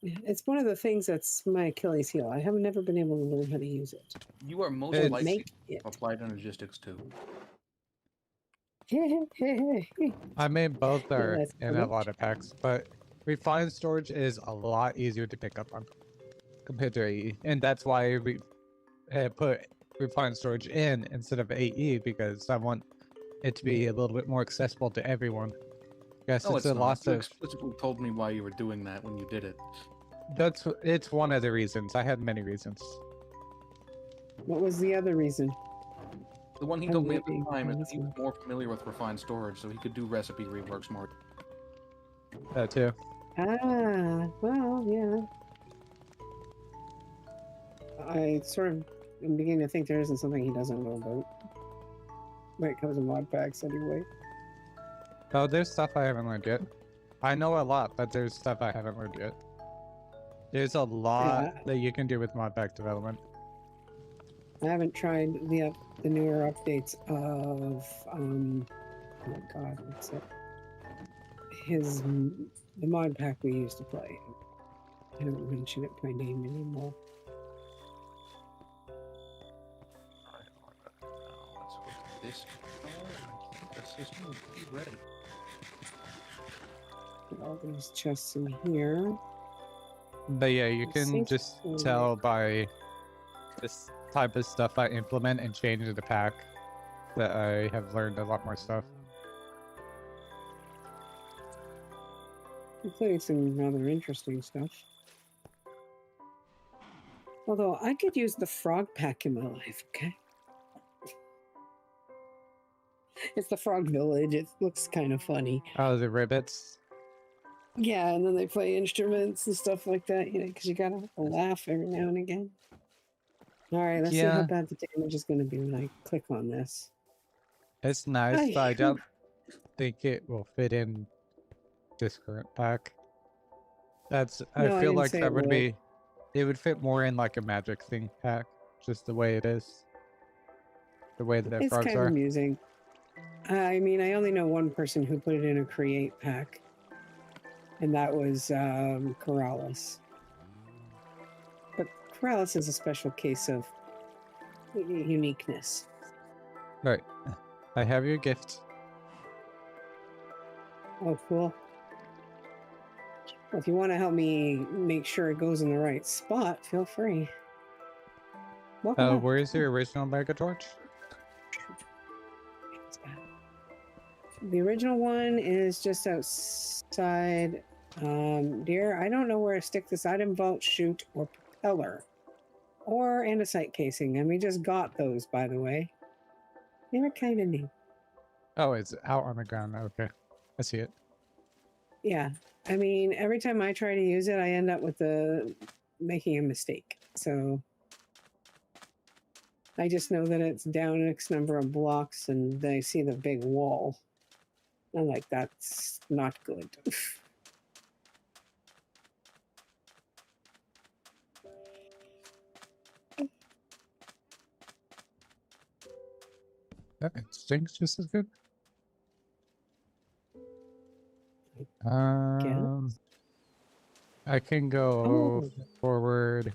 Yeah, it's one of the things that's my Achilles heel. I have never been able to learn how to use it. You are most likely applied on logistics too. I mean, both are in a lot of packs, but refined storage is a lot easier to pick up on compared to AE, and that's why we put refined storage in instead of AE, because I want it to be a little bit more accessible to everyone. Yes, no, it's a lot You of. explicitly told me why you were doing that when you did it. It's one of the reasons. I had many reasons. What was the other reason? The one he told me at the time is that he was more familiar with refined storage, so he could do recipe reworks more. That too. Ah, well, yeah. I sort of am beginning to think there isn't something he doesn't know about. When it comes to mod packs, anyway. Oh, there's stuff I haven't learned yet. I know a lot, but there's stuff I haven't learned yet. There's a lot that you can do with mod pack development. I haven't tried the newer updates of oh my god, what's it? The mod pack we used to play. I don't mention it by name anymore. Let's look at this. The system will be ready. Put all these chests in here. But yeah, you I can think just so. tell by this type of stuff I implement and change the pack that I have learned a lot more stuff. Including some rather interesting stuff. Although I could use the frog pack in my life, okay? It's the frog village. It looks kind of funny. Oh, the ribbits. Yeah, and then they play instruments and stuff like that, you know, because you gotta laugh every now and again. All right, let's see how Yeah, bad the damage is going to be when I click on this. it's nice, Ay, but I whew. don't think it will fit in this current pack. I No, I feel didn't like say that it would would. be, it would fit more in like a magic thing pack, just the way it is. The way that their It's frogs kind of are. amusing. I mean, I only know one person who put it in a create pack, and that was Corrales. But Corrales is a special case of uniqueness. Right. I have your gift. Oh, cool. Well, if you want to help me make sure it goes in the right spot, feel free. Welcome back. Where is your original Mega Torch? The original one is just outside. Dear, I don't know where to stick this item, vault, chute, or propeller. Or andesite casing. And we just got those, by the way. They were kind of neat. Oh, it's out on the ground. Okay. I see it. Yeah. I mean, every time I try to use it, I end up with making a mistake. So I just know that it's down X number of blocks and I see the big wall. I'm like, that's not good. It stinks just as good. I can go forward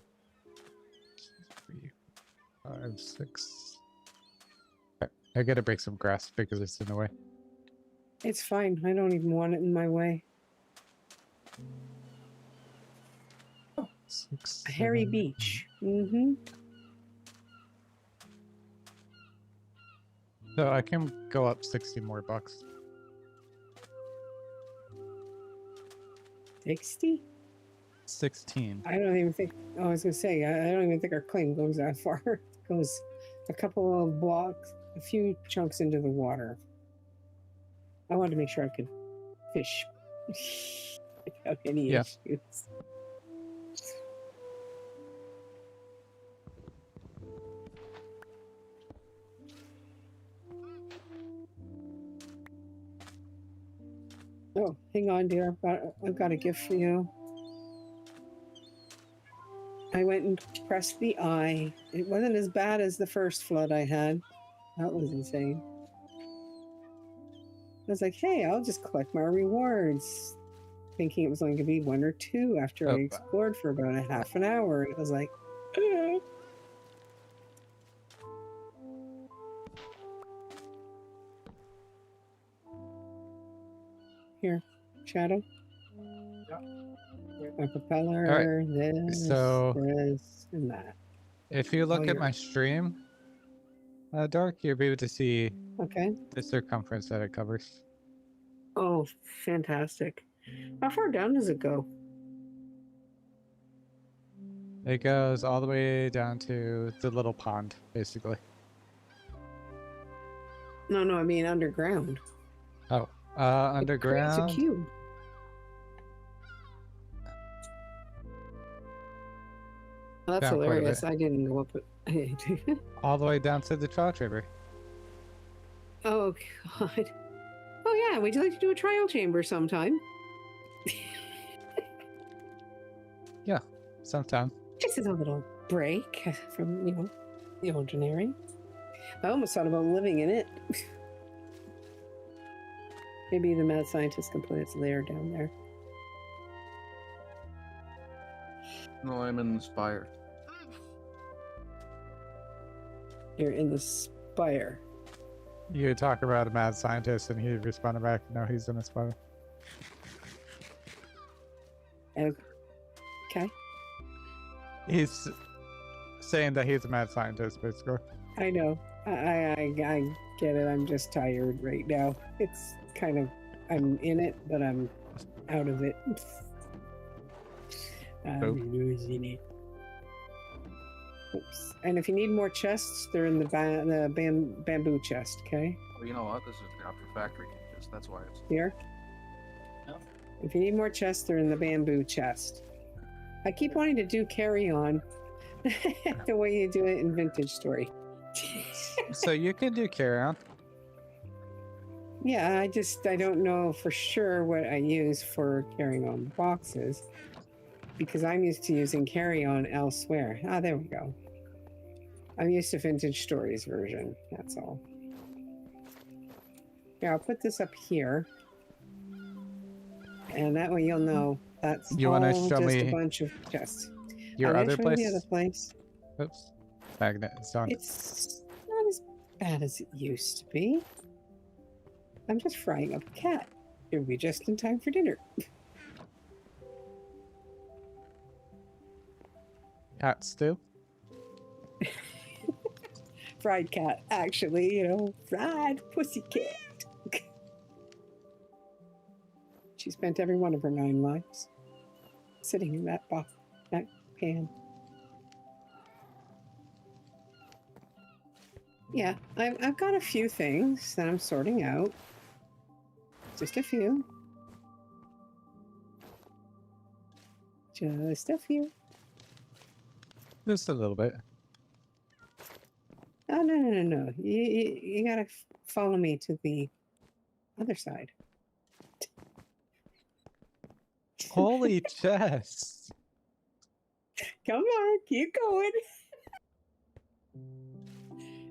3, 5, 6. I gotta break some grass because it's in the way. It's fine. I don't even want it in my way. 6, A hairy 7, beach. Mm-hmm. So I can go up 60 more bucks. 60? 16. I don't even think. Oh, I was gonna say I don't even think our claim goes that far. It goes a couple of blocks, a few chunks into the water. I wanted to make sure I could fish without any issues. Oh, hang on, dear. I've got a gift for you. I went and pressed the eye. It wasn't as bad as the first flood I had. That was insane. I was like, hey, I'll just collect my rewards. Thinking it was only going to be 1 or 2 after I explored for about a half an hour. It was like, Here, Shadow. Yeah. My propeller, this, so this, and that. If you look at my stream, Dark, you'll be able to see the circumference that it covers. Oh, fantastic. How far down does it go? It goes all the way down to the little pond, basically. No, I mean underground. Oh, underground. It's a cube. Well, that's hilarious. I didn't go up it. All the way down to the Chalk River. Oh, God. Oh, yeah. Would you like to do a trial chamber sometime? Yeah, sometime. Just as a little break from, the ordinary. I almost thought about living in it. Maybe the mad scientist can put its lair down there. No, I'm in the spire. You're in the spire. You talk about a mad scientist and he responded back, no, he's in a spire. Okay. He's saying that he's a mad scientist, basically. I know. I get it. I'm just tired right now. It's kind of, I'm in it, but I'm out of it. I'm losing it. Oops. And if you need more chests, they're in the bamboo chest, okay? Well, you know what? This is after factory changes. That's why it's Here. Yeah. If you need more chests, they're in the bamboo chest. I keep wanting to do carry on the way you do it in Vintage Story. So you can do carry on. Yeah, I don't know for sure what I use for carrying on boxes because I'm used to using carry on elsewhere. Ah, there we go. I'm used to Vintage Stories version. That's all. Yeah, I'll put this up here. And that way you'll know that's You all want to show just a me bunch of chests. your I'm other gonna show you place? the other place. Oops. Magnet is on. It's not as bad as it used to be. I'm just frying up a cat. It'll be just in time for dinner. Cat stew. Fried cat, actually, you know, fried pussy cat. She spent every one of her 9 lives sitting in that pan. Yeah, I've got a few things that I'm sorting out. Just a few. Just a few. Just a little bit. Oh, no. You gotta follow me to the other side. Holy chest. Come on, keep going.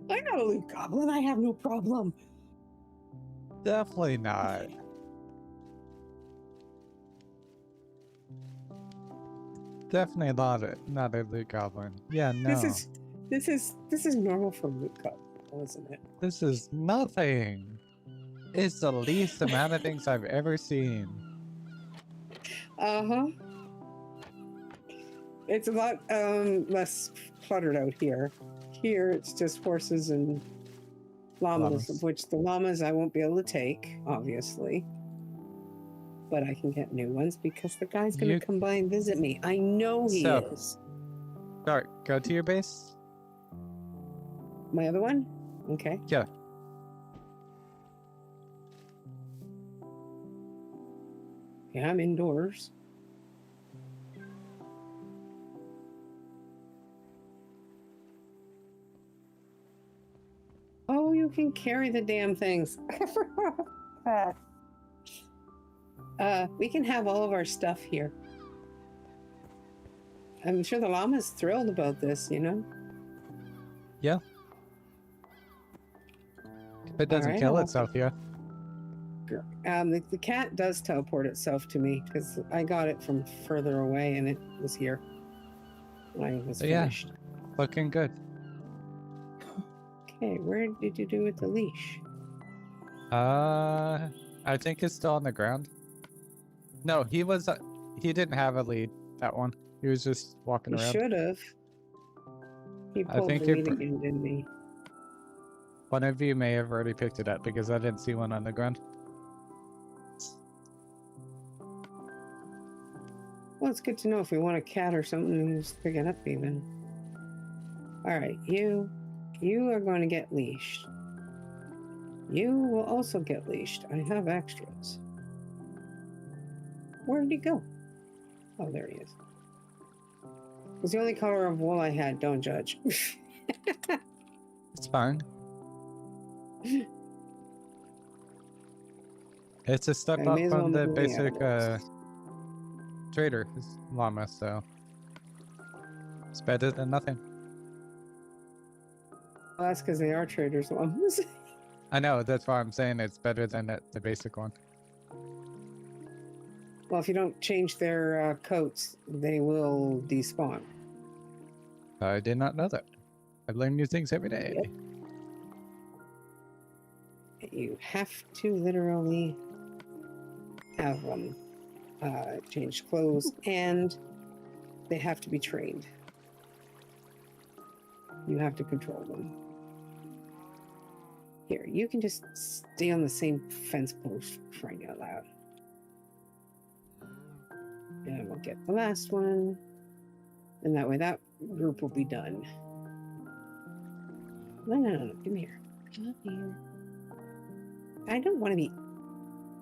I'm not a loot goblin. I have no problem. Definitely not. Definitely not a loot goblin. Yeah, no. This is normal for loot goblin, isn't it? This is nothing. It's the least amount of things I've ever seen. Uh-huh. It's a lot less cluttered out here. Here it's just horses and llamas, which the llamas I won't be able to take, obviously. But I can get new ones because the guy's gonna come by and visit me. I know he is. Start. Go to your base. My other one? Okay. Yeah. Yeah, I'm indoors. Oh, you can carry the damn things. We can have all of our stuff here. I'm sure the llama's thrilled about this, you know? Yeah. If it doesn't kill itself, yeah. The cat does teleport itself to me because I got it from further away and it was here when I was finished. Looking good. Okay, where did you do with the leash? I think it's still on the ground. No, he didn't have a lead, that one. He was just walking around. He should have. He pulled the lead again, didn't he? One of you may have already picked it up because I didn't see one on the ground. Well, it's good to know if we want a cat or something, just pick it up even. Alright, you are going to get leashed. You will also get leashed. I have extras. Where did he go? Oh, there he is. It was the only color of wool I had, don't judge. It's fine. It's a step up from the basic trader llama, so it's better than nothing. Well, that's because they are traders llamas. I know, that's why I'm saying it's better than the basic one. Well, if you don't change their coats, they will despawn. I did not know that. I learn new things every day. Yep. You have to literally have them. change clothes, and they have to be trained. You have to control them. Here, you can just stay on the same fence post for crying out loud. And we'll get the last one. And that way that group will be done. No. Come here. Come here. I don't want to be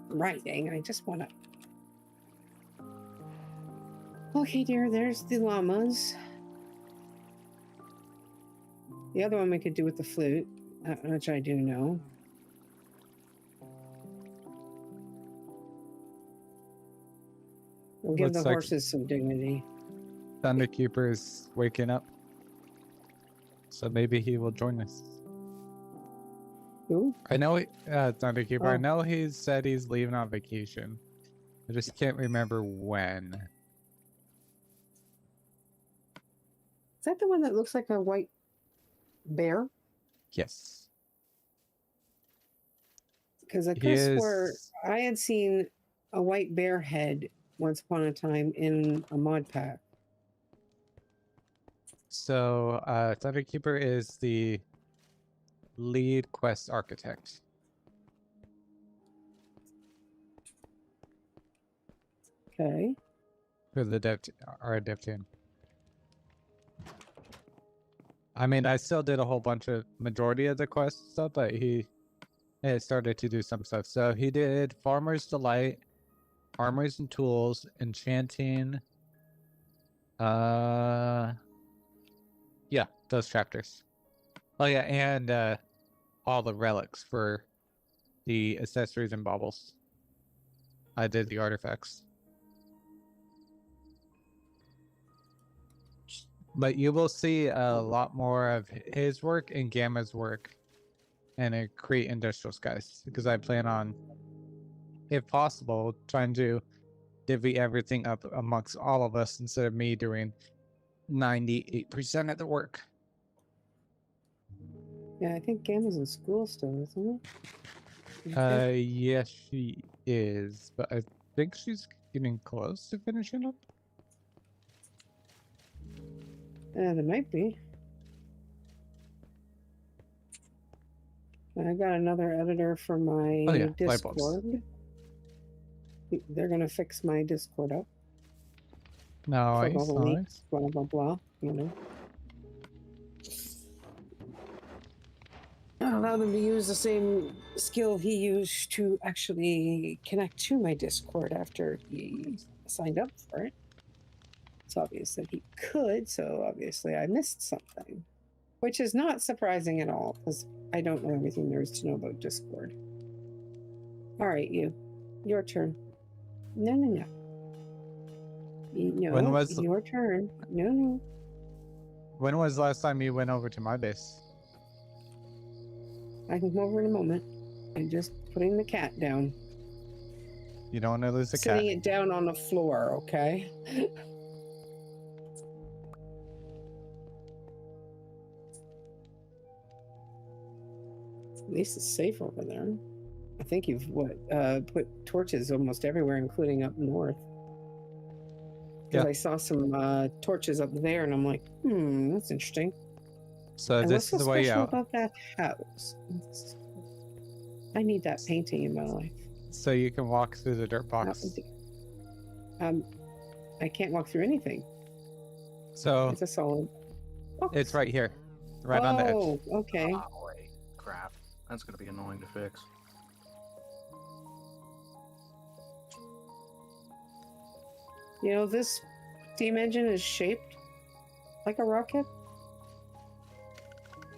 riding. I just want to... Okay, dear, there's the llamas. The other one we could do with the flute, which I do know. We'll give Looks the like horses some dignity. Thunderkeeper is waking up. So maybe he will join us. Who? I know Thunderkeeper, I Oh. know he said he's leaving on vacation. I just can't remember when. Is that the one that looks like a white bear? Yes. Because I He could swear is... I had seen a white bear head once upon a time in a mod pack. So, Thunderkeeper is the lead quest architect Okay. for the our dev team. I mean, I still did a whole bunch of majority of the quest stuff, but he had started to do some stuff. So he did Farmer's Delight, Armors and Tools, Enchanting. Yeah, those chapters. Oh yeah, and all the relics for the accessories and baubles. I did the artifacts. But you will see a lot more of his work and Gamma's work and create industrial skies, because I plan on, if possible, trying to divvy everything up amongst all of us instead of me doing 98% of the work. Yeah, I think Gamma's in school still, isn't it? Okay. Yes, she is, but I think she's getting close to finishing up. There might be. I got another editor for my light bulbs. Discord. They're gonna fix my Discord up. Nice, For all the leaks, nice. blah blah blah. You know. Allow them to use the same skill he used to actually connect to my Discord after he signed up for it. It's obvious that he could, so obviously I missed something. Which is not surprising at all, because I don't know everything there is to know about Discord. Alright, your turn. No. No, When was your turn. No. When was the last time you went over to my base? I can come over in a moment. I'm just putting the cat down. You don't want to lose the cat. Sitting it down on the floor, okay? At least it's safe over there. I think you've put torches almost everywhere, including up north. Because Yeah. I saw some torches up there, and I'm like, that's interesting. So And this what's so is the way special out. about that house? I need that painting in my life. So you can walk through the dirt box. I can't walk through anything. So It's a solid box. it's right here, right on the edge. Oh, okay. Wait, crap. That's gonna be annoying to fix. You know, this steam engine is shaped like a rocket.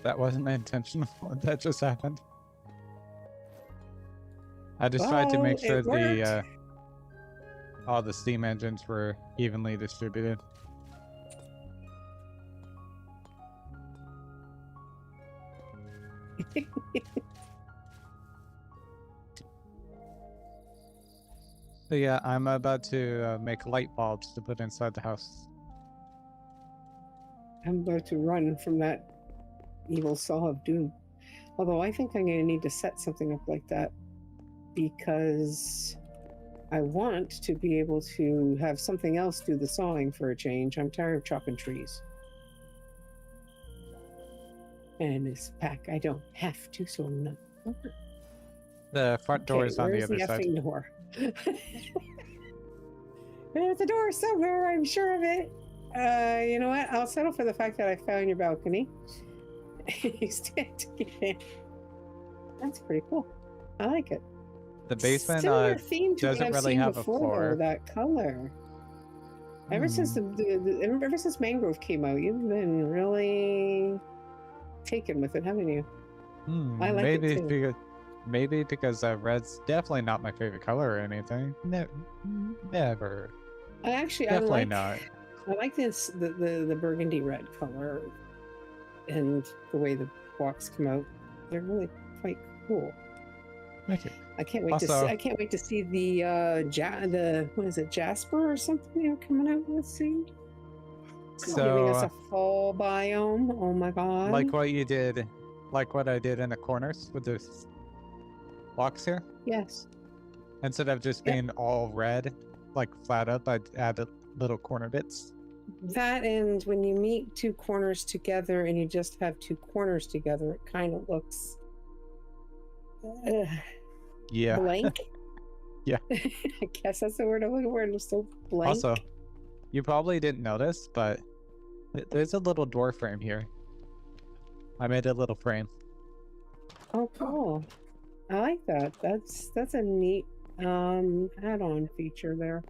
That wasn't intentional. That just happened. I just tried to make Oh, sure it worked. all the steam engines were evenly distributed. So yeah, I'm about to make light bulbs to put inside the house. I'm about to run from that evil saw of doom. Although I think I'm going to need to set something up like that because I want to be able to have something else do the sawing for a change. I'm tired of chopping trees. And this pack, I don't have to, so I'm not. The front door Okay, is on the where's other side. effing door? There's a door somewhere, I'm sure of it. You know what? I'll settle for the fact that I found your balcony. That's pretty cool. I like it. The basement Similar theme to what doesn't I've really seen have a before, floor. though, that color. Ever since ever since Mangrove came out, you've been really taken with it, haven't you? I like maybe it too. maybe because red's definitely not my favorite color or anything. Never. Definitely not. I like this the burgundy red color and the way the blocks come out. They're really quite cool. Thank you. I can't wait Also, I can't wait to see the what is it, Jasper or something they're coming out with soon. Giving us a full biome. Oh my god. Like what you did, like what I did in the corners with those blocks here? Yes. Instead of just being all red, like flat up, I'd add little corner bits. That, and when you meet two corners together and you just have two corners together, it kind of looks yeah. blank. Yeah. I guess that's the word I'm looking for. It's so blank. Also, you probably didn't notice, but there's a little door frame here. I made a little frame. Oh, cool. I like that. That's a neat add-on feature there.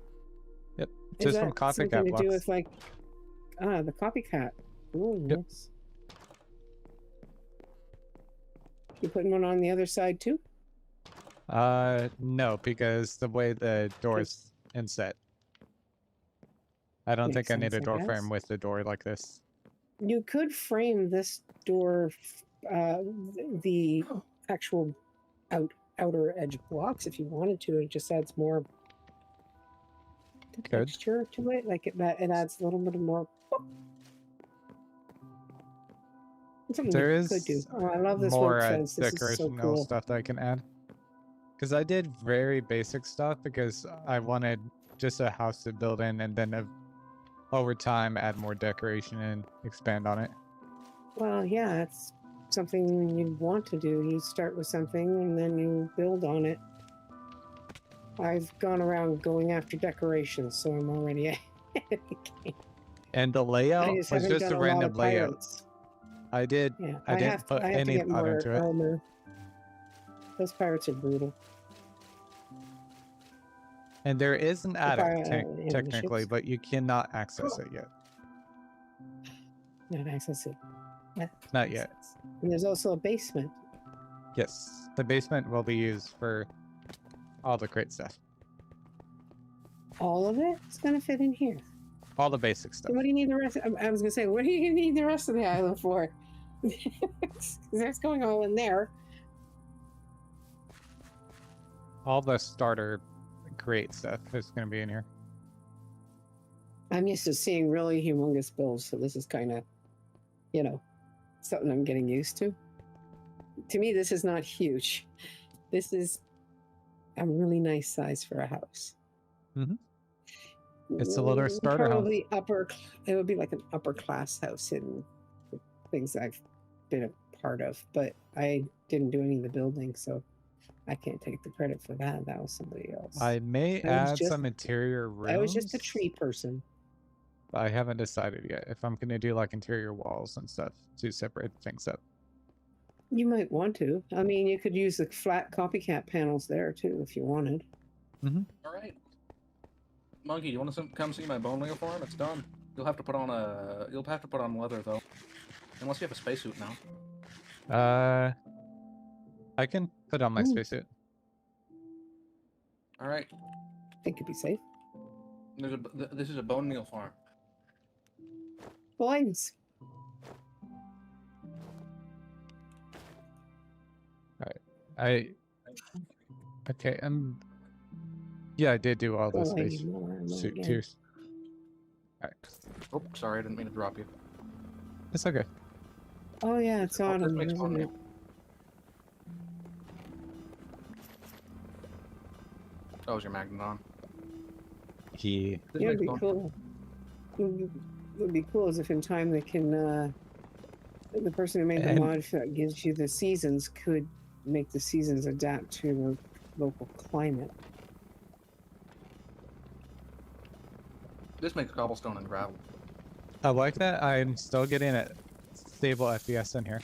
Yep. Is Just that from copycat something to blocks. do with like the copycat? Ooh, Yep. nice. You putting one on the other side too? No, because the way the door's inset. I don't Makes think I need a sense, I door guess. frame with the door like this. You could frame this door, the actual outer edge blocks if you wanted to. It just adds more texture to it. Like it adds a little bit more. Something There you is could do. Oh, I love this more rope fence. This is so decorational cool. stuff that I can add. Because I did very basic stuff because I wanted just a house to build in and then over time add more decoration and expand on it. Well, yeah, it's something you'd want to do. You start with something and then you build on it. I've gone around going after decorations, so I'm already ahead of the game. And the layout was haven't just done a lot random of layout. pirates. I didn't I have put to any get thought more into it. armor. Those pirates are brutal. And there is an attic, the technically, ships. but you cannot access it yet. Not access it. Not yet. And there's also a basement. Yes, the basement will be used for all the great stuff. All of it is going to fit in here. All the basic stuff. So what do you need the rest? I was going to say, what do you need the rest of the island for? There's going all in there. All the starter great stuff is going to be in here. I'm used to seeing really humongous builds, so this is kind of, something I'm getting used to. To me, this is not huge. This is a really nice size for a house. Mm-hmm. It's a little starter Probably house. it would be like an upper class house in things I've been a part of, but I didn't do any of the building, so I can't take the credit for that. That was somebody else. I may add some interior rooms. I was just a tree person. I haven't decided yet if I'm going to do like interior walls and stuff to separate things up. You might want to. I mean, you could use the flat copycat panels there too if you wanted. Mm-hmm. All right. Monkey, do you want to come see my bone wheel farm? It's done. You'll have to put on leather though, unless you have a spacesuit now. I can put on my spacesuit. All right. I think it'd be safe. This is a bone meal farm. Blinds. Alright. Okay, yeah, I did do all those space suit too. Alright. Oh, sorry, I didn't mean to drop you. It's okay. Oh yeah, it's autumn, isn't it? Oh, is your magnet on? He. This Yeah, makes it'd be bone- cool. Would be cool is if in time they can, the person who made the And- mod that gives you the seasons could make the seasons adapt to the local climate. This makes cobblestone and gravel. I like that. I'm still getting a stable FPS in here.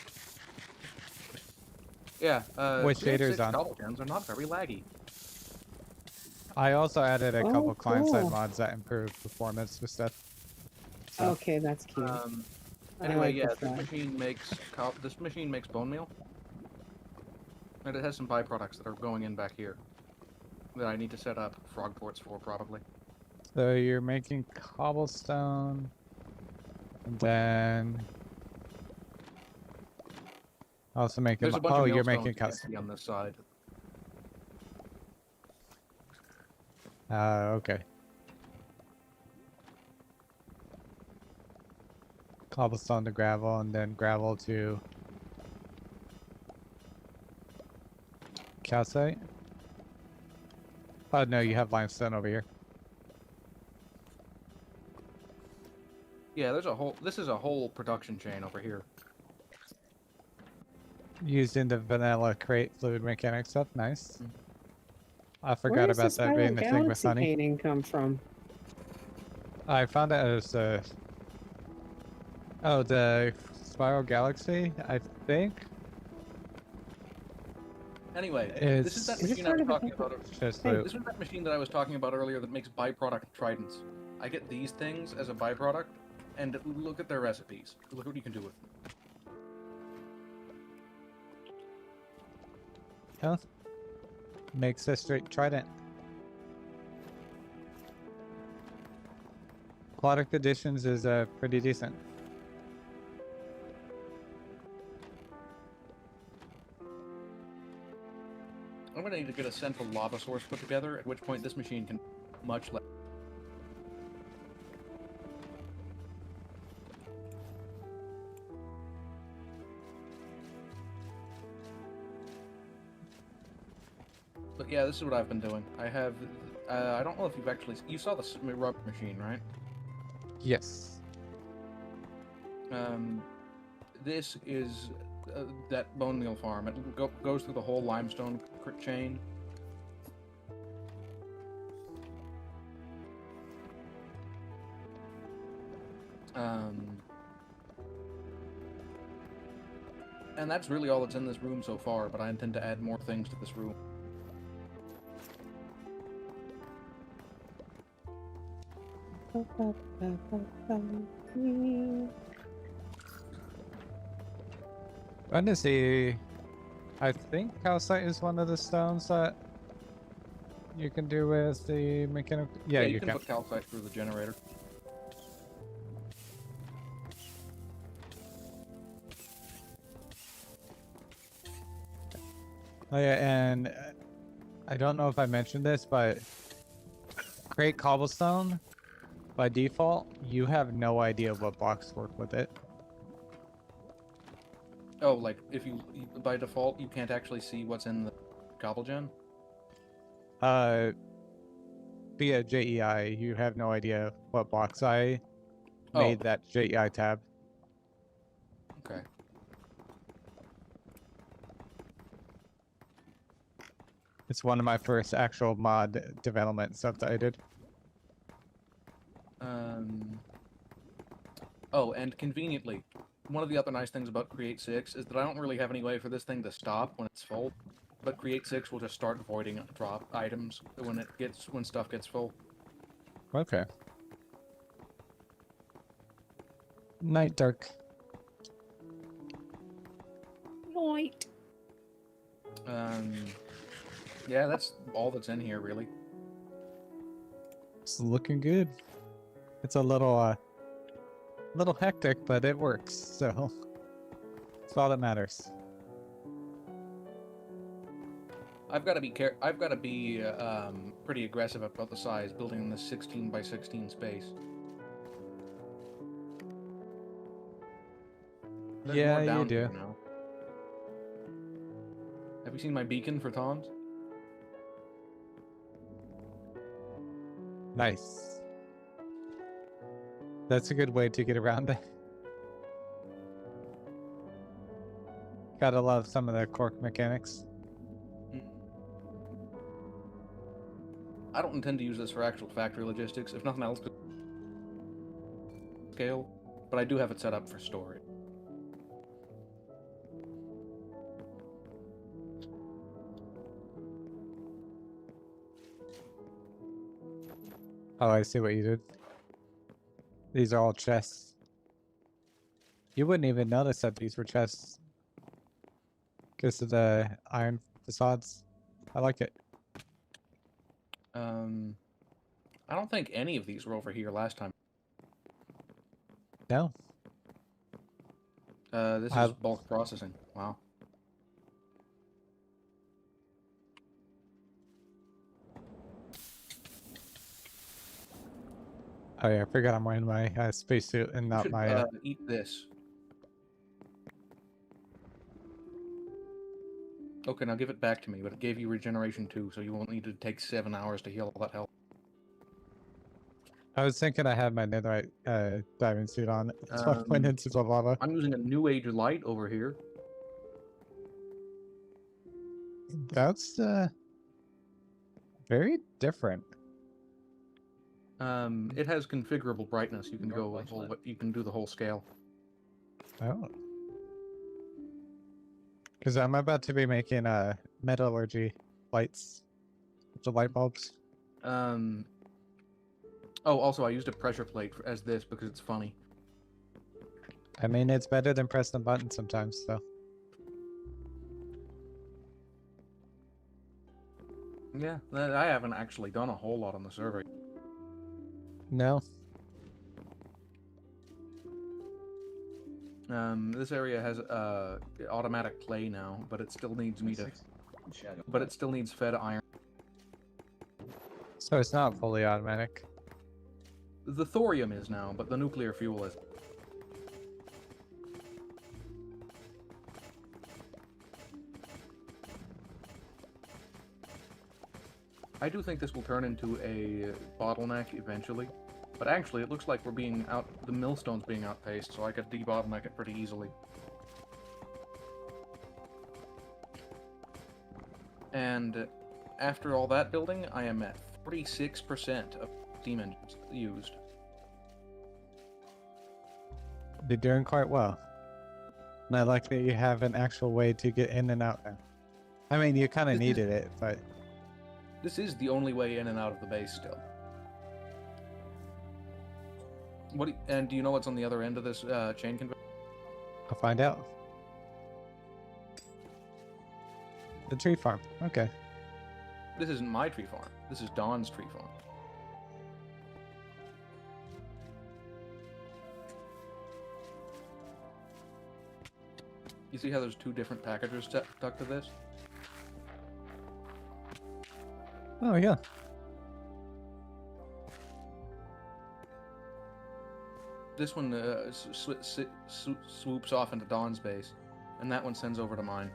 Yeah, With Create shaders 6 on. cobblestones are not very laggy. I also added a Oh, couple client-side cool. mods that improve performance with stuff. So, Okay, that's cute. I Anyway, like yeah, the this flag. machine makes bone meal, and it has some byproducts that are going in back here that I need to set up frog ports for probably. so you're making cobblestone, and then also making. There's a bunch Oh, of you're millstones making you can custom. see on this side. Okay. Cobblestone to gravel, and then gravel to calcite. Oh no, you have limestone over here. Yeah, this is a whole production chain over here. Used in the vanilla crate fluid mechanic stuff. Nice. Mhm. I forgot Where does about this that being the thing with galaxy honey. painting come from? I found it as oh, the spiral galaxy, I think. Anyway, this is that It's Is it machine I part was of the talking about. just Hey, the, This was that machine that I was talking about earlier that makes byproduct tridents. I get these things as a byproduct, and look at their recipes. Look what you can do with them. oh, makes a straight trident. Product additions is pretty decent. I'm gonna need to get a central lava source put together, at which point this machine can much less. But yeah, this is what I've been doing. I have, I don't know if you've actually, you saw the rubber machine, right? Yes. This is that bone meal farm. It goes through the whole limestone chain. And that's really all that's in this room so far, but I intend to add more things to this room. Trying to see. I think calcite is one of the stones that you can do with the mechanic. Yeah, you you can can. put calcite through the generator. Oh yeah, and I don't know if I mentioned this, but create cobblestone. By default, you have no idea what blocks work with it. Oh, like if by default you can't actually see what's in the cobblegen. Via JEI, you have no idea what blocks I made that JEI tab. Okay. It's one of my first actual mod development stuff that I did. Oh, and conveniently, one of the other nice things about Create 6 is that I don't really have any way for this thing to stop when it's full, but Create 6 will just start voiding drop items when stuff gets full. Okay. Night dark. Night. Yeah, that's all that's in here really. It's looking good. It's a little hectic, but it works. So it's all that matters. I've got to be pretty aggressive about the size, building in this 16 by 16 space. There's Yeah, more you down do. here now. Have you seen my beacon for Tom's? Nice. That's a good way to get around it. Gotta love some of the cork mechanics. I don't intend to use this for actual factory logistics, if nothing else, scale, but I do have it set up for storage. Oh, I see what you did. These are all chests. You wouldn't even notice that these were chests because of the iron facades. I like it. I don't think any of these were over here last time. No. This is bulk processing. Wow. Oh yeah, I forgot I'm wearing my spacesuit and You not should my. eat this. Okay, now give it back to me, but it gave you regeneration too, so you won't need to take 7 hours to heal all that health. I was thinking I had my netherite diving suit on, so I went into the lava. I'm using a New Age light over here. That's very different. It has configurable brightness. You can go you can do the whole scale. Oh. Because I'm about to be making metallurgy lights, the light bulbs. Oh, also I used a pressure plate as this because it's funny. I mean, it's better than pressing a button sometimes, so. Yeah, I haven't actually done a whole lot on the server. No. This area has automatic play now, but it still needs me to. But it still needs fed iron. So it's not fully automatic. The thorium is now, but the nuclear fuel is. I do think this will turn into a bottleneck eventually, but actually it looks like the millstone's being outpaced, so I could debottleneck it pretty easily. And after all that building, I am at 46% of steam engines used. You're doing quite well. And I like that you have an actual way to get in and out now. I mean, you kind of needed it, but... This is the only way in and out of the base still. And do you know what's on the other end of this chain conveyor? I'll find out. The tree farm. Okay. This isn't my tree farm. This is Dawn's tree farm. You see how there's two different packages stuck to this? Oh, yeah. This one swoops off into Dawn's base, and that one sends over to mine.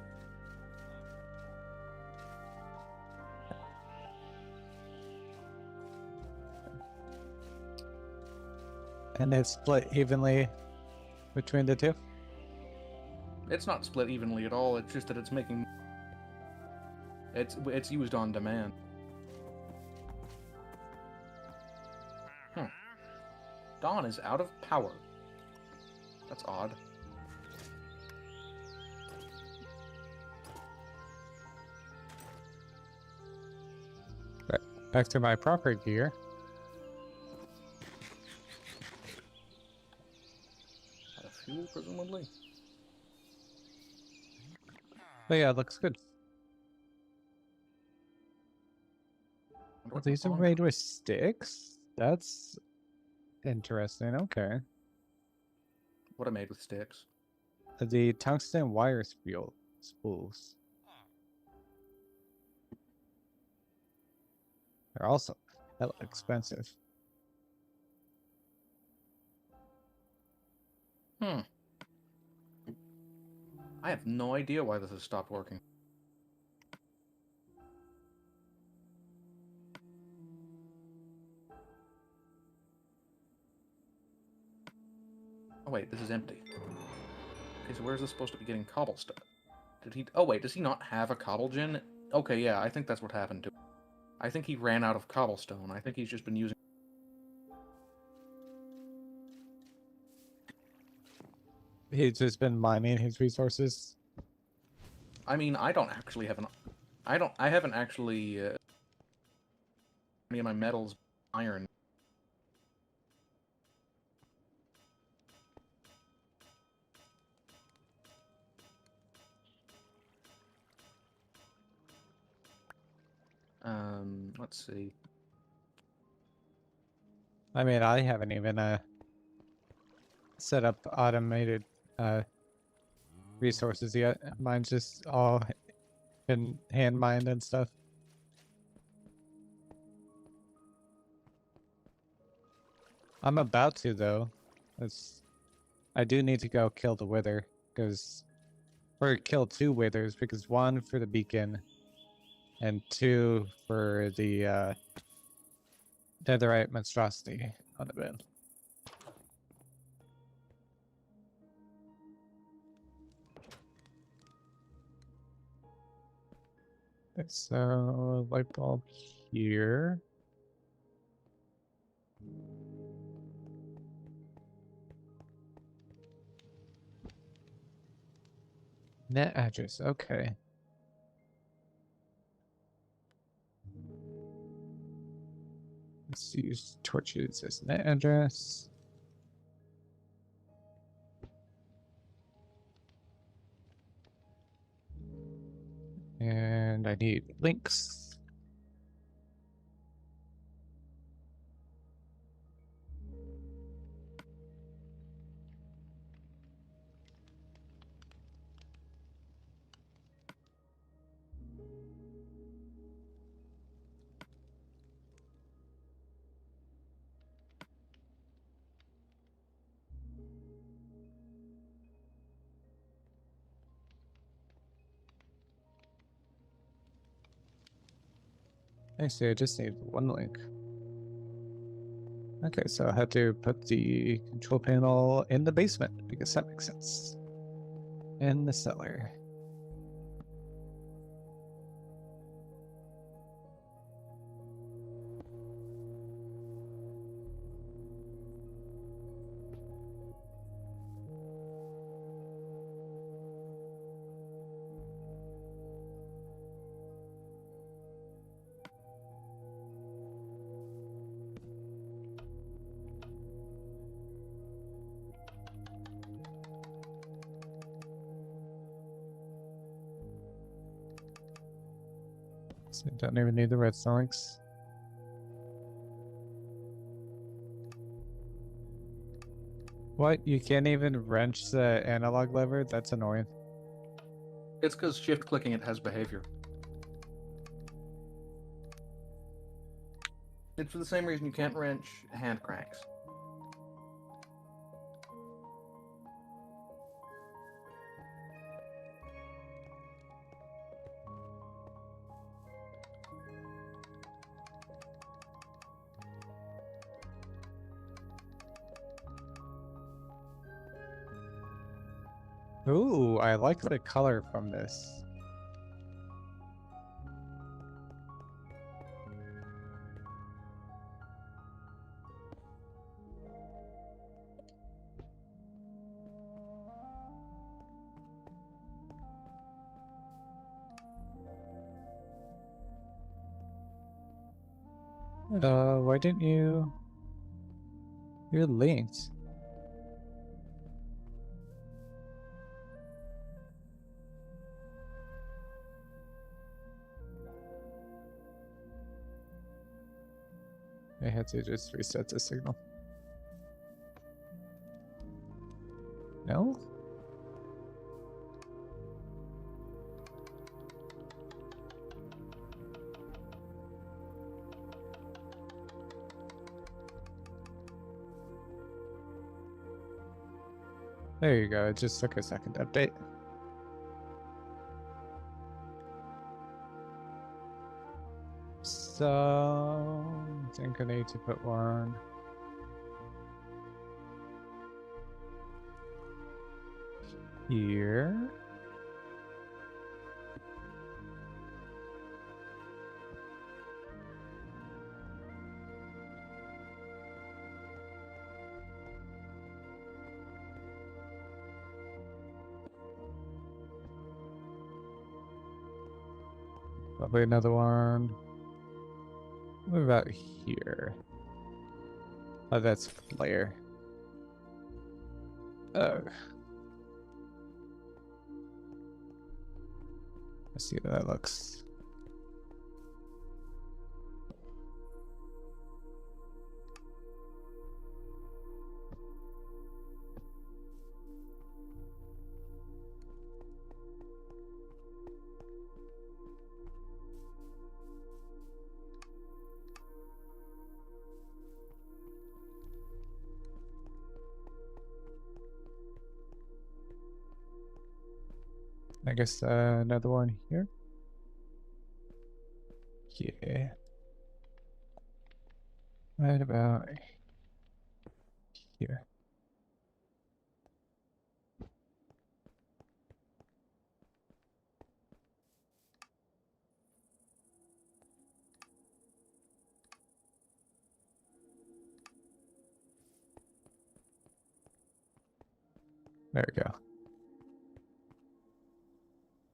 And it's split evenly between the two? It's not split evenly at all, it's just that it's making... It's used on demand. Dawn is out of power. That's odd. Right. Back to my proper gear. Out of fuel, presumably? But yeah, it looks good. These are made with sticks? That's interesting. Okay. What are made with sticks? The tungsten wire spools. They're also hella expensive. I have no idea why this has stopped working. Oh wait, this is empty. Okay, so where's this supposed to be getting cobblestone? Did he... Oh wait, does he not have a cobble gen? Okay, yeah, I think that's what happened to him. I think he ran out of cobblestone. I think he's just been using... He's just been mining his resources. I mean, I don't actually have an... I haven't actually... any of my metals iron. Let's see. I mean, I haven't even set up automated resources yet. Mine's just all been hand mined and stuff. I'm about to though. I do need to go kill the wither or kill 2 withers because 1 for the beacon and 2 for the netherite monstrosity on the bin. So light bulb here. Net address, okay. Let's use torches as net address. And I need links. Actually, I just need 1 link. Okay, so I had to put the control panel in the basement because that makes sense. In the cellar. So I don't even need the redstone links. What? You can't even wrench the analog lever? That's annoying. It's because shift clicking it has behavior. It's for the same reason you can't wrench hand cranks. Ooh, I like the color from this. Why didn't you... You're linked. I had to just reset the signal. No? There you go, it just took a second to update. So, I think I need to put one. here. Probably another one. What about here? Oh, that's flare. Oh. Let's see how that looks. I guess another one here. Yeah. Right about here. There we go.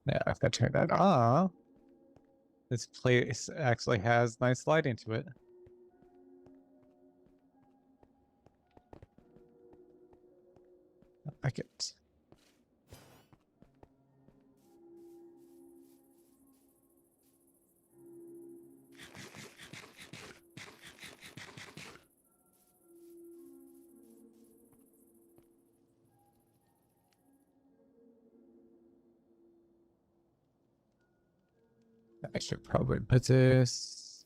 Now if I turn that off, this place actually has nice lighting to it. I like it. I should probably put this.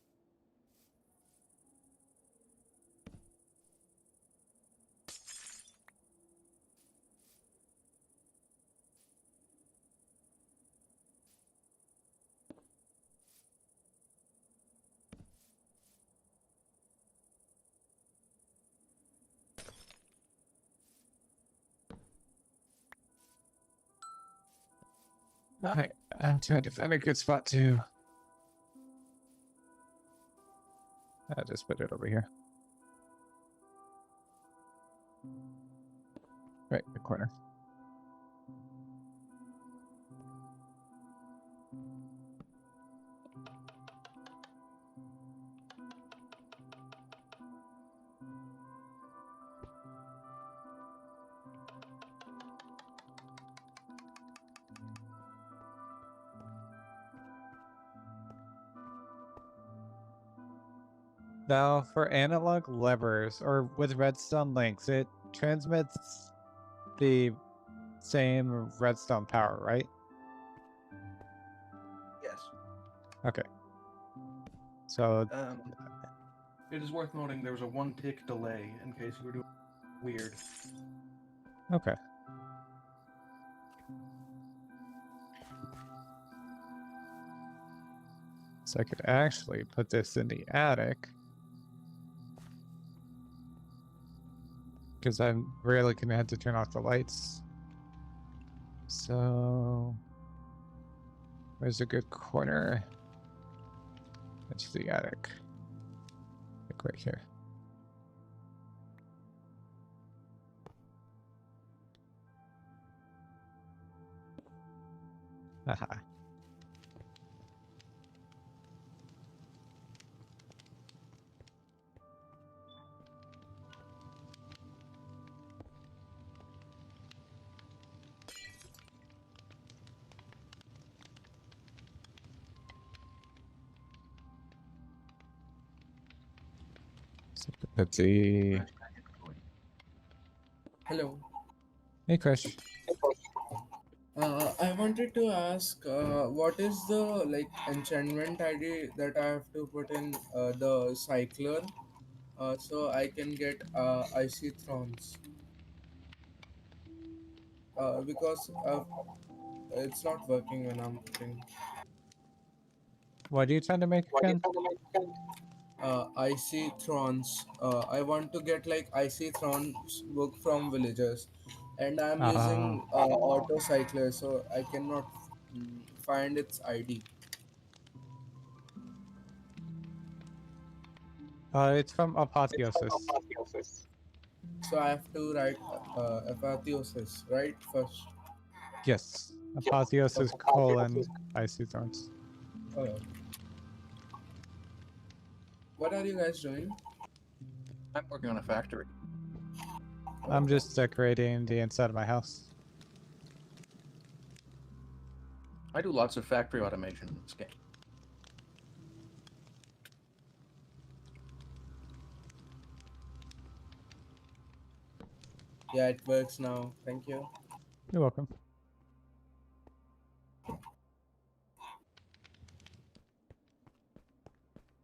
Alright, I'm trying to find a good spot to. I'll just put it over here. Right in the corner. Now, for analog levers or with redstone links, it transmits the same redstone power, right? Yes. Okay. So, It is worth noting there was a 1 tick delay in case you were doing weird. okay. So I could actually put this in the attic. Because I'm really going to have to turn off the lights. So, where's a good corner? That's the attic. Like right here. Haha. So let's see. Hello. Hey, Krish. I wanted to ask, what is the enchantment ID that I have to put in the cycler, so I can get icy thrones? Because it's not working when I'm putting What are you trying to make again? icy thrones. I want to get like icy thrones book from villagers. and I'm using auto cycler, so I cannot find its ID. It's from Apotheosis. So I have to write apotheosis, right? First. Yes. Apotheosis colon icy thorns. Okay. What are you guys doing? I'm working on a factory. I'm just decorating the inside of my house. I do lots of factory automation in this game. Yeah, it works now. Thank you. You're welcome.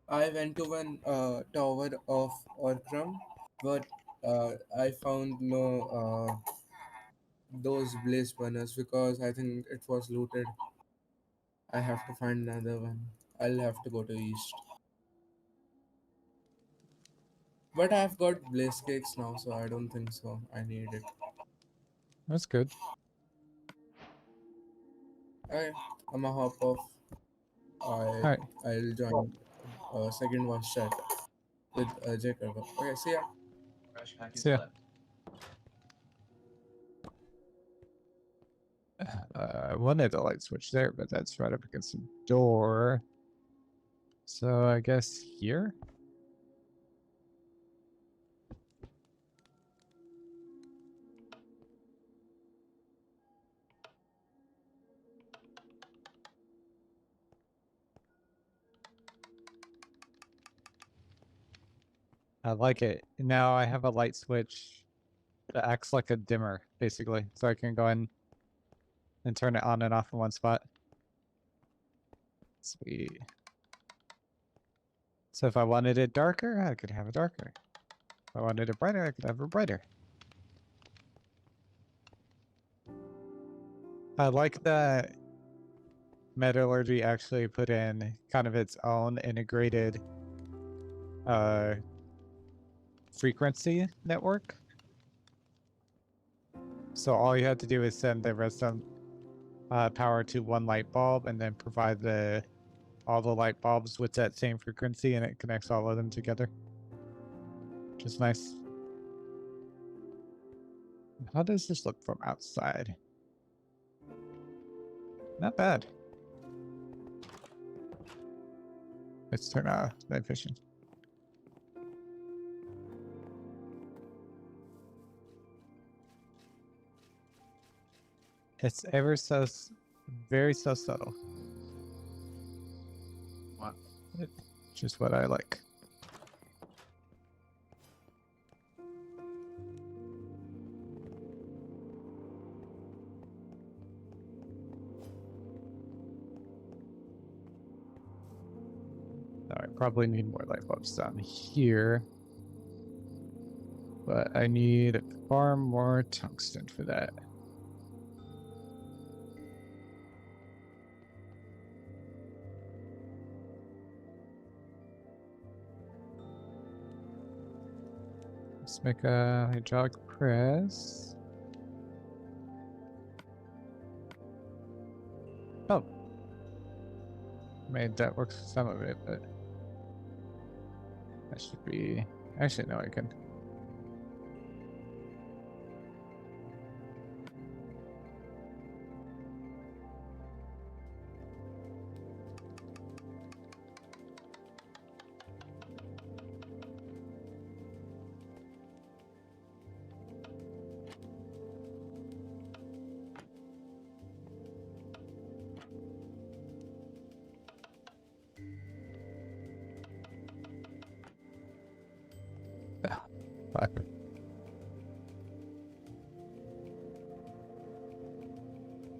I went to one tower of Orkram, but I found no those blaze burners because I think it was looted. I have to find another one. I'll have to go to east. But I've got blaze cakes now, so I don't think so. I need it. That's good. Okay, I'm a hop off. All right. I'll join second one chat with Jacob. Okay, see ya. Trash pack is See ya. left. I wanted a light switch there, but that's right up against the door. So I guess here? I like it. Now I have a light switch that acts like a dimmer, basically. So I can go in and turn it on and off in one spot. Sweet. So if I wanted it darker, I could have it darker. If I wanted it brighter, I could have it brighter. I like that Metallurgy actually put in kind of its own integrated frequency network. So all you have to do is send the redstone power to one light bulb and then provide all the light bulbs with that same frequency, and it connects all of them together. Which is nice. How does this look from outside? Not bad. Let's turn off night vision. It's ever so, very so subtle. What? Just what I like. I probably need more light bulbs down here. But I need far more tungsten for that. Let's make a hydraulic press. Oh. Made that work for some of it, but that should be... Actually, no, I can.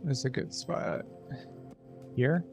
This is a good spot. Here?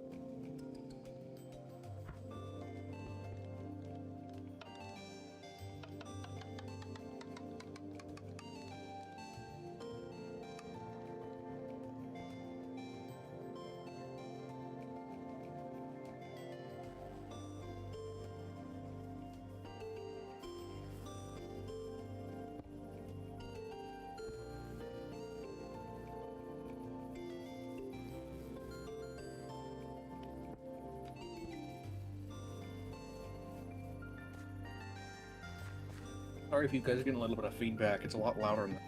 Sorry if you guys are getting a little bit of feedback. It's a lot louder than it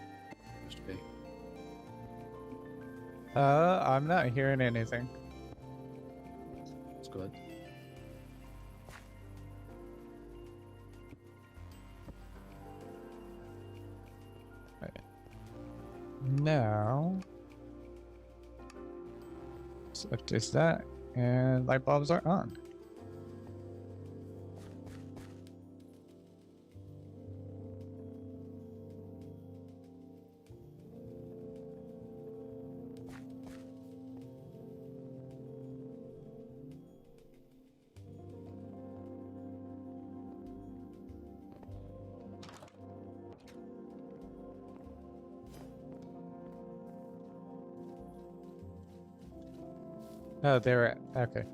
used to be. I'm not hearing anything. That's good. Now, so it's that, and light bulbs are on. Oh, they were okay.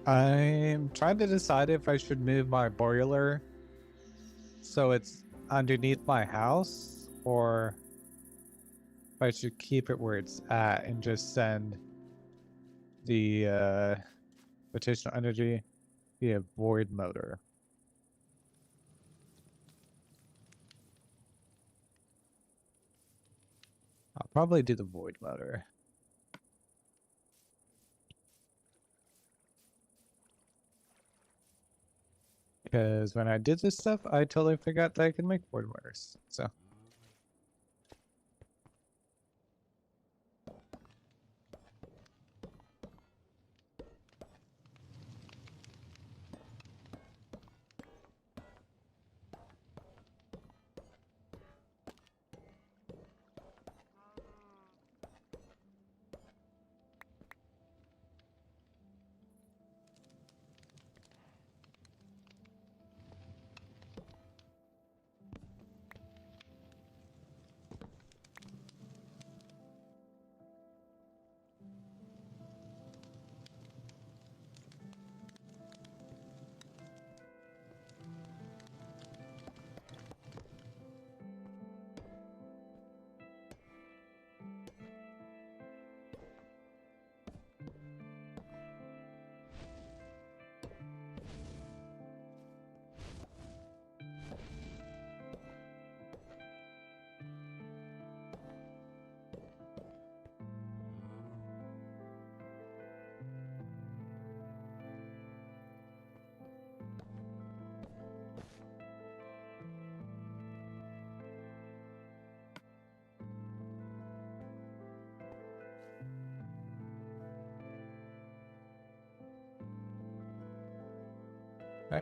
I'm trying to decide if I should move my boiler so it's underneath my house, or if I should keep it where it's at and just send the rotational energy via void motor. I'll probably do the void motor. Because when I did this stuff, I totally forgot that I can make void motors. So.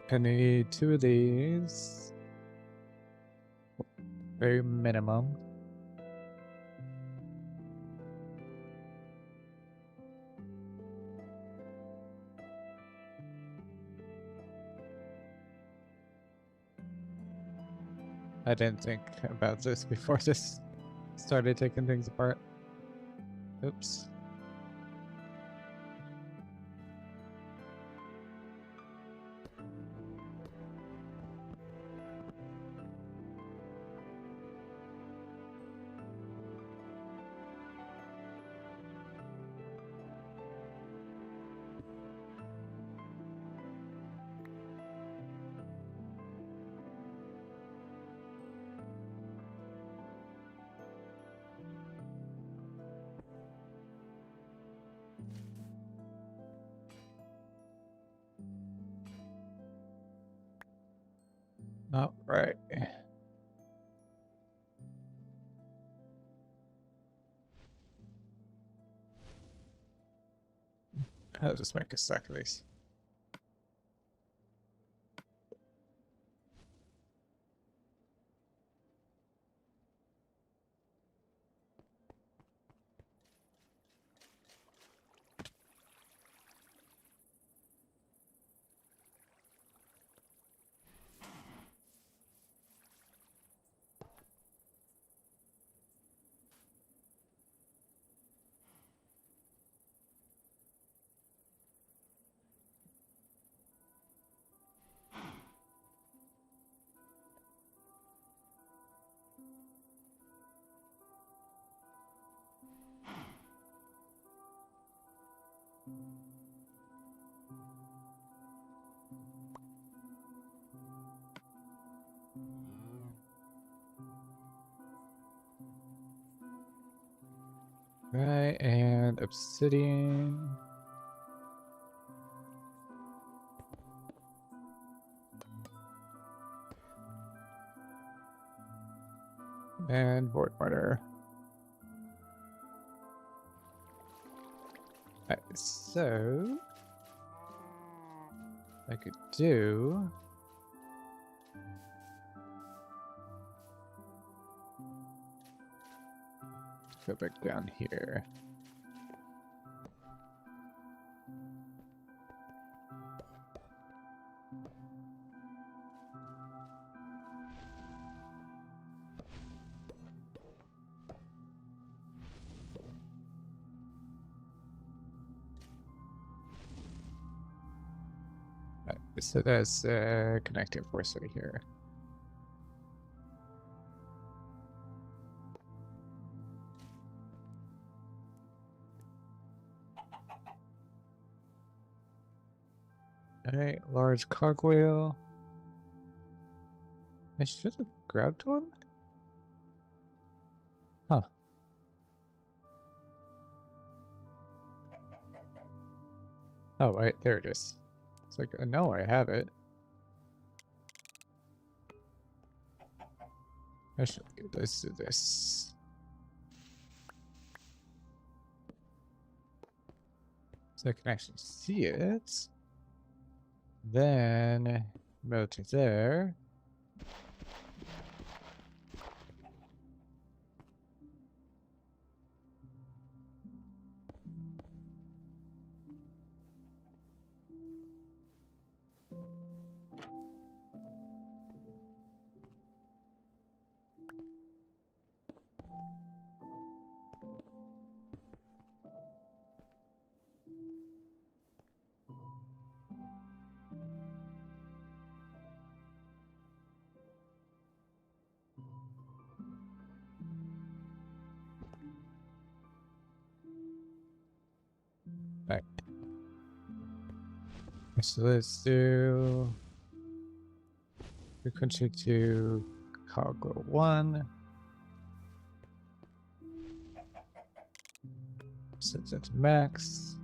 I need 2 of these. Very minimum. I didn't think about this before this started taking things apart. Oops. All right. I'll just make a stack of these. Right, and obsidian. And void mortar. Right, so I could do go back down here. Right, so that's connecting force right here. Alright, large cogwheel. I should have grabbed one? Huh. Oh, right, there it is. It's like, I know I have it. Actually, let's do this. So I can actually see it. Then go to there. Right. So let's do frequency to cogwheel 1. Set that to max.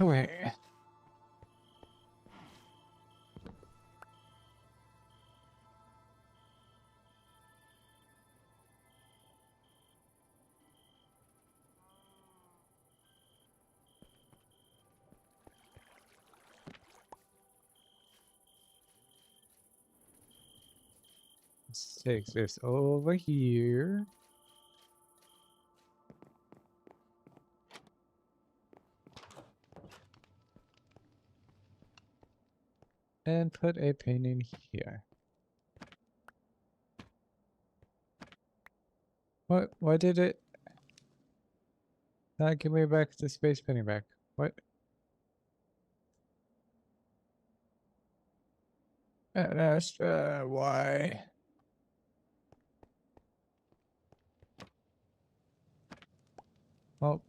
Okay. Let's take this over here. And put a painting here. What? Why did it not give me back the space painting back? What? That's why? Well,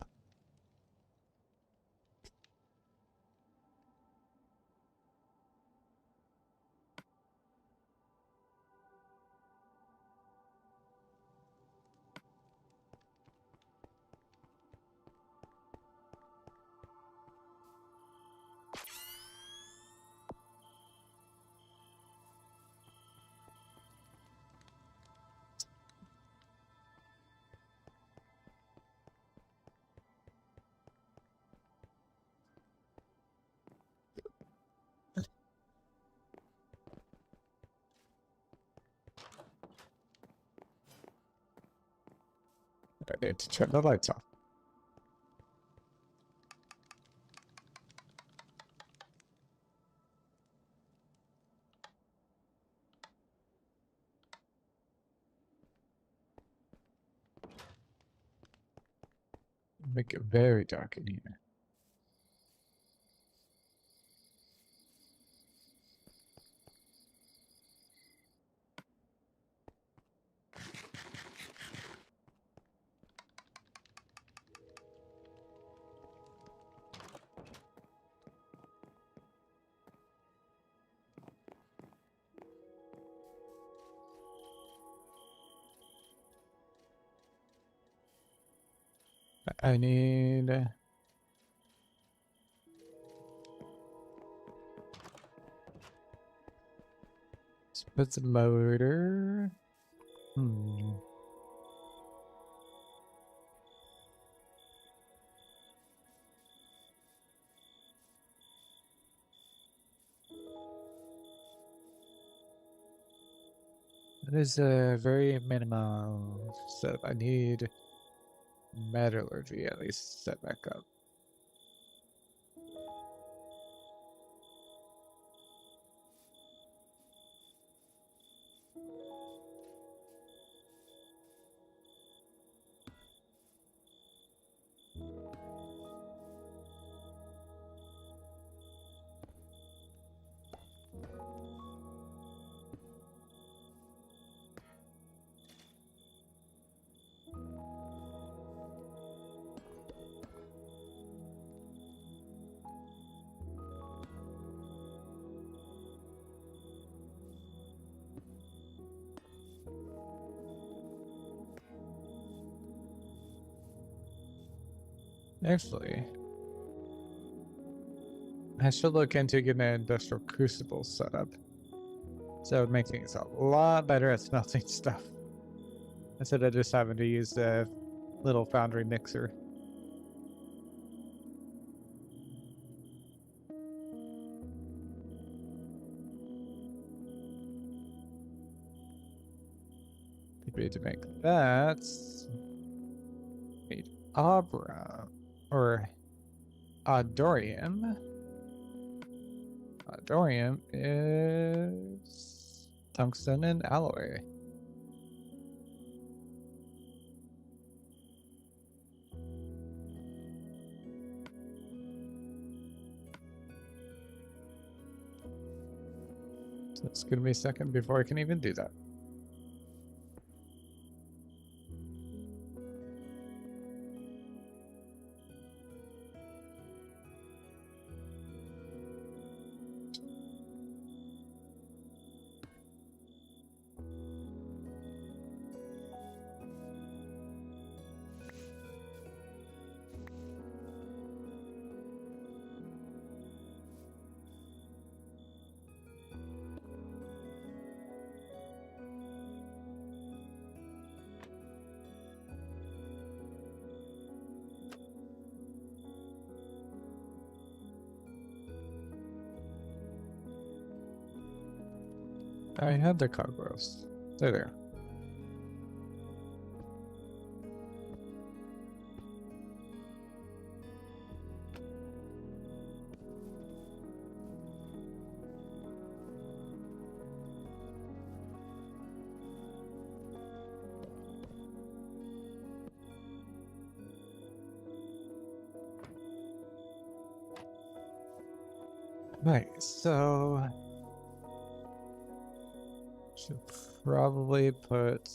I need to turn the lights off. Make it very dark in here. I need let's put the motor. It is a very minimal setup. I need metallurgy at least set back up. Actually, I should look into getting an industrial crucible set up. So it would make things a lot better at smelting stuff. Instead of just having to use the little foundry mixer. We need to make that. Need Abra or Adorium. Adorium is tungsten and alloy. So it's gonna be a second before I can even do that. I had the cockroaches. They're there. Right, so should probably put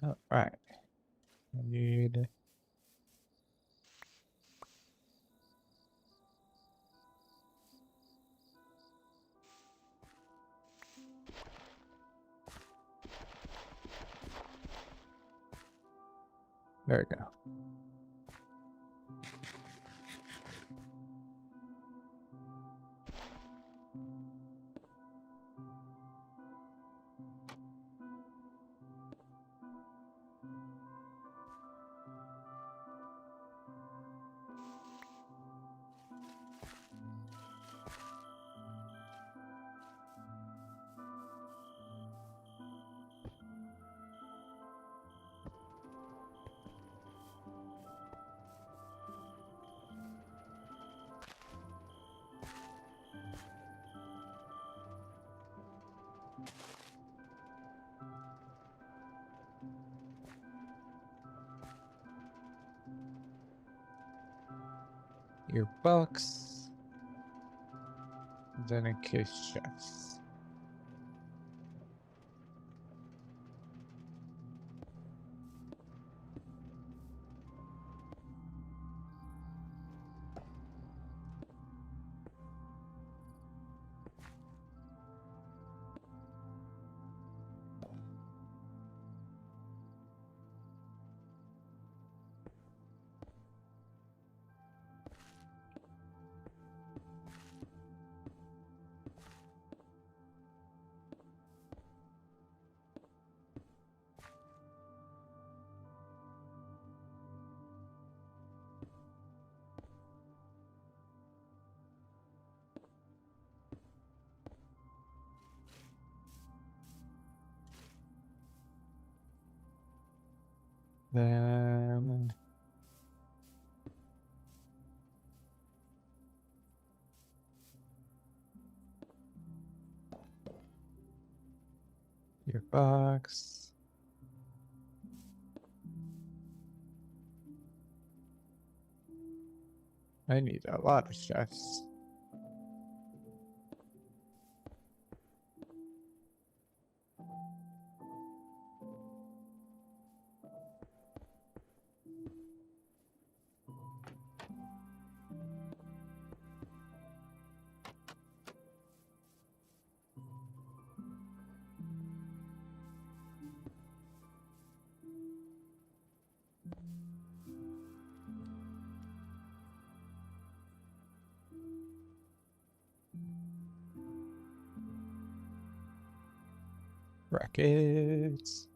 all right. I need there we go. Your box, then in case chefs. Then your box. I need a lot of chefs. Brackets.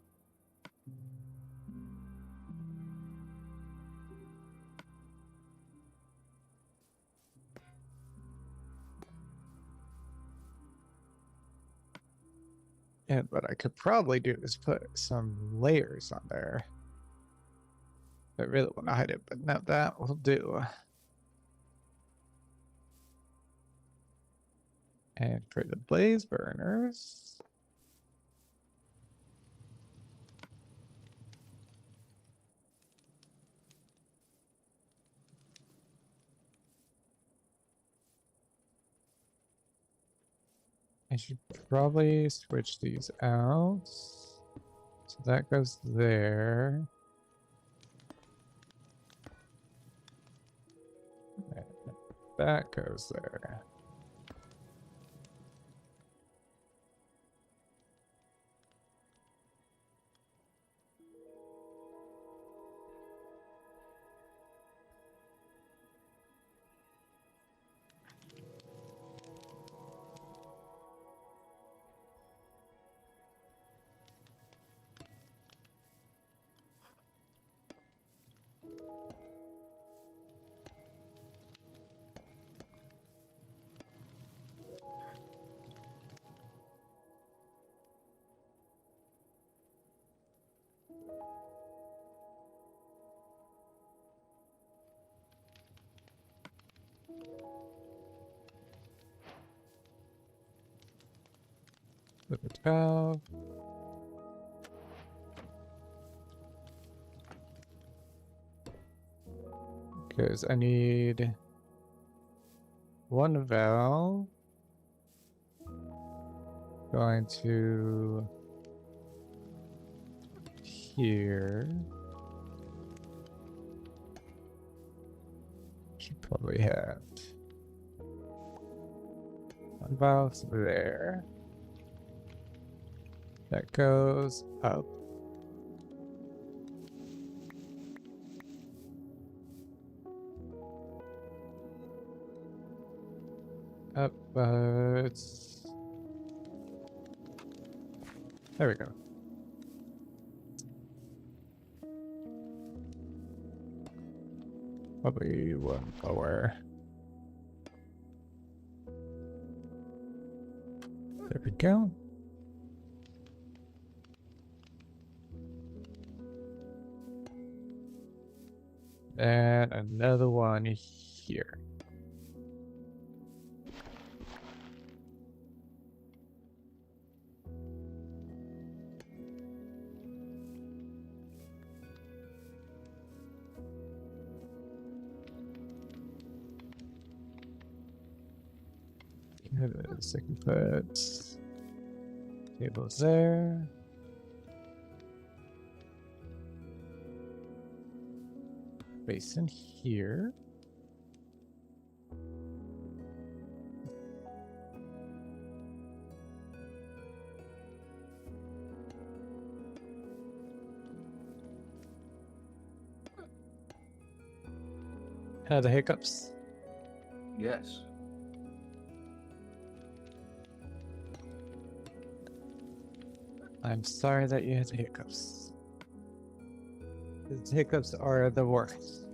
And what I could probably do is put some layers on there. I really want to hide it, but now that will do. And for the blaze burners, I should probably switch these out. So that goes there. And that goes there. With the 12. Because I need one valve. Going to here. Should probably have one valve there. That goes up. Up, but there we go. Probably one lower. There we go. And another one here. So I can put tables there. Basin here. Had the hiccups. Yes. I'm sorry that you had hiccups. The hiccups are the worst.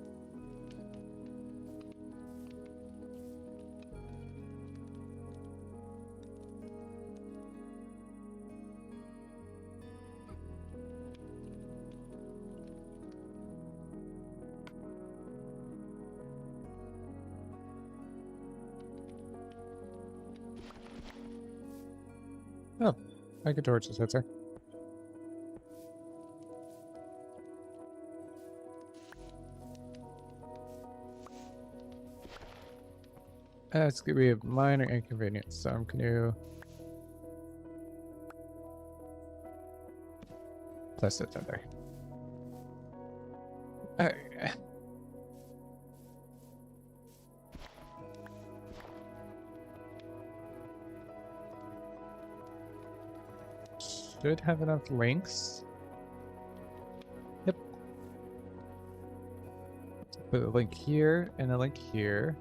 Oh, I could torch this, sir. It's gonna be a minor inconvenience, so I'm gonna place it down there. Okay. Should have enough links. Yep. Put a link here and a link here.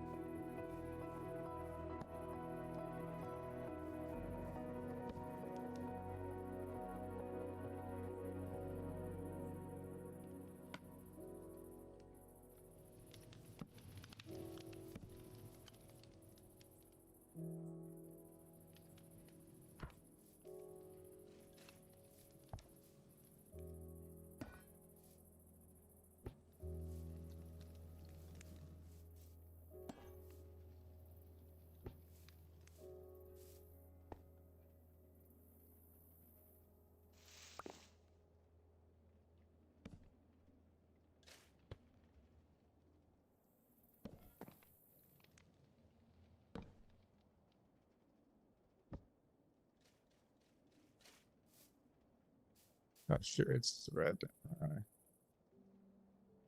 Oh, sure, it's red.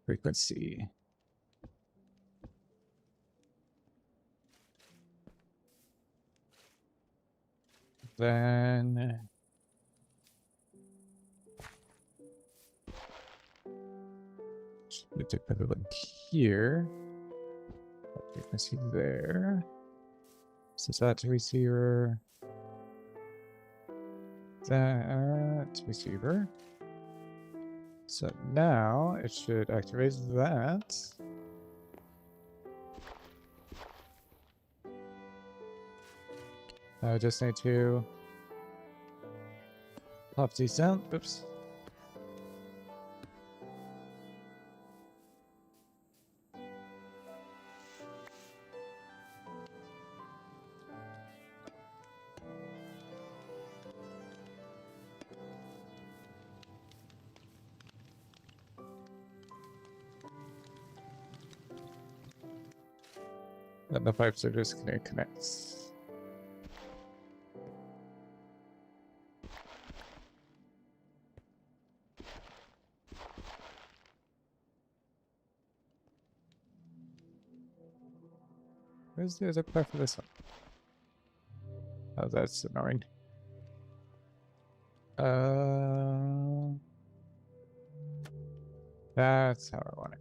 Frequency. Then we take the link here. Frequency there. So that's receiver. That receiver. So now it should activate that. I just need to pop these down. Oops. Then the pipes are just going to connect. Where's the other part for this one? Oh, that's annoying. That's how I want it.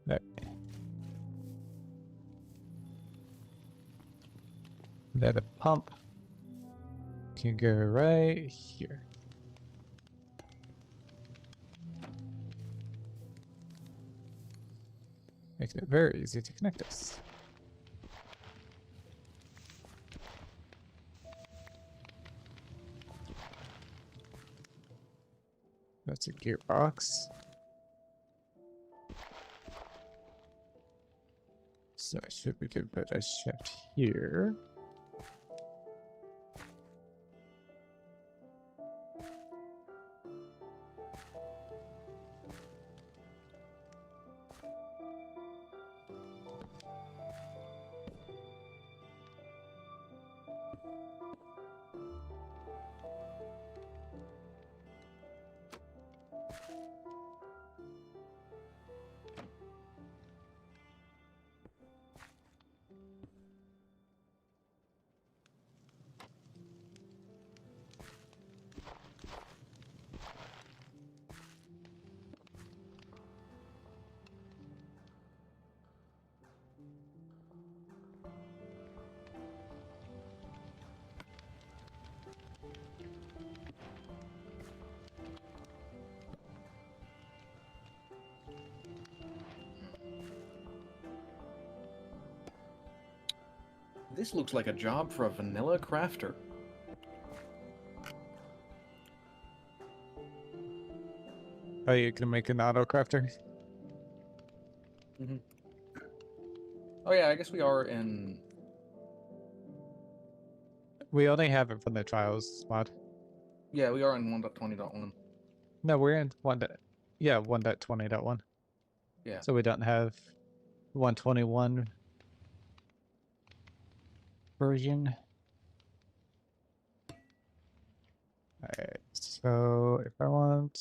There. Then the pump can go right here. Making it very easy to connect us. That's a gearbox. So I should be good, but I shift here. This looks like a job for a vanilla crafter. Oh, you can make an auto crafter? Mm-hmm. Oh yeah, I guess we are in... We only have it from the trials mod. Yeah, we are in 1.20.1. No, we're in 1.20.1. Yeah. So we don't have 121 version. Alright, so if I want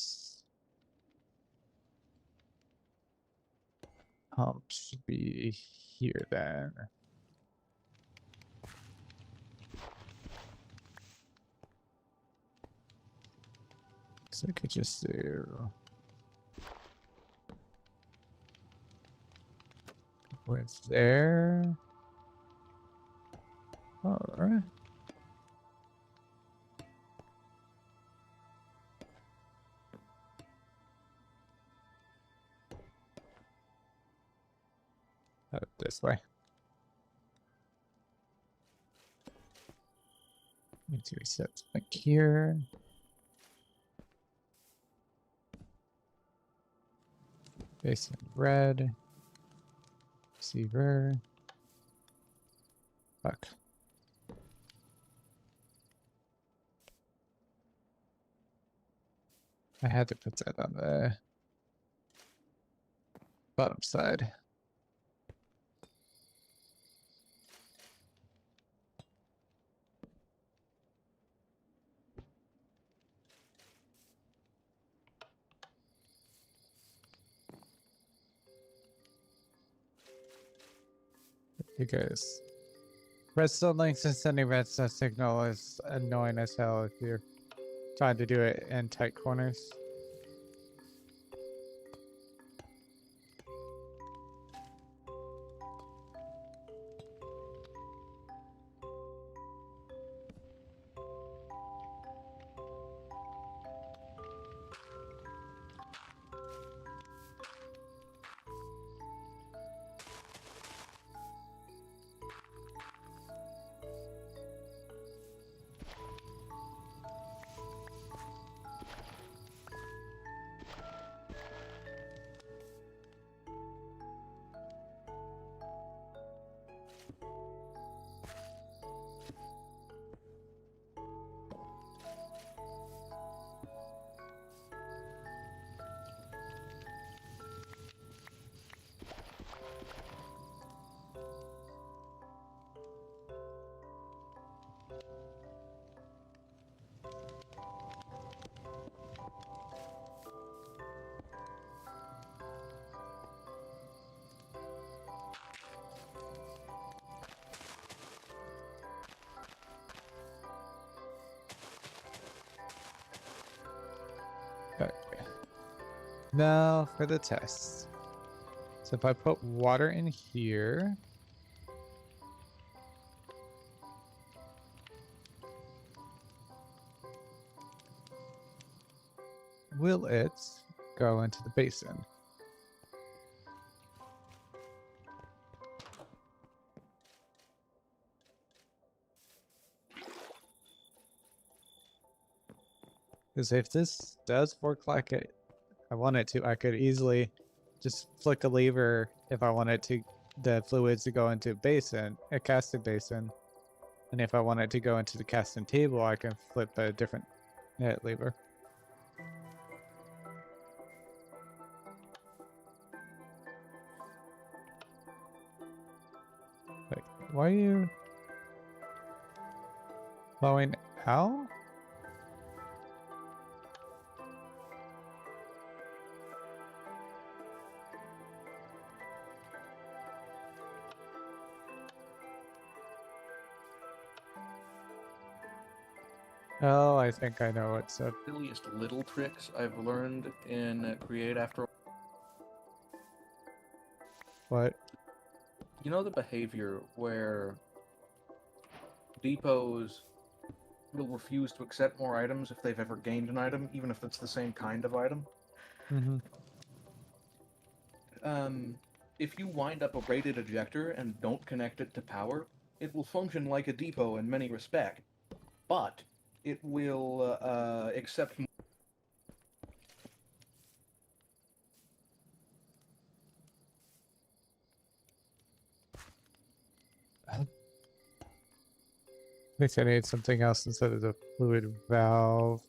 pump should be here then. So I could just do what's there. Alright. This way. Need to reset like here. Basin red. Receiver. Fuck. I had to put that on the bottom side. Because redstone links and sending redstone signal is annoying as hell if you're trying to do it in tight corners. Okay. Now for the test. So if I put water in here, will it go into the basin? Because if this does work like I want it to, I could easily just flick a lever if I wanted to the fluids to go into a casting basin. And if I wanted to go into the casting table, I can flip a different lever. Like, why are you flowing out? Oh, I think I know what's up. Silliest little tricks I've learned in Create After. What? You know the behavior where depots will refuse to accept more items if they've ever gained an item, even if it's the same kind of item? Mm-hmm. If you wind up a rated ejector and don't connect it to power, it will function like a depot in many respects, but it will accept. I think I need something else instead of the fluid valve.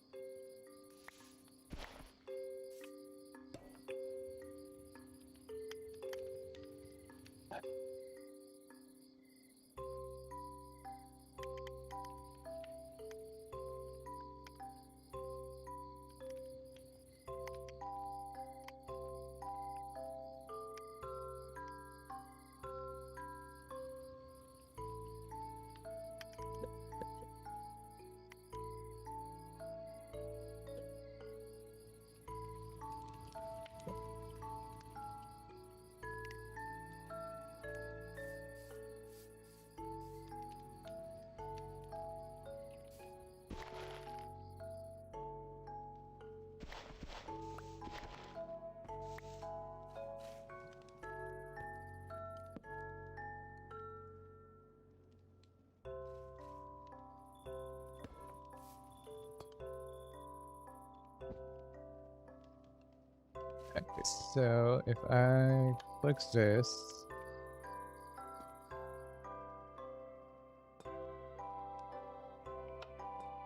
Okay, so if I click this,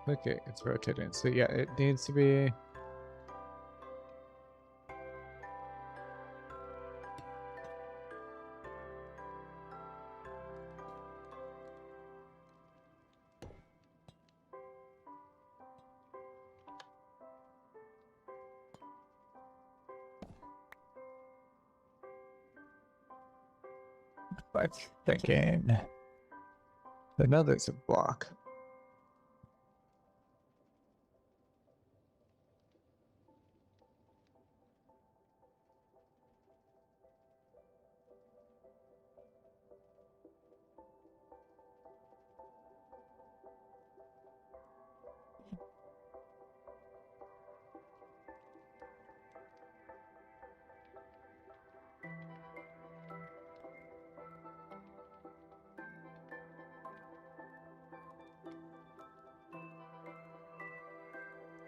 okay, it's rotating. So yeah, it needs to be. I'm thinking another block.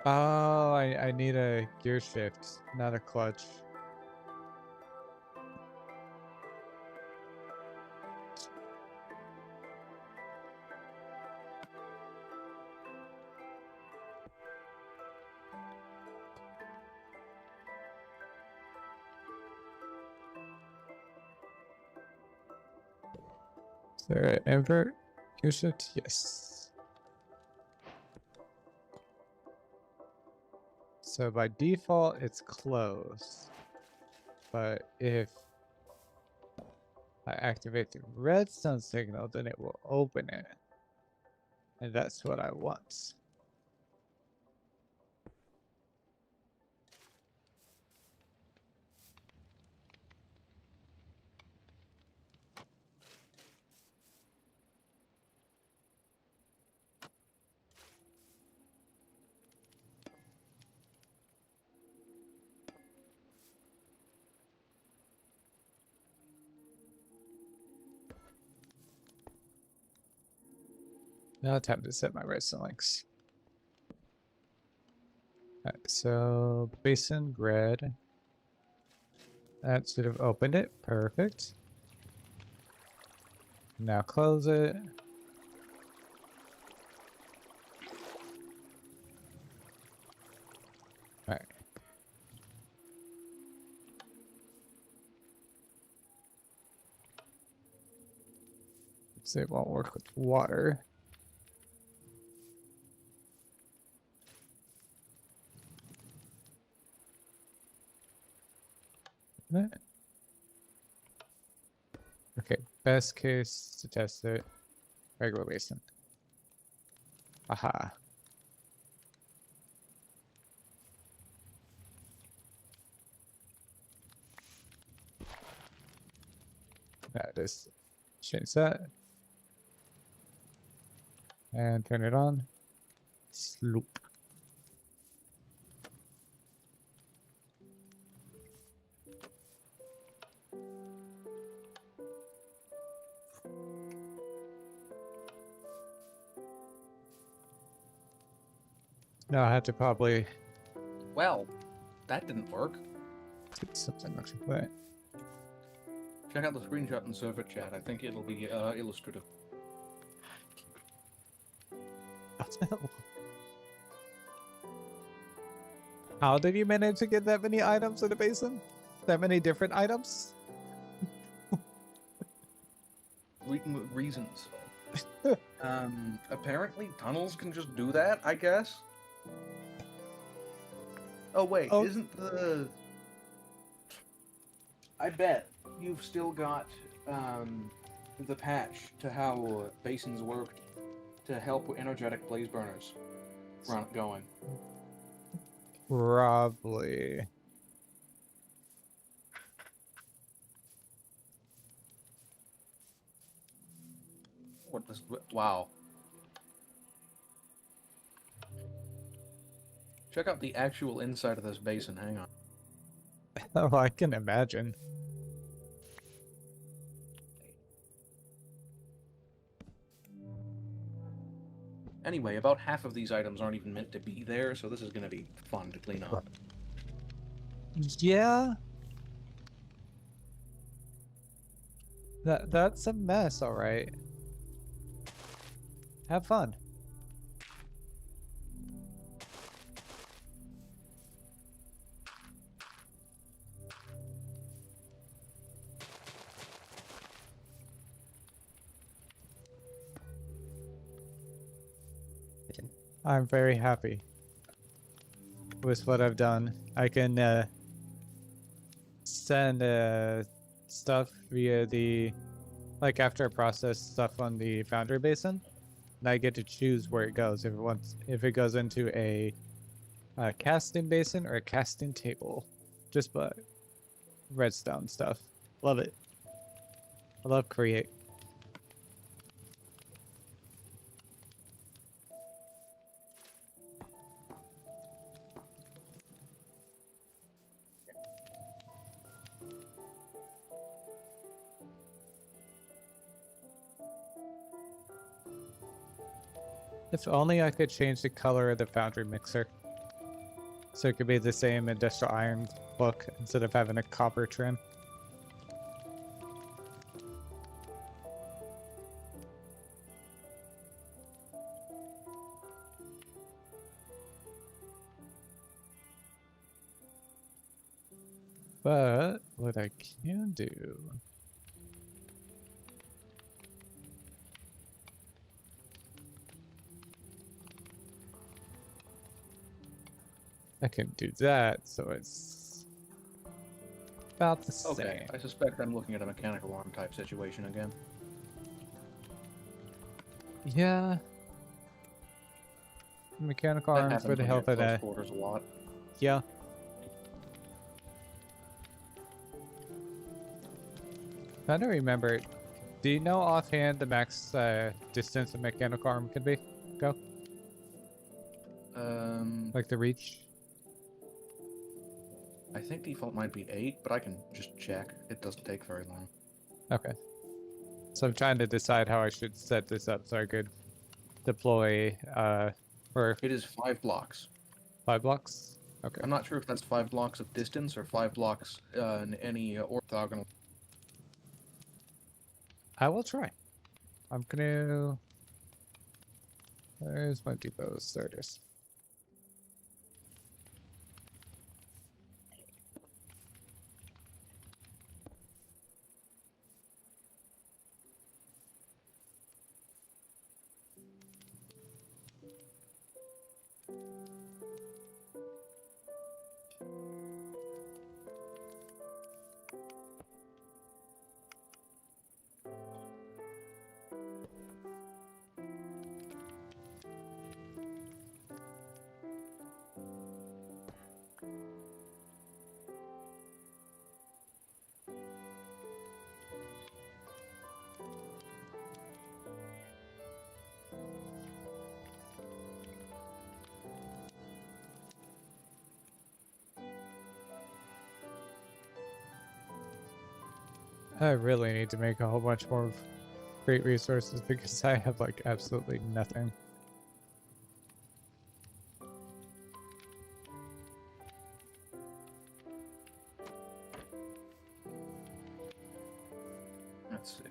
Oh, I need a gear shift, not a clutch. Is there an invert gear shift? Yes. So by default, it's closed. But if I activate the redstone signal, then it will open it. And that's what I want. Now time to set my redstone links. Alright, so basin red. That should have opened it. Perfect. Now close it. Alright. So it won't work with water. Okay, best case to test it. Regular basin. Aha. That is. Change that. And turn it on. Sloop. Now I have to probably Well, that didn't work. get something like that. Check out the screenshot in server chat. I think it'll be illustrative. How did you manage to get that many items in the basin? That many different items? Reasons. Apparently tunnels can just do that, I guess. Oh wait, Oh. isn't the... I bet you've still got the patch to how basins work to help with energetic blaze burners going. Probably. What does... Wow. Check out the actual inside of this basin, hang on. Oh, I can imagine. Anyway, about half of these items aren't even meant to be there, so this is going to be fun to clean up. Yeah. That's a mess, all right. Have fun. I'm very happy with what I've done. I can send stuff via the, like after I process stuff on the Foundry Basin, and I get to choose where it goes. If it goes into a casting basin or a casting table, just by redstone stuff. Love it. I love create. If only I could change the color of the foundry mixer, so it could be the same industrial iron look instead of having a copper trim. But what I can do, I can do that, so it's about the same. Okay, I suspect I'm looking at a mechanical arm type situation again. Yeah. Mechanical That arm happens for the when you're health at of close that. quarters a lot. Yeah. I don't remember. Do you know offhand the max distance a mechanical arm can be? Go. Like the reach? I think default might be 8, but I can just check. It doesn't take very long. Okay. So I'm trying to decide how I should set this up so I could deploy for It is 5 blocks. 5 blocks. Okay. I'm not sure if that's 5 blocks of distance or 5 blocks in any orthogonal. I will try. I'm gonna. There's my depot starters. I really need to make a whole bunch more great resources because I have like absolutely nothing. Let's see.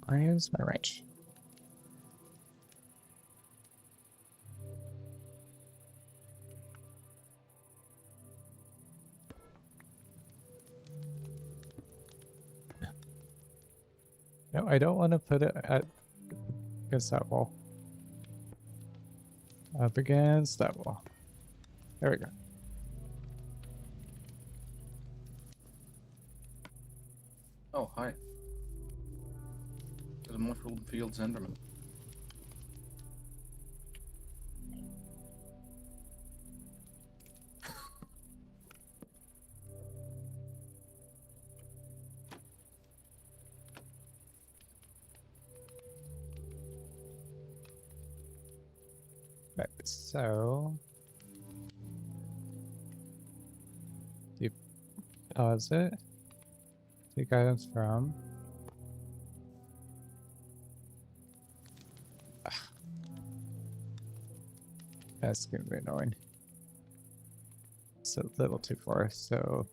Where's my wrench? No, I don't want to put it at against that wall. Up against that wall. There we go. Oh, hi. There's a mushroom fields Enderman. Right, so deposit. Take items from. That's gonna be annoying. It's a little too far, so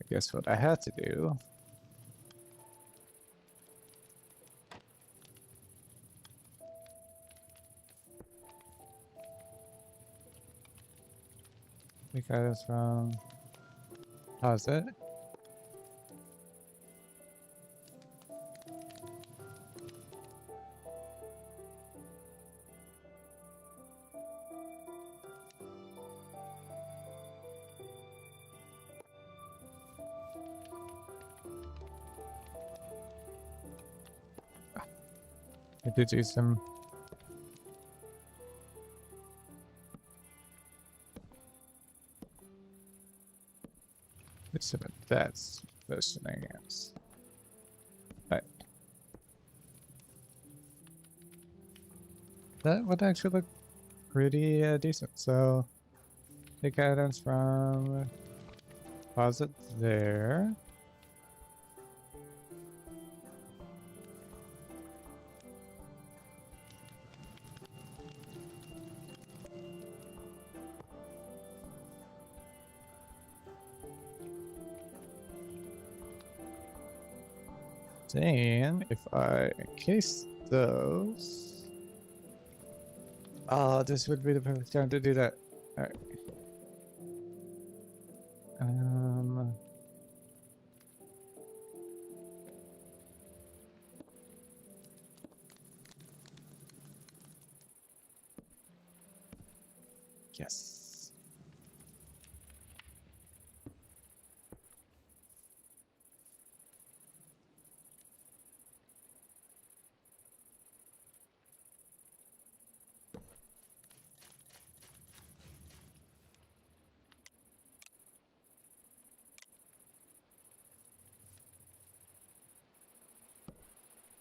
I guess what I have to do. We got this from pause it. I did do some. That's those shenanigans. But that would actually look pretty decent. So take items from closet there. Then if I encase those, oh, this would be the perfect time to do that. All right. Yes.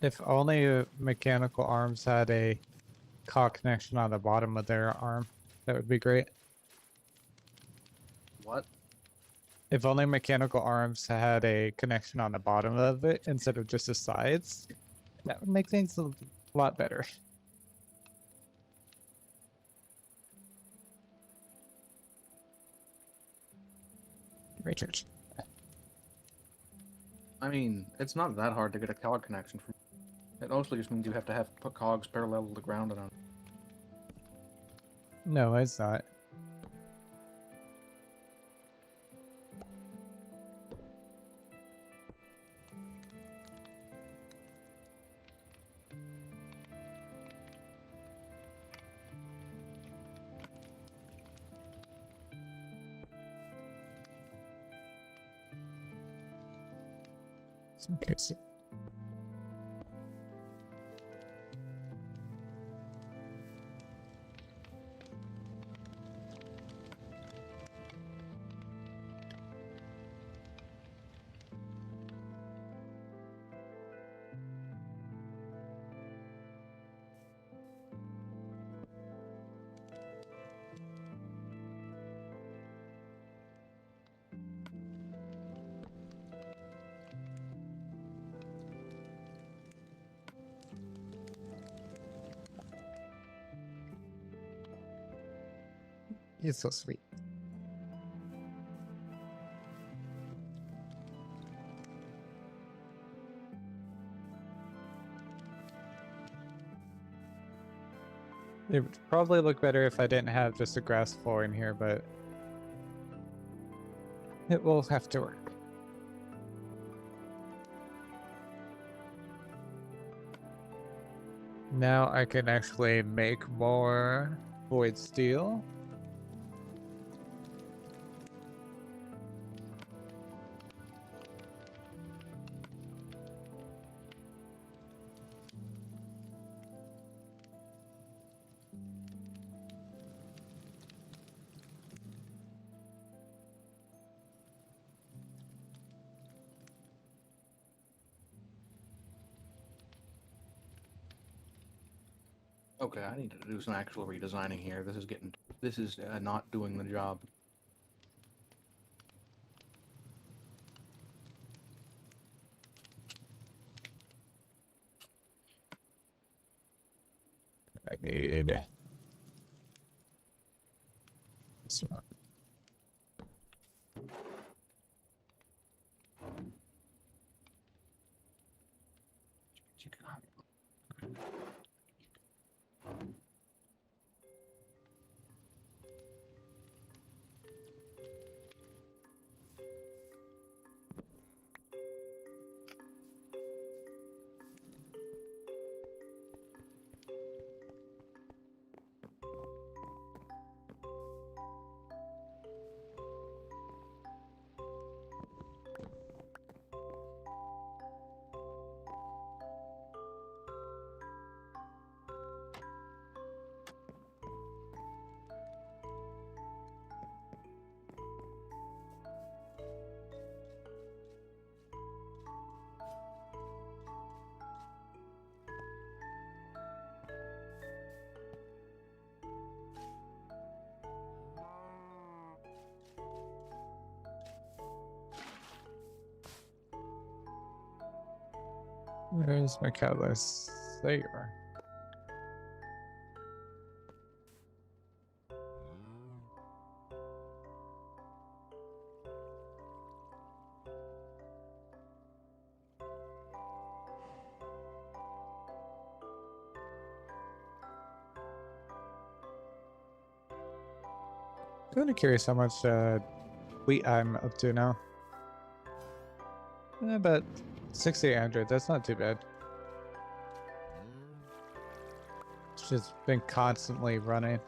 If only mechanical arms had a cog connection on the bottom of their arm, that would be great. What? If only mechanical arms had a connection on the bottom of it instead of just the sides, that would make things a lot better. Richard. I mean, it's not that hard to get a cog connection from. It mostly just means you have to put cogs parallel to the ground and on. No, it's not. Okay, so you're so sweet. It would probably look better if I didn't have just a grass floor in here, but it will have to work. Now I can actually make more void steel. Okay, I need to do some actual redesigning here. This is not doing the job. I need this one. Where's my catalyst? There you are. Kind of curious how much wheat I'm up to now. About 6,800. That's not too bad. It's just been constantly running.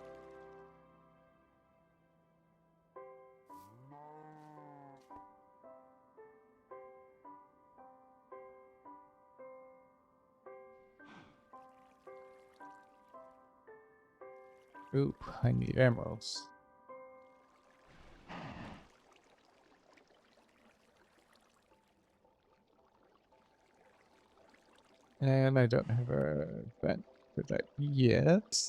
Ooh, I need emeralds. And I don't have a vent for that yet.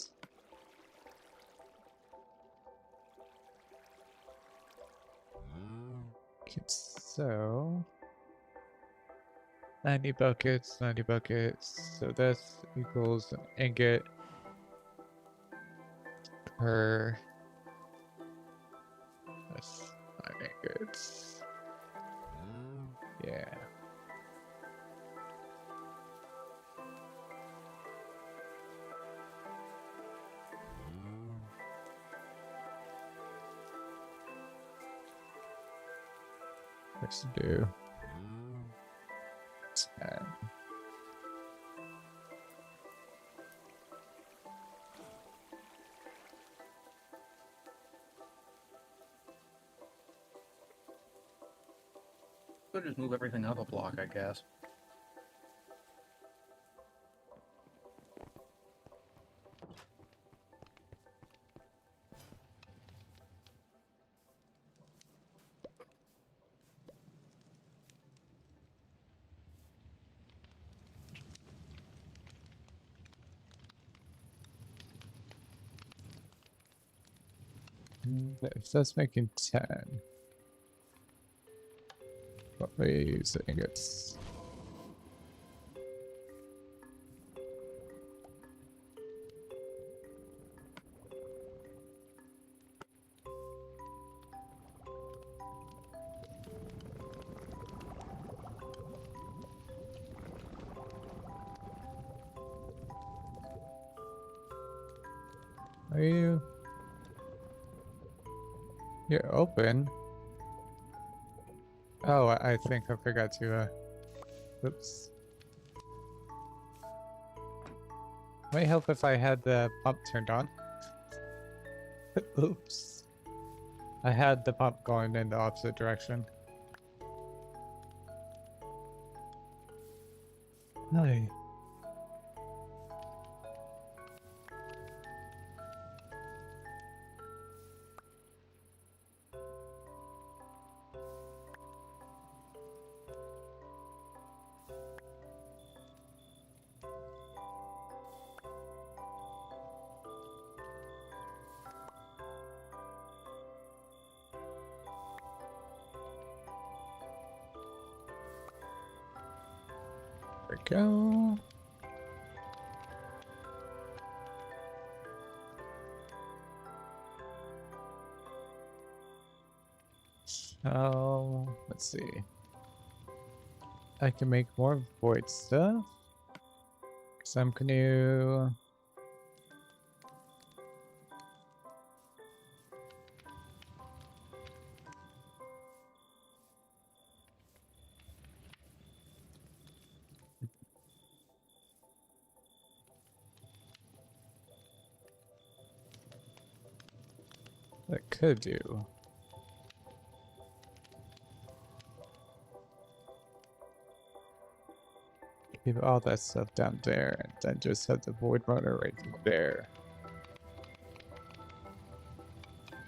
Okay, so 90 buckets, 90 buckets. So this equals an ingot per. That's 5 ingots. Yeah. Let's do 10. Could just move everything up a block, I guess. If that's making 10. What we use the ingots? Are you? You're open. Oh, I think I forgot to, oops. Might help if I had the pump turned on. Oops. I had the pump going in the opposite direction. Hi. There we go. Let's see. I can make more void stuff. Some canoe. That could do. Keep all that stuff down there, and then just have the void runner right there.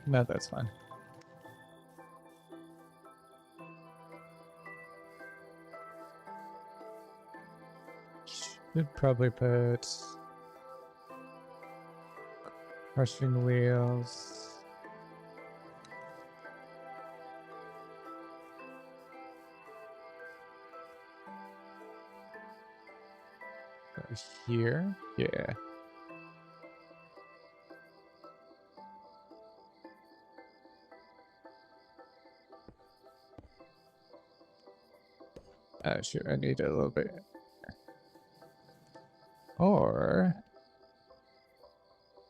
No, that's fine. Should probably put crushing wheels. Here, yeah. Sure, I need a little bit. Or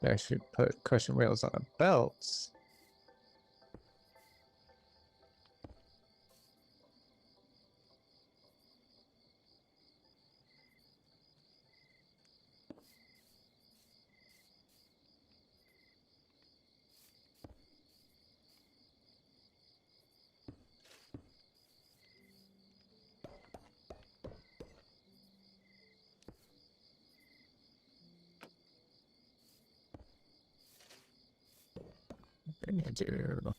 I should put cushion rails on the belts. I do.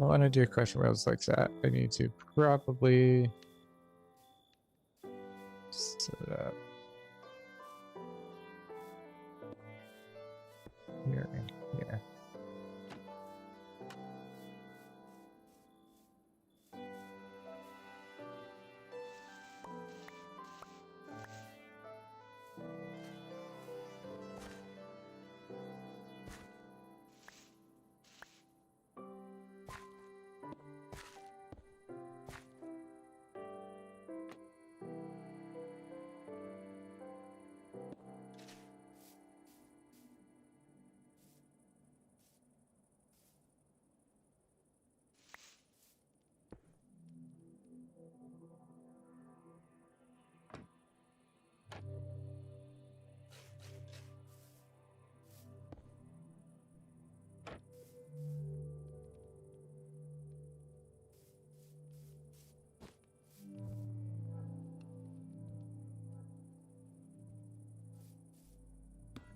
I want to do crushing rails like that. I need to probably set it up here and here.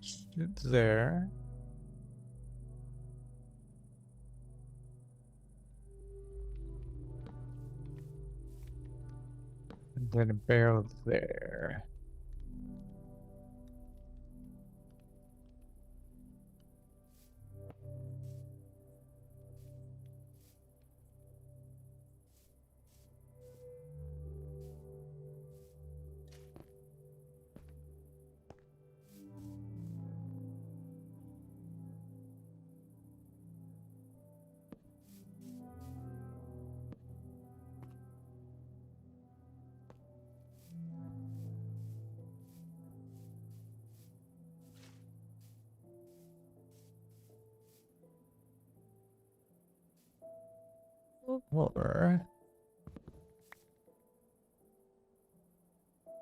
Shoot there. And then a barrel there. Or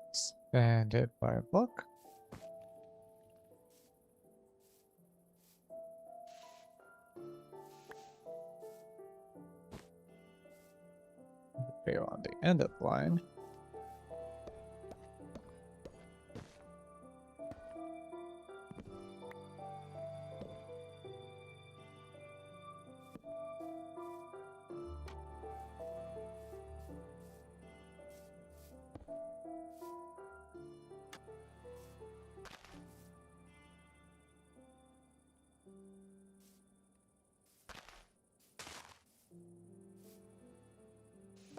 expand it by a block. Go on the end of the line.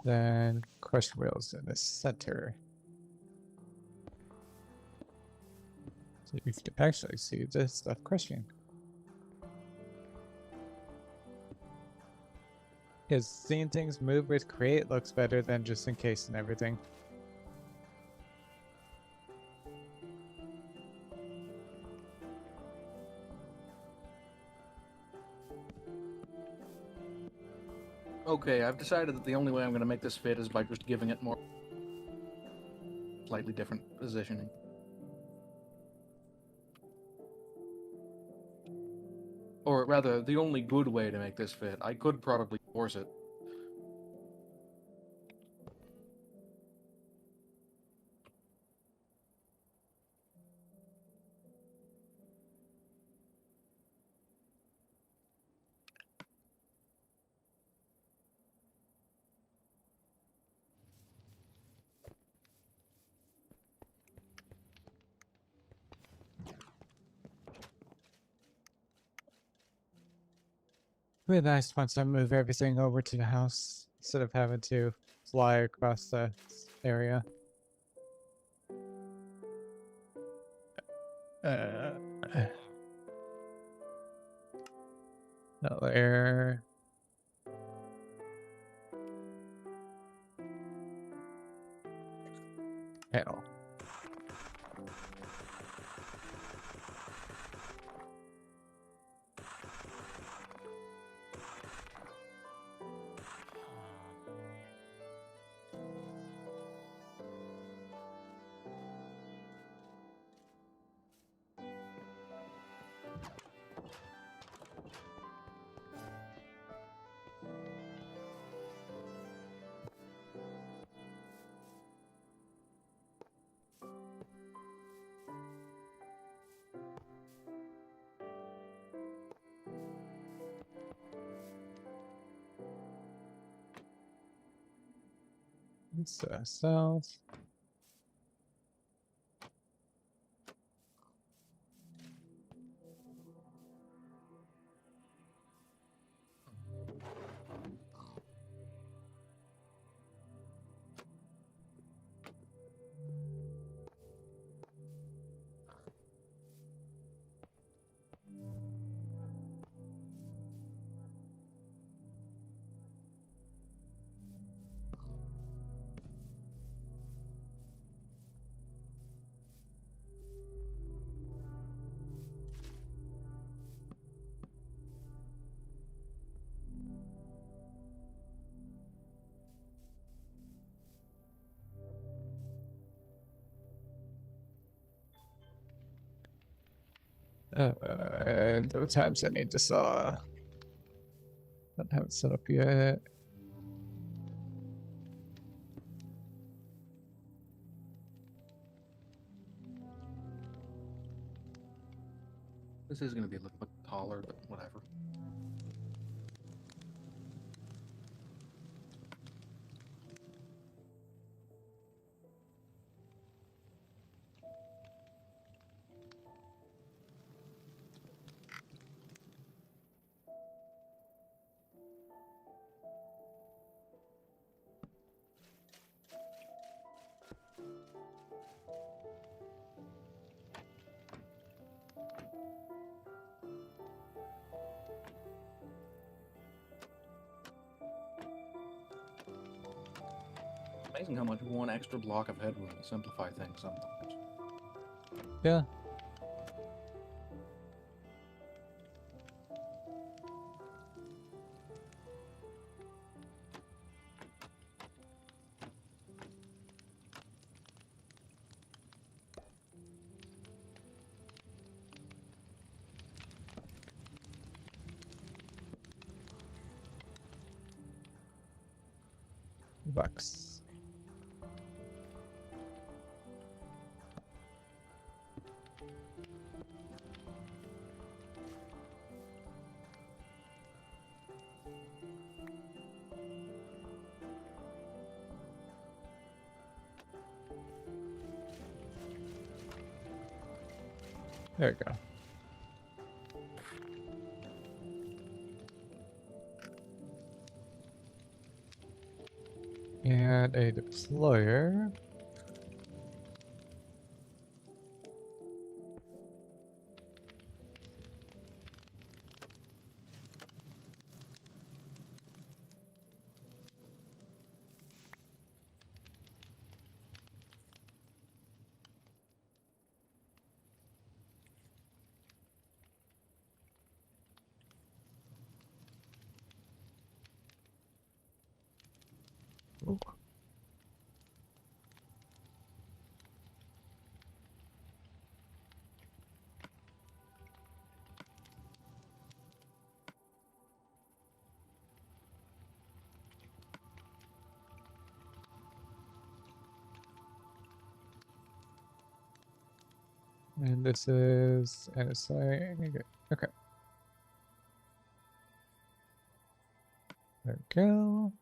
Then crush wheels in the center. So you can actually see this stuff crushing. Because seeing things move with create looks better than just encasing everything. Okay, I've decided that the only way I'm going to make this fit is by just giving it more slightly different positioning. Or rather, the only good way to make this fit. I could probably force it. It'd be nice once I move everything over to the house instead of having to fly across the area. No air. Panel. It's south. The tabs I need to saw. Don't have it set up yet. This is going to be a little bit taller, but whatever. Amazing how much one extra block of headroom will simplify things sometimes. Yeah. Bucks. There we go. And a deployer. Ooh. And this is NSI. Okay. There we go.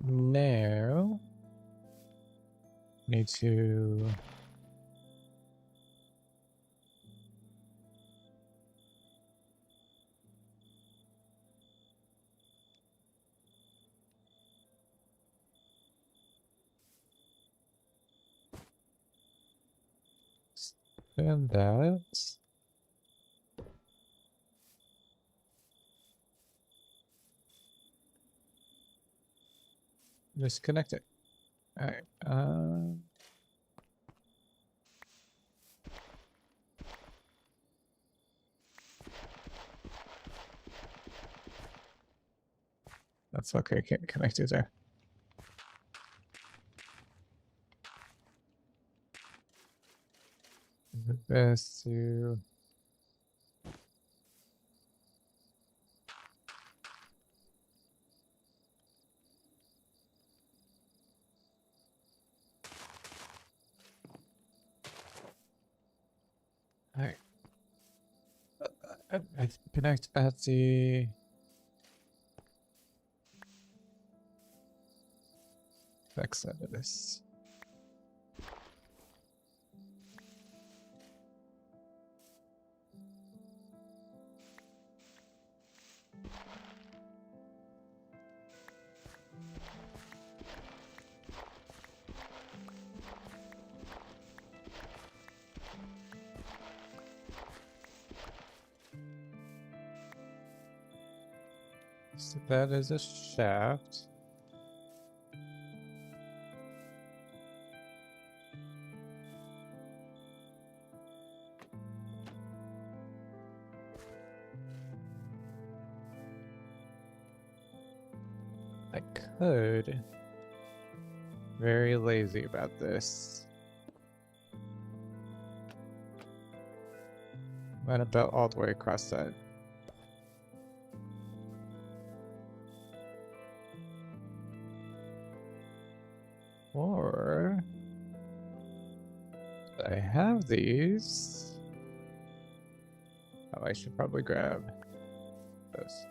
Now, need to spin that. Disconnect it. All right. That's okay. Can't connect it there. This to. Alright. I connect at the back side of this. So that is a shaft. I could. Very lazy about this. Run about all the way across that. Or I have these. Oh, I should probably grab those.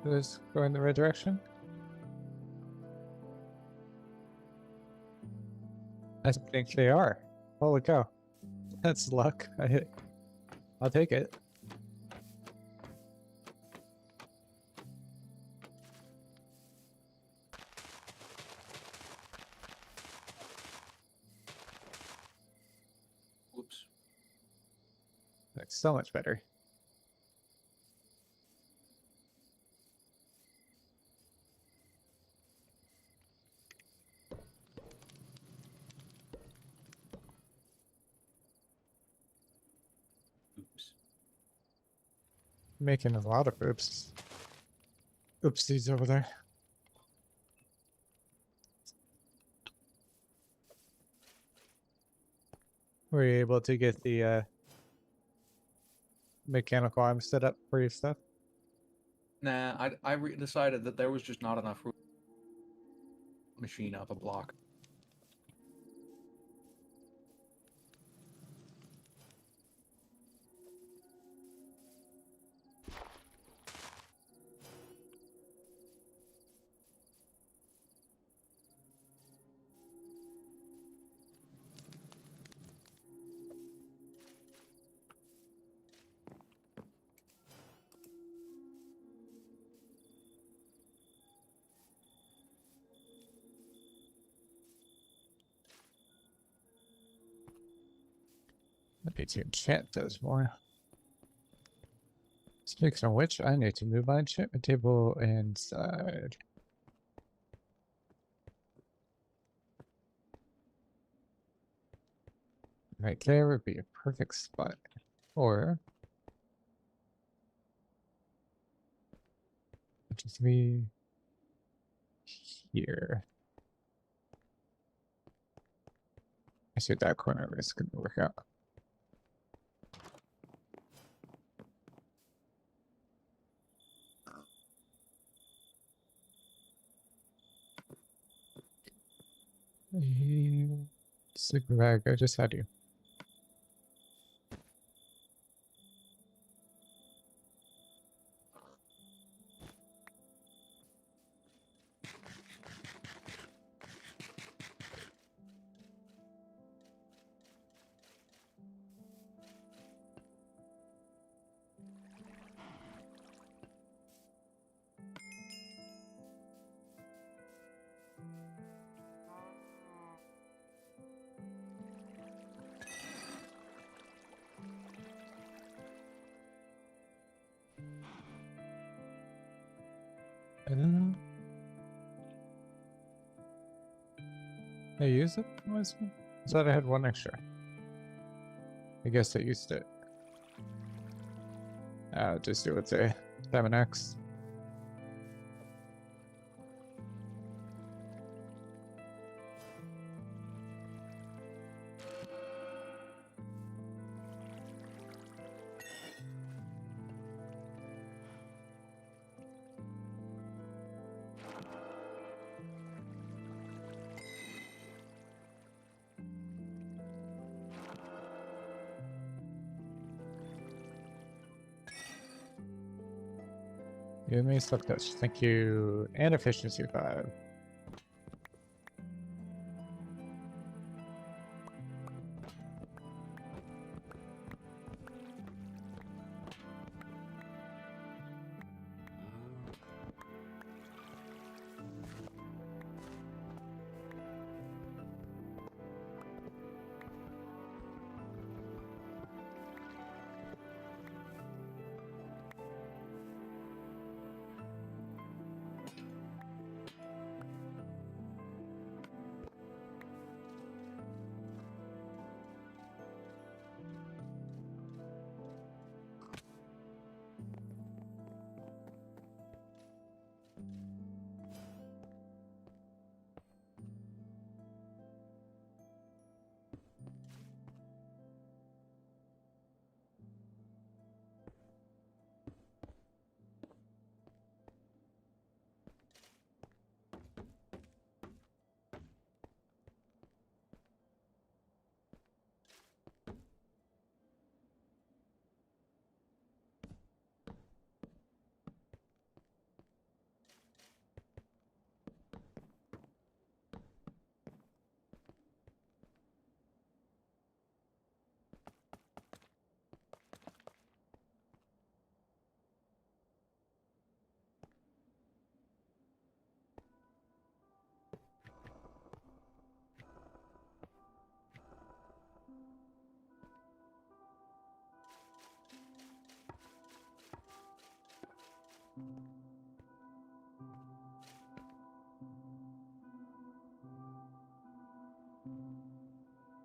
Those go in the right direction? I think they are. Holy cow. That's luck. I'll take it. Whoops. That's so much better. Oops. Making a lot of oops. Oopsies over there. Were you able to get the mechanical arm set up for your stuff? Nah, I decided that there was just not enough room to machine up a block. I need to enchant those more. Speaking of which, I need to move my enchantment table inside. Right there would be a perfect spot. Or just be here. I see that corner is going to work out. Sleeping bag, I just had you. I use it? I thought I had one extra. I guess I used it. Just do it there. Time and X. Give me stuff touch. Thank you. And efficiency 5.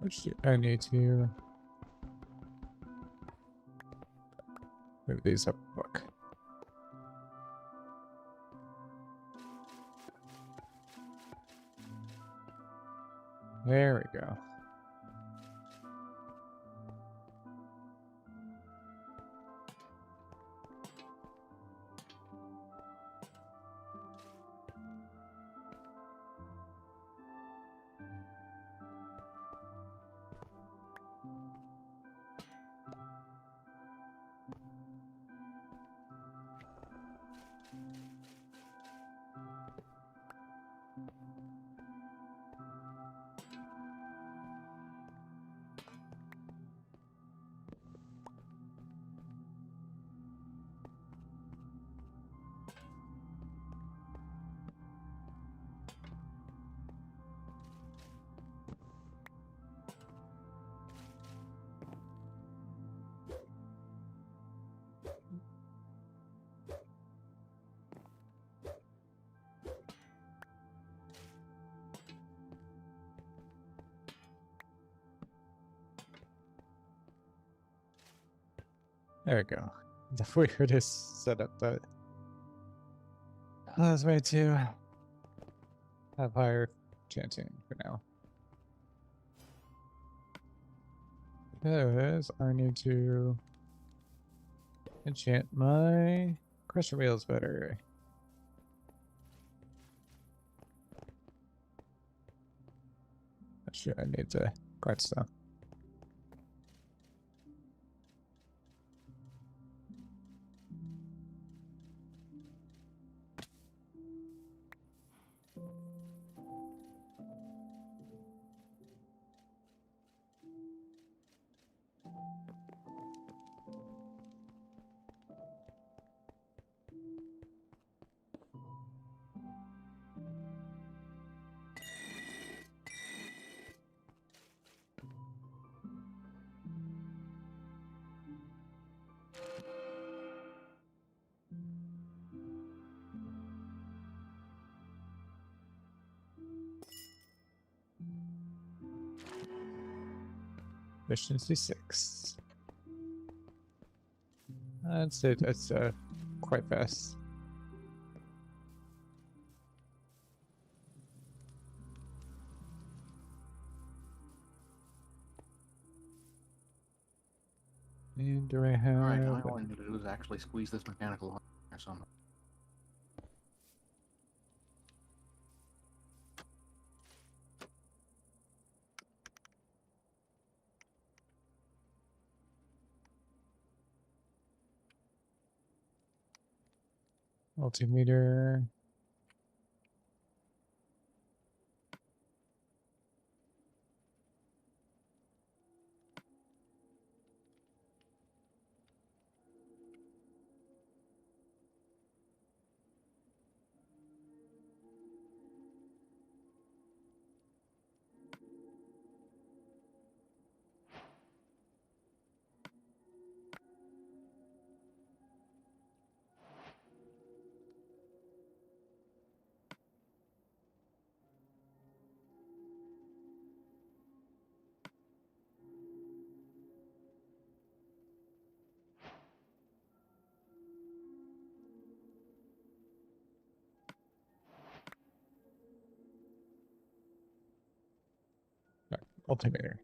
Which I need to move these up a book. There we go. There we go. The weirdest setup, but allows me to have higher chanting for now. Because I need to enchant my crusher wheels better. Sure, I need to quite stuff. Efficiency 6. That's it. That's quite fast. And do I have? Alright, now all I need to do is actually squeeze this mechanical arm or something. Multimeter. Multimeter.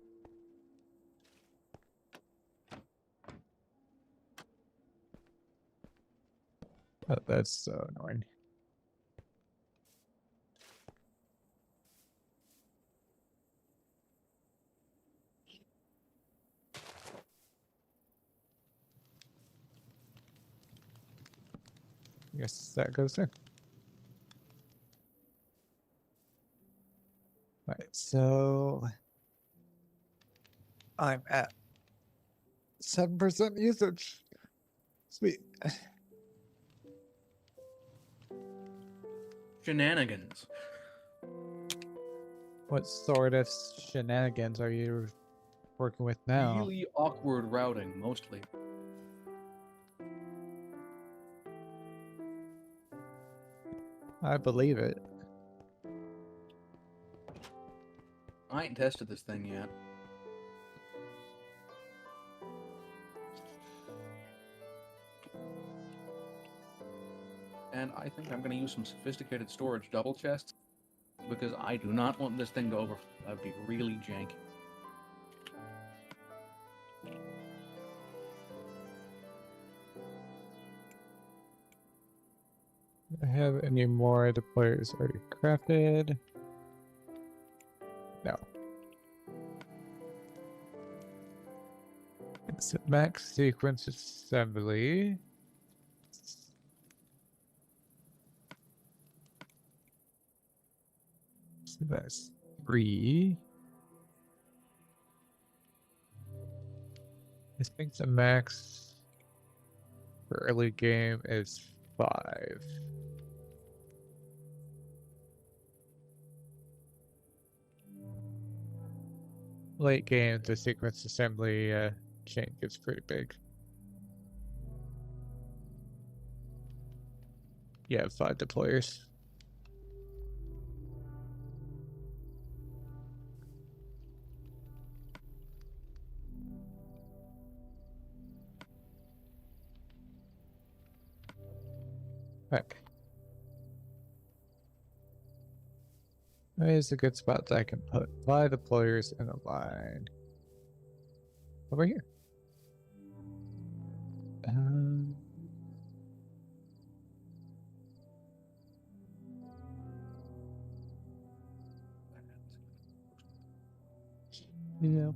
Oh, that's so annoying. I guess that goes there. Right, so I'm at 7% usage. Sweet. Shenanigans. What sort of shenanigans are you working with now? Really awkward routing, mostly. I believe it. I ain't tested this thing yet. And I think I'm going to use some sophisticated storage double chests, because I do not want this thing to overflow. That would be really janky. Do I have any more deployers already crafted? No. It's a max sequence assembly. So that's 3. I think the max for early game is 5. Late game, the sequence assembly chain gets pretty big. Yeah, 5 deployers. Back. Where's a good spot that I can put 5 deployers in a line? Over here. Yeah.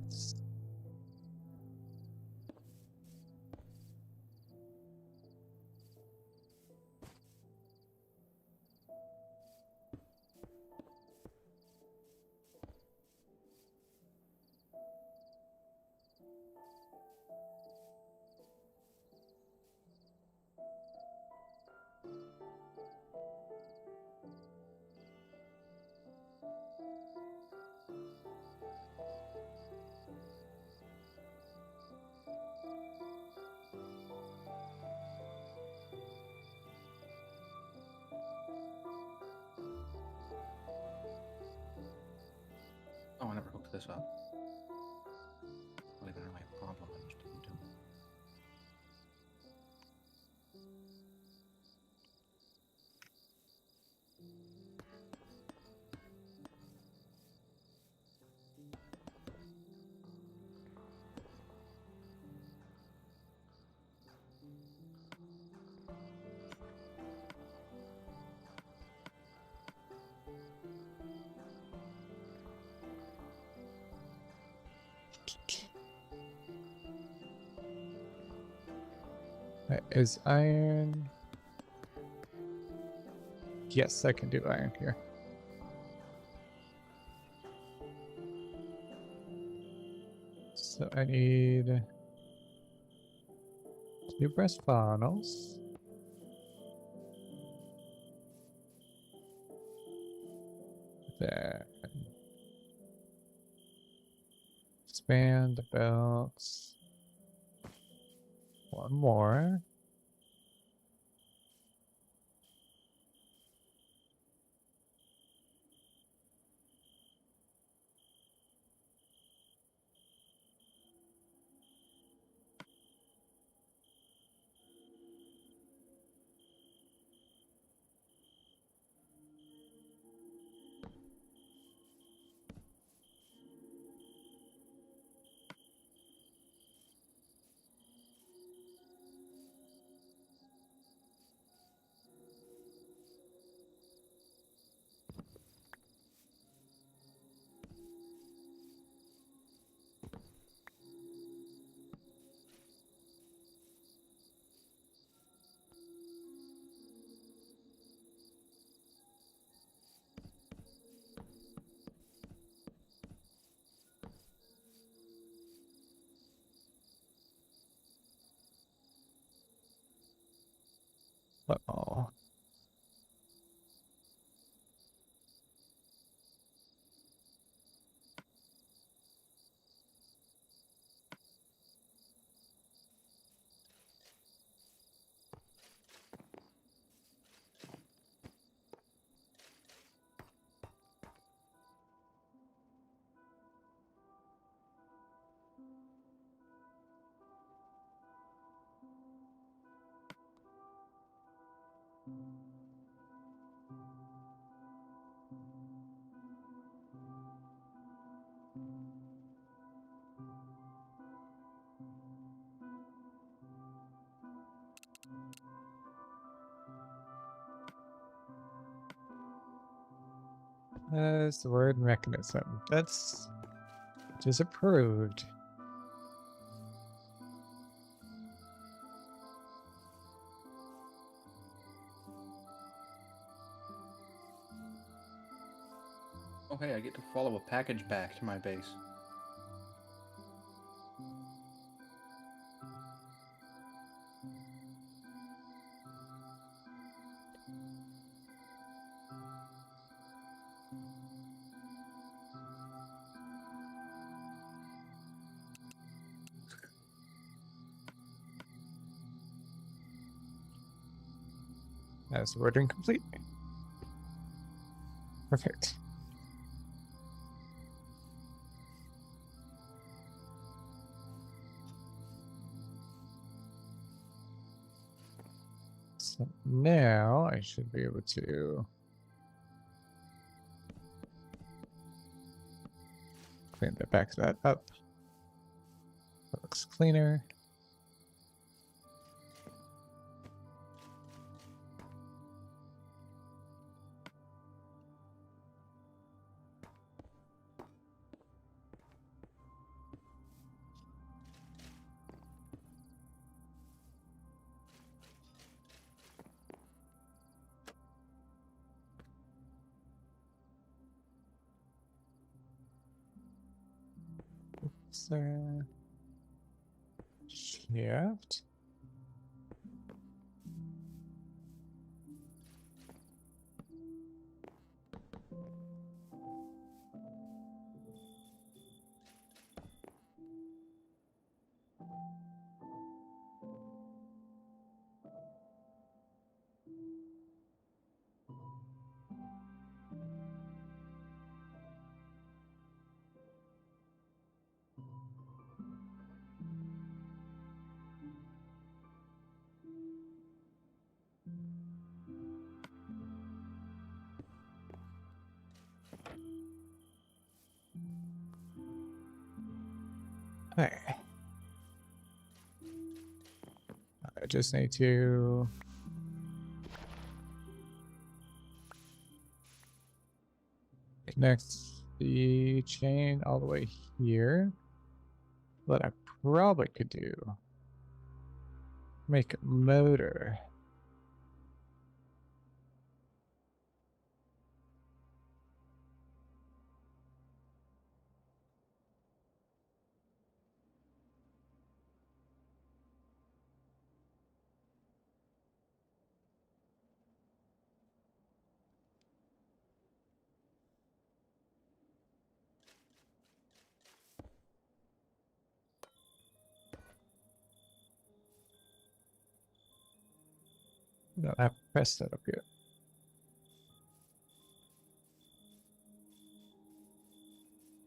Oh, I never hooked this up. Oh Is iron? Yes, I can do iron here. So I need 2 brass funnels. Then expand the belts. 1 more. Uh-oh. That's the word mechanism. That's disapproved. Oh hey, I get to follow a package back to my base. That's the ordering complete. Perfect. So now I should be able to clean the back of that up. That looks cleaner. So, shift. Okay. I just need to connect the chain all the way here. What I probably could do, make a motor. No, I have press that up here.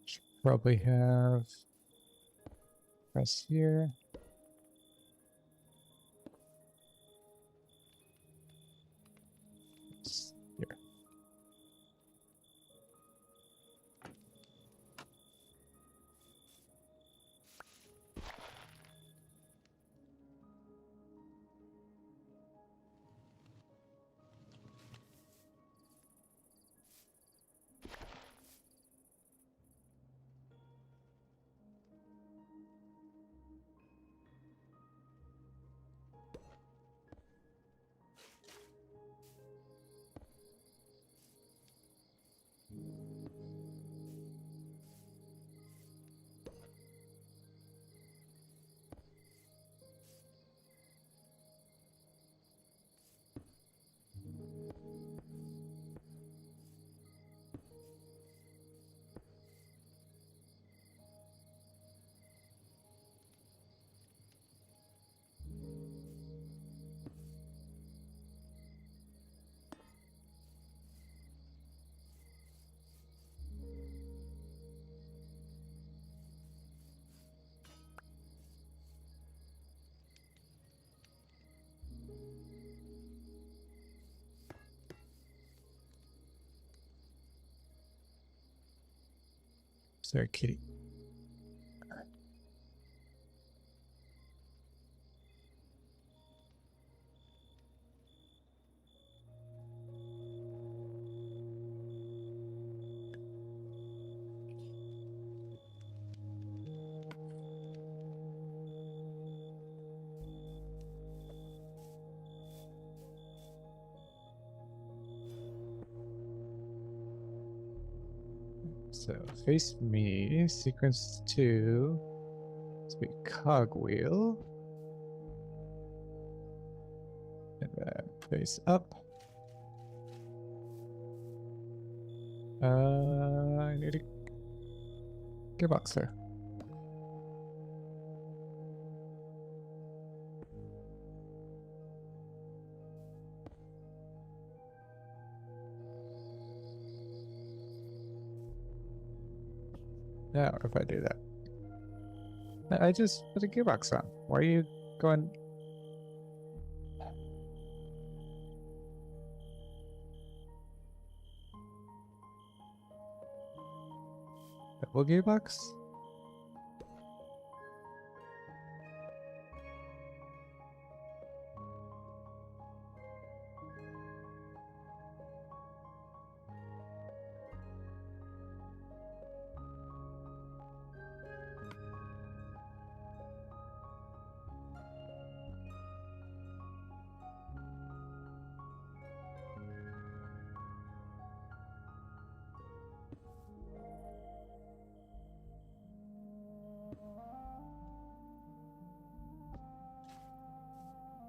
Should probably have press here. Here. Sorry, kitty. So face me, sequence 2, let's be cogwheel, and then face up. I need a gearbox there. Now, if I do that, I just put a gearbox on. Why are you going? Double gearbox?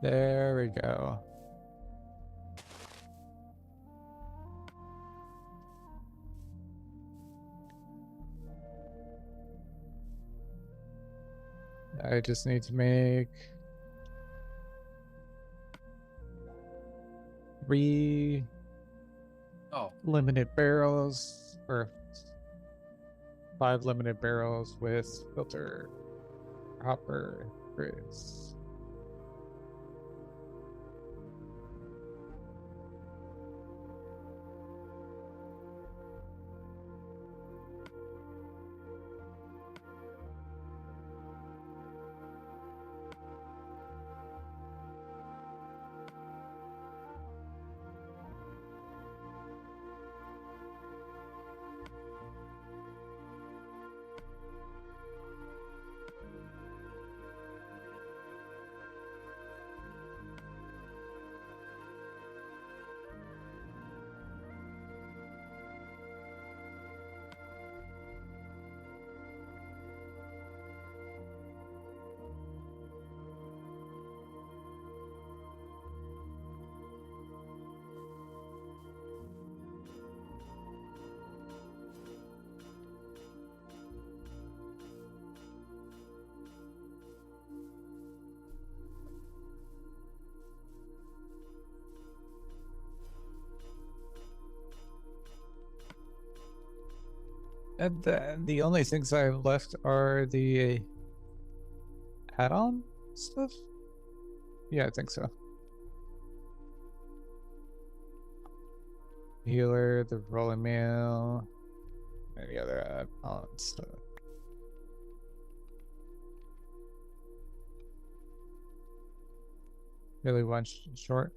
There we go. I just need to make 3 limited barrels, or 5 limited barrels with filter hopper grids. And the only things I have left are the add-on stuff? Yeah, I think so. Healer, the rolling mill, any other add-on stuff. Really one short.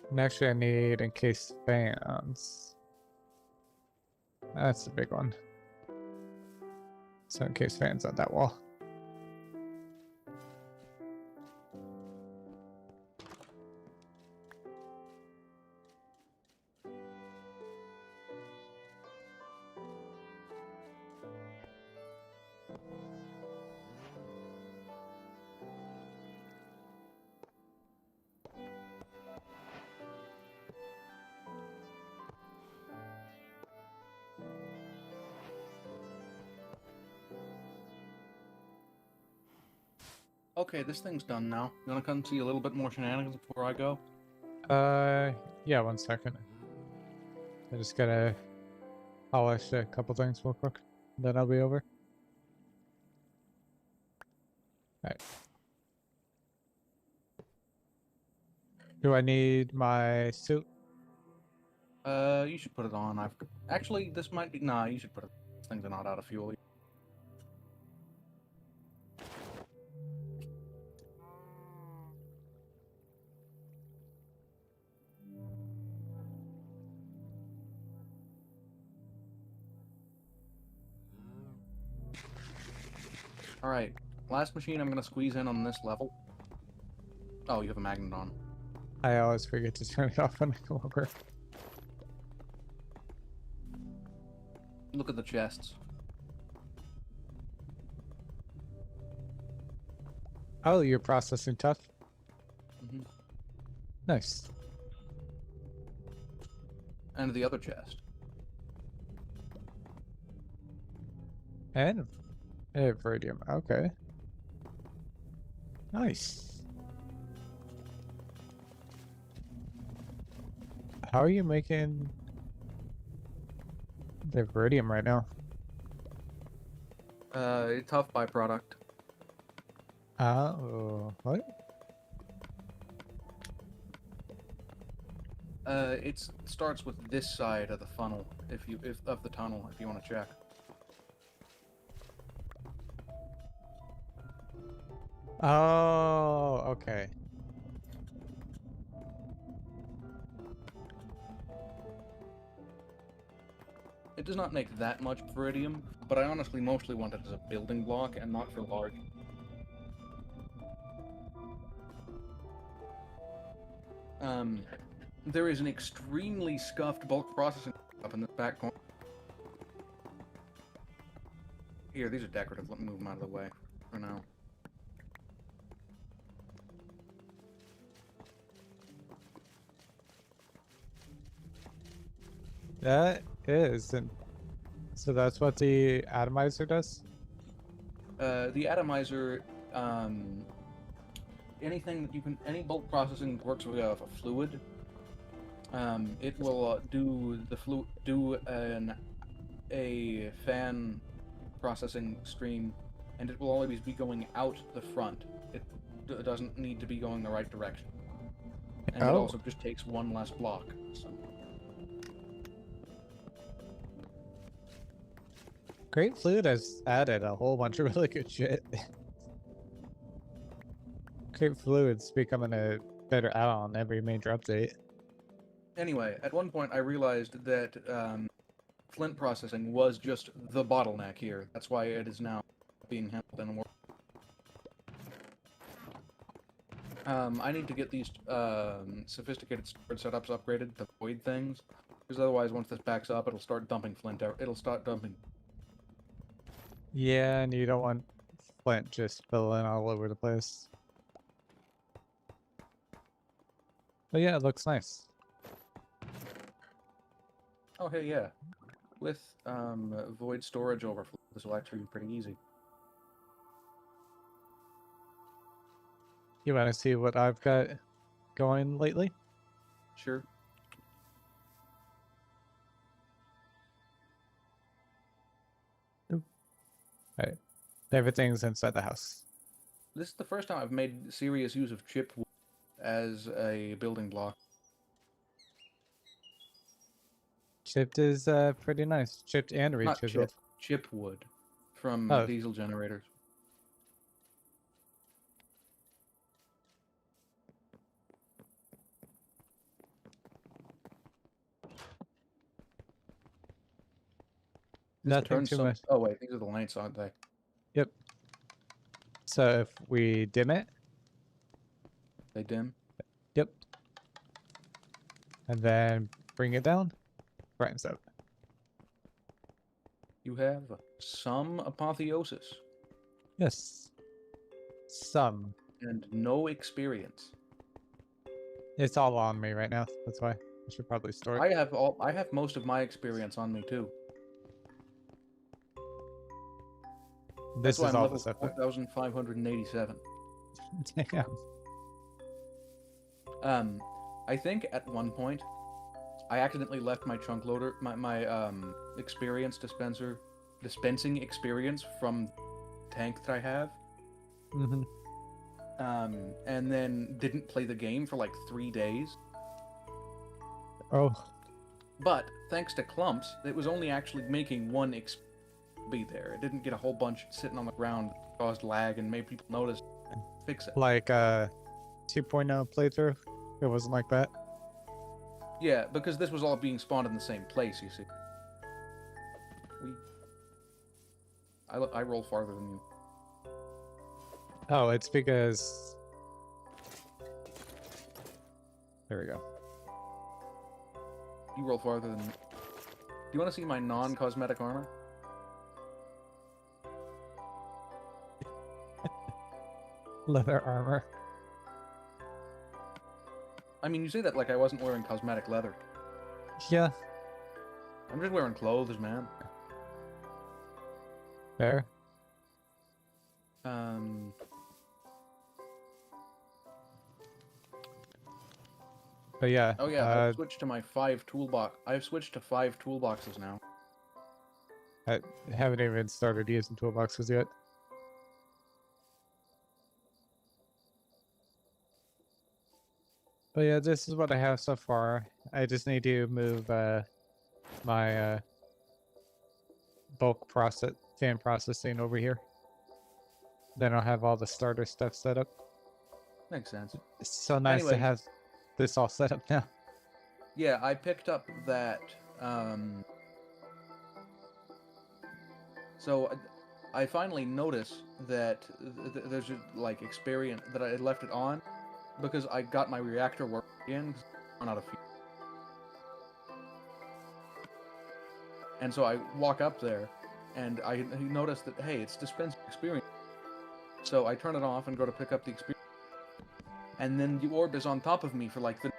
And actually, I need encased fans. That's the big one. So encased fans on that wall. Okay, this thing's done now. You wanna come see a little bit more shenanigans before I go? Yeah, 1 second. I just gotta polish a couple things real quick. Then I'll be over. Alright. Do I need my suit? You should put it on. Actually, this might be... Nah, you should put it... These things are not out of fuel. Alright, last machine I'm gonna squeeze in on this level. Oh, you have a magnet on. I always forget to turn it off when I go over. Look at the chests. Oh, you're processing tough? Mm-hmm. Nice. And the other chest. And iridium. Okay. Nice. How are you making the iridium right now? Tough byproduct. Oh, what? It starts with this side of the funnel, of the tunnel, if you want to check. Oh, okay. It does not make that much iridium, but I honestly mostly want it as a building block and not for large. There is an extremely scuffed bulk processing up in the back corner. Here, these are decorative. Let me move them out of the way for now. That is, and so that's what the atomizer does? The atomizer, anything that you can, any bulk processing that works with a fluid, it will do a fan processing stream, and it will always be going out the front. It doesn't need to be going the right direction, and it also just takes one less block. So. Great Fluid has added a whole bunch of really good shit. Great Fluid's becoming a better add-on every major update. Anyway, at one point I realized that flint processing was just the bottleneck here. That's why it is now being handled in a more... I need to get these sophisticated storage setups upgraded to void things, Because otherwise, once this backs up, it'll start dumping flint out. It'll start dumping. Yeah, and you don't want flint just spilling all over the place. But yeah, it looks nice. Oh, hey, yeah. With void storage overflow, this will actually be pretty easy. You want to see what I've got going lately? Sure. Alright. Everything's inside the house. This is the first time I've made serious use of chip wood as a building block. Chipped is pretty nice. Chipped and Not rechiseled. chip wood from Oh. diesel generators. This Nothing turns too some... much. Oh wait, these are the lights, aren't they? Yep. So if we dim it, They dim. yep. And then bring it down, brightens up. You have some apotheosis Yes. Some. and no experience. It's all on me right now. That's why I should probably store it. I have most of my experience on me too. This That's why is I'm all level the stuff. 4,587. Damn. I think at one point I accidentally left my chunk loader, my experience dispensing experience from tank that I have, Mm-hmm. and then didn't play the game for like 3 days. Oh. But thanks to clumps, it was only actually making one be there. It didn't get a whole bunch sitting on the ground that caused lag and made people notice and fix it. Like 2.0 playthrough? It wasn't like that? Yeah, because this was all being spawned in the same place, you see. I roll farther than you. Oh, it's because... There we go. You roll farther than me. Do you want to see my non-cosmetic armor? Leather armor. I mean, you say that like I wasn't wearing cosmetic leather. Yeah, I'm just wearing clothes, man. fair. But yeah. Oh yeah, I've switched to my 5 toolbox. I've switched to 5 toolboxes now. I haven't even started using toolboxes yet. But yeah, this is what I have so far. I just need to move my bulk fan processing over here. Then I'll have all the starter stuff set up. Makes sense. It's so nice to Anyway. have this all set up now. Yeah, I picked up that. So I finally noticed that there's like experience that I had left it on because I got my reactor working again. Run out of fuel. And so I walk up there, and I noticed that hey, it's dispensing experience. So I turn it off and go to pick up the experience, and then the orb is on top of me for like the.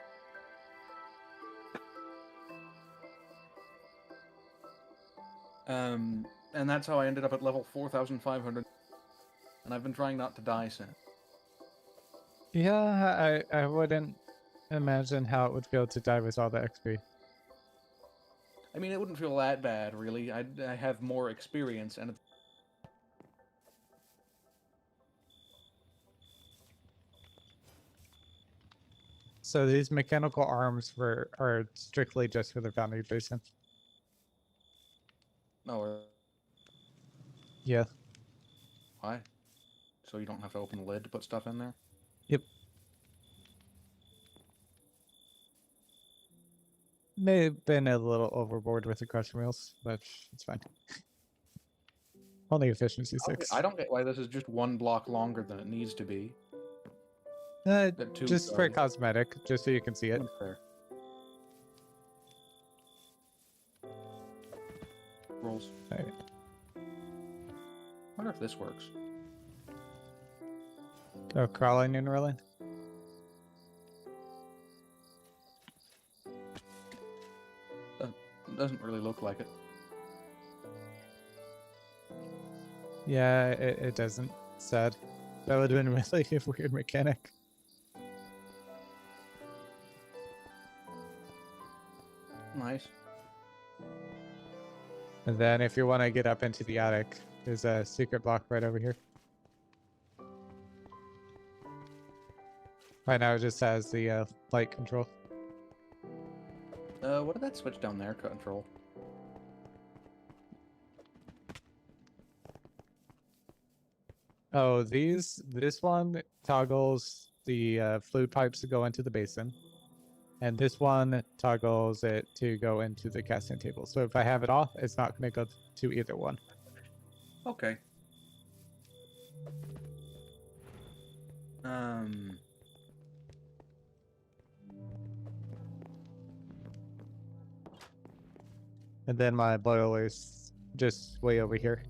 And that's how I ended up at level 4,500, and I've been trying not to die since. Yeah, I wouldn't imagine how it would feel to die with all the XP. I mean, it wouldn't feel that bad, really. I have more experience, and So these mechanical arms are strictly just for the foundry basin. no, Yeah. why? So you don't have to open the lid to put stuff in there? Yep. May have been a little overboard with the crusher wheels, but it's fine. Only efficiency 6. I don't get why this is just 1 block longer than it needs to be. Just for cosmetic, just so you can see it. Fair. rolls. Alright. Wonder if this works. Oh, crawling and rolling. Doesn't really look like it. Yeah, it doesn't. Sad. That would have been really a weird mechanic. Nice. And then if you want to get up into the attic, there's a secret block right over here. Right now it just has the light control. What did that switch down there control? Oh, this one toggles the fluid pipes to go into the basin. And this one toggles it to go into the casting table. So if I have it off, it's not going to go to either one. Okay. And then my boiler's just way over here.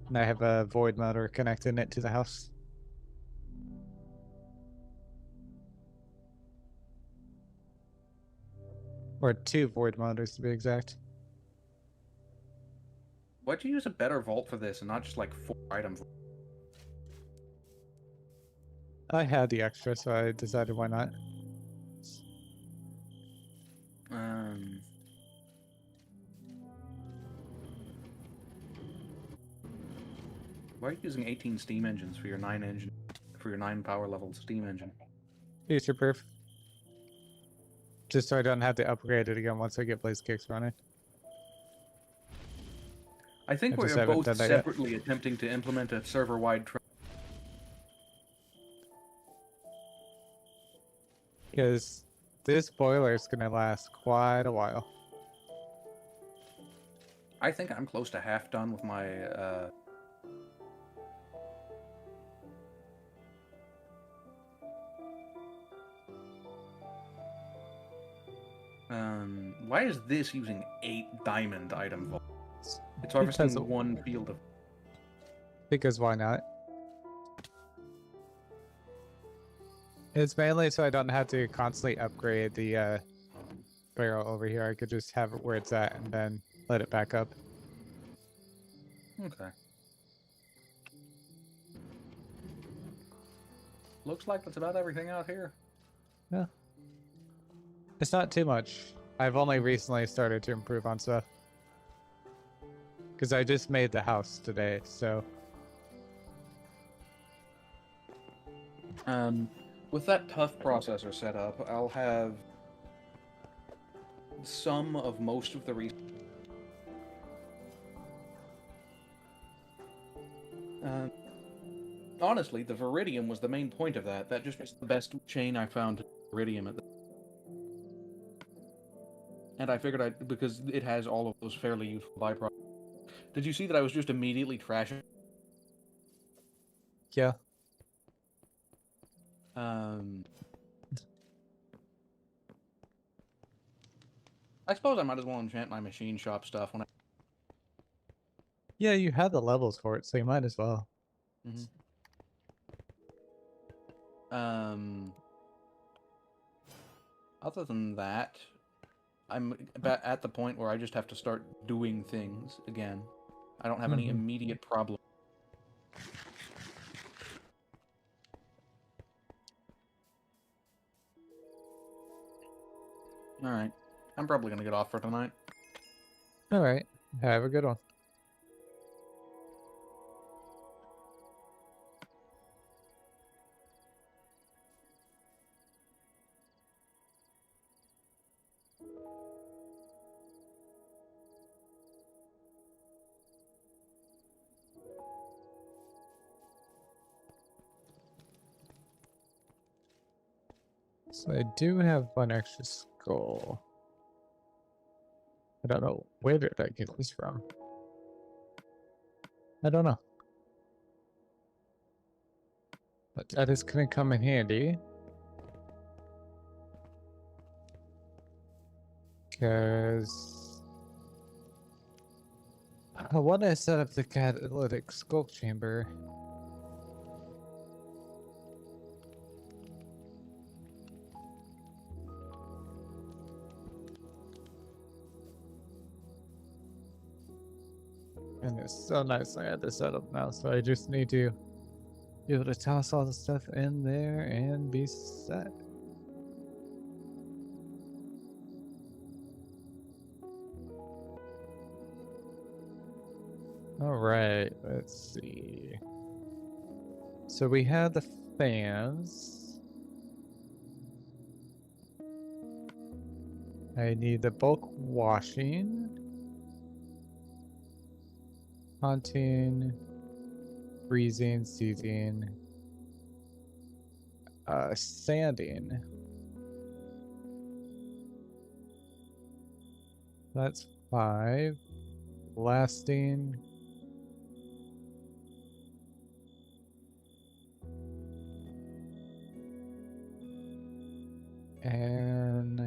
And I have a void motor connecting it to the house. Or 2 void motors to be exact. Why'd you use a better vault for this and not just like 4 items? I had the extra, so I decided why not. Why are you using 18 steam engines for your 9 power level steam engine? Future proof. Just so I don't have to upgrade it again once I get Blaze Kicks running. I think I we're just haven't both done that yet. separately attempting to implement a server-wide Because this boiler is going to last quite a while. I think I'm close to half done with my why is this using 8 diamond item vaults? It's harvesting Because- 1 field of... Because why not? It's mainly so I don't have to constantly upgrade the barrel over here. I could just have it where it's at and then let it back up. Okay. Looks like that's about everything out here. Yeah. It's not too much. I've only recently started to improve on stuff. Because I just made the house today, so... With that tough processor set up, I'll have some of most of the honestly, the Viridium was the main point of that. That just was the best chain I found Viridium at the... And I figured because it has all of those fairly useful byproducts. Did you see that I was just immediately trashing? Yeah. I suppose I might as well enchant my machine shop stuff when I... Yeah, you have the levels for it, so you might as well. Other than that, I'm at the point where I just have to start doing things again. I don't have any immediate problem. Alright. I'm probably going to get off for tonight. Alright. Have a good one. So I do have 1 extra skull. I don't know. Where did I get this from? I don't know. But that is going to come in handy. Because I want to set up the catalytic sculpt chamber. And it's so nice I had this set up now, so I just need to be able to toss all the stuff in there and be set. All right, let's see. So we had the fans. I need the bulk washing, haunting, freezing, seizing, sanding. That's 5. Blasting. And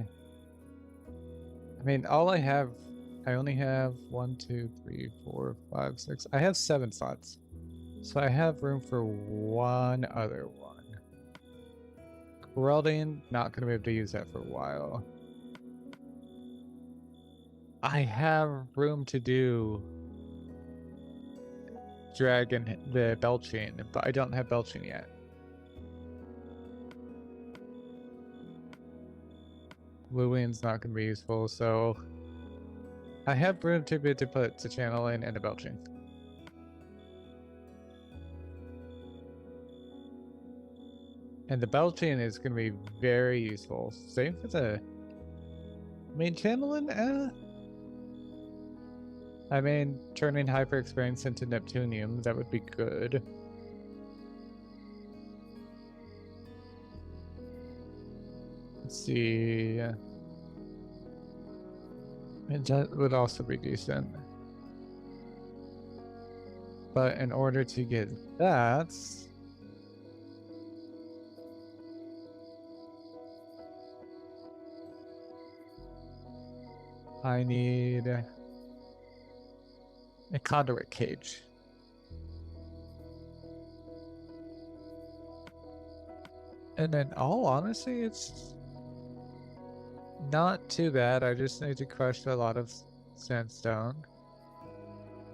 I mean, I only have 1, 2, 3, 4, 5, 6. I have 7 slots. So I have room for one other one. Welding, not going to be able to use that for a while. I have room to do the belching, but I don't have belching yet. Wooing's not going to be useful, so I have room to be able to put the channeling and the belching. And the belching is going to be very useful. Same for the main channeling. I mean, turning hyper experience into Neptunium, that would be good. Let's see. That would also be decent. But in order to get that, I need a conduit cage. And in all honesty, it's not too bad. I just need to crush a lot of sandstone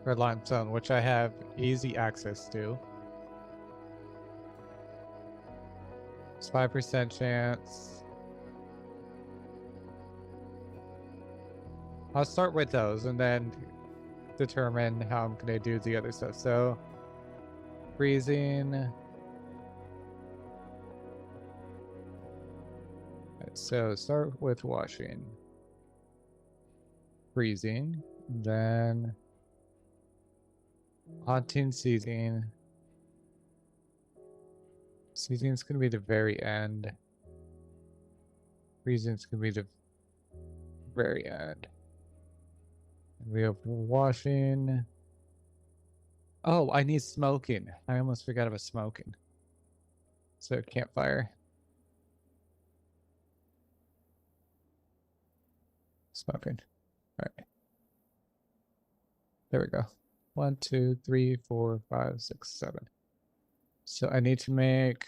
or limestone, which I have easy access to. It's 5% chance. I'll start with those and then determine how I'm going to do the other stuff. So, freezing. Right, so start with washing. Freezing. Then haunting, seizing. Seizing's going to be the very end. Freezing's going to be the very end. We have washing. Oh, I need smoking. I almost forgot about smoking. So campfire. Smoking. All right. There we go. 1, 2, 3, 4, 5, 6, 7. So I need to make...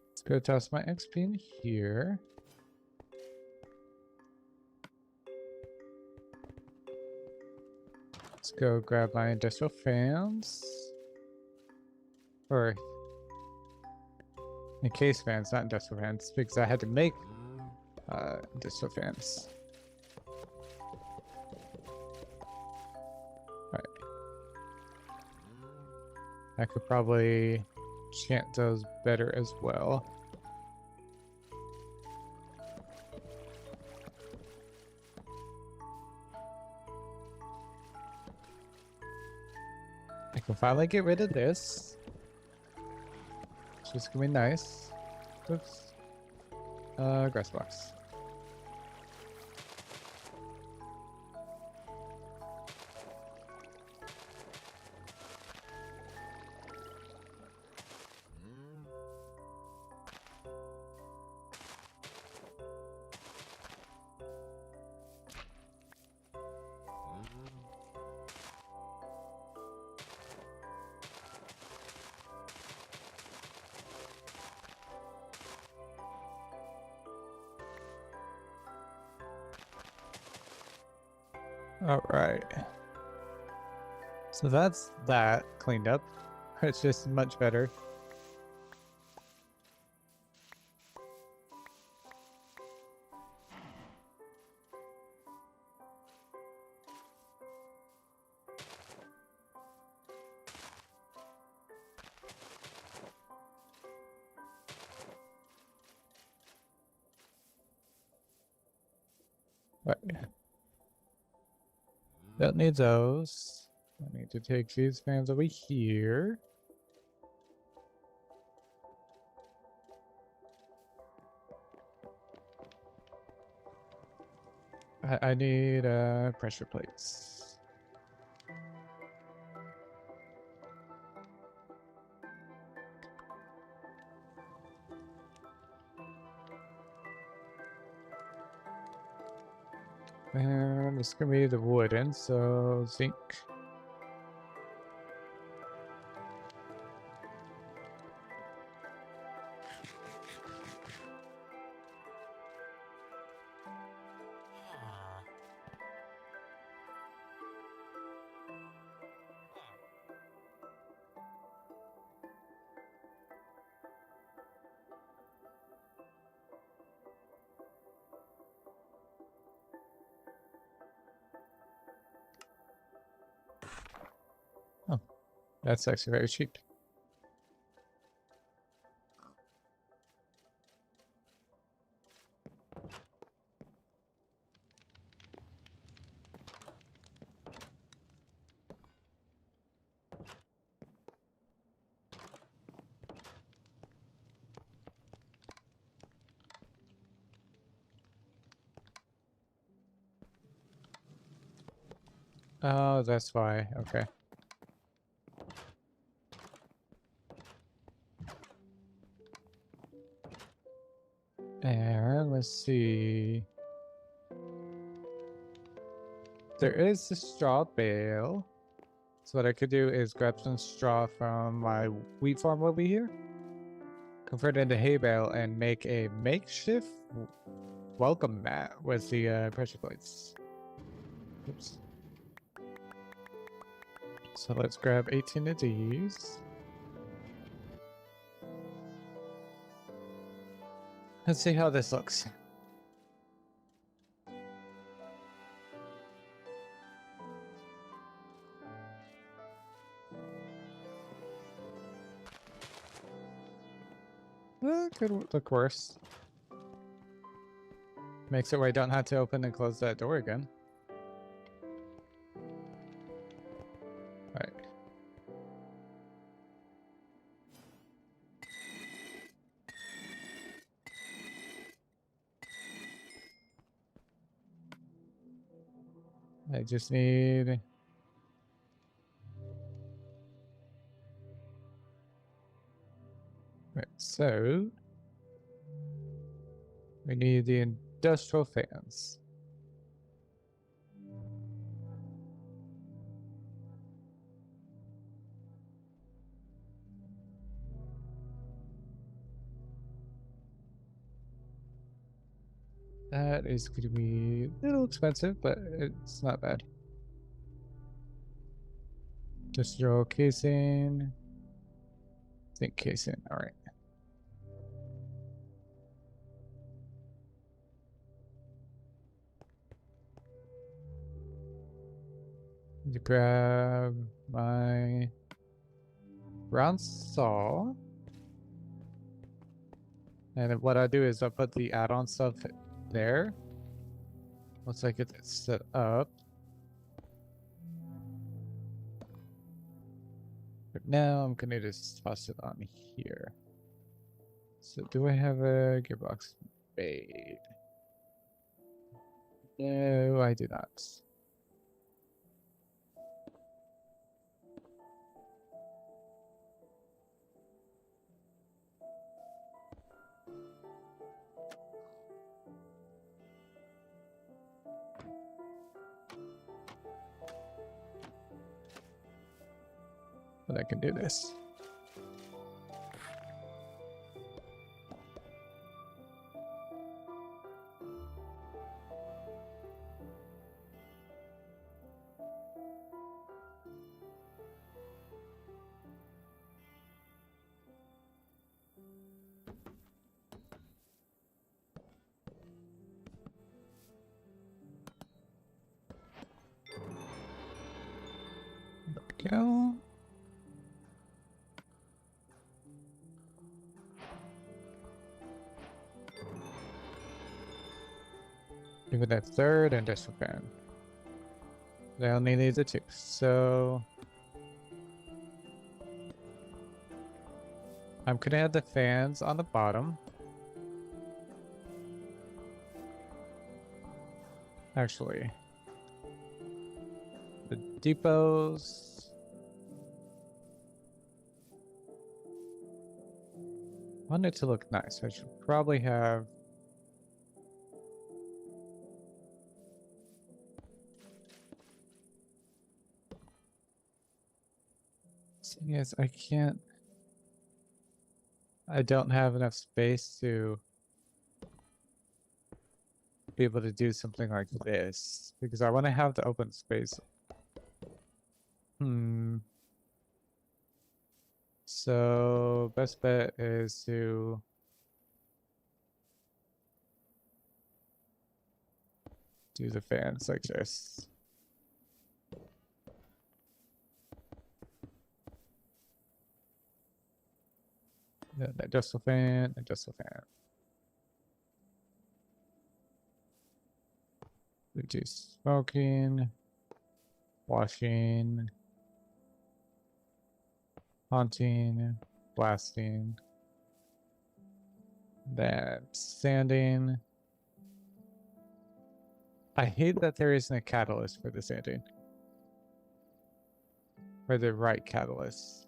Let's go toss my XP in here. Let's go grab my industrial fans. Or encased fans, not industrial fans, because I had to make industrial fans. Alright. I could probably chant those better as well. I can finally get rid of this. It's just gonna be nice. Oops. Grass box. All right. So that's that cleaned up. It's just much better. Right. Don't need those. I need to take these fans over here. I need pressure plates. And it's gonna be the wooden, so zinc. Oh, that's actually very cheap. Oh, that's why. Okay. And let's see. There is a straw bale. So what I could do is grab some straw from my wheat farm over here, convert it into hay bale, and make a makeshift welcome mat with the pressure plates. Oops. So let's grab 18 of these. Let's see how this looks. Could look worse. Makes it where I don't have to open and close that door again. Alright. I just need... Right, so... we need the industrial fans. That is going to be a little expensive, but it's not bad. Industrial casing. Zinc casing, alright. Need to grab my round saw. And what I do is I put the add-on stuff there. Looks like it's set up. But now I'm gonna just toss it on here. So do I have a gearbox made? No, I do not. But I can do this. go. Even a third industrial fan. They only need the 2, so I'm gonna add the fans on the bottom. Actually, the depots. I want it to look nice. I should probably have. Yes, I can't. I don't have enough space to be able to do something like this because I want to have the open space. So best bet is to do the fans like this. Then adjustable fan, adjustable fan. Reduce smoking, washing, haunting, blasting, then sanding. I hate that there isn't a catalyst for the sanding. Or the right catalyst.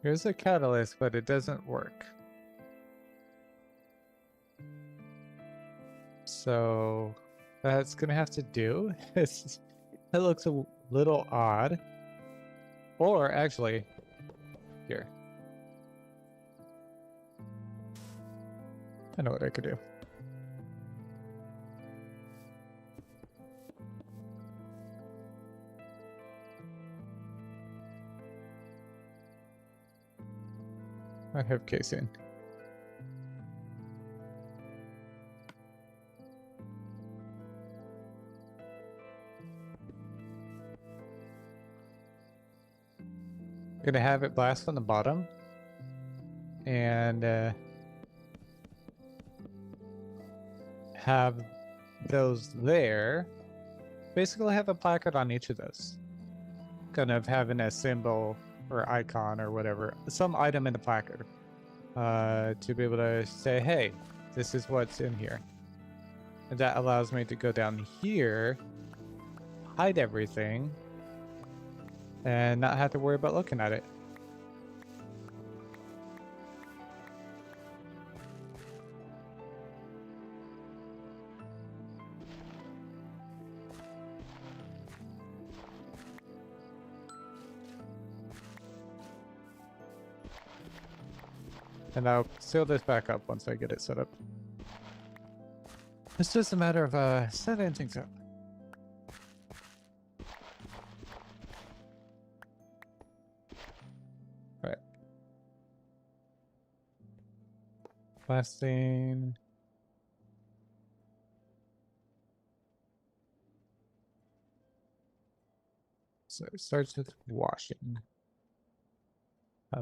Here's a catalyst, but it doesn't work. So that's gonna have to do. It looks a little odd. Or actually, here. I know what I could do. I have casing. Gonna have it blast from the bottom and have those there. Basically have a placard on each of those. Kind of having a symbol or icon or whatever, some item in the placard to be able to say, hey, this is what's in here. And that allows me to go down here, hide everything, and not have to worry about looking at it. And I'll seal this back up once I get it set up. It's just a matter of setting things up. Alright. Blasting. So it starts with washing.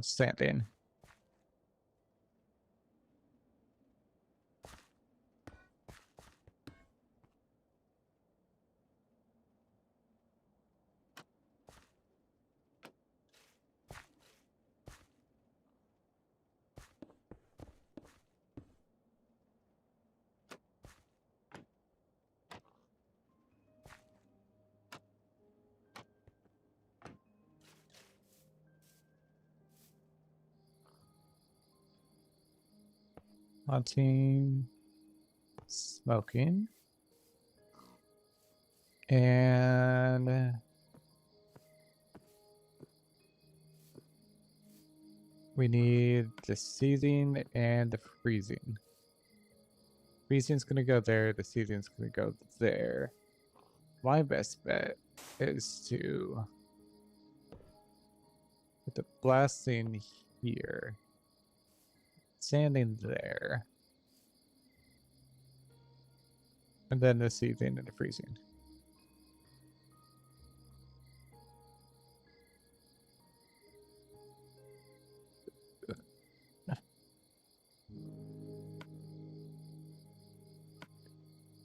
Sanding. Haunting, smoking, and we need the seething and the freezing. Freezing's gonna go there, the seething's gonna go there. My best bet is to put the blasting here, sanding there. And then the seething and the freezing.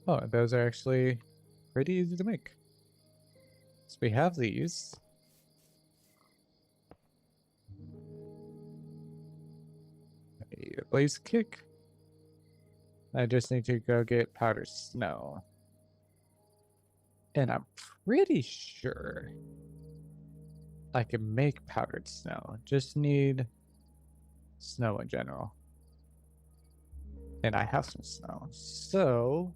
Oh, those are actually pretty easy to make. So we have these. A blaze kick. I just need to go get powdered snow. And I'm pretty sure I can make powdered snow. Just need snow in general. And I have some snow. So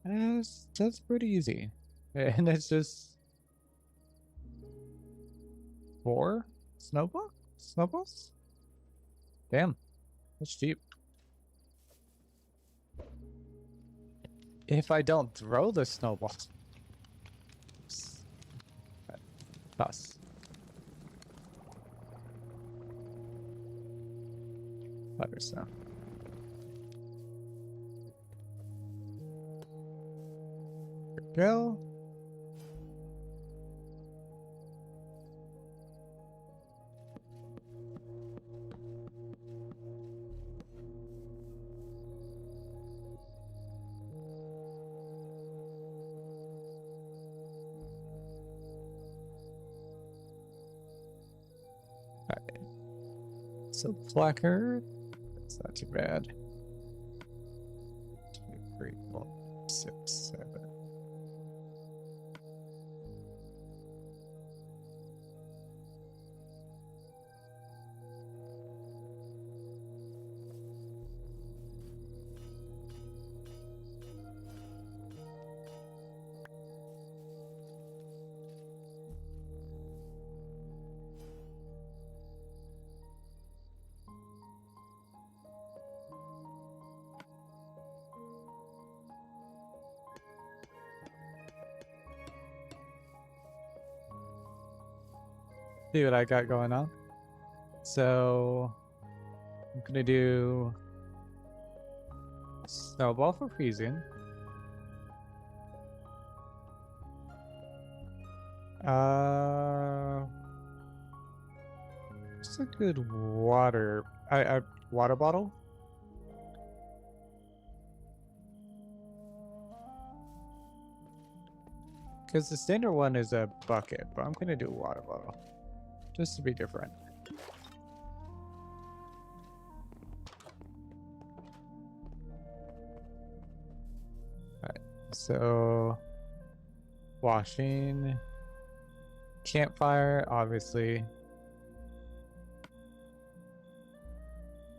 that's pretty easy. And it's just 4 snowballs? Damn, that's cheap. If I don't throw the snowballs. Toss. Powdered snow. Go. Alright. So placard. That's not too bad. 2, 3, 4, 6, 7. See what I got going on. So I'm gonna do snowball for freezing. Just a good water water bottle. Because the standard one is a bucket, but I'm gonna do a water bottle. Just to be different. Alright, so washing, campfire, obviously.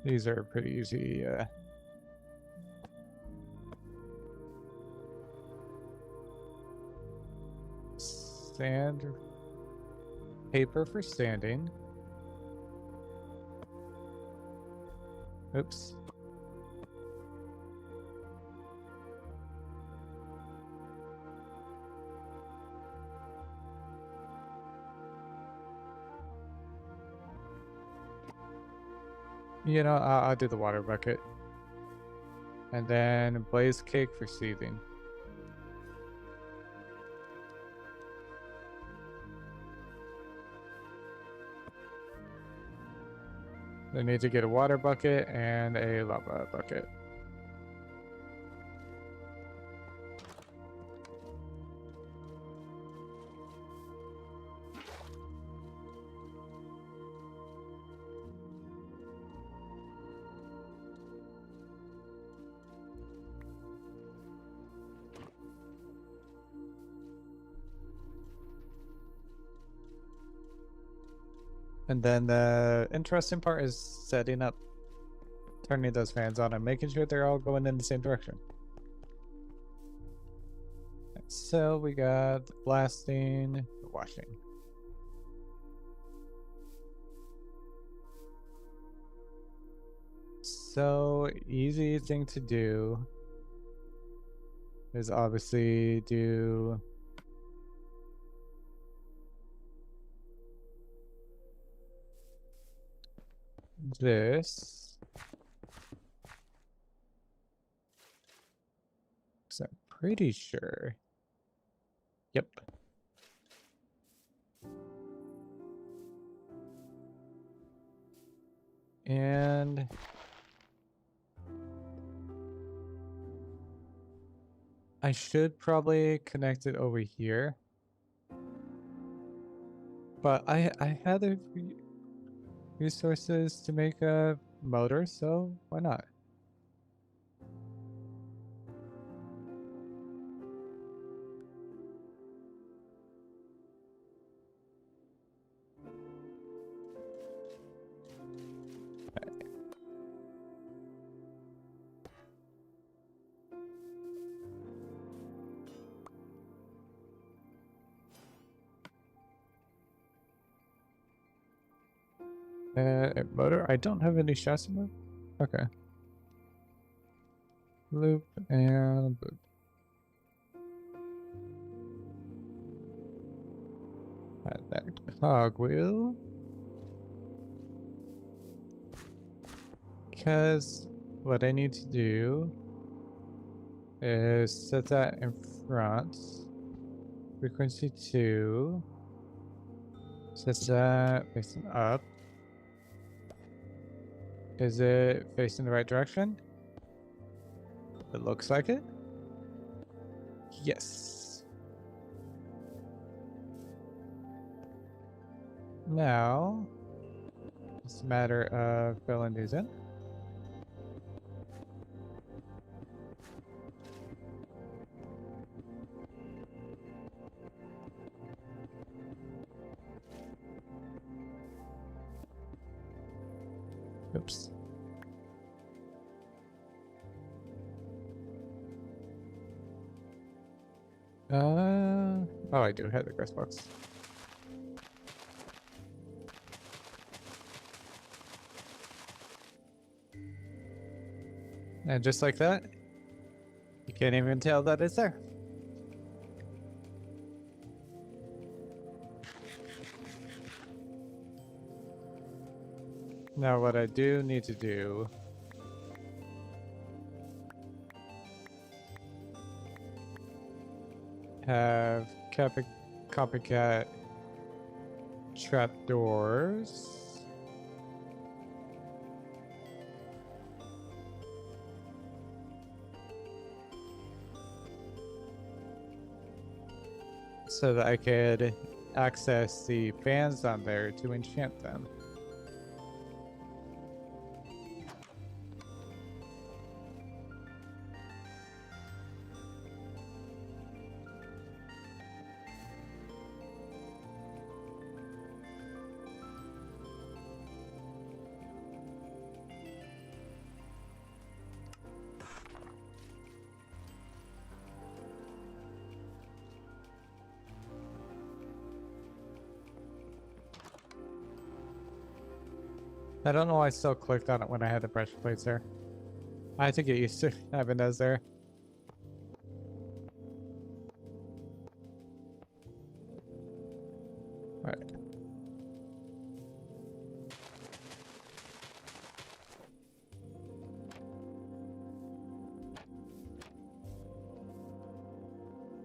These are pretty easy. Sand, paper for sanding. Oops. You know, I'll do the water bucket. And then blaze cake for seething. I need to get a water bucket and a lava bucket. And then the interesting part is setting up, turning those fans on and making sure they're all going in the same direction. So we got the blasting, the washing. So easy thing to do is obviously do this. pretty sure. Yep. And I should probably connect it over here. But I had the resources to make a motor, so why not? Motor? I don't have any chassis mode? Okay. Loop and loop. Add that cogwheel. Because what I need to do is set that in front. Frequency 2. Set that facing up. Is it facing the right direction? It looks like it. Yes. Now, it's a matter of filling these in. Oops. Oh, I do have the grass box. And just like that, you can't even tell that it's there. Now what I do need to do have copycat trapdoors. So that I could access the fans on there to enchant them. I don't know why I still clicked on it when I had the brush plates there. I think it used to have it as there. Alright.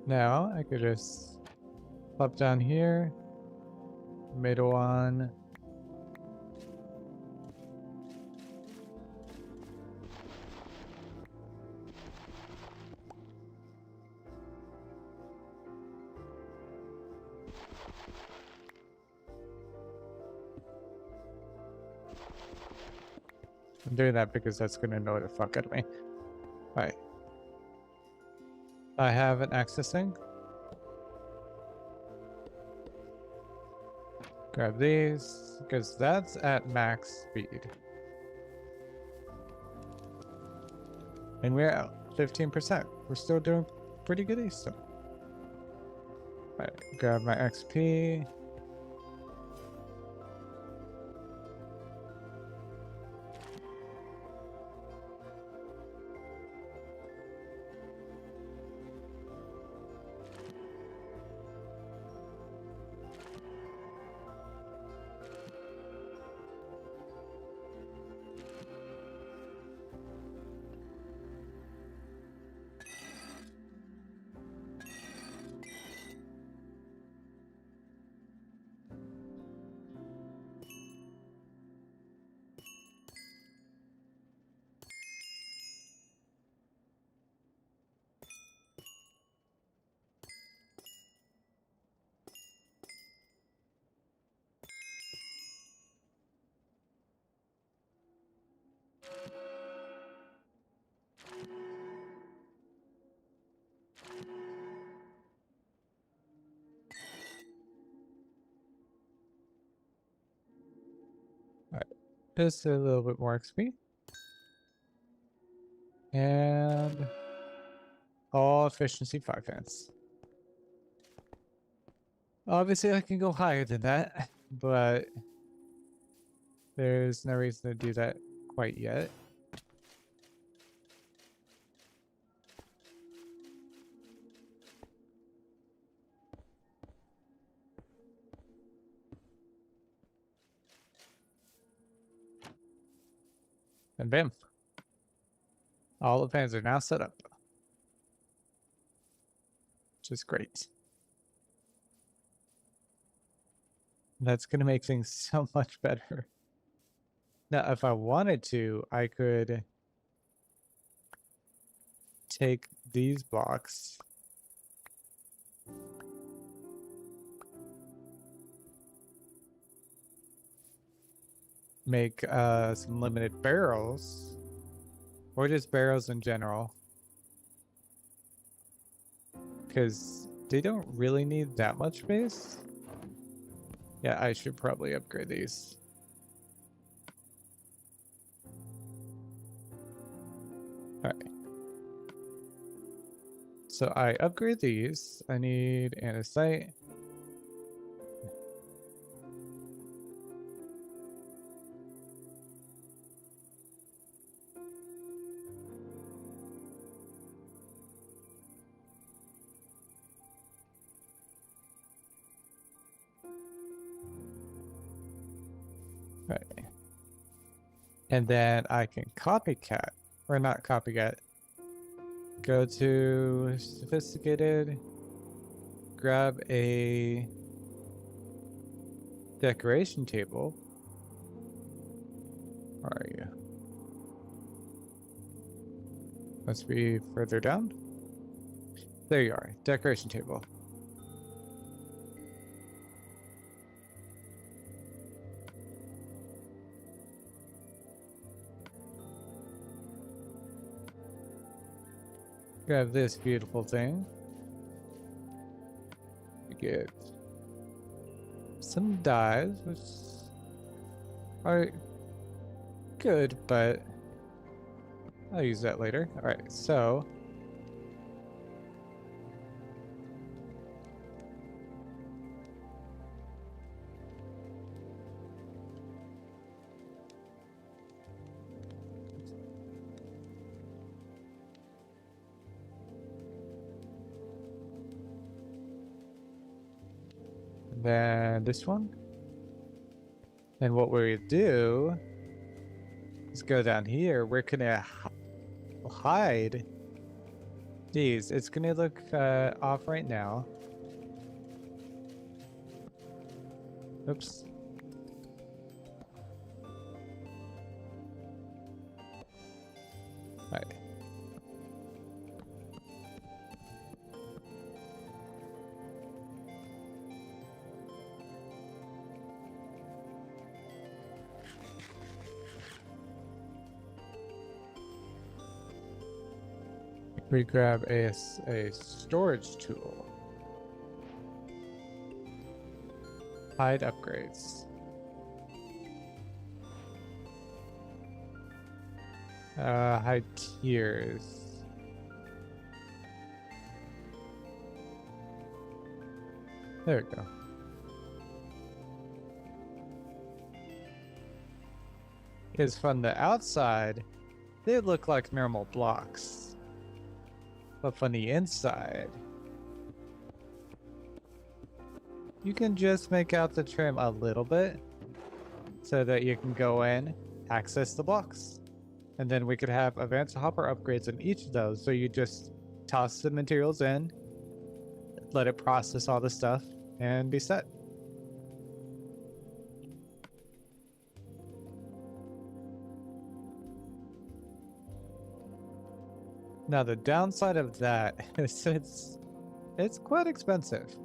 Now I could just pop down here, middle one. I'm doing that because that's gonna annoy the fuck out of me. Alright. I have an accessing. Grab these, because that's at max speed. And we're at 15%. We're still doing pretty good still. Alright, grab my XP. Just a little bit more XP. And all efficiency 5 fans. Obviously, I can go higher than that, but there's no reason to do that quite yet. And bam. All the fans are now set up. Which is great. That's going to make things so much better. Now, if I wanted to, I could take these blocks, make some limited barrels, or just barrels in general, because they don't really need that much space. Yeah, I should probably upgrade these. Alright. So I upgrade these. I need andesite. Right. And then I can copycat, or not copycat, go to sophisticated, grab a decoration table. Where are you? Must be further down. There you are, decoration table. Grab this beautiful thing. We get some dyes, which are good, but I'll use that later. Alright, so then this one. And what we do is go down here. We're gonna hide these. It's gonna look off right now. Oops. All right. We grab a storage tool. Hide upgrades. Hide tiers. There we go. Because from the outside, they look like normal blocks. But from the inside, you can just make out the trim a little bit so that you can go in, access the blocks. And then we could have advanced hopper upgrades in each of those. So you just toss the materials in, let it process all the stuff, and be set. Now the downside of that is it's quite expensive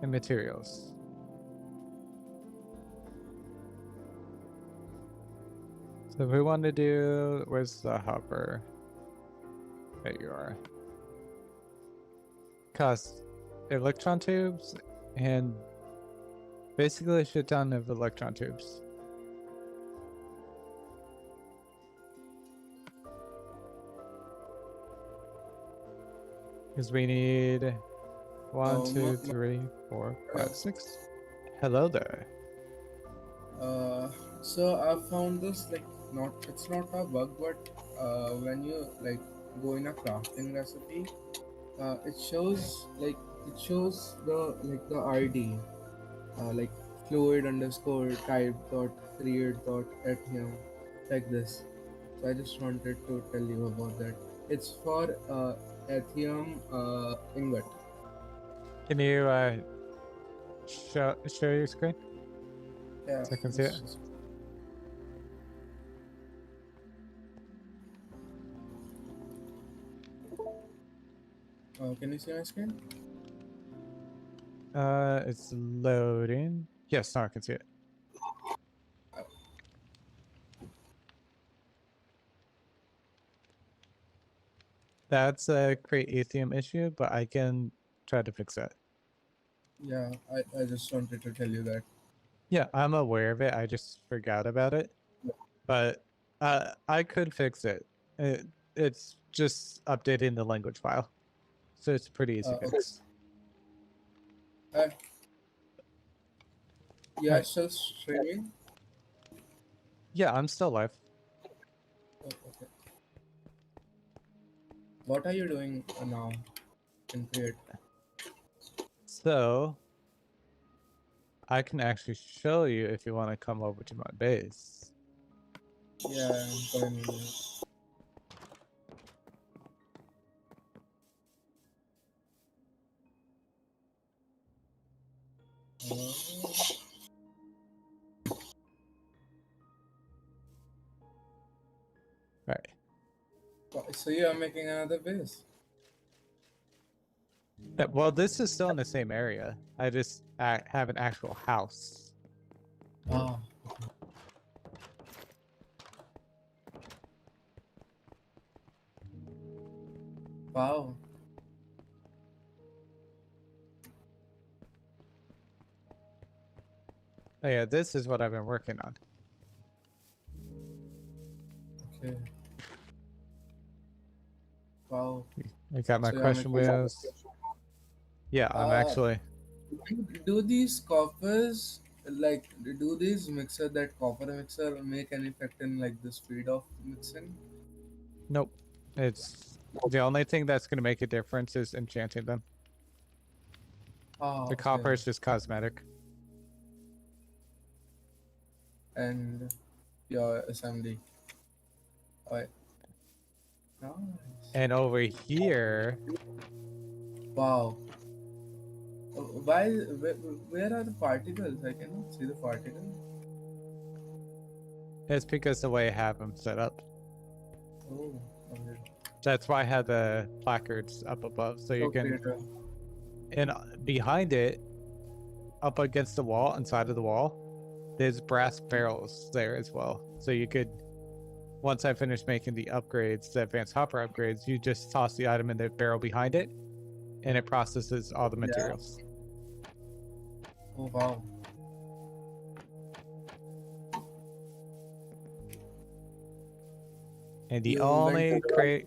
in materials. So if we want to do, where's the hopper? There you are. Cost electron tubes and basically a shit ton of electron tubes. Because we need 1, 2, mo- 3, 4, yeah. 5, 6. Hello there. So I found this like it's not a bug, but when you like go in a crafting recipe, it shows the ID, like fluid underscore type dot create dot ethnium, like this. So I just wanted to tell you about that. It's for ethnium ingot. Can you show your screen Yeah. so I can see it? Can you see my screen? It's loading. Yes, now I can see it. That's a create Ethereum issue, but I can try to fix that. Yeah, I just wanted to tell you that. Yeah, I'm aware of it. I just forgot about it. But I could fix it. It's just updating the language file. So it's pretty easy Okay. fix. Yeah, Right. still streaming. Yeah, I'm still live. Oh, okay. What are you doing now in Create? So I can actually show you if you want to come over to my base. Yeah, I'm coming in. Right. So you are making another base. Yeah, well, this is still in the same area. I just have an actual house. Ah. Wow. Oh yeah, this is what I've been working on. Okay. Wow. I got my So you're question making. wheels. Yeah, I'm Uh, actually. do these coppers do these mixer that copper mixer make an effect in like the speed of mixing? Nope. It's the only thing that's going to make a difference is enchanting them. Ah, The okay. copper is just cosmetic. And your SMD. Alright. Nice. And over here, Wow. Where are the particles? I cannot see the particles. it's because the way I have them set up. Oh, okay. That's why I had the placards up above, so you can. And behind it, up against the wall, inside of the wall, there's brass barrels there as well. So you could, once I finish making the upgrades, the advanced hopper upgrades, you just toss the item in the barrel behind it, and it processes all the materials. Oh wow. And the You only went to crate.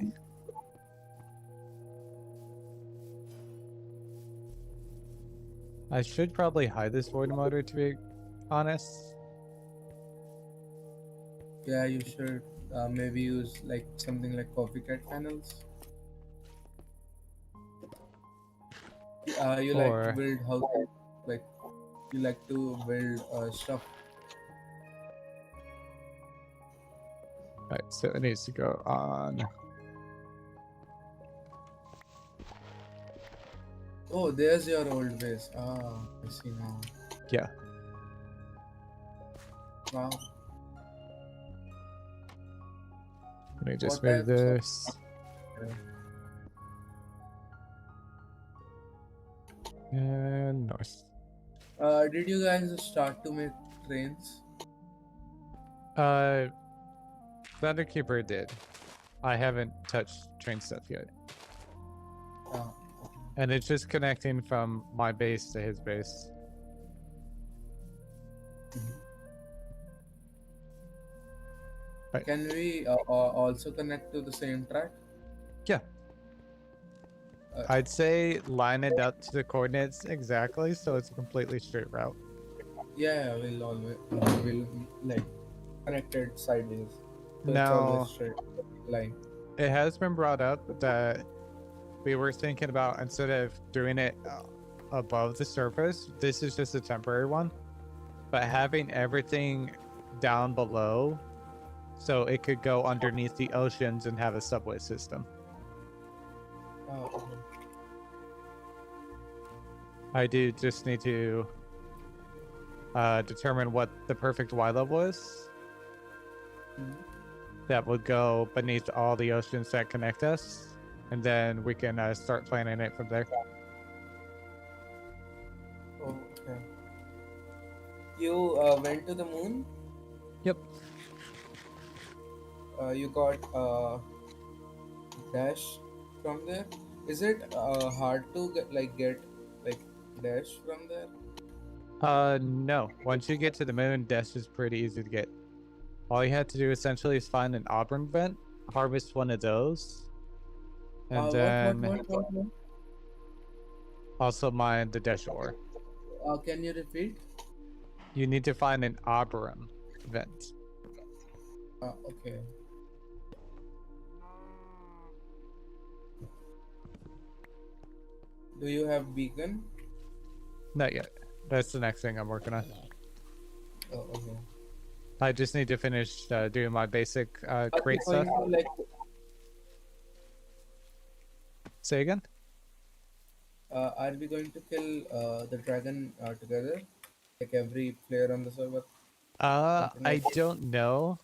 I should probably hide this void motor, to be honest. Yeah, you should maybe use like something like copycat panels. You like to Or build houses, like you like to build stuff. right, so it needs to go on. Oh, there's your old base. Ah, I see now. Yeah. Wow. Let me just What move types of this. And north. did you guys start to make trains? Thunderkeeper did. I haven't touched train stuff yet. Ah, And it's just connecting from my base to his base. Right. can we also connect to the same track? Yeah. I'd say line it up to the coordinates exactly, so it's a completely straight route. Yeah, we'll always will like connected sideways. So it's always Now, straight line. it has been brought up that we were thinking about, instead of doing it above the surface, this is just a temporary one, but having everything down below so it could go underneath the oceans and have a subway system. Okay. I do just need to determine what the perfect Y level is that would go beneath all the oceans that connect us, and then we can start planning it from there. Oh, okay. You went to the moon. Yep. You got dash from there. Is it hard to get dash from there? No. Once you get to the moon, Dash is pretty easy to get. All you have to do essentially is find an auburn vent, harvest one of those, and then What? also mine the Dash ore. Can you repeat? You need to find an auburn vent. Okay. Do you have beacon? Not yet. That's the next thing I'm working on. Oh, okay. I just need to finish doing my basic Are crate we going stuff. to, Say again? are we going to kill the dragon together? Like every player on the server? Something I like that? don't know,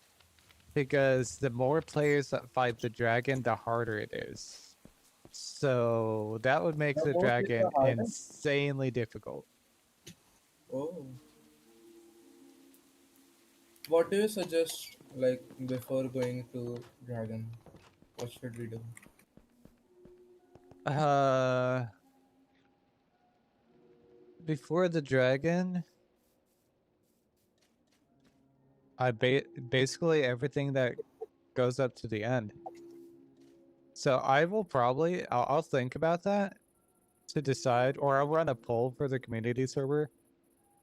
because the more players that fight the dragon, the harder it is. So that would make The the more players dragon are harder? insanely difficult. Oh. What do you suggest, like, before going to dragon? What should we do? Uh, before the dragon, basically everything that goes up to the end. So I will probably I'll think about that to decide, or I'll run a poll for the community server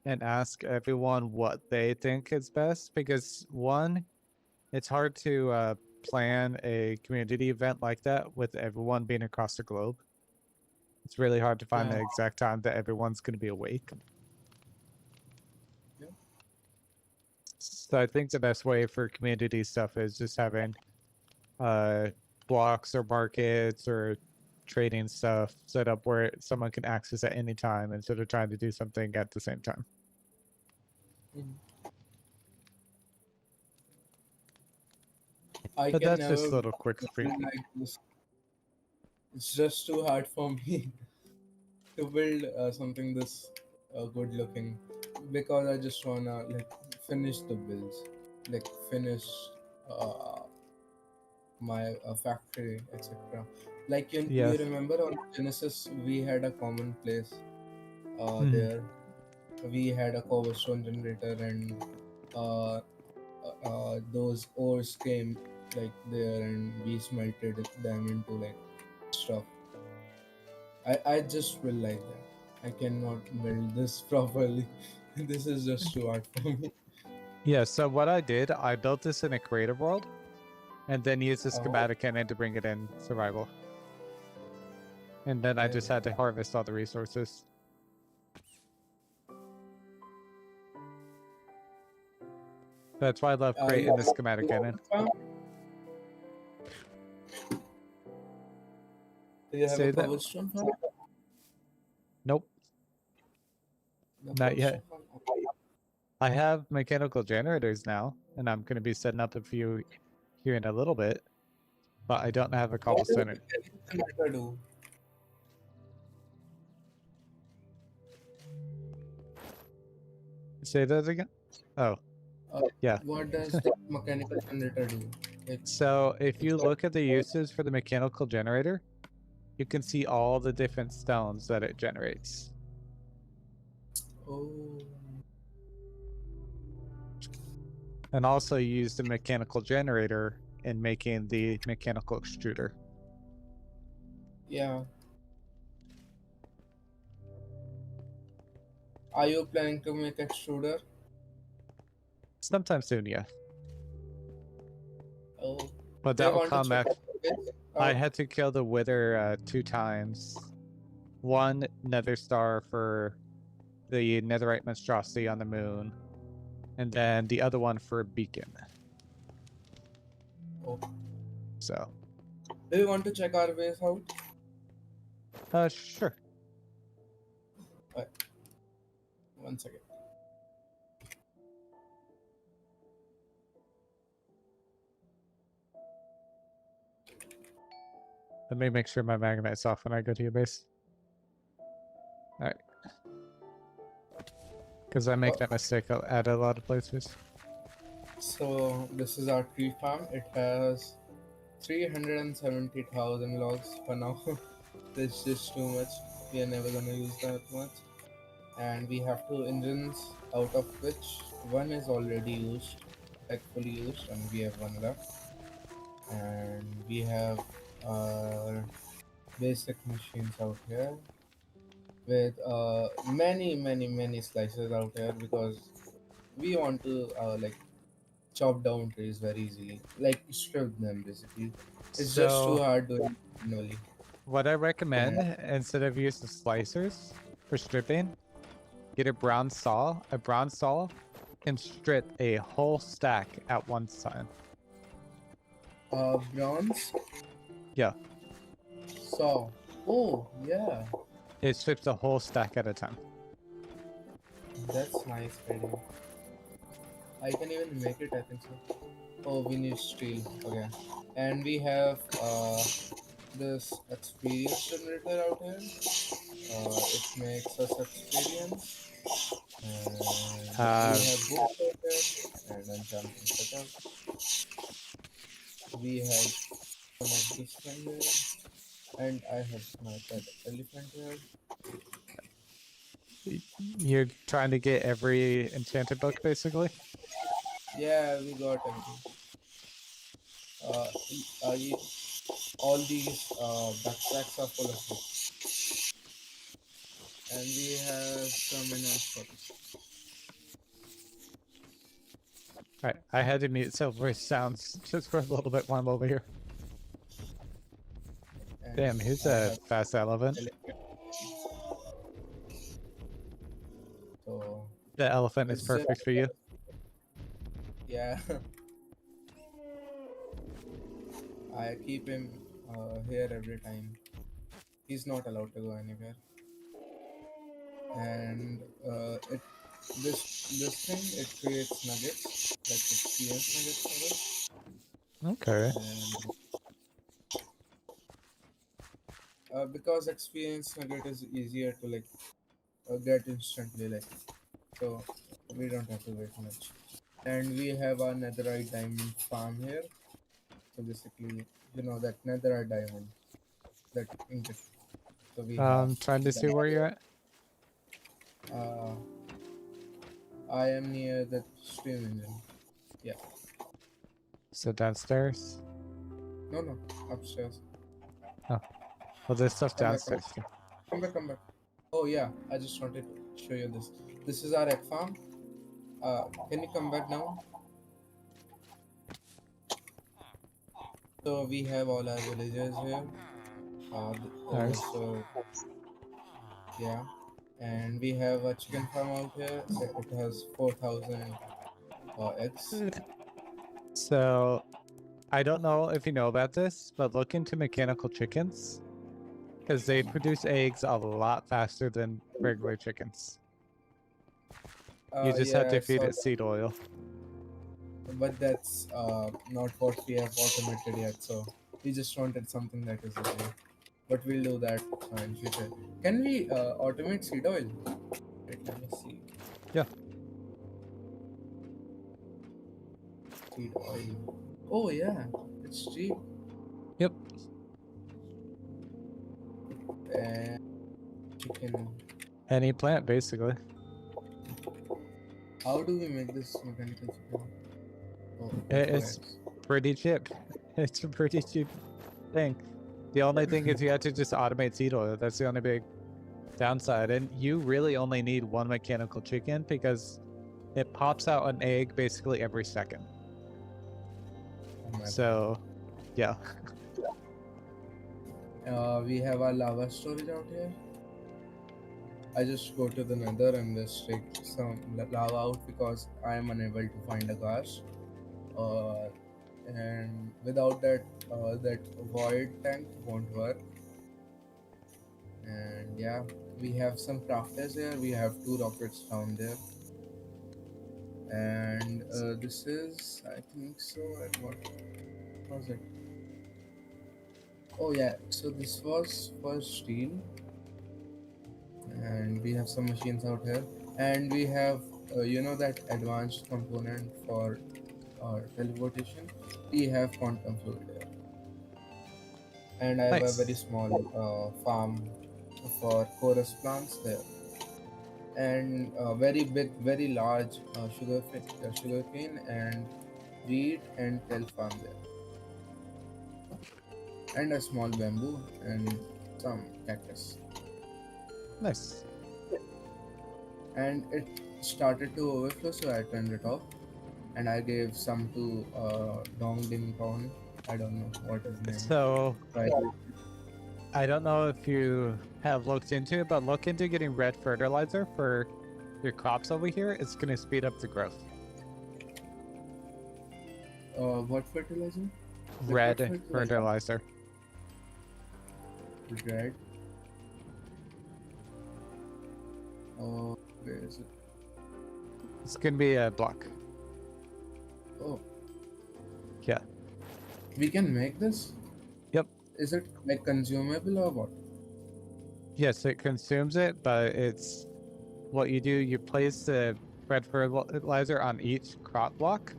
and ask everyone what they think is best, because one, it's hard to plan a community event like that with everyone being across the globe. It's really hard to find Yeah. the exact time that everyone's going to be awake. Yeah. So I think the best way for community stuff is just having blocks or markets or trading stuff set up where someone can access at any time instead of trying to do something at the same time. Mhm. I But can that's never just a little build quick something preview. like this. It's just too hard for me to build something this good looking, because I just wanna like finish the builds, like finish uh, my factory, etc. Like you Yes. remember on Genesis we had a common place Mhm. there. We had a cobblestone generator, and uh, those ores came like there, and we smelted them into like stuff. I just will like that. I cannot build this properly. This is just too hard for me. Yeah, so what I did, I built this in a creative world and then used the Oh, schematic in it to bring it in survival. And then I okay. just had to harvest all the resources. That's why I love You creating the have a schematic in it. cobblestone farm? Do you have a Say that? cobblestone farm? Nope, No not cobblestone yet. farm? Okay. I have mechanical generators now, and I'm going to be setting up a few here in a little bit, but I don't have a What does cobblestone. the generator do? Say that again? Oh, Uh, yeah. what does the mechanical generator do? Like, So if you look at the uses for the mechanical generator, you can see all the different stones that it generates. oh, And also use the mechanical generator in making the mechanical extruder. yeah. Are you planning to make extruder? Sometime soon, yeah. Oh, But do you that'll want to come check after. out this? I had to kill the Wither 2 times. One Nether Star for the Netherite monstrosity on the moon, and then the other one for a beacon. Oh. So. Do you want to check our base out? Sure. One second. Let me make sure my magnet's off when I go to your base. Alright. Because I make that mistake at a lot of places. So this is our tree farm. It has 370,000 logs for now. It's just too much. We are never gonna use that much. And we have 2 engines, out of which one is already used, like fully used, and we have one left. And we have our basic machines out here with many slices out here because we want to like chop down trees very easily, like strip them basically. It's just too So, hard doing manually. what I recommend, instead of using slicers for stripping, get a brown saw. A brown saw can strip a whole stack at one time. Bronze Yeah. saw. Oh yeah, It strips a whole stack at a time. that's nice idea. I can even make it, I think so. Oh, we need steel. Okay. And we have this experience generator out here. It makes us experience. And we have books out there and enchanting setup. We have some of this thing here. And I have my pet elephant here. You're trying to get every enchanted book, basically? Yeah, we got everything. All these backpacks are full of books. And we have some in our spots. Alright, I had to mute Silver's sounds just for a little bit while I'm over here. And Damn, here's I a have fast elephant. So The elephant is it's perfect for you. yeah. I keep him here every time. He's not allowed to go anywhere. And this thing, it creates nuggets, like experience nuggets for us. Okay. And because experience nugget is easier to like get instantly, like, so we don't have to wait much. And we have our netherite diamond farm here. So basically, you know that netherite diamond, that ingot. So we have Trying to see that. where you're at. I am near the stream engine. Yeah. So downstairs. No, upstairs. Oh, well, there's stuff Come back, downstairs. come back. Oh yeah, I just wanted to show you this. This is our egg farm. Can you come back now? So we have all our villagers here. Nice. So yeah, and we have a chicken farm out here. It has 4,000 eggs. So, I don't know if you know about this, but look into mechanical chickens, because they produce eggs a lot faster than regular chickens. You just have to feed it seed oil. But that's not what we have automated yet, so we just wanted something that is easy. But we'll do that in future. Can we automate seed oil? Wait, let me see. Yeah. Seed oil. Oh yeah, it's cheap. Yep. And chicken. Any plant, basically. How do we make this mechanical chicken? Oh, It's pretty cheap. It's a pretty cheap thing. The only thing is you have to just automate seed oil. That's the only big downside, and you really only need one mechanical chicken because it pops out an egg basically every second. Oh my So, yeah. We have our lava storage out here. I just go to the nether and just take some lava out because I am unable to find a gas. And without that, that void tank won't work. And yeah, we have some crafters here. We have 2 rockets down there. And this is, I think so. And what was it? Oh yeah, so this was for steel. And we have some machines out here. And we have, that advanced component for teleportation. We have quantum fluid here. And I have a very Nice. small farm for chorus plants there. And very big, very large sugar cane and wheat and tel farm there, and a small bamboo and some cactus. Nice. And it started to overflow, so I turned it off, and I gave some to Dong Ding Kong. I don't know what his name. So, Right. I don't know if you have looked into it, but look into getting red fertilizer for your crops over here. It's going to speed up the growth. What fertilizer? Red Liquid fertilizer. Red. Where is it? It's going to be a block. Oh, Yeah. we can make this? Yep. Is it like consumable or what? Yes, it consumes it, but it's what you do. You place the red fertilizer on each crop block,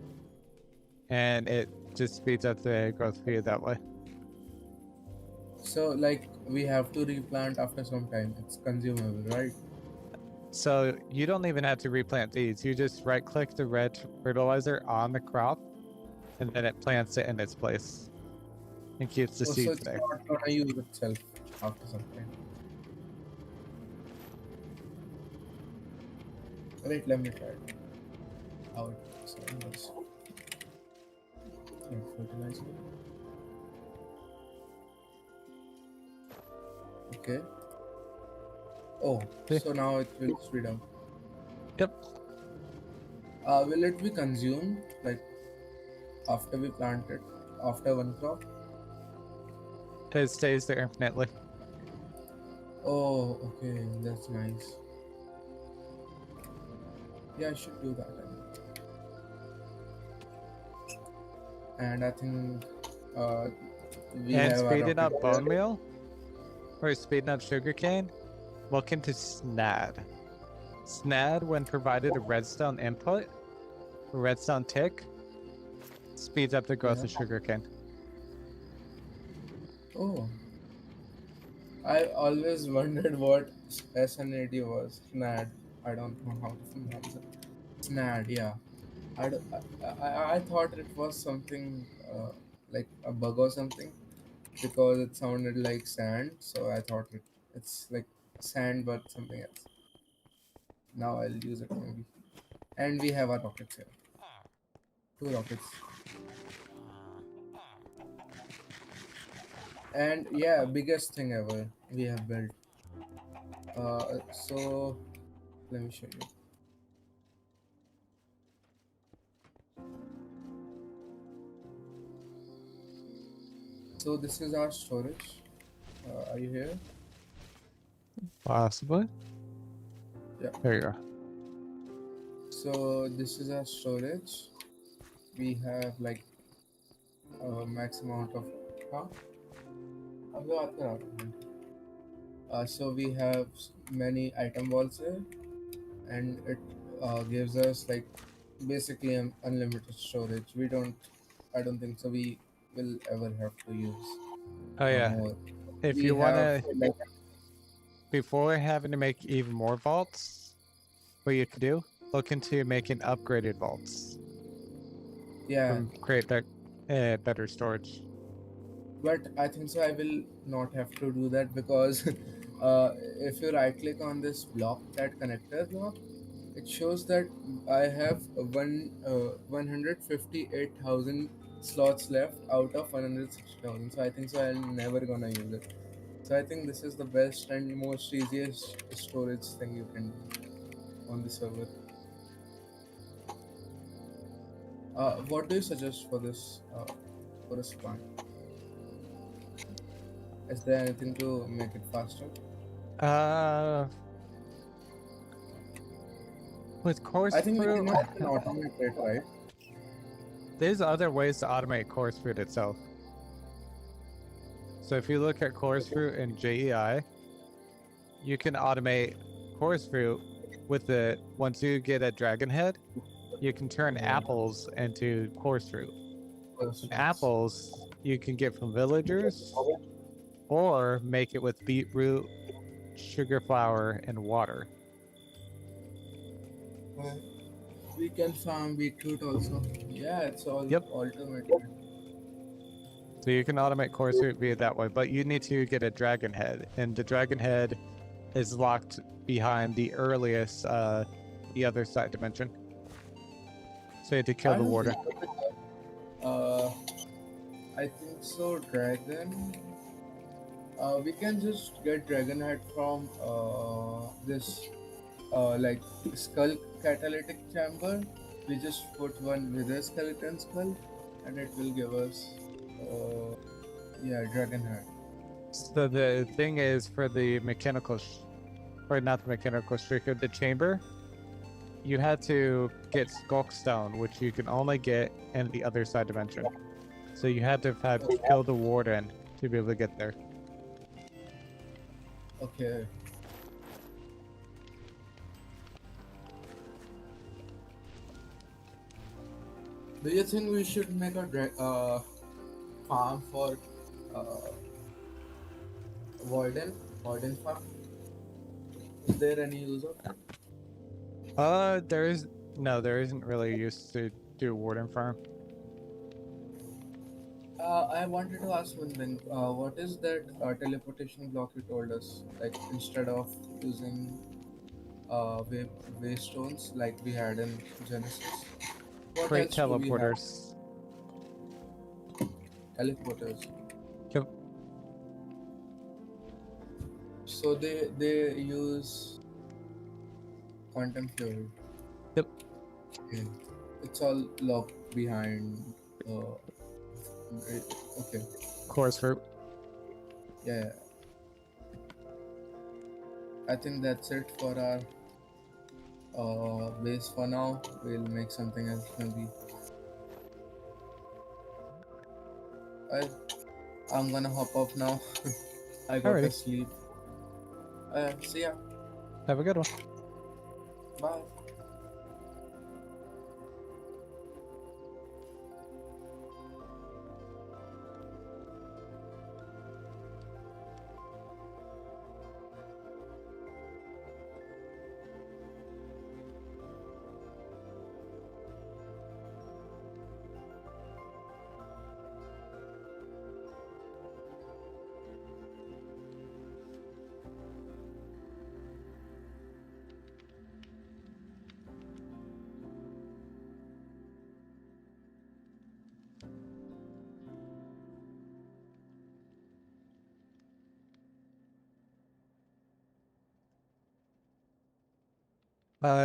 and it just speeds up the growth for you that way. So like we have to replant after some time. It's consumable, right? So you don't even have to replant these. You just right-click the red fertilizer on the crop, and then it plants it in its place and keeps the So seeds it's there. not gonna use itself after some time. Wait, let me try it out. So let's fertilizer. Okay. Oh, Okay. so now it will speed up. Yep. Will it be consumed like after we plant it, after one crop? It stays there infinitely. Oh, okay, that's nice. Yeah, I should do that. And I think we And have our speeding up rocket bone here. meal or speeding up sugarcane, look into SNAD. SNAD, when provided a redstone input, a redstone tick, speeds up the growth of sugarcane. Oh, I always wondered what SNAD was. SNAD. I don't know how to pronounce it. SNAD, yeah. I thought it was something like a bug or something because it sounded like sand. So I thought it's like sand but something else. Now I'll use it maybe. And we have our rockets here. 2 rockets. And yeah, biggest thing ever we have built. So let me show you. So this is our storage. Are you here? Possibly. Yeah. There you go. So this is our storage. We have like a max amount of. Huh? अबे बात कर रहा था। So we have many item walls here, and it gives us like basically unlimited storage. I don't think so. We will ever have to use Oh yeah. more. If We you want have to, like before having to make even more vaults, what you could do, look into making upgraded vaults. yeah, Create better storage. but I think so. I will not have to do that because if you right click on this block, that connector block, it shows that I have 158,000 slots left out of 160,000. So I think so I'm never gonna use it. So I think this is the best and most easiest storage thing you can do on the server. What do you suggest for this for a span? Is there anything to make it faster? With course I think we fruit, cannot even automate it, right? there's other ways to automate course fruit itself. So if you look at course fruit in JEI, you can automate course fruit with it. Once you get a dragon head, you can turn apples into course fruit. And apples you can get from villagers, or make it with beetroot, sugar flour, and water. We can farm beetroot also. Yeah, it's all Yep. automated. So you can automate course fruit via that way, but you need to get a dragon head, and the dragon head is locked behind the earliest, the other side dimension. So you have to kill the warden. I think so. Dragon. We can just get dragon head from this like skull catalytic chamber. We just put one with a skeleton skull, and it will give us yeah, dragon head. So the thing is, for the mechanical, or not the mechanical streaker, the chamber, you had to get Skulkstone, which you can only get in the other side dimension. So you had to have killed the warden to be able to get there. Okay. Do you think we should make a farm for uh, warden farm? Is there any use of it? There isn't really use to do warden farm. I wanted to ask one thing. What is that teleportation block you told us? Like instead of using waystones like we had in Genesis, what Create else do we have? teleporters. Teleporters. Yep. So they use quantum fluid. Yep. Okay. It's all locked behind. Okay. Course fruit. Yeah. I think that's it for our base for now. We'll make something else maybe. I'm gonna hop off now. I got to Alrighty. sleep. See ya. Have a good one. Bye.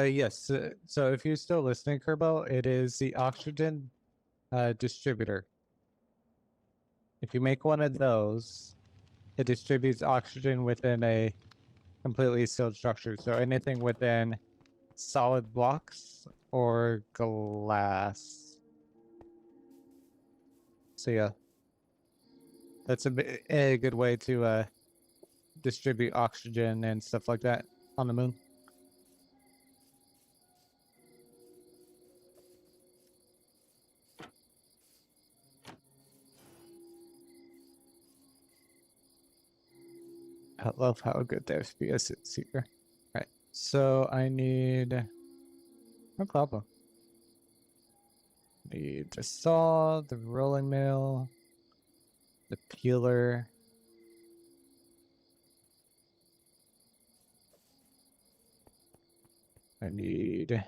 Yes. So if you're still listening, Kerbo, it is the oxygen distributor. If you make one of those, it distributes oxygen within a completely sealed structure. So anything within solid blocks or glass. So yeah, that's a good way to distribute oxygen and stuff like that on the moon. I love how good the FPS is here. Right, so I need no problem. Need the saw, the rolling mill, the peeler. I need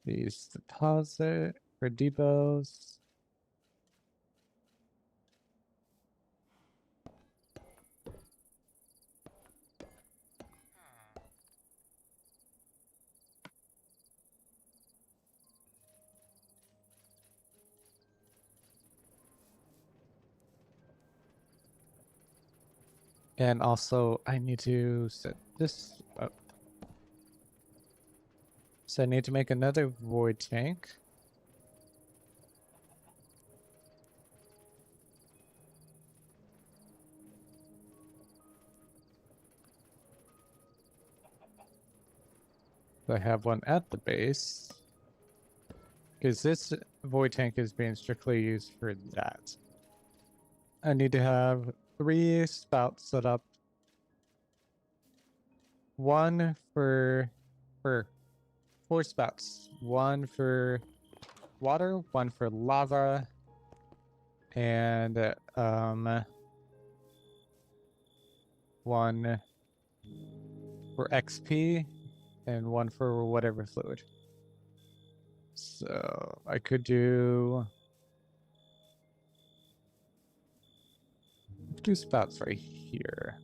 these deposit for depots. And also, I need to set this up. So I need to make another void tank. I have one at the base. Because this void tank is being strictly used for that. I need to have 3 spouts set up. One for 4 spouts. One for water, one for lava, and one for XP, and one for whatever fluid. So I could do 2 spouts right here.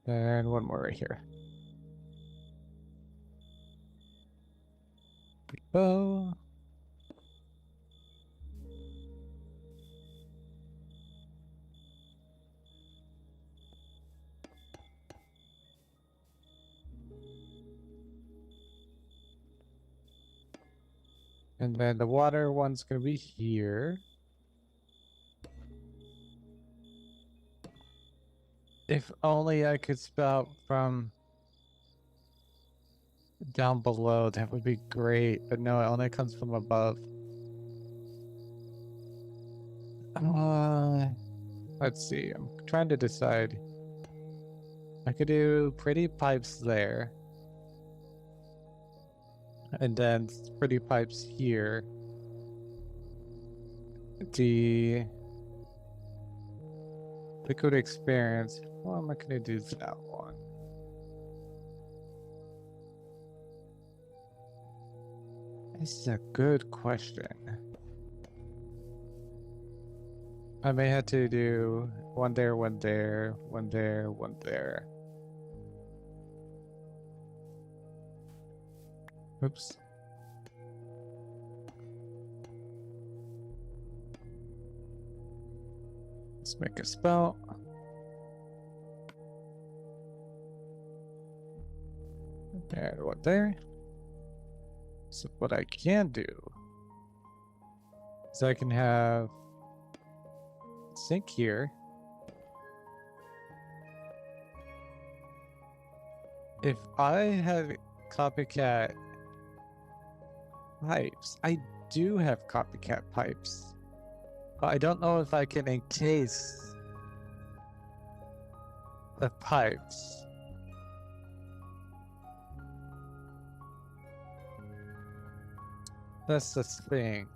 And one more right here. Go. And then the water one's gonna be here. If only I could spout from down below, that would be great. But no, it only comes from above. Let's see. I'm trying to decide. I could do pretty pipes there. And then pretty pipes here. The liquid experience. Well, I'm not gonna do that one. This is a good question. I may have to do one there, one there, one there, one there. Oops. Let's make a spout. And one there. So what I can do is I can have sink here. If I have copycat pipes, I do have copycat pipes, but I don't know if I can encase the pipes. That's the thing.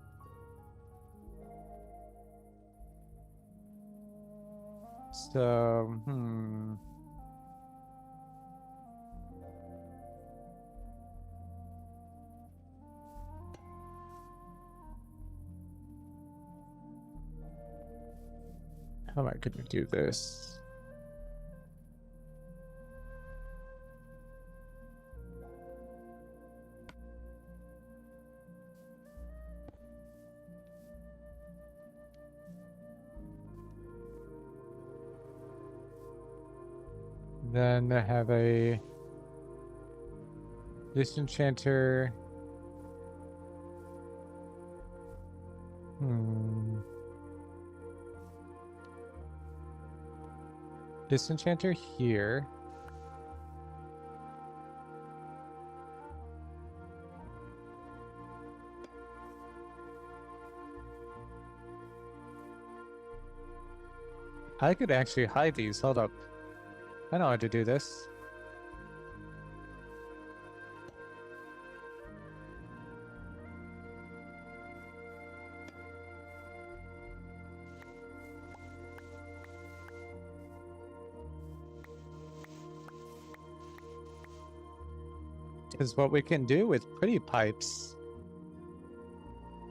So, how am I going to do this? Then I have a disenchanter. Disenchanter here. I could actually hide these. Hold up. I know how to do this. Because what we can do with pretty pipes,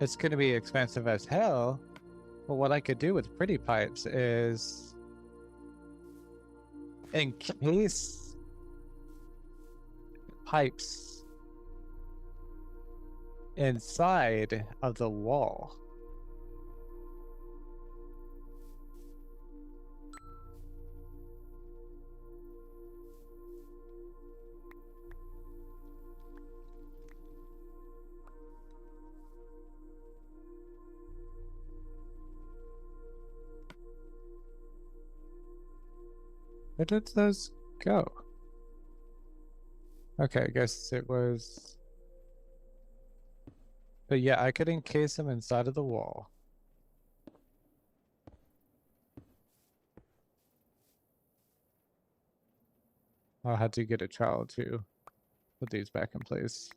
it's going to be expensive as hell. But what I could do with pretty pipes is encase pipes inside of the wall. Where did those go? Okay, I guess it was... But yeah, I could encase them inside of the wall. I'll have to get a trowel to put these back in place.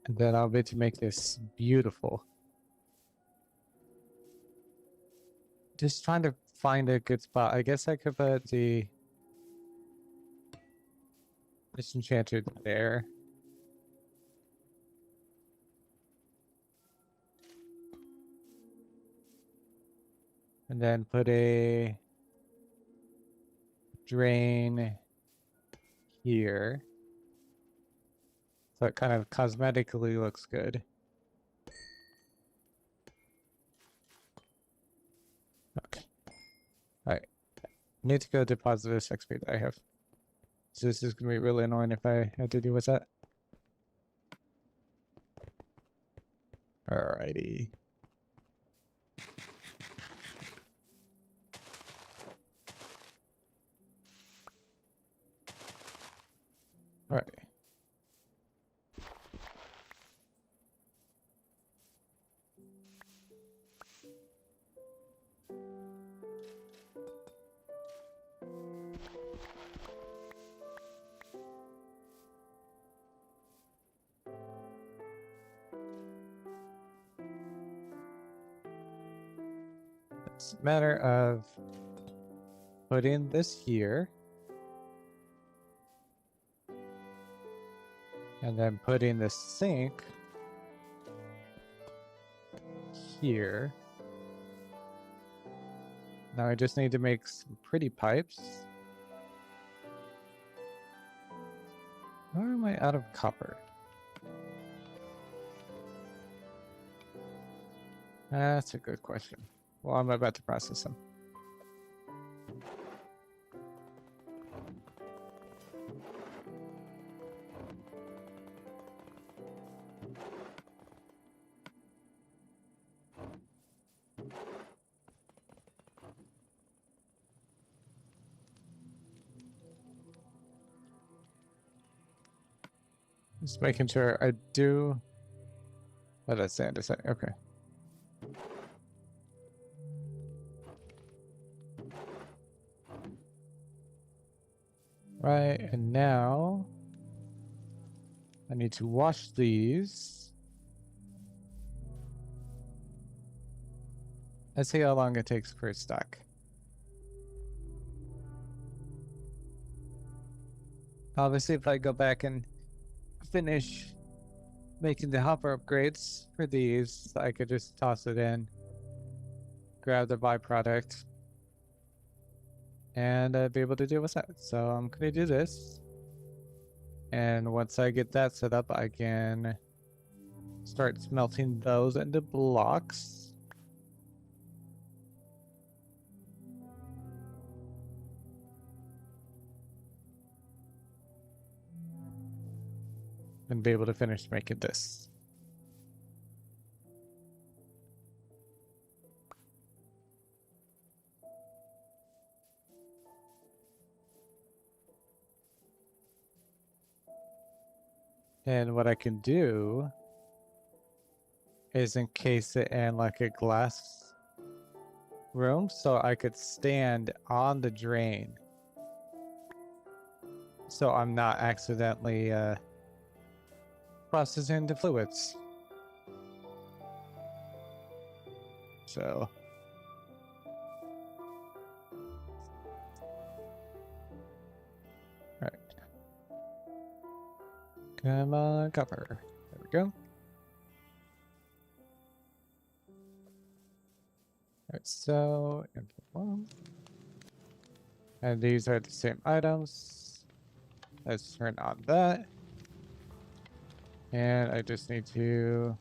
And then I'll be to make this beautiful. Just trying to find a good spot. I guess I could put the disenchanter there. And then put a drain here. So it kind of cosmetically looks good. Okay. Alright. Need to go deposit this XP that I have. So this is going to be really annoying if I had to deal with that. Alrighty. Alright. It's a matter of putting this here. And then putting the sink here. Now I just need to make some pretty pipes. Why am I out of copper? That's a good question. Well, I'm about to process them. Just making sure I do. Oh, that's sand. Okay. Right, and now I need to wash these. Let's see how long it takes per stack. Obviously, if I go back and finish making the hopper upgrades for these, I could just toss it in, grab the byproduct, and be able to deal with that. So I'm going to do this. And once I get that set up, I can start smelting those into blocks. And be able to finish making this. And what I can do is encase it in like a glass room so I could stand on the drain so I'm not accidentally processing the fluids. So all right, come on, copper. There we go. All right, so input 1, and these are the same items. Let's turn on that, and I just need to.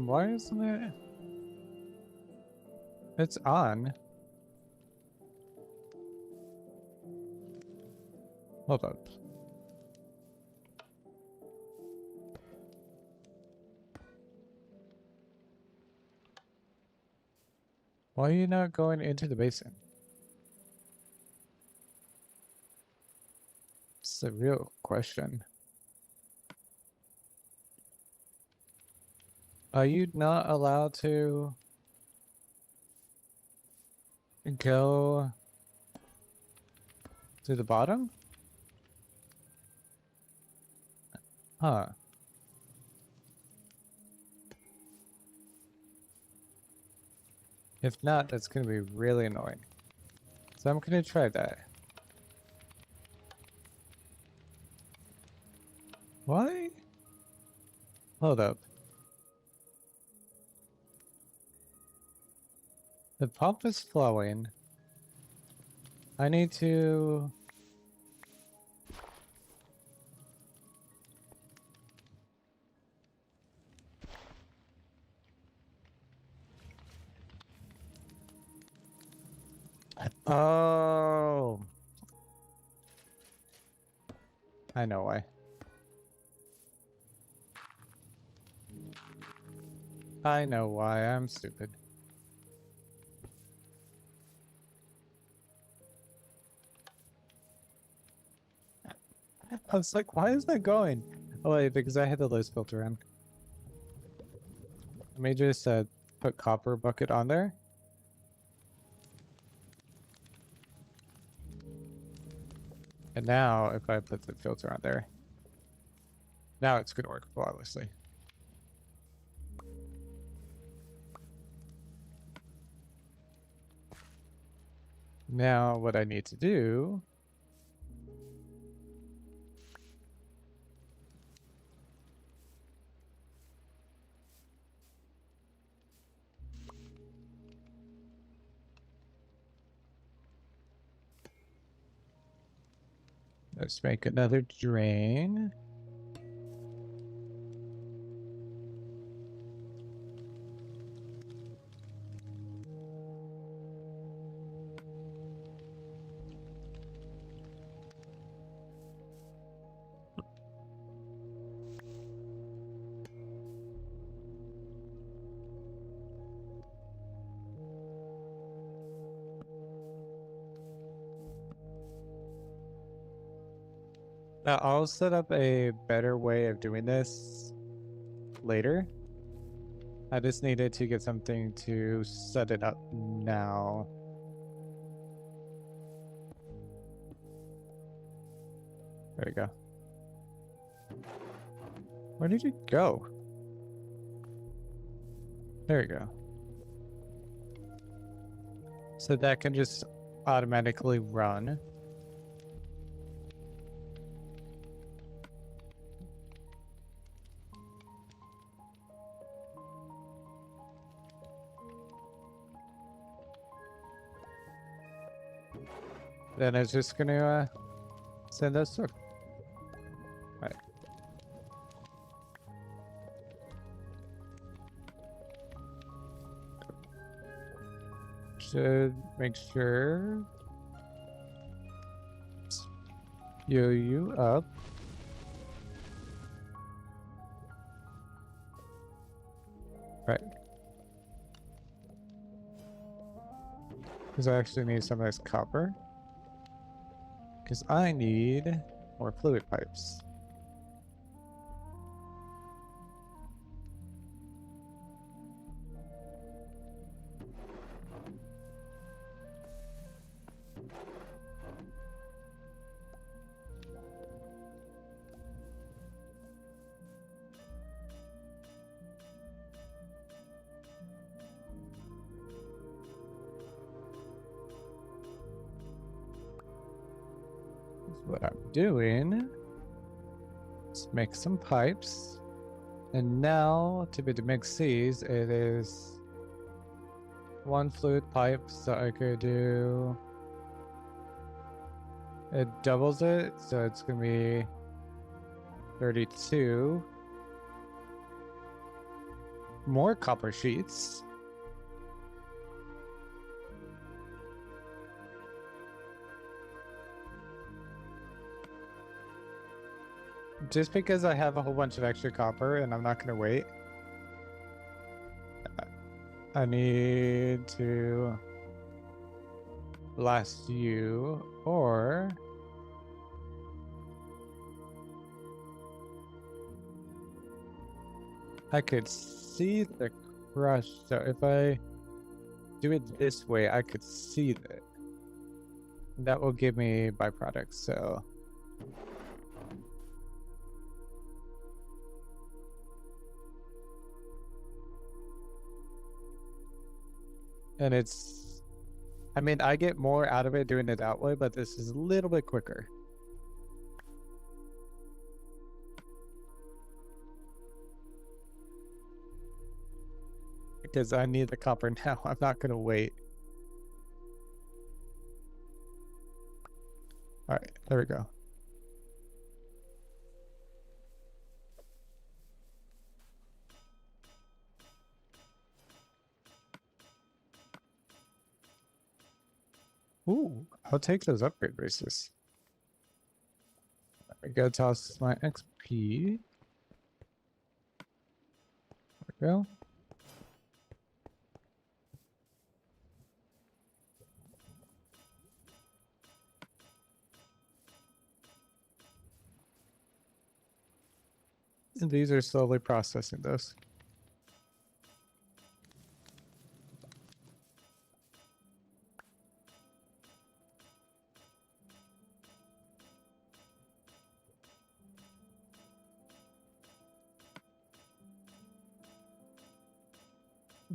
Why isn't it? It's on. Hold up. Why are you not going into the basin? It's a real question. Are you not allowed to go to the bottom? Huh. If not, that's going to be really annoying. So I'm going to try that. Why? Hold up. The pump is flowing. I need to... Oh. I know why. I know why. I'm stupid. I was like, why is that going? Oh wait, because I had the loose filter in. Let me just put copper bucket on there. And now if I put the filter on there, now it's gonna work flawlessly. Now what I need to do let's make another drain. Now I'll set up a better way of doing this later. I just needed to get something to set it up now. There we go. Where did you go? There you go. So that can just automatically run. Then it's just gonna send us through. Right. Should make sure you up. Right. Because I actually need some of this copper. Because I need more fluid pipes. What I'm doing is make some pipes, and now to be to mix these, it is one fluid pipe, so I could do it doubles it, so it's gonna be 32 more copper sheets. Just because I have a whole bunch of extra copper and I'm not going to wait, I need to blast you, or I could see the crush. So if I do it this way, I could see that. That will give me byproducts, so. And it's, I mean, I get more out of it doing it that way, but this is a little bit quicker. Because I need the copper now. I'm not going to wait. All right, there we go. Ooh, I'll take those upgrade races. I gotta toss my XP. There we go. And these are slowly processing those.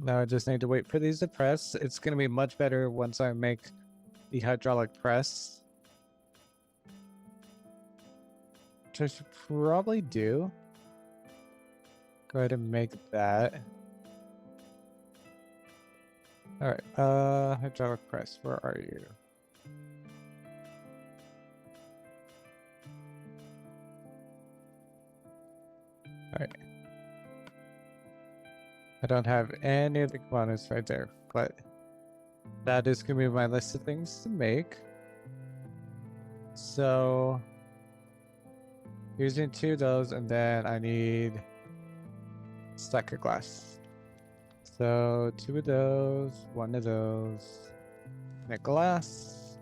Now I just need to wait for these to press. It's going to be much better once I make the hydraulic press. Which I should probably do. Go ahead and make that. Alright, hydraulic press, where are you? Alright. I don't have any of the components right there, but that is going to be my list of things to make. So, using 2 of those, and then I need a stack of glass. So, 2 of those, 1 of those, make glass.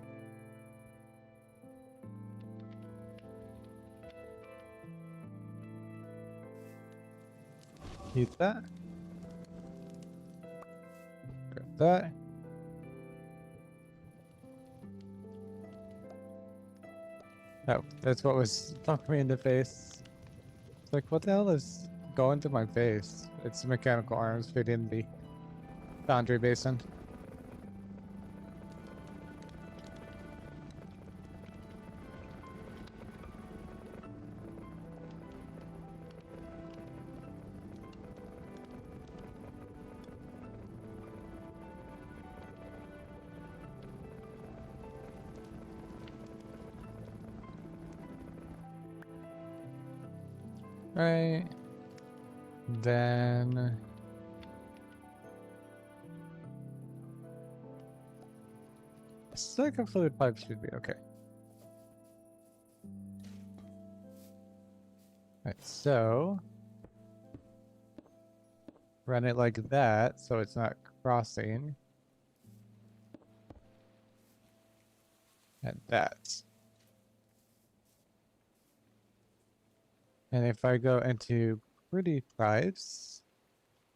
Use that. Grab that. Oh, that's what was knocking me in the face. It's like, what the hell is going to my face? It's mechanical arms fit in the foundry basin. Right. Then a stack of fluid pipes should be okay. Right, so run it like that so it's not crossing. and that. And if I go into pretty pipes,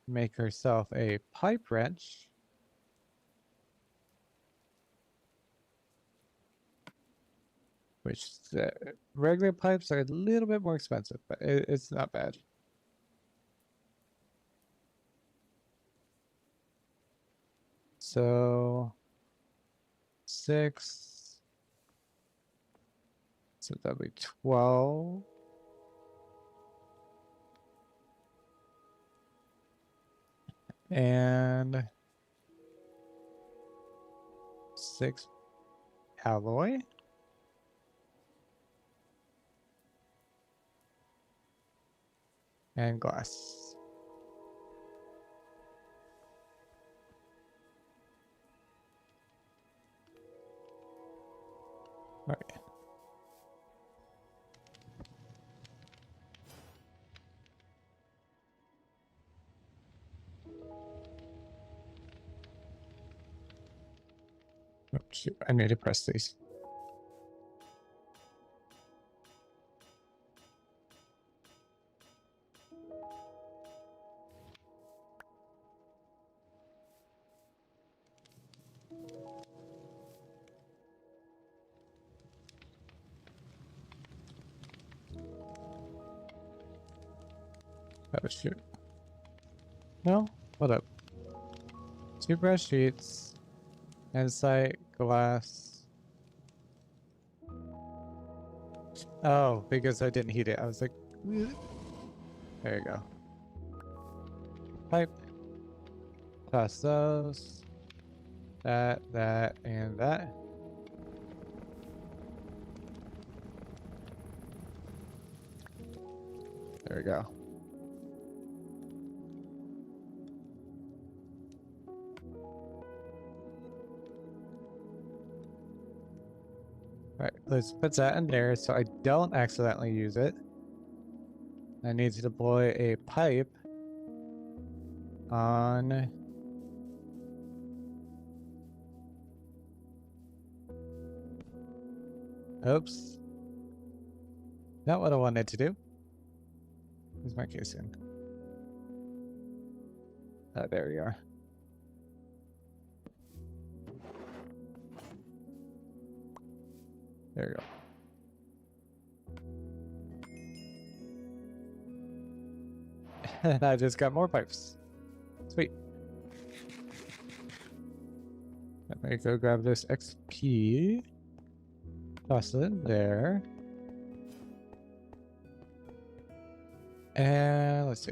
make herself a pipe wrench. Which regular pipes are a little bit more expensive, but it's not bad. So 6. So that'll be 12. And 6 alloy. And glass. All right. Oh, shoot, I need to press these. Oh, shoot. No? Hold up. 2 brush sheets. Andesite, glass. Oh, because I didn't heat it. I was like, there you go. Pipe. Pass those. That, and that. There we go. All right, let's put that in there so I don't accidentally use it. I need to deploy a pipe on oops. Not what I wanted to do. Where's my casing? Oh, there we are. There you go. And I just got more pipes. Sweet. Let me go grab this XP. Toss it in there. And let's see.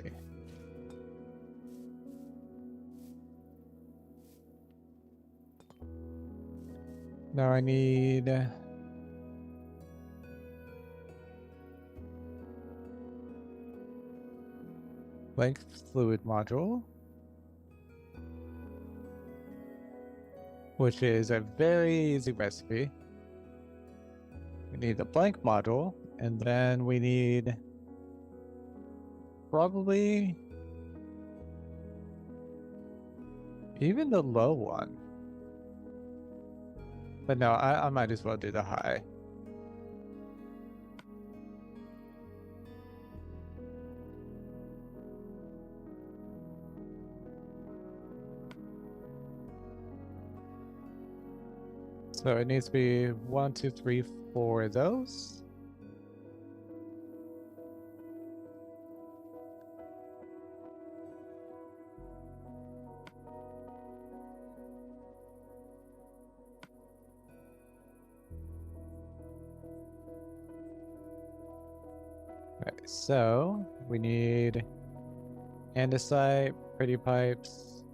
Now I need blank fluid module, which is a very easy recipe. We need the blank module, and then we need probably even the low one. But no, I might as well do the high. So it needs to be 1, 2, 3, 4 of those. Right, so we need andesite, pretty pipes.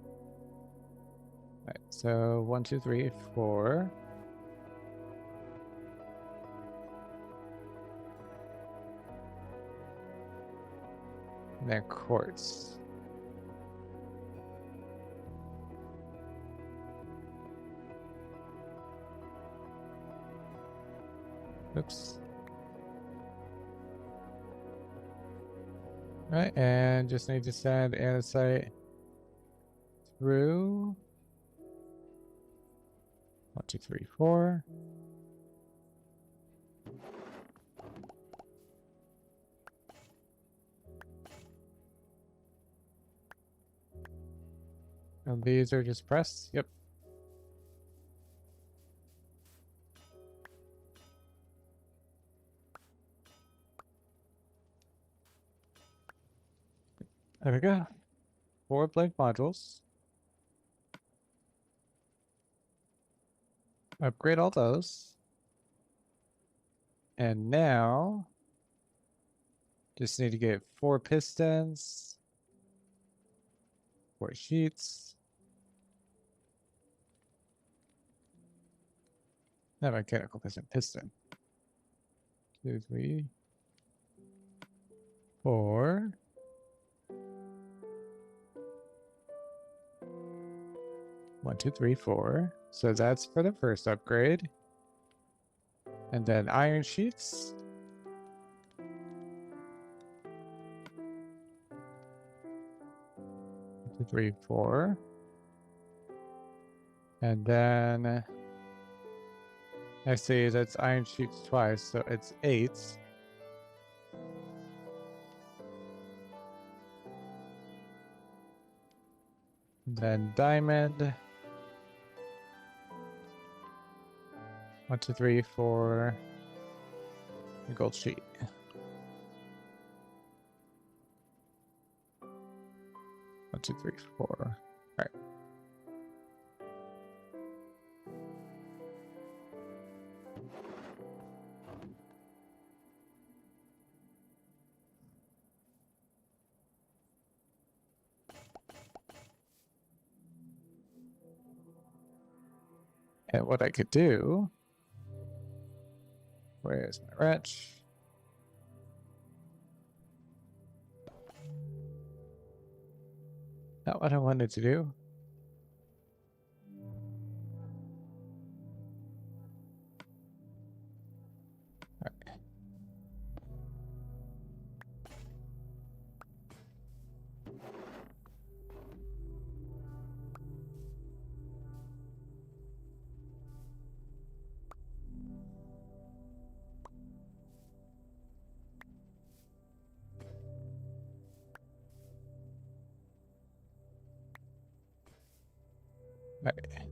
Right, so 1, 2, 3, 4. And then quartz. Oops. Right, and just need to send andesite through 1, 2, 3, 4. And these are just pressed. Yep. There we go. 4 blank modules. Upgrade all those. And now, just need to get 4 pistons, 4 sheets. Not mechanical piston. 2, 3, 4. One, two, three, 4. So that's for the first upgrade. And then iron sheets. 2, 3, 4. And then I see that's iron sheets twice, so it's 8. Then diamond. 1, 2, 3, 4. A gold sheet. 1, 2, 3, 4. All right. And what I could do, where's my wrench? Not what I wanted to do. Okay. Okay.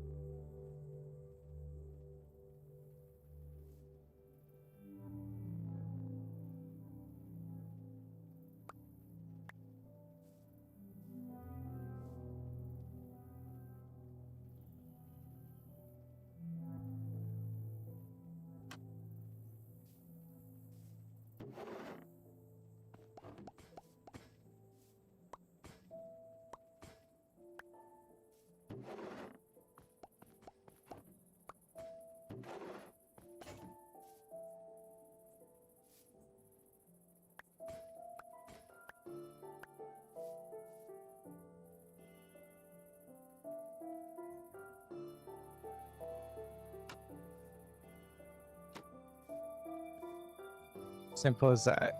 Simple as that.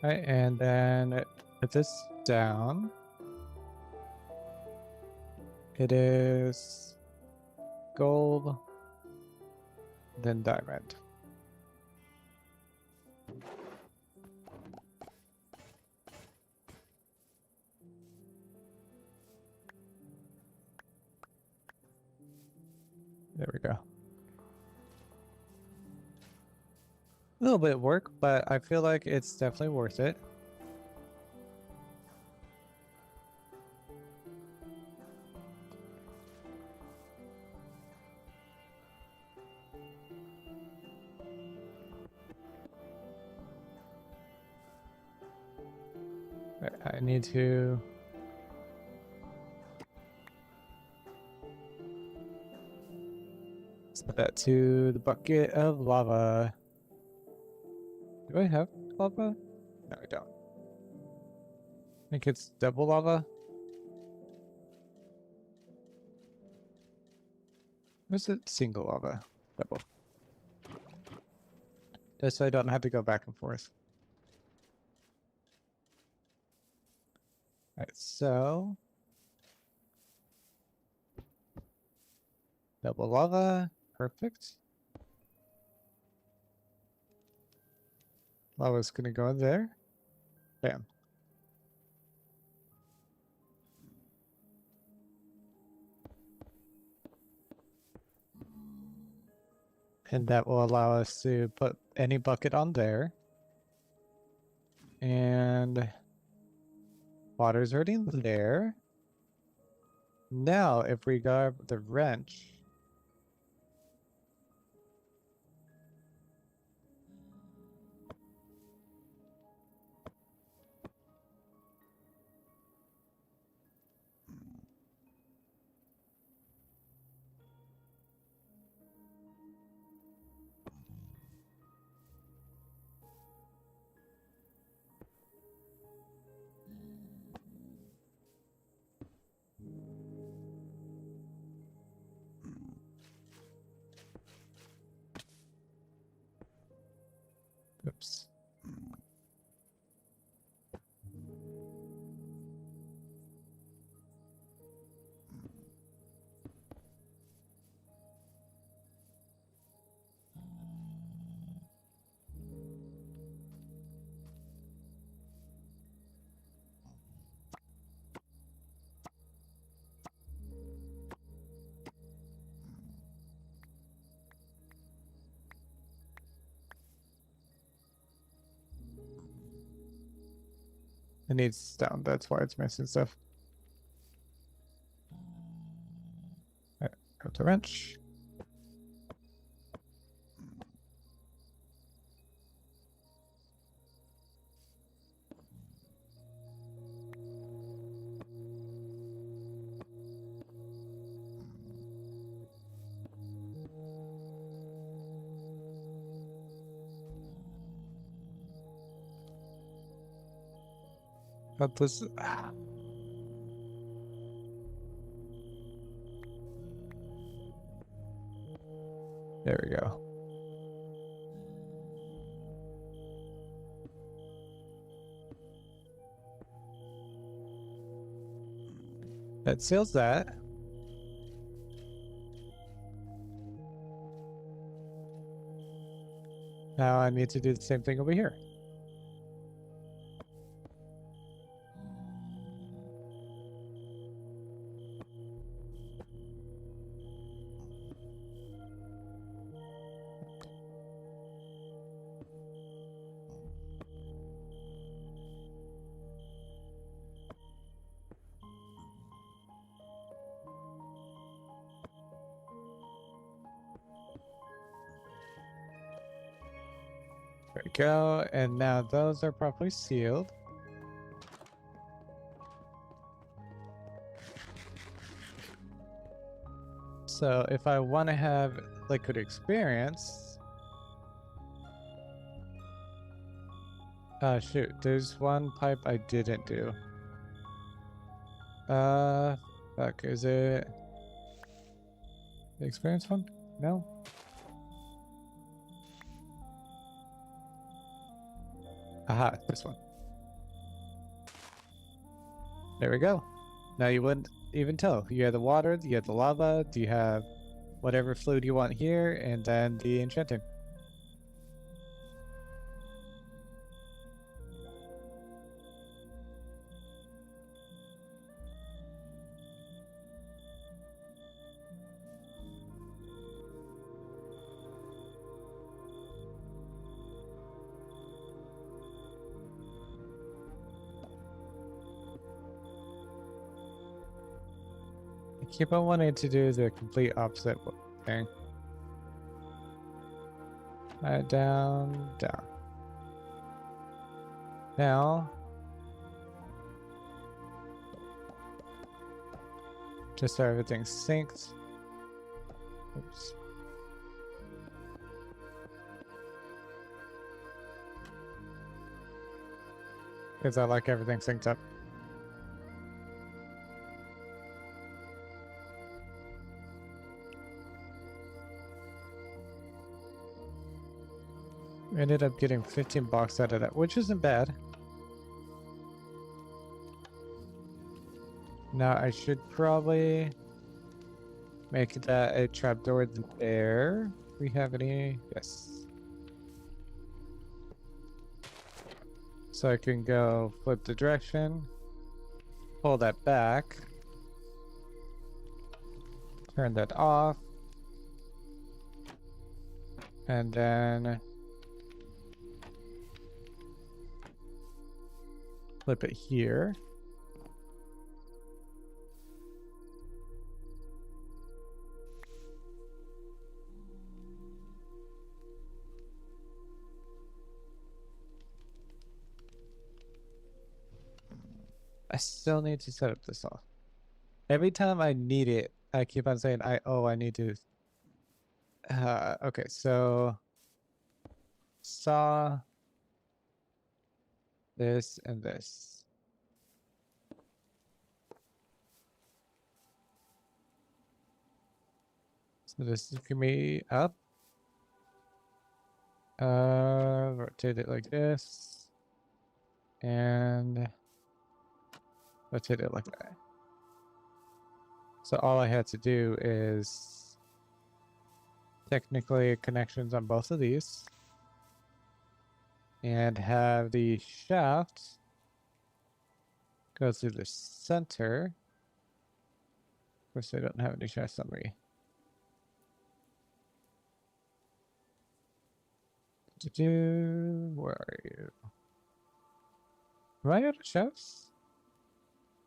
All right, and then put this down. It is gold, then diamond. There we go. A little bit of work, but I feel like it's definitely worth it. I need to set that to the bucket of lava. Do I have lava? No, I don't. I think it's double lava. Or is it single lava? Double. Just so I don't have to go back and forth. Alright, so double lava, perfect. Lava's gonna go in there. Bam. And that will allow us to put any bucket on there. And water's already there. Now, if we grab the wrench, oops. It needs stone, that's why it's missing stuff. Alright, go to wrench. But this. There we go. That seals that. Now I need to do the same thing over here. There we go, and now those are properly sealed. So if I want to have liquid experience, shoot, there's one pipe I didn't do. Fuck, is it the experience one? No. Aha, this one. There we go. Now you wouldn't even tell. You have the water, you have the lava, you have whatever fluid you want here, and then the enchanting. I keep on wanting to do the complete opposite thing. Down, down. Now, just so everything's synced. Oops. Because I like everything synced up. Ended up getting 15 bucks out of that, which isn't bad. Now I should probably make that a trapdoor there. We have any? Yes. So I can go flip the direction, pull that back, turn that off. And then flip it here. I still need to set up the saw. Every time I need it, I keep on saying I need to. Okay, so saw this and this. So this is gonna be up. Rotate it like this. And rotate it like that. So all I had to do is technically connections on both of these. And have the shaft go through the center. Of course, I don't have any shaft summary. Where are you? Am I out of shafts?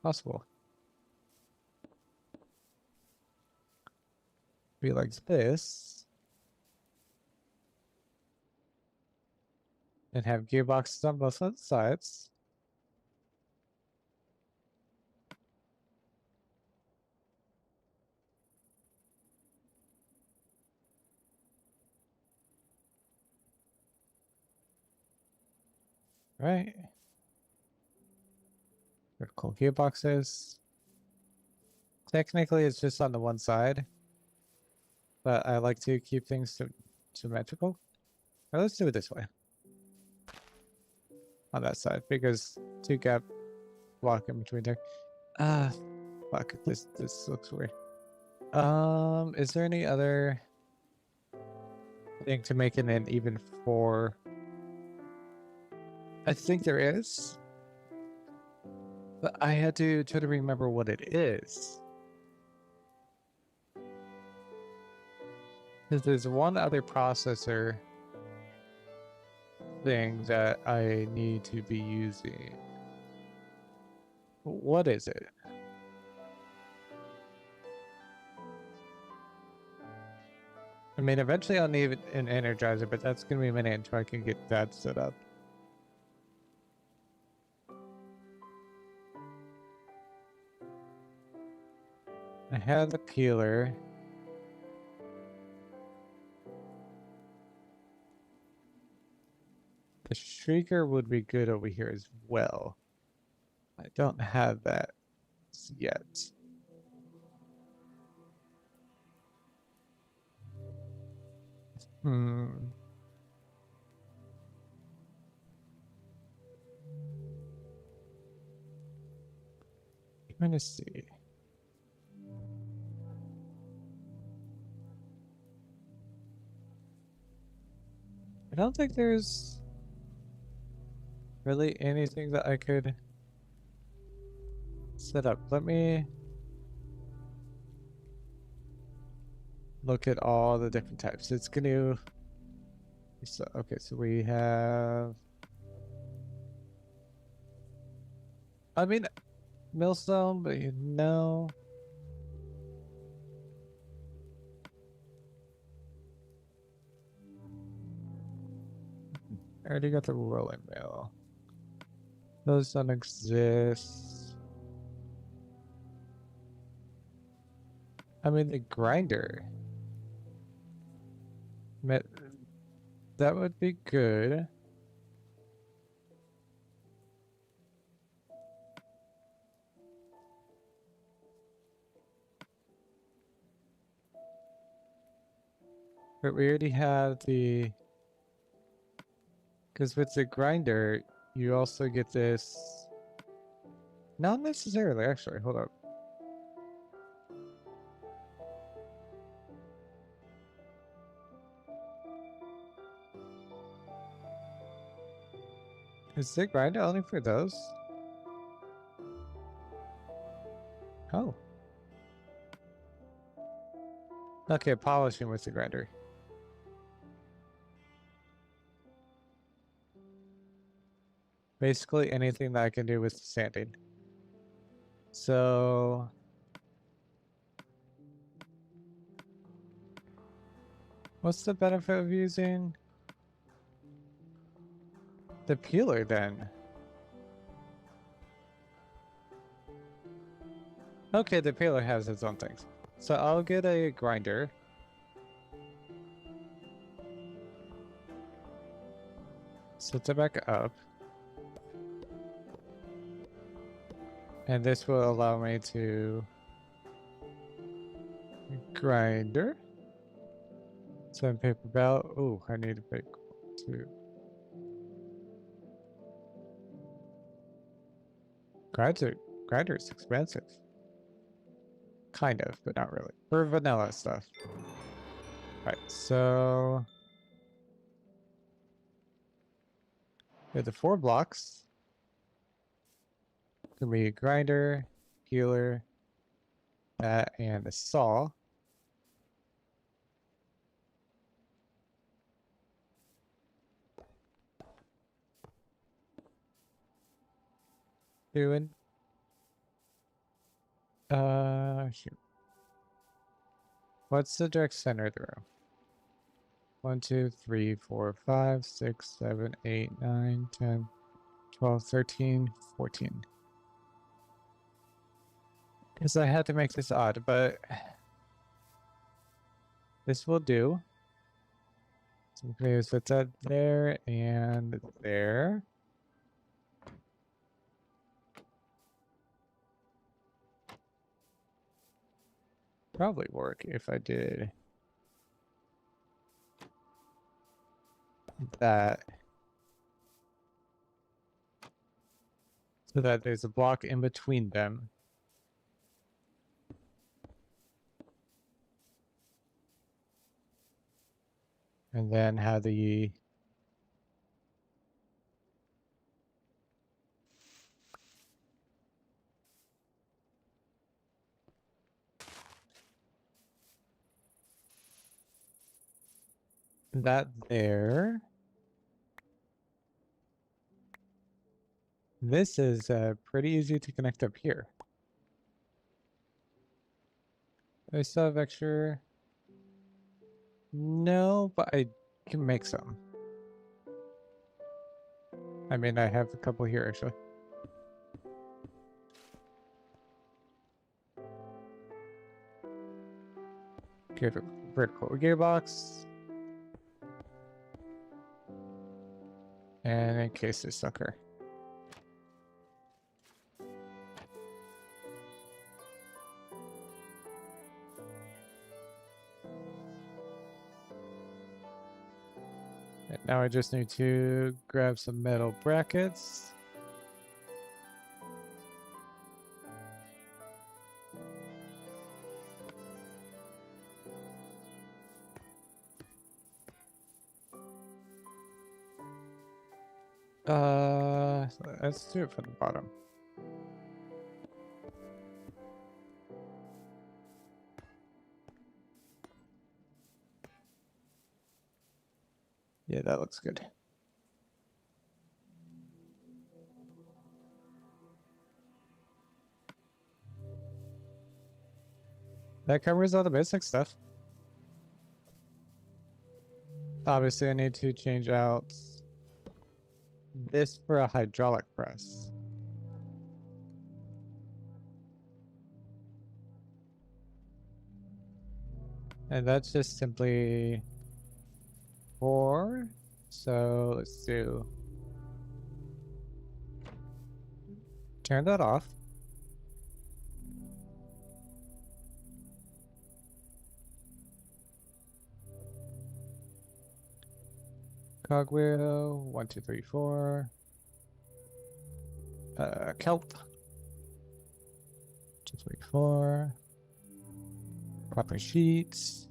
Possible. Be like this. And have gearboxes on both of the sides. Right. Vertical gearboxes. Technically, it's just on the one side. But I like to keep things symmetrical. Or let's do it this way. On that side, because two gap block in between there. Fuck, this looks weird. Is there any other thing to make it an even 4? I think there is. But I had to try to remember what it is. Because there's one other processor thing that I need to be using. What is it? I mean, eventually I'll need an energizer, but that's going to be a minute until I can get that set up. I have the peeler. The shrieker would be good over here as well. I don't have that yet. I'm trying to see. I don't think there's really anything that I could set up. Let me look at all the different types. It's going to... So, okay, so we have... I mean, millstone, but you know... I already got the rolling mill. Those don't exist. I mean, the grinder. That would be good. But we already have the... Because with the grinder, you also get this... Not necessarily, actually. Hold up. Is the grinder only for those? Oh. Okay, polishing with the grinder. Basically anything that I can do with sanding. So what's the benefit of using the peeler then? Okay, the peeler has its own things. So I'll get a grinder. Set it back up. And this will allow me to grinder. Some paper belt. Oh, I need a big one too. Grinder is expensive. Kind of, but not really. For vanilla stuff. Alright, so we have the 4 blocks. Gonna be a grinder, peeler, that, and a saw. Doing. Here. What's the direct center of the room? 1, 2, 3, 4, 5, 6, 7, 8, 9, 10, 12, 13, 14. Because I had to make this odd, but this will do. So okay, so it's at there and there. Probably work if I did that. So that there's a block in between them. And then have the that there. This is pretty easy to connect up here. I still have extra. No, but I can make some. I mean, I have a couple here actually. Get a vertical gearbox. And in case this sucker. And now I just need to grab some metal brackets. Let's do it from the bottom. Yeah, that looks good. That covers all the basic stuff. Obviously, I need to change out this for a hydraulic press. And that's just simply 4. So let's do. Turn that off. Cogwheel, 1, 2, 3, 4. Kelp. 2, 3, 4. Copper sheets.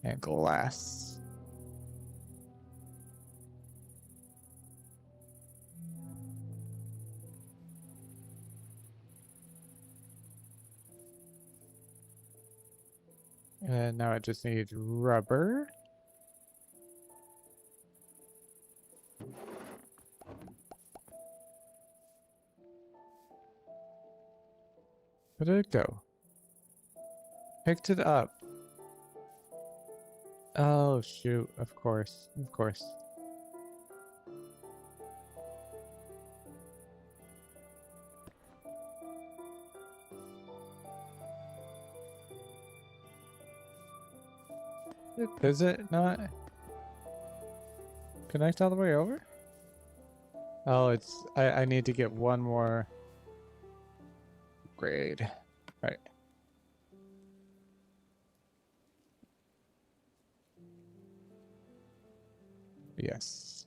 And glass. And now I just need rubber. Where did it go? Picked it up. Oh, shoot. Of course. Of course. Does it not connect all the way over? Oh, it's... I need to get one more grade. Right. Yes.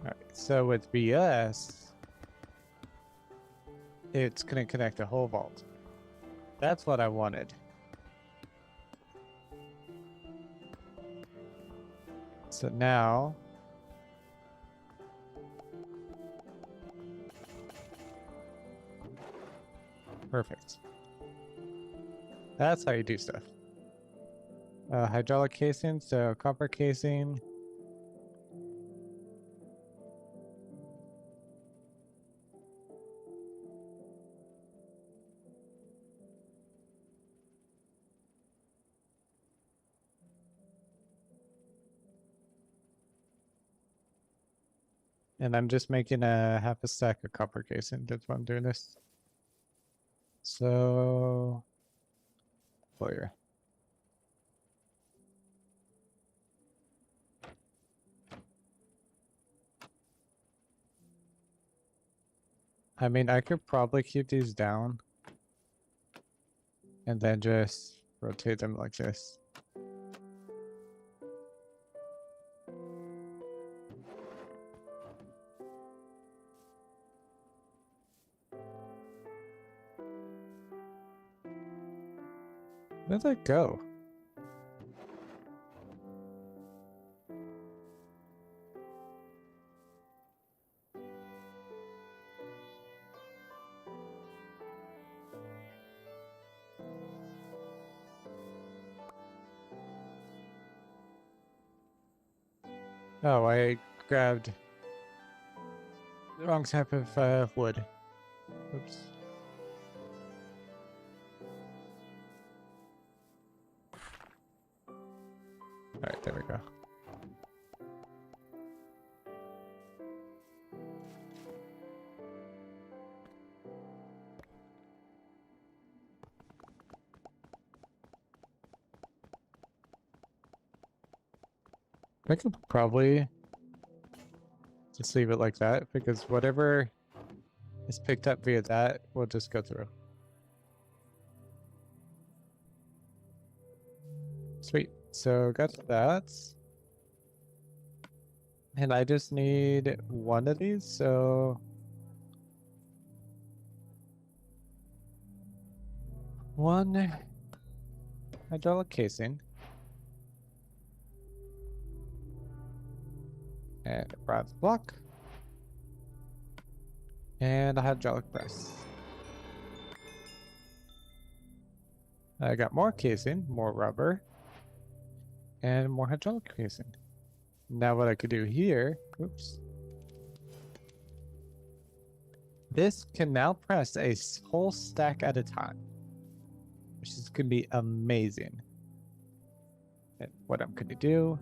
Alright, so with BS, it's gonna connect the whole vault. That's what I wanted. So now... Perfect. That's how you do stuff. Hydraulic casing, so copper casing. And I'm just making a half a stack of copper casing. That's why I'm doing this. So, where? I mean, I could probably keep these down and then just rotate them like this. Where'd that go? Oh, I grabbed the wrong type of wood. Oops. Alright, there we go. I could probably just leave it like that because whatever is picked up via that will just go through. Sweet. So got that. And I just need one of these, so one hydraulic casing and a bronze block and a hydraulic press. I got more casing, more rubber, and more hydraulic casing. Now what I could do here, oops. This can now press a whole stack at a time, which is going to be amazing. And what I'm going to do,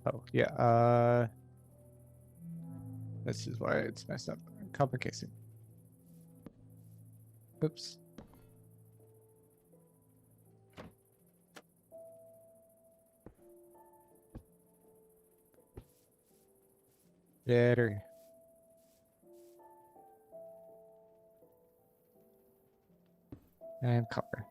oh yeah, this is why it's messed up. Copper casing. Oops. Better. And copper.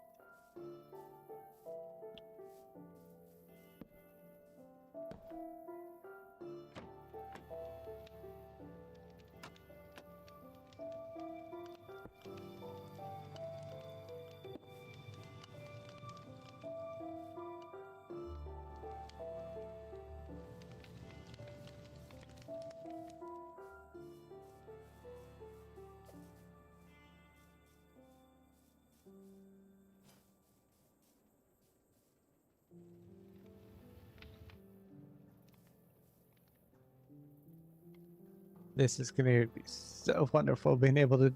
This is going to be so wonderful, being able to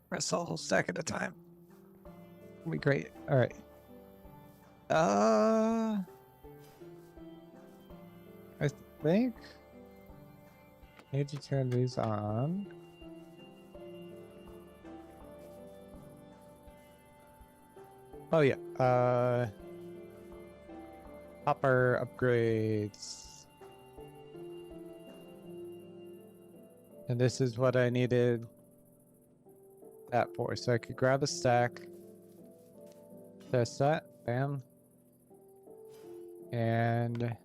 press a whole stack at a time. It'll be great. All right. I think I need to turn these on. Oh yeah. Hopper upgrades. And this is what I needed that for. So I could grab a stack. Test that. Bam. And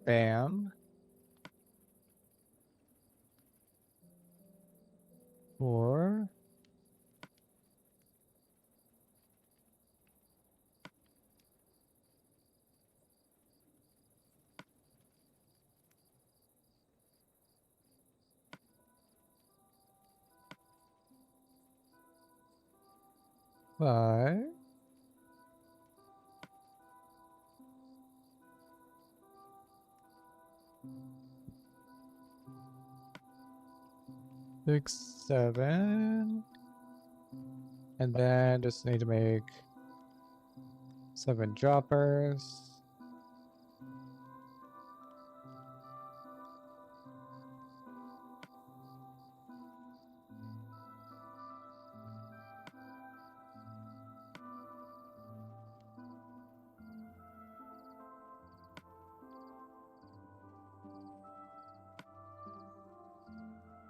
bam. Four. Five. 6, 7. And then just need to make 7 droppers.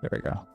There we go.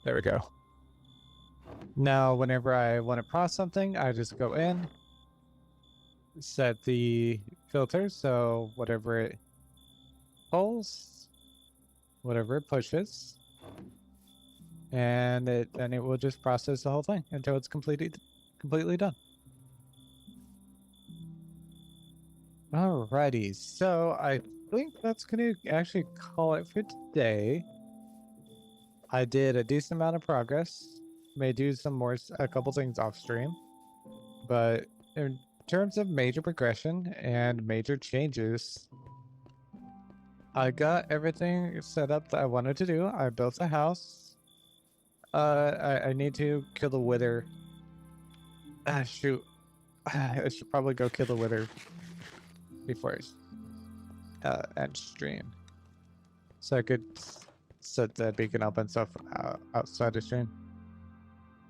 There we go. Now, whenever I want to process something, I just go in, set the filter, so whatever it pulls, whatever it pushes, and then it will just process the whole thing until it's completely done. Alrighty, so I think that's going to actually call it for today. I did a decent amount of progress. May do a couple things off stream, but in terms of major progression and major changes, I got everything set up that I wanted to do. I built a house. I need to kill the wither. Shoot. I should probably go kill the wither before I end stream, so I could set the beacon up and stuff outside the stream.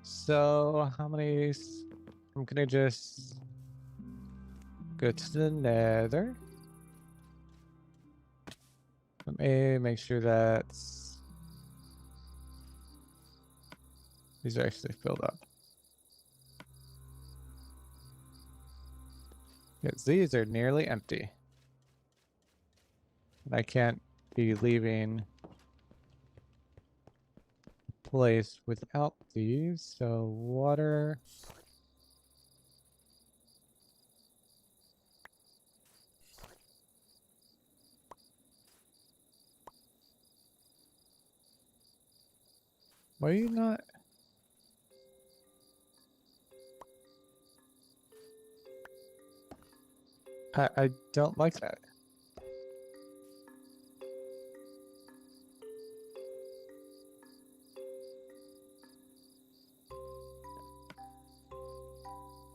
So how many? I'm gonna just go to the nether. Let me make sure that these are actually filled up. Because these are nearly empty. And I can't be leaving the place without these. So water. Why are you not? I don't like that.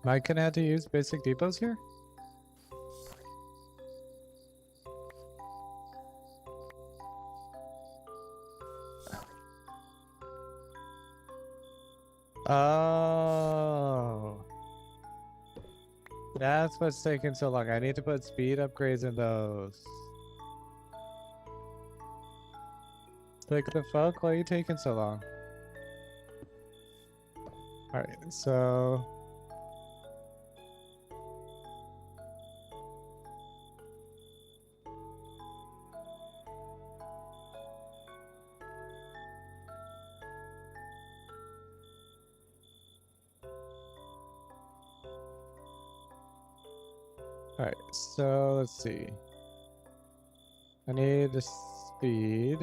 Am I gonna have to use basic depots here? Oh. That's what's taking so long. I need to put speed upgrades in those. Like the fuck? Why are you taking so long? Alright, so... Alright, so let's see. I need the speed.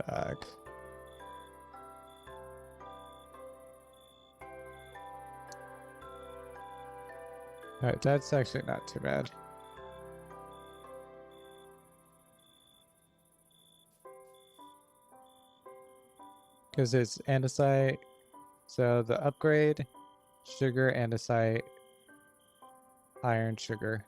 Back. Alright, that's actually not too bad. Because it's andesite, so the upgrade, sugar, andesite, iron, sugar.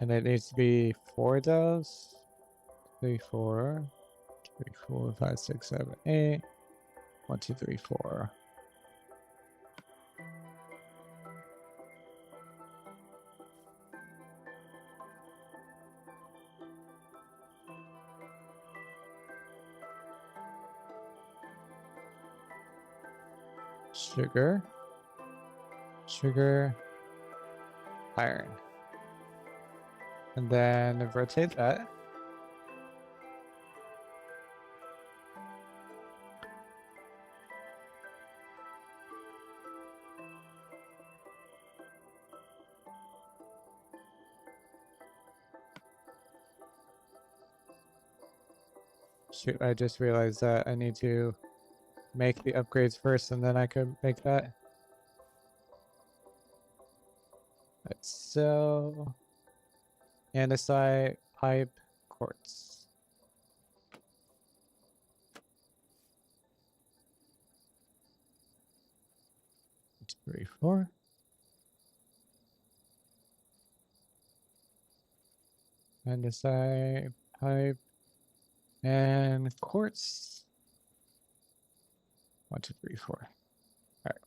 And it needs to be 4 of those. 3, 4. 3, 4, 5, 6, 7, 8. 1, 2, 3, 4. Sugar. Sugar. Iron. And then rotate that. Shoot, I just realized that I need to make the upgrades first and then I could make that. Right, so andesite, pipe, quartz. 1, 2, 3, 4. Andesite, pipe, and quartz. 1, 2, 3, 4. All right.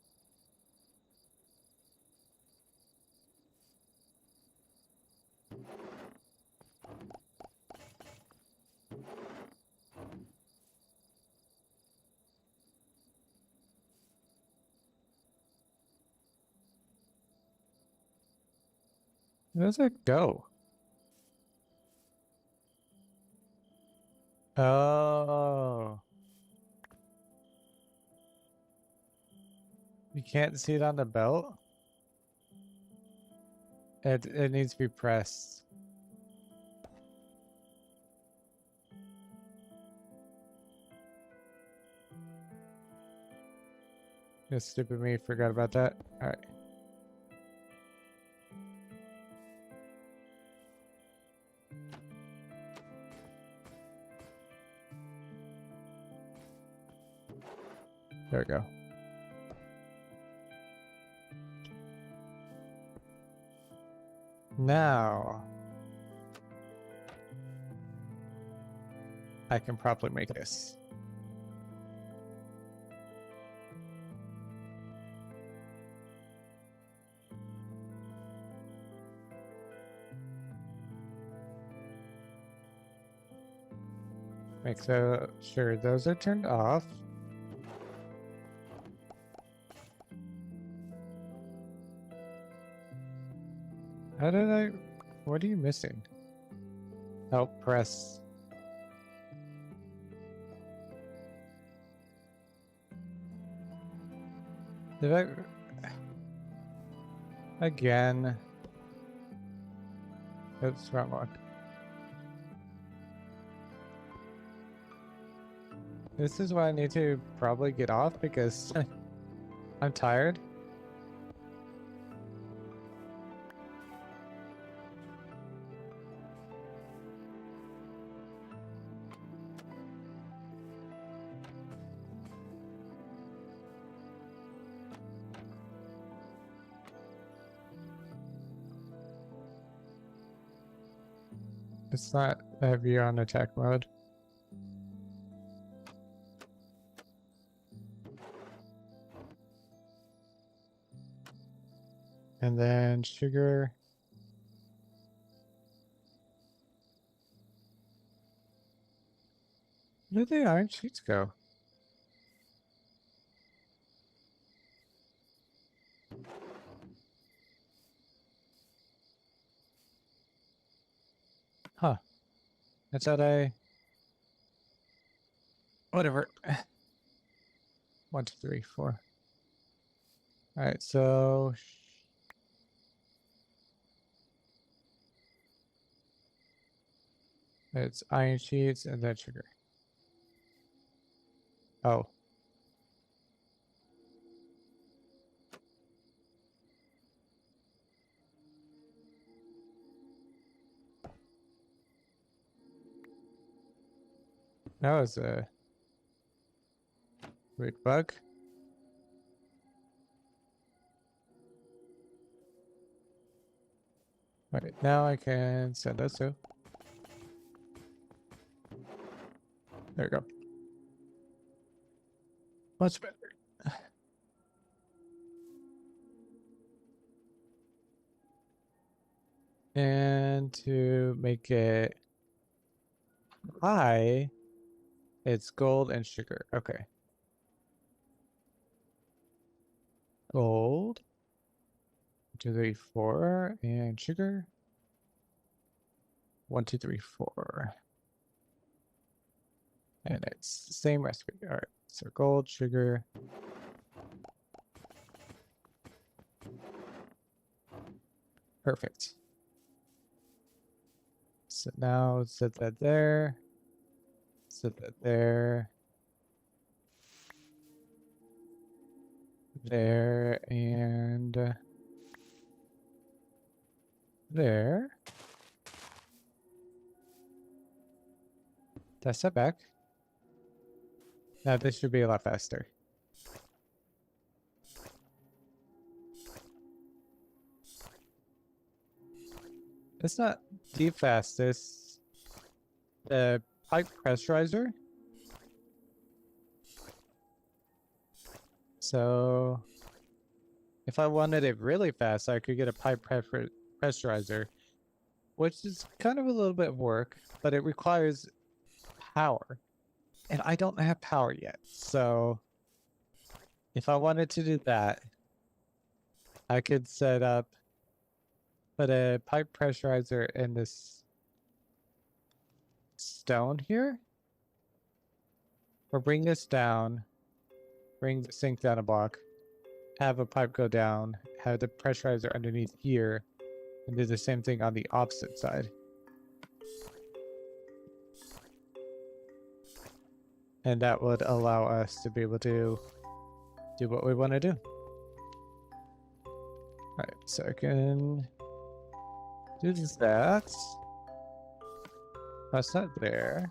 Where does it go? Oh. You can't see it on the belt? It needs to be pressed. Just stupid me, forgot about that. Alright. There we go. Now I can probably make this. Make sure those are turned off. How did I... What are you missing? Help press. Did I... Again. Oops, wrong one. This is why I need to probably get off because I'm tired. It's not heavy on attack mode. And then sugar. Where did the iron sheets go? Huh. That's how I... Whatever. 1, 2, 3, 4. Alright, so... It's iron sheets and then sugar. Oh. That was a weird bug. Right, now I can send those two. There we go. Much better. And to make it high, it's gold and sugar. Okay. Gold. 2, 3, 4, and sugar. 1, 2, 3, 4. And it's the same recipe. All right. So gold, sugar. Perfect. So now set that there. Set that there. There and there. Did I step back? Now this should be a lot faster. It's not the fastest. The pipe pressurizer. So if I wanted it really fast, I could get a pipe pressurizer, which is kind of a little bit of work, but it requires power. And I don't have power yet. So if I wanted to do that, I could set up, put a pipe pressurizer in this stone here, or bring this down, bring the sink down a block, have a pipe go down, have the pressurizer underneath here, and do the same thing on the opposite side. And that would allow us to be able to do what we want to do. Alright, so I can do that. That's not there.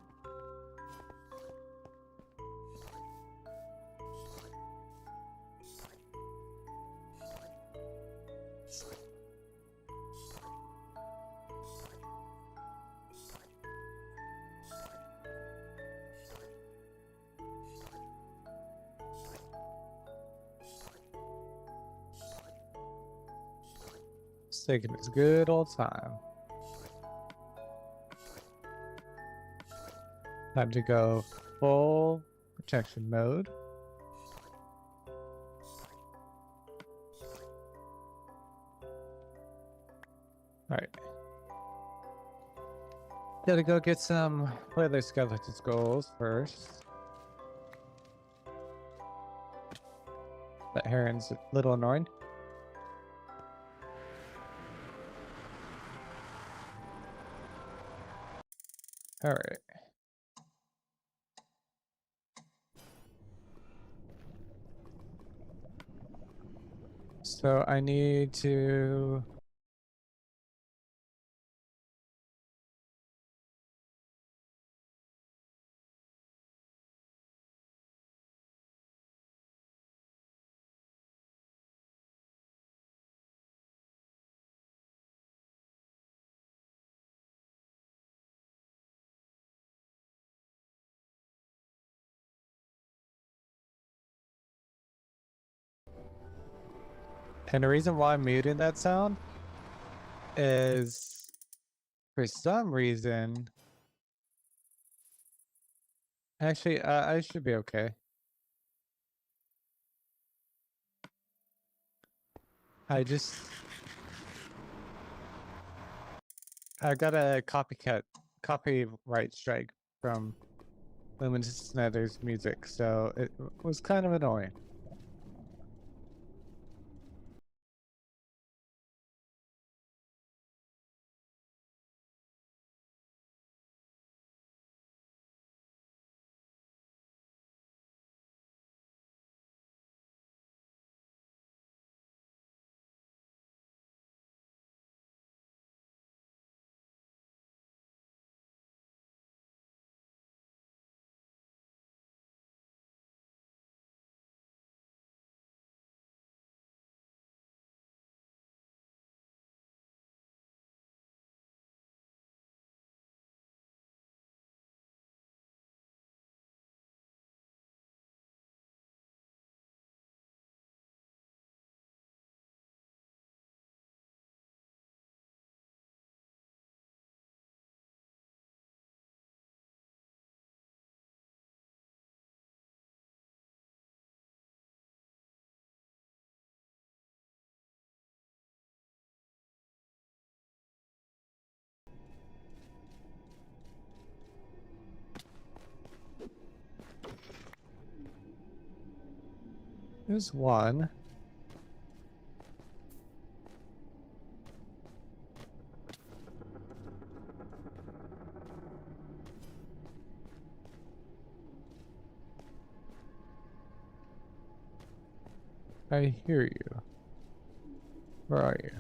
It's taking its good old time. Time to go full protection mode. Alright. Gotta go get some leather skeleton skulls first. That heron's a little annoying. Alright. So I need to And the reason why I'm muting that sound is for some reason. Actually, I should be okay. I got a copyright strike from Luminous Nether's music, so it was kind of annoying. There's one. I hear you. Where are you?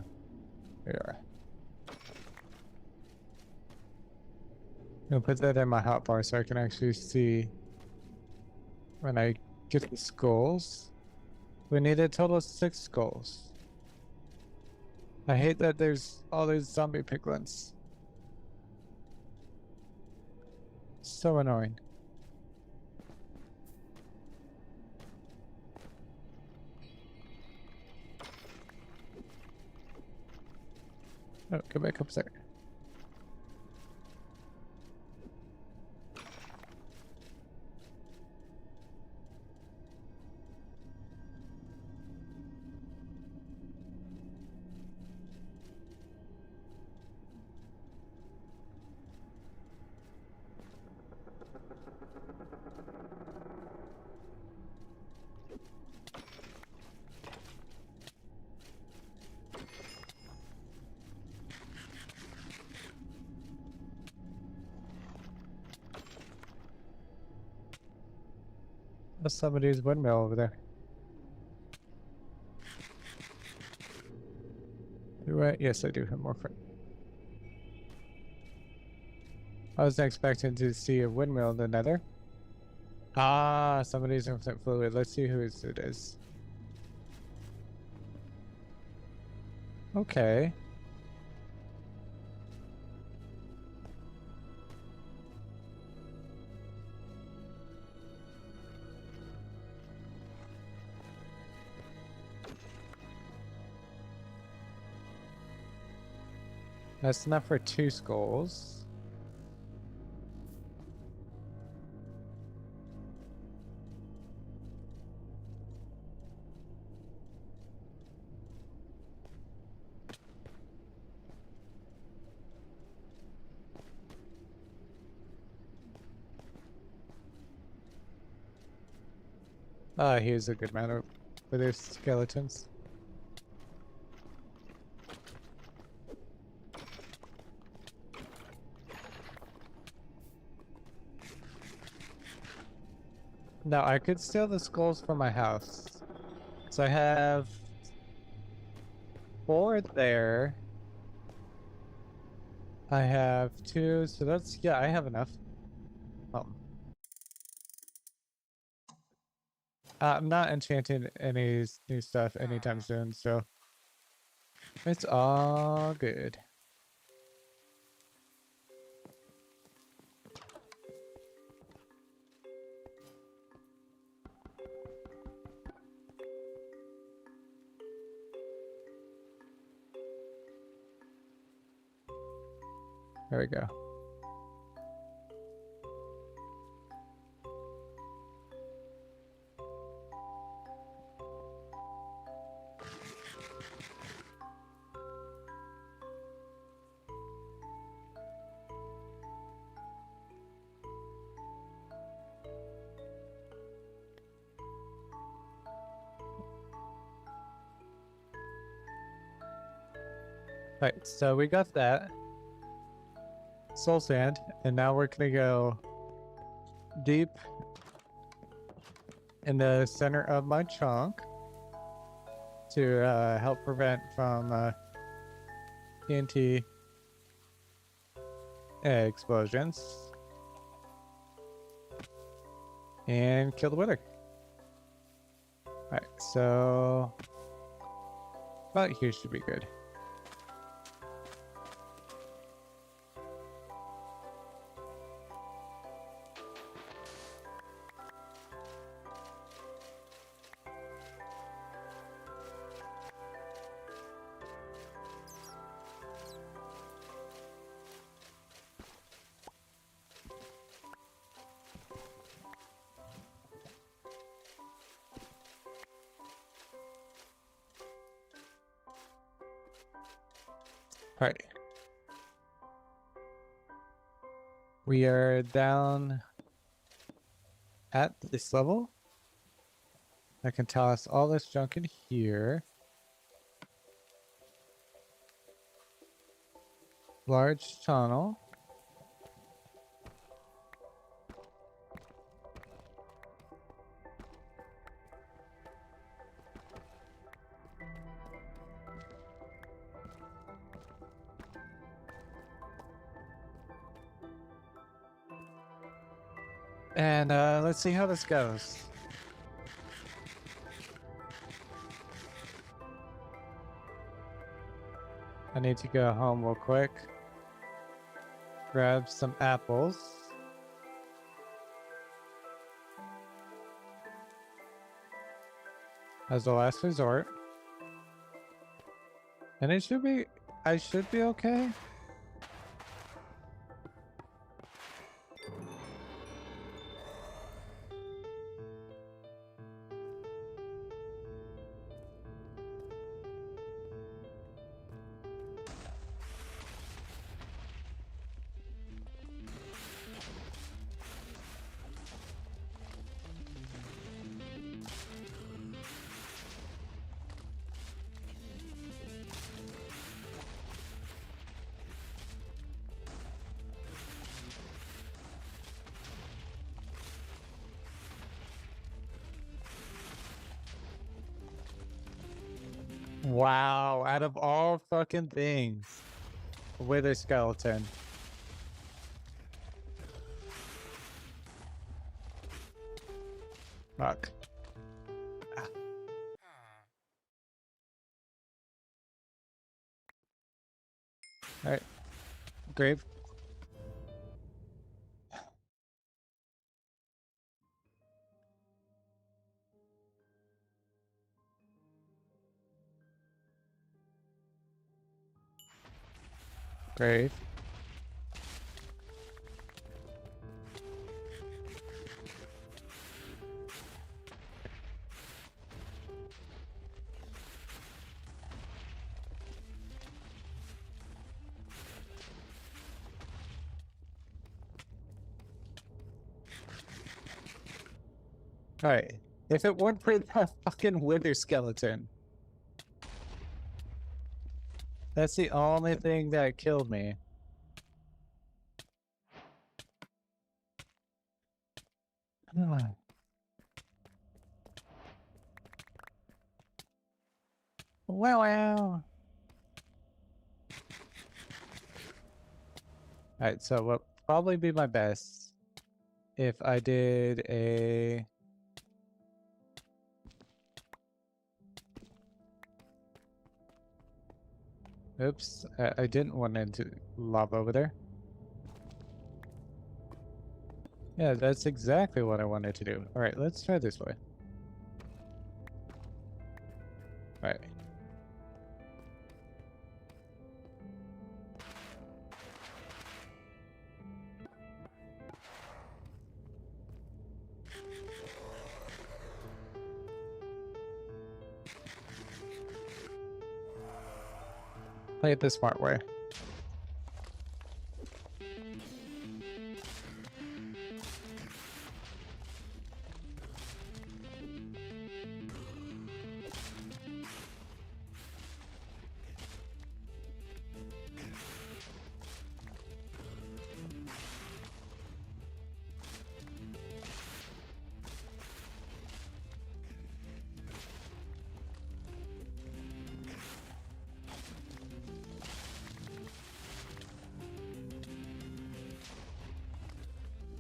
There you are. I'm gonna put that in my hotbar so I can actually see when I get the skulls. We need a total of 6 skulls. I hate that there's all those zombie piglins. So annoying. Oh, go back up there. There's somebody's windmill over there. Do I? Yes, I do have more friends. I was expecting to see a windmill in the nether. Ah, somebody's infinite fluid. Let's see who it is. Okay. That's enough for 2 skulls. Ah, here's a good amount for their skeletons. Now I could steal the skulls from my house. So I have 4 there. I have 2, so that's, yeah, I have enough. I'm not enchanting any new stuff anytime soon, so it's all good. There we go. Right, so we got that soul sand, and now we're gonna go deep in the center of my chunk to help prevent from TNT explosions and kill the wither. Alright, so about here should be good. Alright. We are down at this level. I can toss all this junk in here. Large tunnel. And let's see how this goes. I need to go home real quick. Grab some apples. As a last resort. And it should be, I should be okay. Wow, out of all fucking things. Wither skeleton. Fuck. Alright. Grave. Grave. Alright. If it weren't for that fucking wither skeleton. That's the only thing that killed me. Ah. Wow. Alright, so what probably be my best if I did a oops, I didn't want into lava over there. Yeah, that's exactly what I wanted to do. Alright, let's try this way. Alright. Play it the smart way.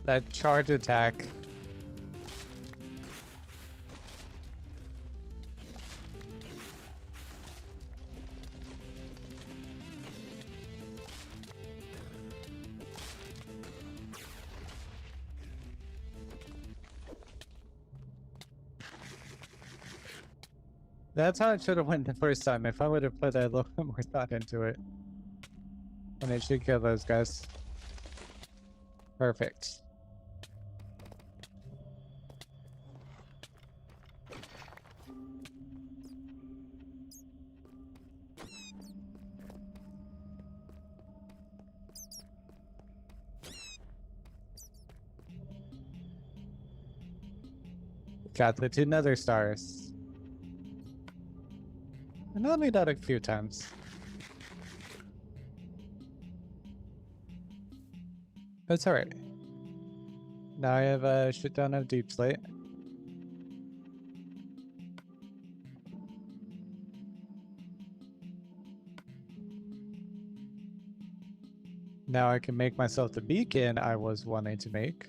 That charge attack. That's how it should have went the first time. If I would have put a little bit more thought into it. And it should kill those guys. Perfect. Got the 2 nether stars. And I'll need that a few times. That's alright. Now I have a shit ton of deep slate. Now I can make myself the beacon I was wanting to make.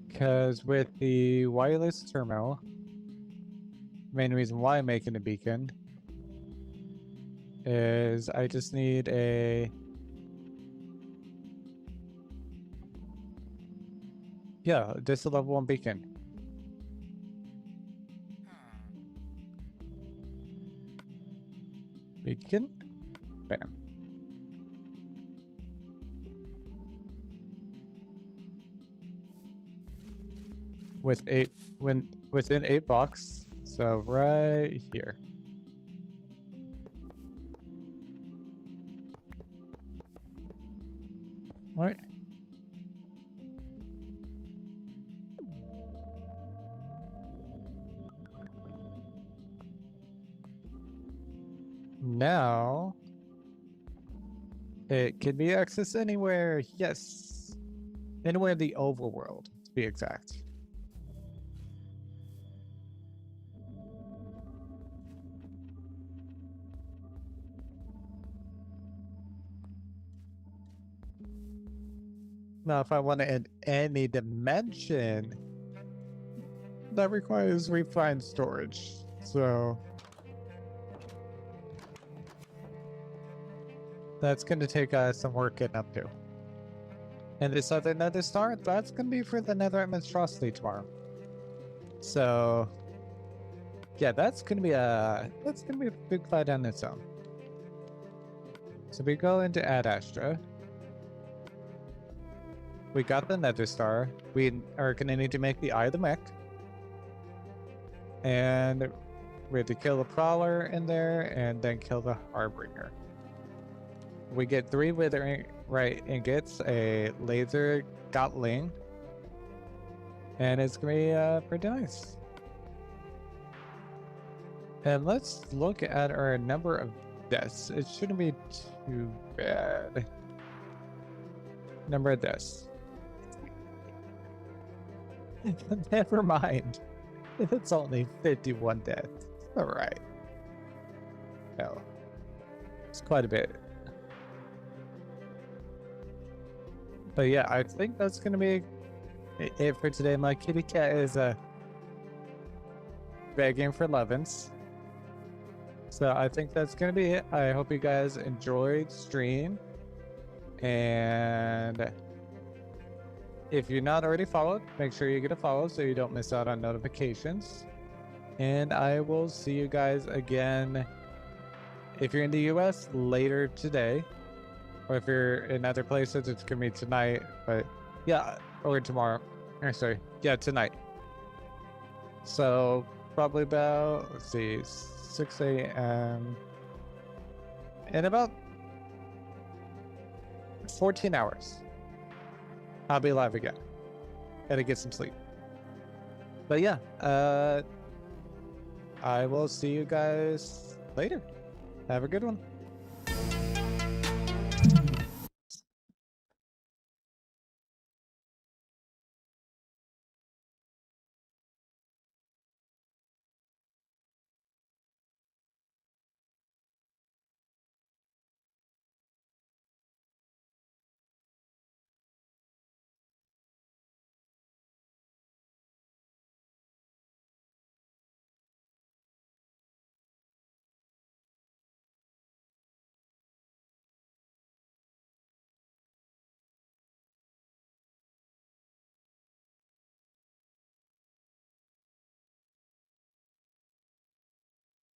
Because with the wireless terminal, main reason why I'm making the beacon is I just need a just a level 1 beacon. Beacon? Bam. Within 8 blocks, so right here. Right. Now it can be accessed anywhere. Yes, anywhere in the overworld, to be exact. Now, if I want to add any dimension, that requires refined storage. So that's going to take some work getting up to. And this other nether star, that's going to be for the nether monstrosity tomorrow. So yeah, that's going to be a big fight on its own. So we go into Ad Astra. We got the nether star. We are going to need to make the Eye of the Mech. And we have to kill the Prowler in there and then kill the Harbinger. We get 3 withering right ingots, a laser gatling, and it's going to be pretty nice. And let's look at our number of deaths. It shouldn't be too bad. Number of deaths. Never mind. It's only 51 deaths. Alright. No. It's quite a bit. But yeah, I think that's gonna be it for today. My kitty cat is begging for lovin's. So I think that's gonna be it. I hope you guys enjoyed stream. And if you're not already followed, make sure you get a follow so you don't miss out on notifications. And I will see you guys again if you're in the US later today. Or if you're in other places, it's gonna be tonight. But yeah, or tomorrow. Or sorry, Yeah, tonight. So probably about, let's see, 6 a.m. In about 14 hours, I'll be live again. Gotta get some sleep. But yeah, I will see you guys later. Have a good one.